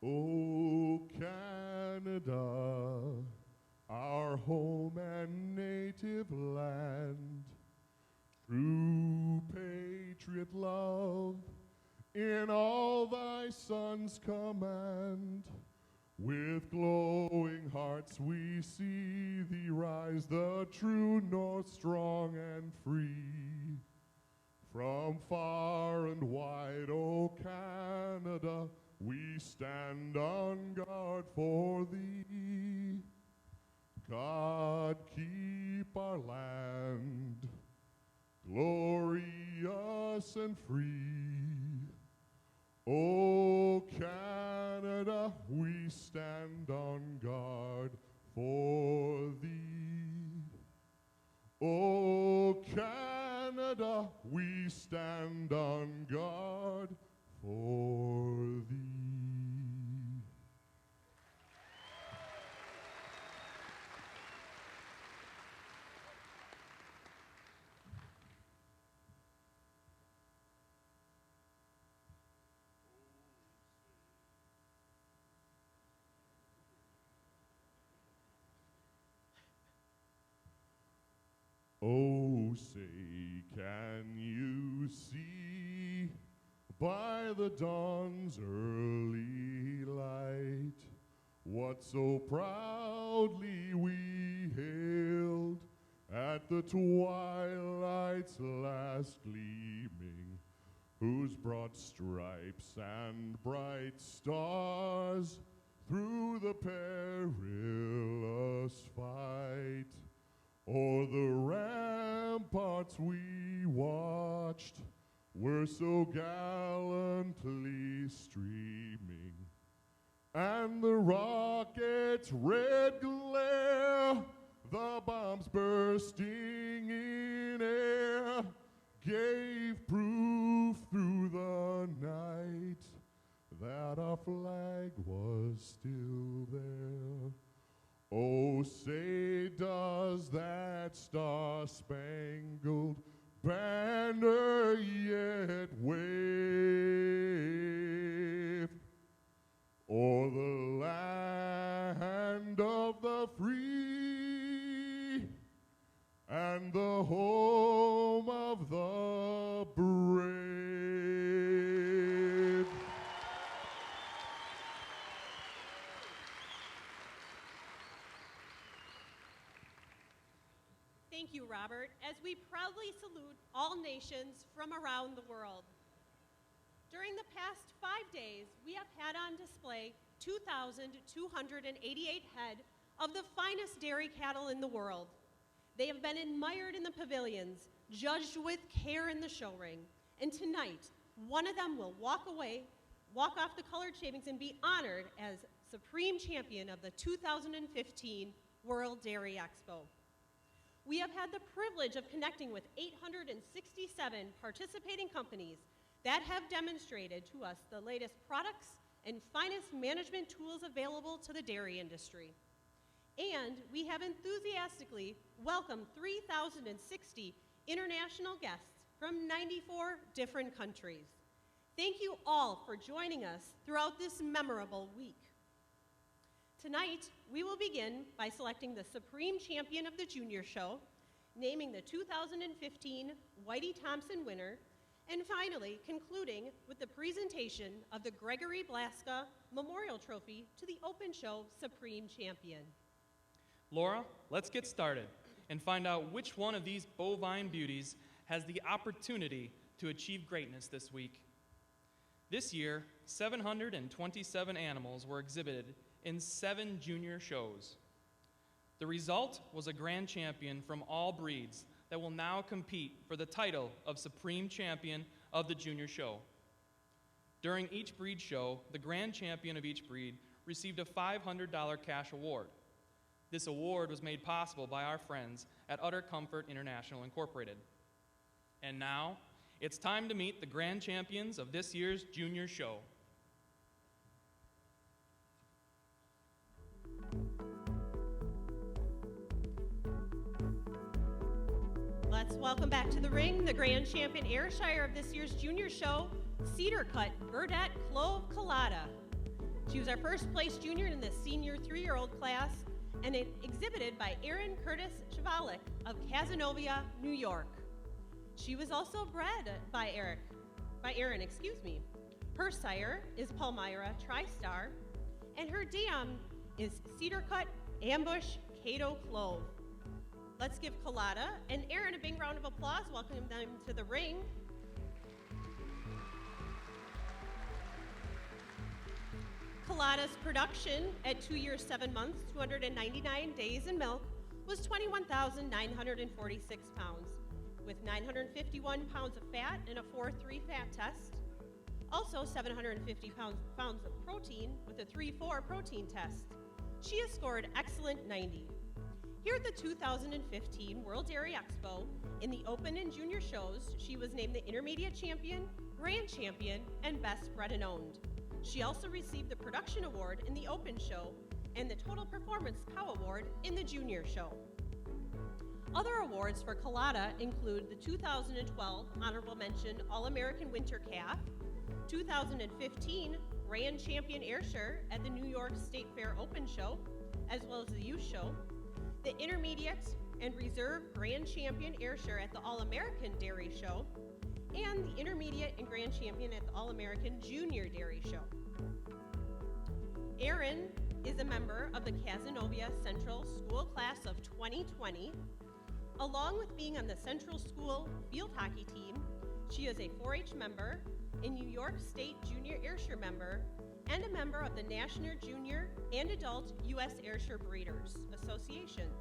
Oh, Canada, our home and native land, through patriot love, in all thy sons' command, with glowing hearts we see thee rise, the true north, strong and free. From far and wide, O Canada, we stand on guard for thee. God keep our land glorious and free. O Canada, we stand on guard for thee. O Canada, we stand on guard for thee. Oh, say, can you see by the dawn's early light what so proudly we hailed at the twilight's last gleaming, whose broad stripes and bright stars through the perilous fight o'er the ramparts we watched were so gallantly streaming, and the rocket's red glare, the bombs bursting in air, gave proof through the night that our flag was still there. Oh, say, does that star-spangled banner yet wave o'er the land of the free and the home of the brave? Thank you, Robert, as we proudly salute all nations from around the world. During the past 5 days, we have had on display 2,288 head of the finest dairy cattle in the world. They have been admired in the pavilions, judged with care in the show ring, and tonight, one of them will walk off the colored shavings and be honored as Supreme Champion of the 2015 World Dairy Expo. We have had the privilege of connecting with 867 participating companies that have demonstrated to us the latest products and finest management tools available to the dairy industry. And we have enthusiastically welcomed 3,060 international guests from 94 different countries. Thank you all for joining us throughout this memorable week. Tonight, we will begin by selecting the Supreme Champion of the Junior Show, naming the 2015 Whitey Thompson winner, and finally concluding with the presentation of the Gregory Blaska Memorial Trophy to the Open Show Supreme Champion. Laura, let's get started and find out which one of these bovine beauties has the opportunity to achieve greatness this week. This year, 727 animals were exhibited in 7 junior shows. The result was a grand champion from all breeds that will now compete for the title of Supreme Champion of the Junior Show. During each breed show, the grand champion of each breed received a $500 cash award. This award was made possible by our friends at Utter Comfort International Incorporated. And now, it's time to meet the grand champions of this year's Junior Show. Let's welcome back to the ring the grand champion AYRSHIRE of this year's Junior Show, Cedar Cut Burdette Clove Colada. She was our first place junior in the senior 3-year-old class and exhibited by Aaron Curtis Chevalik of Cazenovia, New York. She was also bred by Aaron. Her sire is Palmyra TriStar, and her dam is Cedar Cut Ambush Cato Clove. Let's give Colada and Aaron a big round of applause. Welcome them to the ring. Colada's production at 2 years, 7 months, 299 days in milk was 21,946 pounds, with 951 pounds of fat and a 4-3 fat test. Also 750 pounds of protein with a 3-4 protein test. She has scored excellent 90. Here at the 2015 World Dairy Expo, in the Open and Junior shows, she was named the Intermediate Champion, Grand Champion, and Best Bred and Owned. She also received the Production Award in the Open show and the Total Performance Cow Award in the Junior show. Other awards for Colada include the 2012 Honorable Mention All-American Winter Calf, 2015 Grand Champion AYRSHIRE at the New York State Fair Open show, as well as the Youth show, the Intermediate and Reserve Grand Champion AYRSHIRE at the All-American Dairy Show, and the Intermediate and Grand Champion at the All-American Junior Dairy Show. Aaron is a member of the Cazenovia Central School Class of 2020. Along with being on the Central School field hockey team, she is a 4-H member, a New York State Junior AYRSHIRE member, and a member of the National Junior and Adult U.S. AYRSHIRE Breeders Associations.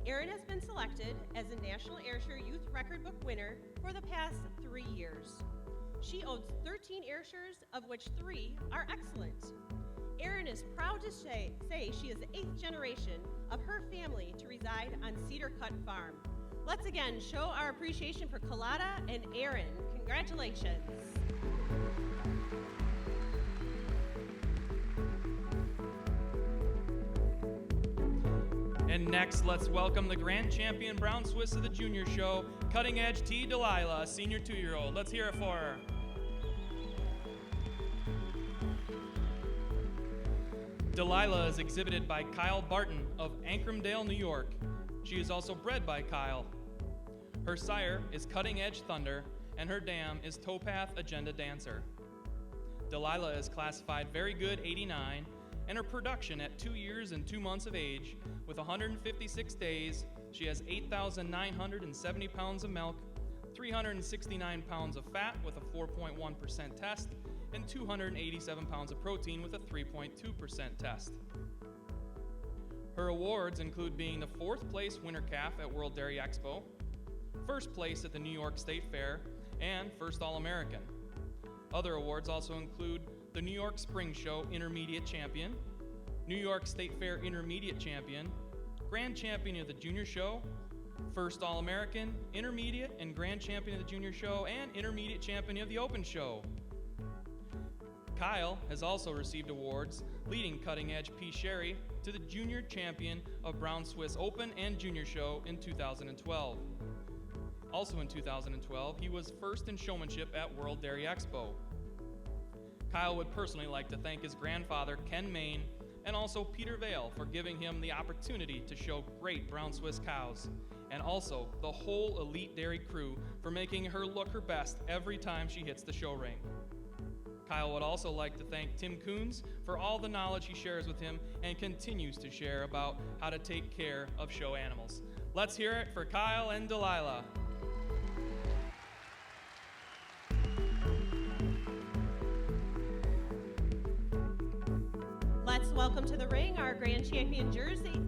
Aaron has been selected as a National AYRSHIRE Youth Record Book winner for the past 3 years. She owns 13 AYRSHIREs, of which 3 are excellent. Aaron is proud to say she is the 8th generation of her family to reside on Cedar Cut Farm. Let's again show our appreciation for Colada and Aaron. Congratulations. And next, let's welcome the Grand Champion Brown Swiss of the Junior Show, Cutting Edge T. Delilah, a senior 2-year-old. Let's hear it for her. Delilah is exhibited by Kyle Barton of Ancramdale, New York. She is also bred by Kyle. Her sire is Cutting Edge Thunder, and her dam is Towpath Agenda Dancer. Delilah is classified Very Good 89, and her production at 2 years and 2 months of age, with 156 days, she has 8,970 pounds of milk, 369 pounds of fat with a 4.1% test, and 287 pounds of protein with a 3.2% test. Her awards include being the 4th place winter calf at World Dairy Expo, 1st place at the New York State Fair, and 1st All-American. Other awards also include the New York Spring Show Intermediate Champion, New York State Fair Intermediate Champion, Grand Champion of the Junior Show, 1st All-American, Intermediate and Grand Champion of the Junior Show, and Intermediate Champion of the Open Show. Kyle has also received awards, leading Cutting Edge P. Sherry to the Junior Champion of Brown Swiss Open and Junior Show in 2012. Also in 2012, he was 1st in showmanship at World Dairy Expo. Kyle would personally like to thank his grandfather, Ken Main, and also Peter Vale for giving him the opportunity to show great Brown Swiss cows, and also the whole Elite Dairy crew for making her look her best every time she hits the show ring. Kyle would also like to thank Tim Coons for all the knowledge he shares with him and continues to share about how to take care of show animals. Let's hear it for Kyle and Delilah. Let's welcome to the ring our Grand Champion Guernsey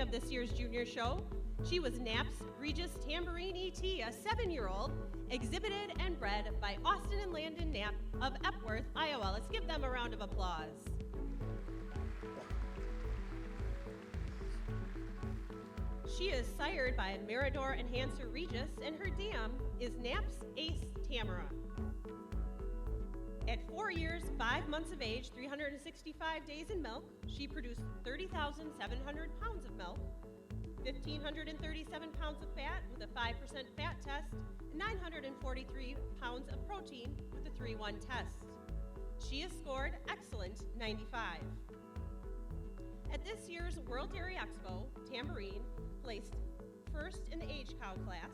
of this year's junior show. She was Knapp's Regis Tambourine ET, a 7-year-old, exhibited and bred by Austin and Landon Knapp of Epworth, Iowa. Let's give them a round of applause. She is sired by Mirador and Hanser Regis, and her dam is Knapp's Ace Tamara. At 4 years, 5 months of age, 365 days in milk, she produced 30,700 pounds of milk, 1,537 pounds of fat with a 5% fat test, and 943 pounds of protein with a 3-1 test. She has scored excellent 95. At this year's World Dairy Expo, Tambourine placed first in the age cow class.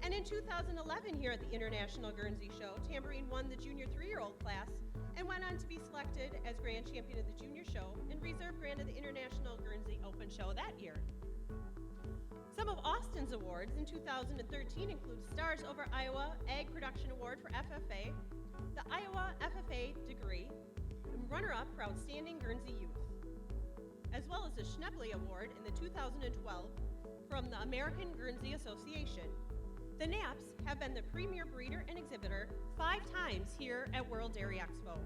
And in 2011 here at the International Guernsey Show, Tambourine won the junior 3-year-old class and went on to be selected as grand champion of the junior show and reserve grand of the International Guernsey Open Show that year. Some of Austin's awards in 2013 include Stars Over Iowa Ag Production Award for FFA, the Iowa FFA degree, and runner-up for Outstanding Guernsey Youth, as well as the Schnebley Award in the 2012 from the American Guernsey Association. The Knapps have been the premier breeder and exhibitor 5 times here at World Dairy Expo.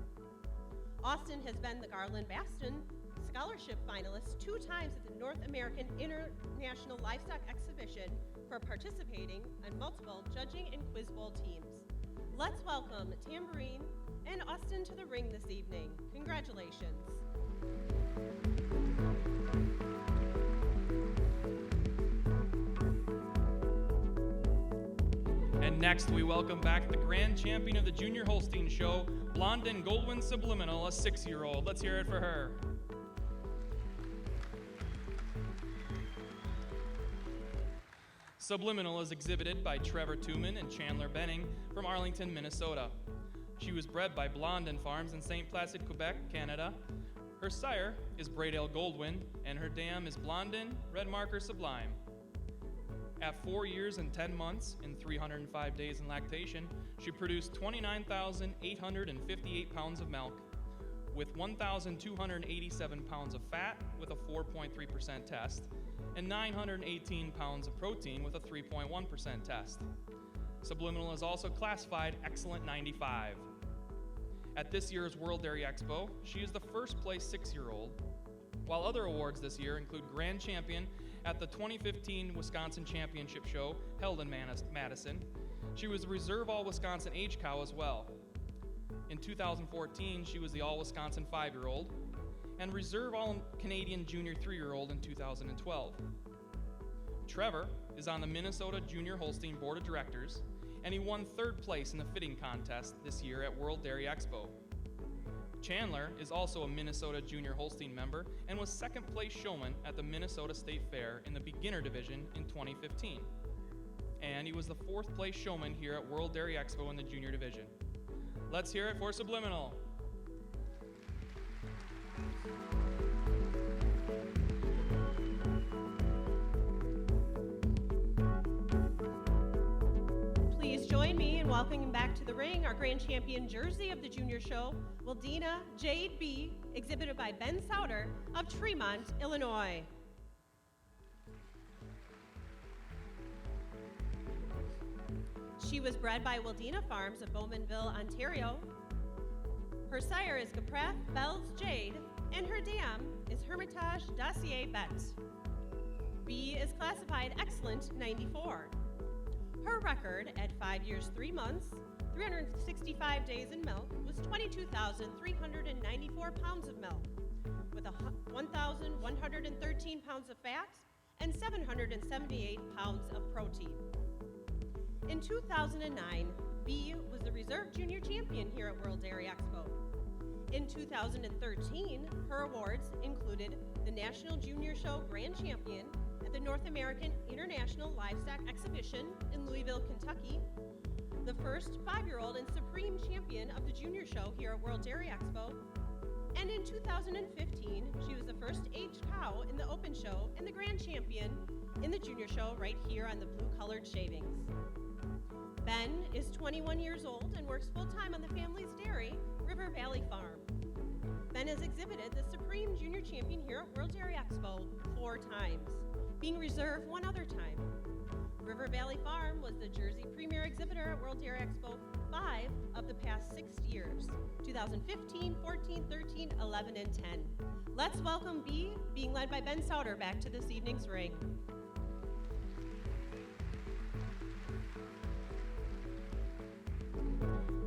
Austin has been the Garland Baston Scholarship finalist 2 times at the North American International Livestock Exhibition for participating on multiple judging and quiz bowl teams. Let's welcome Tambourine and Austin to the ring this evening. Congratulations. And next, we welcome back the grand champion of the Junior Holstein Show, Blondin Goldwyn Subliminal, a 6-year-old. Let's hear it for her. Subliminal is exhibited by Trevor Tooman and Chandler Benning from Arlington, Minnesota. She was bred by Blondin Farms in St. Placid, Quebec, Canada. Her sire is Braydale Goldwyn, and her dam is Blondin Red Marker Sublime. At 4 years and 10 months and 305 days in lactation, she produced 29,858 pounds of milk with 1,287 pounds of fat with a 4.3% test and 918 pounds of protein with a 3.1% test. Subliminal is also classified Excellent 95. At this year's World Dairy Expo, she is the first place 6-year-old, while other awards this year include Grand Champion at the 2015 Wisconsin Championship Show held in Madison. She was the Reserve All-Wisconsin Age Cow as well. In 2014, she was the All-Wisconsin 5-year-old and Reserve All-Canadian Junior 3-year-old in 2012. Trevor is on the Minnesota Junior Holstein Board of Directors, and he won 3rd place in the fitting contest this year at World Dairy Expo. Chandler is also a Minnesota Junior Holstein member and was 2nd place showman at the Minnesota State Fair in the beginner division in 2015. And he was the 4th place showman here at World Dairy Expo in the junior division. Let's hear it for Subliminal. Please join me in welcoming back to the ring our grand champion jersey of the junior show, Wildina Jade B, exhibited by Ben Souter of Tremont, Illinois. She was bred by Wildina Farms of Bowmanville, Ontario. Her sire is Gapreth Bells Jade, and her dam is Hermitage Dossier Bet. B is classified Excellent 94. Her record at 5 years, 3 months, 365 days in milk was 22,394 pounds of milk, with 1,113 pounds of fat and 778 pounds of protein. In 2009, B was the Reserve Junior Champion here at World Dairy Expo. In 2013, her awards included the National Junior Show Grand Champion at the North American International Livestock Exhibition in Louisville, Kentucky, the first 5-year-old and Supreme Champion of the Junior Show here at World Dairy Expo, and in 2015, she was the first aged cow in the Open Show and the Grand Champion in the Junior Show right here on the blue-colored shavings. Ben is 21 years old and works full-time on the family's dairy, River Valley Farm. then has exhibited the Supreme Junior Champion here at World Dairy Expo 4 times, being reserved 1 other time. River Valley Farm was the Jersey premier exhibitor at World Dairy Expo 5 of the past 6 years, 2015, 14, 13, 11, and 10. Let's welcome B, being led by Ben Sauter, back to this evening's ring.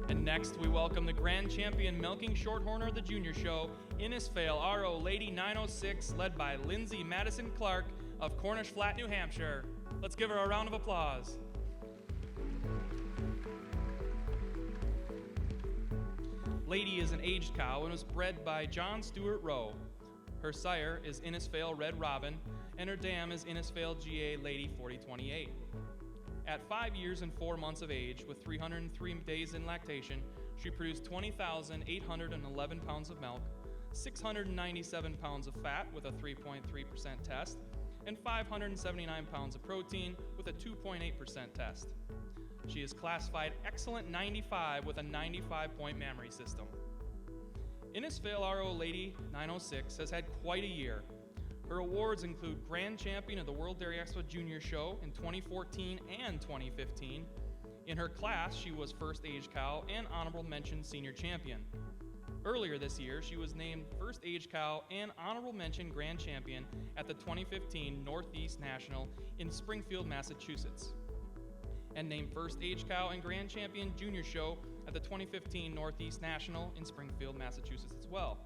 And next, we welcome the grand champion milking shorthorner of the junior show, Innisfail RO Lady 906, led by Lindsay Madison Clark of Cornish Flat, New Hampshire. Let's give her a round of applause. Lady is an aged cow and was bred by John Stewart Rowe. Her sire is Innisfail Red Robin, and her dam is Innisfail GA Lady 4028. At 5 years and 4 months of age, with 303 days in lactation, she produced 20,811 pounds of milk, 697 pounds of fat with a 3.3% test, and 579 pounds of protein with a 2.8% test. She is classified Excellent 95 with a 95-point mammary system. Innisfail RO Lady 906 has had quite a year. Her awards include Grand Champion of the World Dairy Expo Junior Show in 2014 and 2015. In her class, she was First Age Cow and Honorable Mention Senior Champion. Earlier this year, she was named First Age Cow and Honorable Mention Grand Champion at the 2015 Northeast National in Springfield, Massachusetts, and named First Age Cow and Grand Champion Junior Show at the 2015 Northeast National in Springfield, Massachusetts as well.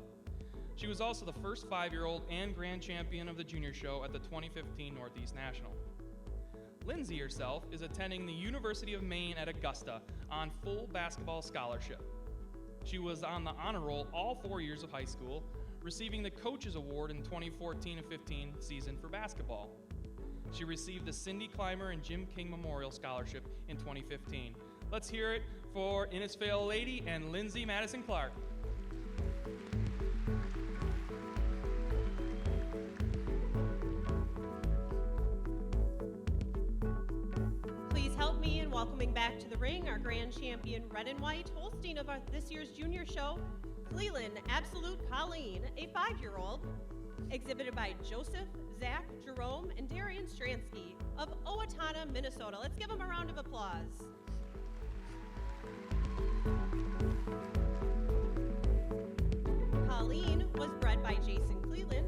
She was also the first 5-year-old and Grand Champion of the Junior Show at the 2015 Northeast National. Lindsay herself is attending the University of Maine at Augusta on full basketball scholarship. She was on the honor roll all 4 years of high school, receiving the Coaches Award in 2014 and 15 season for basketball. She received the Cindy Clymer and Jim King Memorial Scholarship in 2015. Let's hear it for Innisfail Lady and Lindsay Madison Clark. Please help me in welcoming back to the ring our grand champion red and white Holstein of this year's junior show, Cleland Absolute Colleen, a 5-year-old, exhibited by Joseph, Zach, Jerome, and Darian Stransky of Owatonna, Minnesota. Let's give them a round of applause. Colleen was bred by Jason Cleland.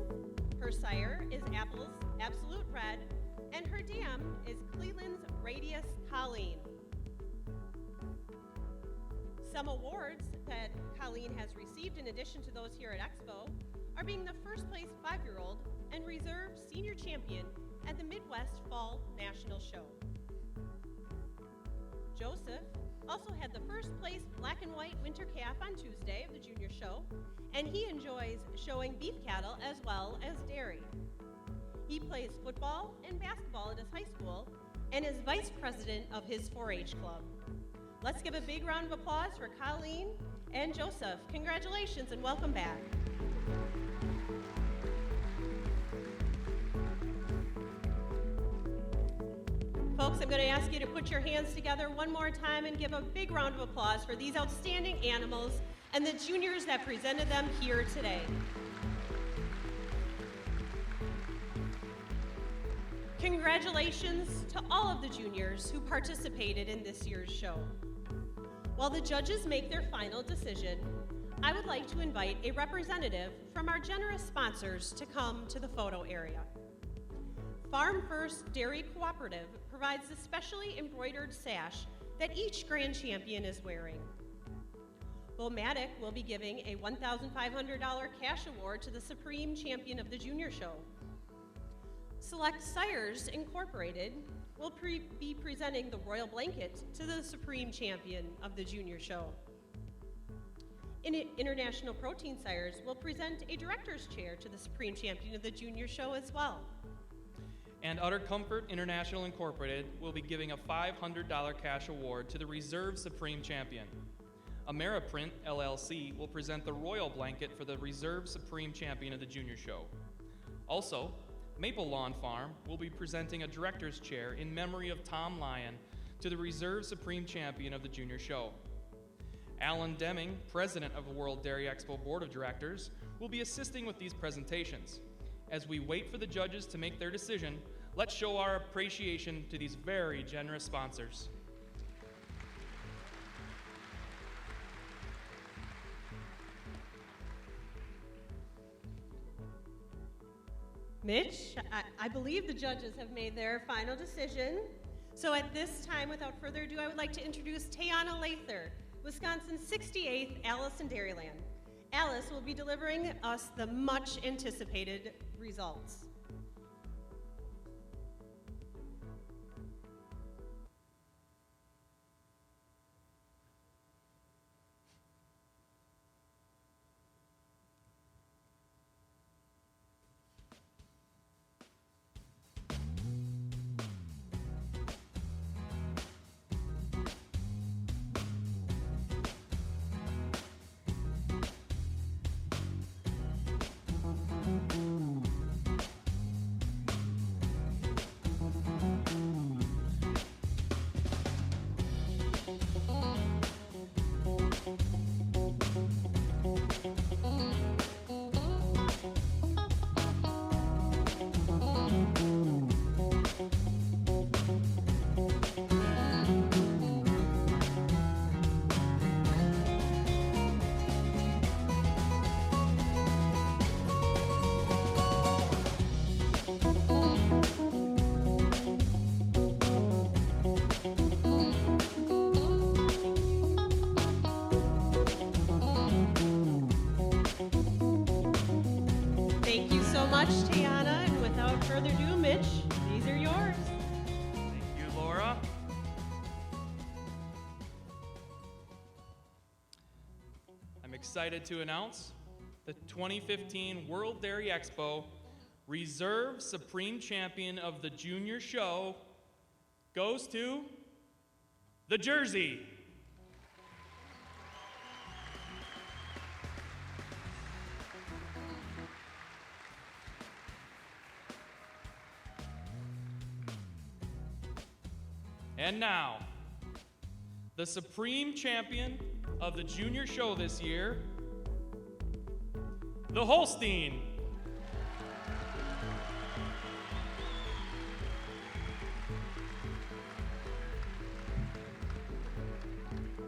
Her sire is Apple's Absolute Red, and her dam is Cleland's Radius Colleen. Some awards that Colleen has received in addition to those here at Expo are being the first place 5-year-old and reserve senior champion at the Midwest Fall National Show. Joseph also had the first place black and white winter calf on Tuesday of the junior show, and he enjoys showing beef cattle as well as dairy. He plays football and basketball at his high school and is vice president of his 4-H club. Let's give a big round of applause for Colleen and Joseph. Congratulations and welcome back. Folks, I'm going to ask you to put your hands together one more time and give a big round of applause for these outstanding animals and the juniors that presented them here today. Congratulations to all of the juniors who participated in this year's show. While the judges make their final decision, I would like to invite a representative from our generous sponsors to come to the photo area. Farm First Dairy Cooperative provides the specially embroidered sash that each grand champion is wearing. Bomatic will be giving a $1,500 cash award to the Supreme Champion of the Junior Show. Select Sires Incorporated will be presenting the Royal Blanket to the Supreme Champion of the Junior Show. International Protein Sires will present a Director's Chair to the Supreme Champion of the Junior Show as well. And Utter Comfort International Incorporated will be giving a $500 cash award to the Reserve Supreme Champion. Ameriprint LLC will present the Royal Blanket for the Reserve Supreme Champion of the Junior Show. Also, Maple Lawn Farm will be presenting a Director's Chair in memory of Tom Lyon to the Reserve Supreme Champion of the Junior Show. Alan Deming, president of the World Dairy Expo Board of Directors, will be assisting with these presentations. As we wait for the judges to make their decision, let's show our appreciation to these very generous sponsors. Mitch, I believe the judges have made their final decision. So at this time, without further ado, I would like to introduce Tayana Lather, Wisconsin's 68th Alice in Dairyland. Alice will be delivering us the much anticipated results. Thank you so much, Tayana, and without further ado, Mitch, these are yours. Thank you, Laura. I'm excited to announce the 2015 World Dairy Expo Reserve Supreme Champion of the Junior Show goes to the Jersey. And now, the Supreme Champion of the Junior Show this year, the Holstein.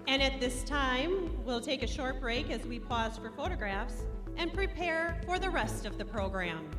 And at this time, we'll take a short break as we pause for photographs and prepare for the rest of the program.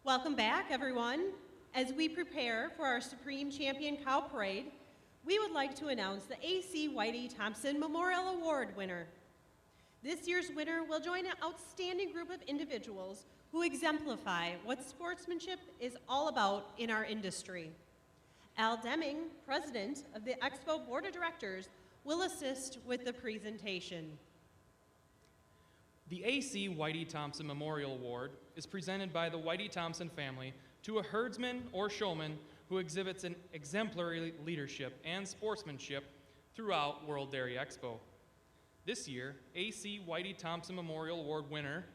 Welcome back, everyone. As we prepare for our Supreme Champion Cow Parade, we would like to announce the A.C. Whitey Thompson Memorial Award winner. This year's winner will join an outstanding group of individuals who exemplify what sportsmanship is all about in our industry. Al Deming, president of the Expo Board of Directors, will assist with the presentation. The A.C. Whitey Thompson Memorial Award is presented by the Whitey Thompson family to a herdsman or showman who exhibits an exemplary leadership and sportsmanship throughout World Dairy Expo. This year, A.C. Whitey Thompson Memorial Award winner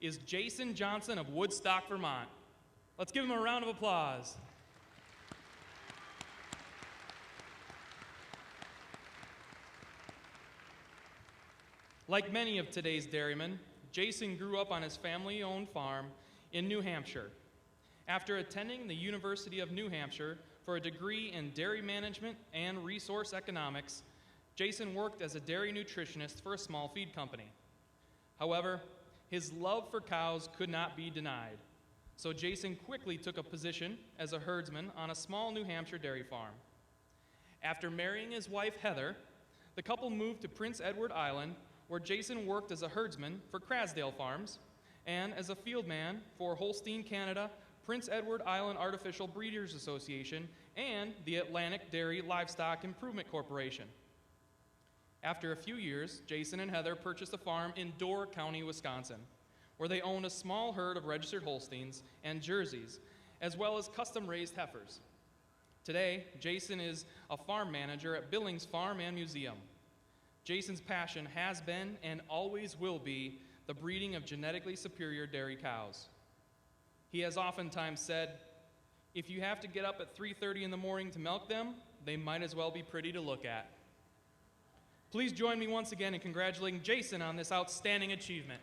is Jason Johnson of Woodstock, Vermont. Let's give him a round of applause. Like many of today's dairymen, Jason grew up on his family-owned farm in New Hampshire. After attending the University of New Hampshire for a degree in dairy management and resource economics, Jason worked as a dairy nutritionist for a small feed company. However, his love for cows could not be denied, so Jason quickly took a position as a herdsman on a small New Hampshire dairy farm. After marrying his wife, Heather, the couple moved to Prince Edward Island, where Jason worked as a herdsman for Crasdale Farms and as a fieldman for Holstein Canada, Prince Edward Island Artificial Breeders Association, and the Atlantic Dairy Livestock Improvement Corporation. After a few years, Jason and Heather purchased a farm in Door County, Wisconsin, where they owned a small herd of registered Holsteins and Jerseys, as well as custom-raised heifers. Today, Jason is a farm manager at Billings Farm and Museum. Jason's passion has been and always will be the breeding of genetically superior dairy cows. He has oftentimes said, if you have to get up at 3:30 in the morning to milk them, they might as well be pretty to look at. Please join me once again in congratulating Jason on this outstanding achievement.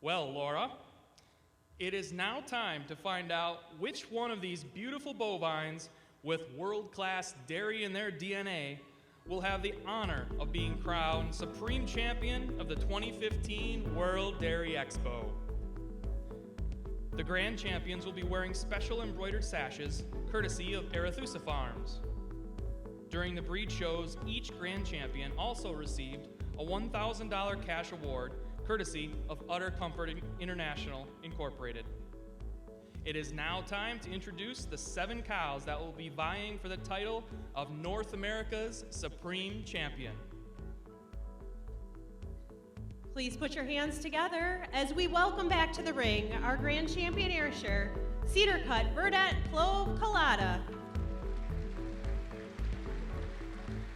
Well, Laura, it is now time to find out which one of these beautiful bovines with world-class dairy in their DNA will have the honor of being crowned Supreme Champion of the 2015 World Dairy Expo. The Grand Champions will be wearing special embroidered sashes, courtesy of Arethusa Farms. During the breed shows, each Grand Champion also received a $1,000 cash award courtesy of Utter Comfort International Incorporated. It is now time to introduce the 7 cows that will be vying for the title of North America's Supreme Champion. Please put your hands together as we welcome back to the ring our Grand Champion Ayrshire, Cedar Cut Verdette Clove Colada.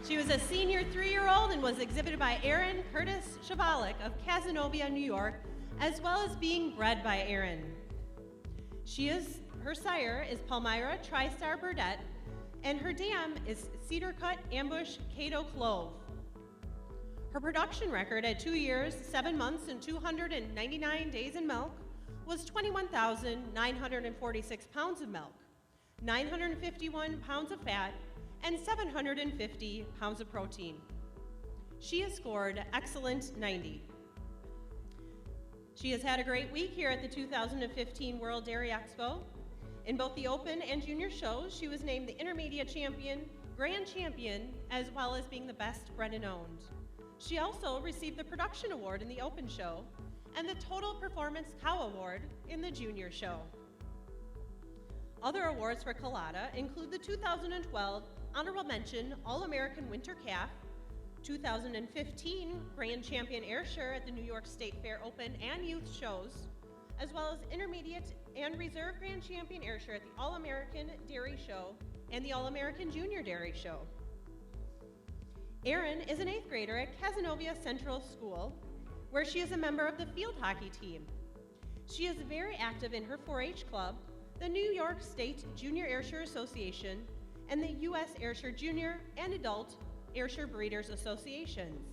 She was a senior 3-year-old and was exhibited by Aaron Curtis Chevalik of Cazenovia, New York, as well as being bred by Aaron. Her sire is Palmyra TriStar Burdette, and her dam is Cedar Cut Ambush Cato Clove. Her production record at 2 years, 7 months, and 299 days in milk was 21,946 pounds of milk, 951 pounds of fat, and 750 pounds of protein. She has scored excellent 90. She has had a great week here at the 2015 World Dairy Expo. In both the open and junior shows, she was named the intermediate champion, grand champion, as well as being the best bred and owned. She also received the production award in the open show and the total performance cow award in the junior show. Other awards for Colada include the 2012 Honorable Mention All-American Winter Calf, 2015 Grand Champion Ayrshire at the New York State Fair Open and Youth Shows, as well as Intermediate and Reserve Grand Champion Ayrshire at the All-American Dairy Show and the All-American Junior Dairy Show. Erin is an 8th grader at Cazenovia Central School, where she is a member of the field hockey team. She is very active in her 4-H club, the New York State Junior Ayrshire Association, and the U.S. Ayrshire Junior and Adult Ayrshire Breeders Associations.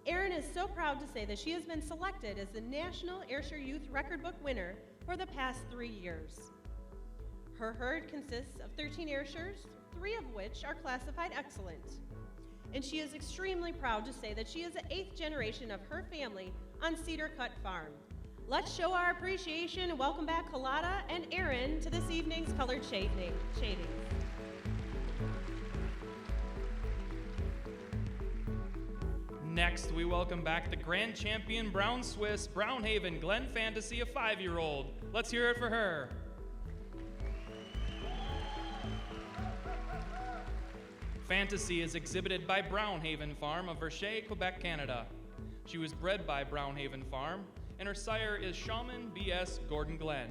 Erin is so proud to say that she has been selected as the National Ayrshire Youth Record Book winner for the past 3 years. Her herd consists of 13 Ayrshires, 3 of which are classified excellent. And she is extremely proud to say that she is the 8th generation of her family on Cedar Cut Farm. Let's show our appreciation and welcome back Kalada and Aaron to this evening's colored shadings. Next, we welcome back the grand champion Brown Swiss Brownhaven Glen Fantasy, a 5-year-old. Let's hear it for her. Fantasy is exhibited by Brownhaven Farm of Versailles, Quebec, Canada. She was bred by Brownhaven Farm, and her sire is Shaman B.S. Gordon Glen.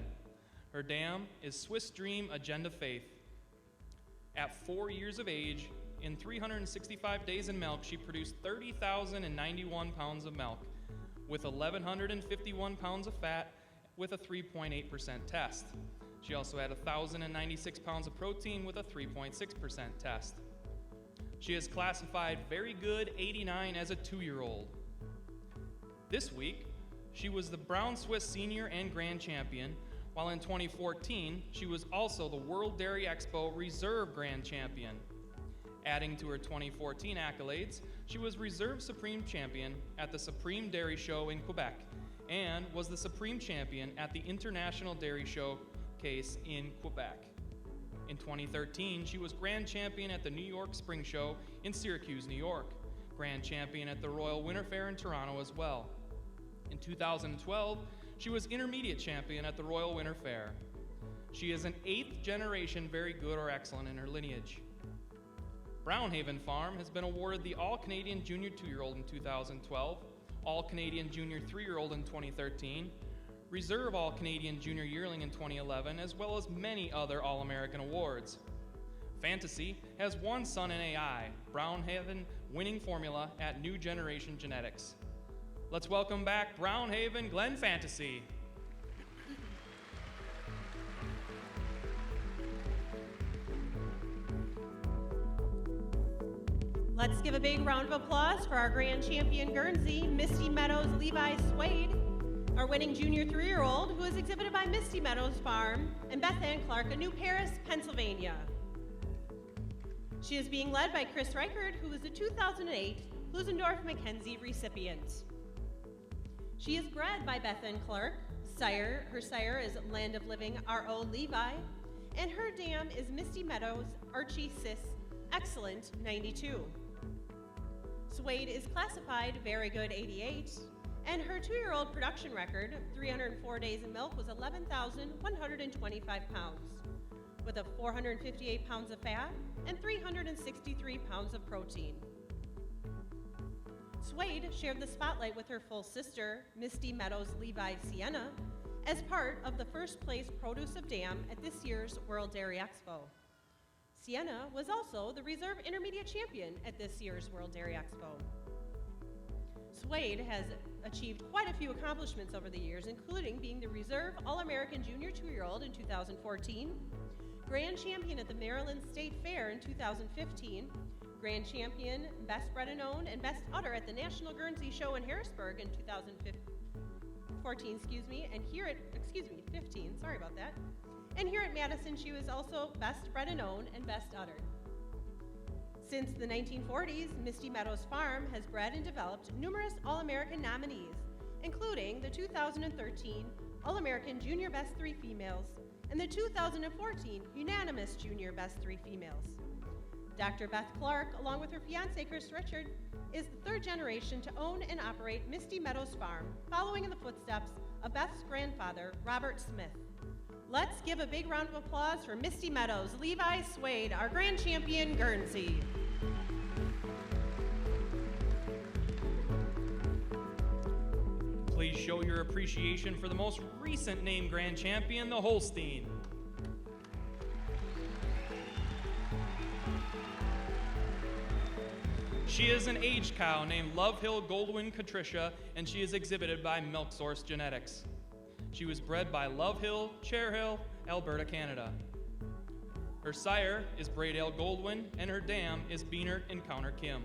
Her dam is Swiss Dream Agenda Faith. At 4 years of age, in 365 days in milk, she produced 30,091 pounds of milk, with 1,151 pounds of fat, with a 3.8% test. She also had 1,096 pounds of protein with a 3.6% test. She is classified very good 89 as a 2-year-old. This week, she was the Brown Swiss Senior and Grand Champion, while in 2014, she was also the World Dairy Expo Reserve Grand Champion. Adding to her 2014 accolades, she was Reserve Supreme Champion at the Supreme Dairy Show in Quebec and was the Supreme Champion at the International Dairy Showcase in Quebec. In 2013, she was Grand Champion at the New York Spring Show in Syracuse, New York, Grand Champion at the Royal Winter Fair in Toronto as well. In 2012, she was Intermediate Champion at the Royal Winter Fair. She is an 8th generation very good or excellent in her lineage. Brownhaven Farm has been awarded the All-Canadian Junior 2-year-old in 2012, All-Canadian Junior 3-year-old in 2013, Reserve All-Canadian Junior Yearling in 2011, as well as many other All-American awards. Fantasy has one son in AI, Brownhaven winning formula at New Generation Genetics. Let's welcome back Brownhaven Glen Fantasy. Let's give a big round of applause for our grand champion Guernsey, Misty Meadows Levi Swade, our winning junior 3-year-old, who is exhibited by Misty Meadows Farm and Beth Ann Clark in New Paris, Pennsylvania. She is being led by Chris Reichert, who is the 2008 Lusendorf-McKenzie recipient. She is bred by Beth Ann Clark. Her sire is Land of Living R.O. Levi, and her dam is Misty Meadows Archie Sis Excellent 92. Swade is classified very good 88, and her 2-year-old production record of 304 days in milk was 11,125 pounds, with a 458 pounds of fat and 363 pounds of protein. Swade shared the spotlight with her full sister, Misty Meadows Levi Sienna, as part of the first place produce of dam at this year's World Dairy Expo. Sienna was also the Reserve Intermediate Champion at this year's World Dairy Expo. Swade has achieved quite a few accomplishments over the years, including being the Reserve All-American Junior 2-year-old in 2014, Grand Champion at the Maryland State Fair in 2015, Grand Champion, Best Bred and Owned, and Best Udder at the National Guernsey Show in Harrisburg in 2014, and here at, 15, sorry about that. And here at Madison, she was also Best Bred and Owned and Best Udder. Since the 1940s, Misty Meadows Farm has bred and developed numerous All-American nominees, including the 2013 All-American Junior Best 3 Females and the 2014 Unanimous Junior Best 3 Females. Dr. Beth Clark, along with her fiancé Chris Richard, is the 3rd generation to own and operate Misty Meadows Farm, following in the footsteps of Beth's grandfather, Robert Smith. Let's give a big round of applause for Misty Meadows Levi Swade, our grand champion Guernsey. Please show your appreciation for the most recent named grand champion, the Holstein. She is an aged cow named Love Hill Goldwyn Patricia, and she is exhibited by Milk Source Genetics. She was bred by Love Hill, Chair Hill, Alberta, Canada. Her sire is Braidale Goldwyn, and her dam is Beaner Encounter Kim.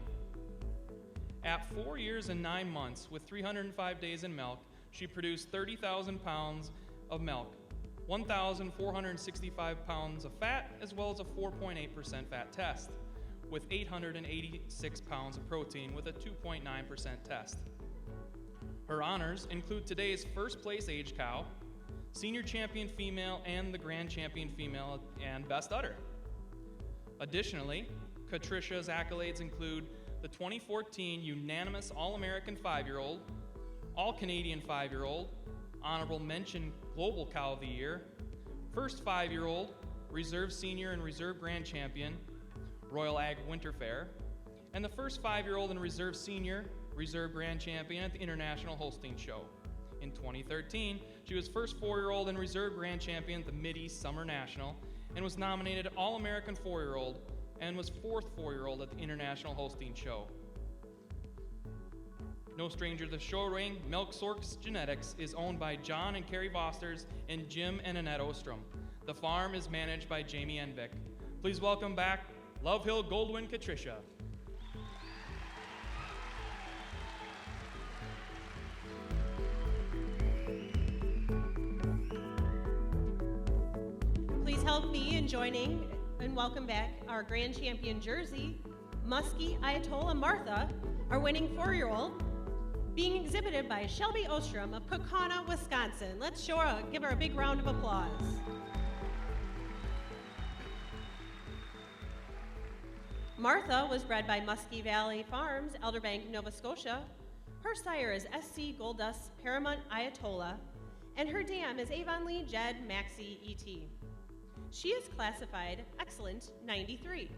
At 4 years and 9 months, with 305 days in milk, she produced 30,000 pounds of milk, 1,465 pounds of fat, as well as a 4.8% fat test, with 886 pounds of protein with a 2.9% test. Her honors include today's first place age cow, senior champion female, and the grand champion female and best udder. Additionally, Katricia's accolades include the 2014 unanimous All-American 5-year-old, All-Canadian 5-year-old, honorable mention Global Cow of the Year, first 5-year-old, Reserve Senior and Reserve Grand Champion, Royal Ag Winter Fair, and the first 5-year-old and Reserve Senior, Reserve Grand Champion at the International Holstein Show. In 2013, she was first 4-year-old and Reserve Grand Champion at the Mid-East Summer National and was nominated All-American 4-year-old and was fourth 4-year-old at the International Holstein Show. No stranger to the show ring, Milk Source Genetics is owned by John and Carrie Vosters and Jim and Annette Ostrom. The farm is managed by Jamie Envik. Please welcome back Love Hill Goldwyn Katricia. Please help me in joining and welcome back our grand champion jersey, Muskie Ayatollah Martha, our winning 4-year-old, being exhibited by Shelby Ostrom of Kaukauna, Wisconsin. Let's give her a big round of applause. Martha was bred by Muskie Valley Farms, Elderbank, Nova Scotia. Her sire is SC Goldust Paramount Ayatollah, and her dam is Avon Lee Jed Maxie ET. She is classified Excellent 93.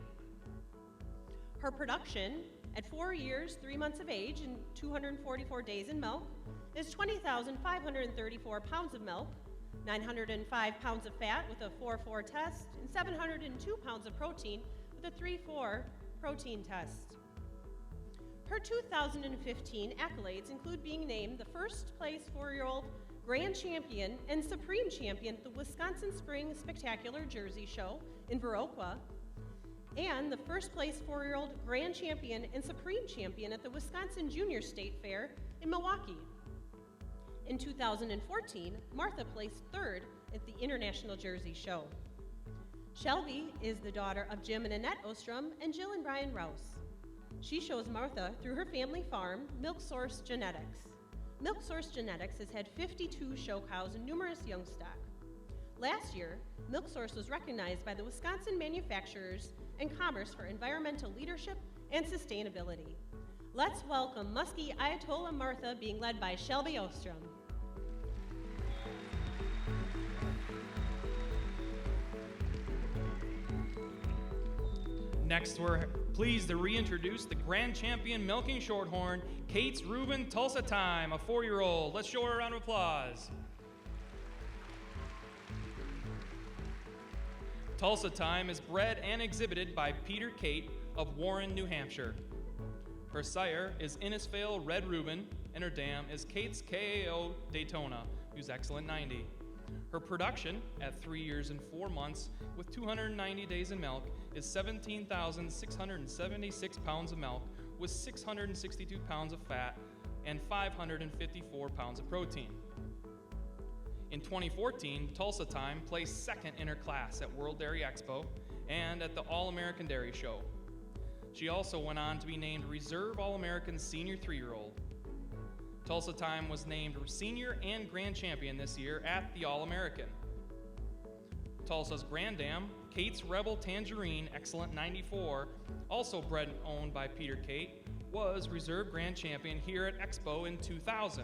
Her production at 4 years, 3 months of age and 244 days in milk is 20,534 pounds of milk, 905 pounds of fat with a 4-4 test, and 702 pounds of protein with a 3-4 protein test. Her 2015 accolades include being named the first place 4-year-old Grand Champion and Supreme Champion at the Wisconsin Spring Spectacular Jersey Show in Viroqua, and the first place 4-year-old Grand Champion and Supreme Champion at the Wisconsin Junior State Fair in Milwaukee. In 2014, Martha placed 3rd at the International Jersey Show. Shelby is the daughter of Jim and Annette Ostrom and Jill and Brian Rouse. She shows Martha through her family farm, Milk Source Genetics. Milk Source Genetics has had 52 show cows and numerous young stock. Last year, Milk Source was recognized by the Wisconsin Manufacturers and Commerce for environmental leadership and sustainability. Let's welcome Muskie Ayatollah Martha, being led by Shelby Ostrom. Next, we're pleased to reintroduce the grand champion milking shorthorn, Kate's Reuben Tulsa Time, a 4-year-old. Let's show her a round of applause. Tulsa Time is bred and exhibited by Peter Kate of Warren, New Hampshire. Her sire is Innisfail Red Reuben, and her dam is Kate's KAO Daytona, who's Excellent 90. Her production at 3 years and 4 months with 290 days in milk is 17,676 pounds of milk with 662 pounds of fat and 554 pounds of protein. In 2014, Tulsa Time placed 2nd in her class at World Dairy Expo and at the All-American Dairy Show. She also went on to be named Reserve All-American Senior 3-year-old. Tulsa Time was named Senior and Grand Champion this year at the All-American. Tulsa's Grand Dam, Kate's Rebel Tangerine Excellent 94, also bred and owned by Peter Kate, was Reserve Grand Champion here at Expo in 2000.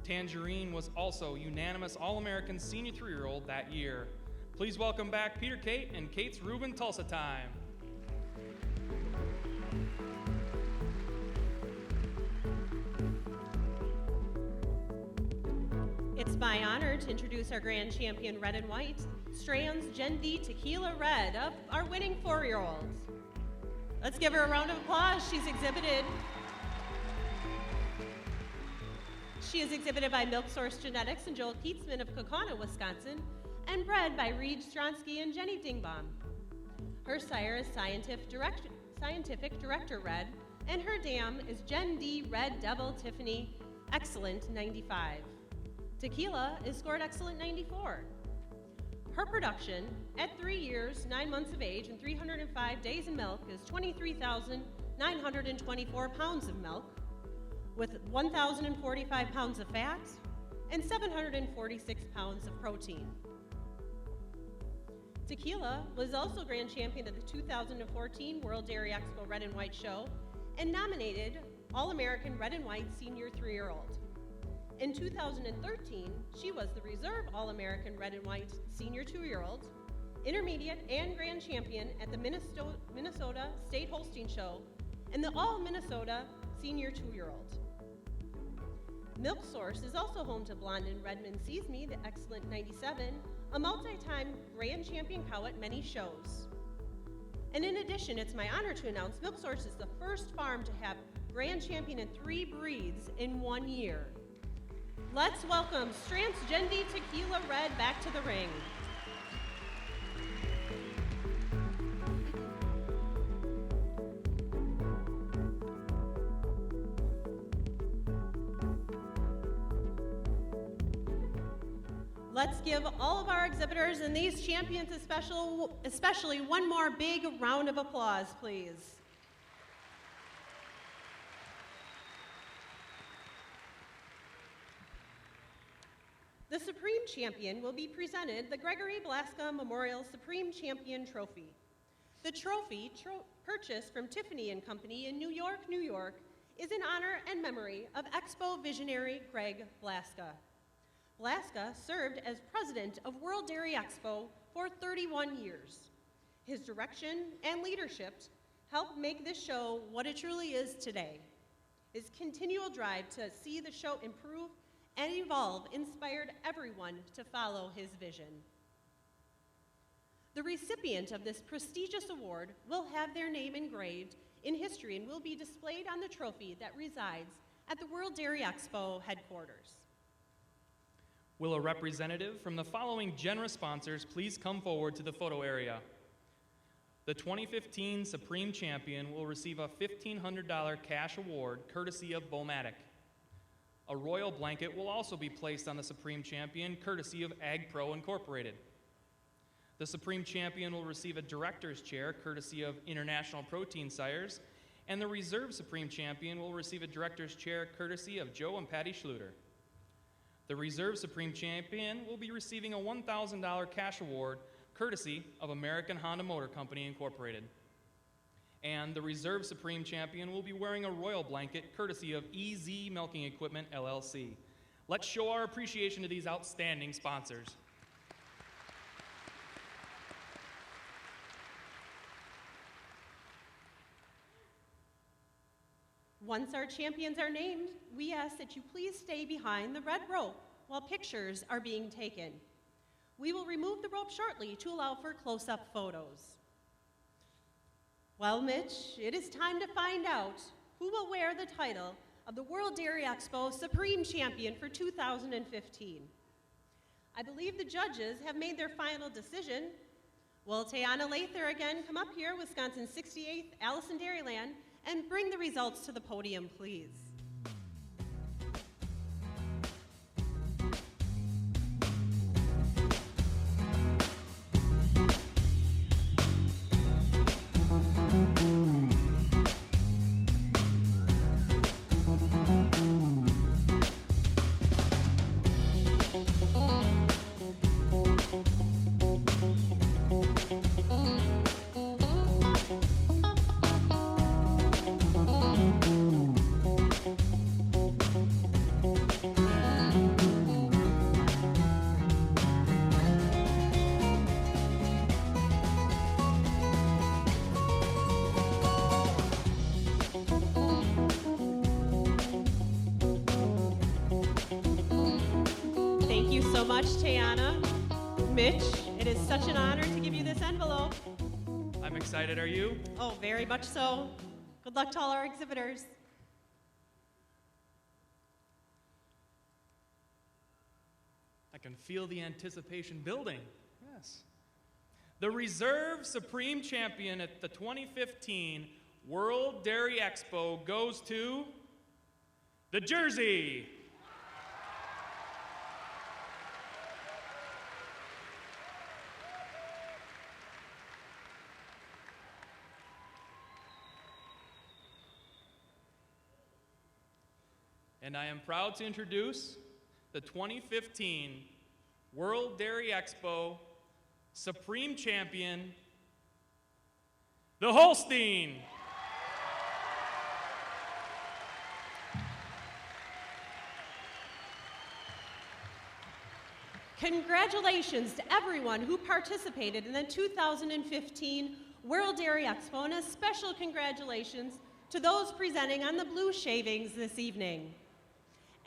Tangerine was also unanimous All-American Senior 3-year-old that year. Please welcome back Peter Kate and Kate's Reuben Tulsa Time. It's my honor to introduce our grand champion red and white, Strands Gen D Tequila Red, of our winning 4-year-old. Let's give her a round of applause. She is exhibited by Milk Source Genetics and Joel Keatsman of Kaukauna, Wisconsin, and bred by Reed Stronsky and Jenny Dingbaum. Her sire is Scientific Director Red, and her dam is Gen D Red Devil Tiffany Excellent 95. Tequila is scored Excellent 94. Her production at 3 years, 9 months of age, and 305 days in milk is 23,924 pounds of milk, with 1,045 pounds of fat and 746 pounds of protein. Tequila was also grand champion of the 2014 World Dairy Expo Red and White Show and nominated All-American Red and White Senior 3-year-old. In 2013, she was the reserve All-American Red and White Senior 2-year-old, intermediate and grand champion at the Minnesota State Holstein Show and the All-Minnesota Senior 2-year-old. Milk Source is also home to Blondin Redmond Sees Me, the Excellent 97, a multi-time grand champion cow at many shows. And in addition, it's my honor to announce Milk Source is the first farm to have grand champion in 3 breeds in 1 year. Let's welcome Strantz Gendy Tequila Red back to the ring. Let's give all of our exhibitors and these champions especially one more big round of applause, please. The Supreme Champion will be presented the Gregory Blaska Memorial Supreme Champion Trophy. The trophy, purchased from Tiffany & Company in New York, New York, is in honor and memory of Expo visionary Greg Blaska. Blaska served as president of World Dairy Expo for 31 years. His direction and leadership helped make this show what it truly is today. His continual drive to see the show improve and evolve inspired everyone to follow his vision. The recipient of this prestigious award will have their name engraved in history and will be displayed on the trophy that resides at the World Dairy Expo headquarters. Will a representative from the following generous sponsors please come forward to the photo area? The 2015 Supreme Champion will receive a $1,500 cash award courtesy of Bowmatic. A royal blanket will also be placed on the Supreme Champion courtesy of AgPro Incorporated. The Supreme Champion will receive a director's chair courtesy of International Protein Sires, and the Reserve Supreme Champion will receive a director's chair courtesy of Joe and Patty Schluter. The Reserve Supreme Champion will be receiving a $1,000 cash award courtesy of American Honda Motor Company Incorporated. And the Reserve Supreme Champion will be wearing a royal blanket courtesy of EZ Milking Equipment, LLC. Let's show our appreciation to these outstanding sponsors. Once our champions are named, we ask that you please stay behind the red rope while pictures are being taken. We will remove the rope shortly to allow for close-up photos. Well, Mitch, it is time to find out who will wear the title of the World Dairy Expo Supreme Champion for 2015. I believe the judges have made their final decision. Will Tayana Lather again come up here, Wisconsin 68th Allison Dairyland, and bring the results to the podium, please? Mitch, it is such an honor to give you this envelope. I'm excited, are you? Oh, very much so. Good luck to all our exhibitors. I can feel the anticipation building. Yes. The Reserve Supreme Champion at the 2015 World Dairy Expo goes to the Jersey. And I am proud to introduce the 2015 World Dairy Expo Supreme Champion, the Holstein. Congratulations to everyone who participated in the 2015 World Dairy Expo, and a special congratulations to those presenting on the blue shavings this evening.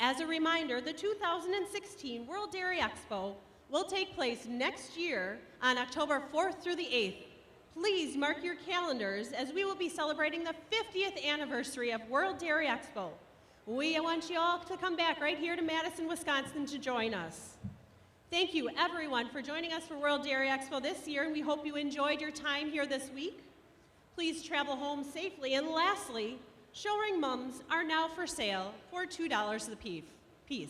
As a reminder, the 2016 World Dairy Expo will take place next year on October 4th through the 8th. Please mark your calendars as we will be celebrating the 50th anniversary of World Dairy Expo. We want you all to come back right here to Madison, Wisconsin to join us. Thank you everyone for joining us for World Dairy Expo this year, and we hope you enjoyed your time here this week. Please travel home safely, and lastly, show ring mums are now for sale for $2 a piece.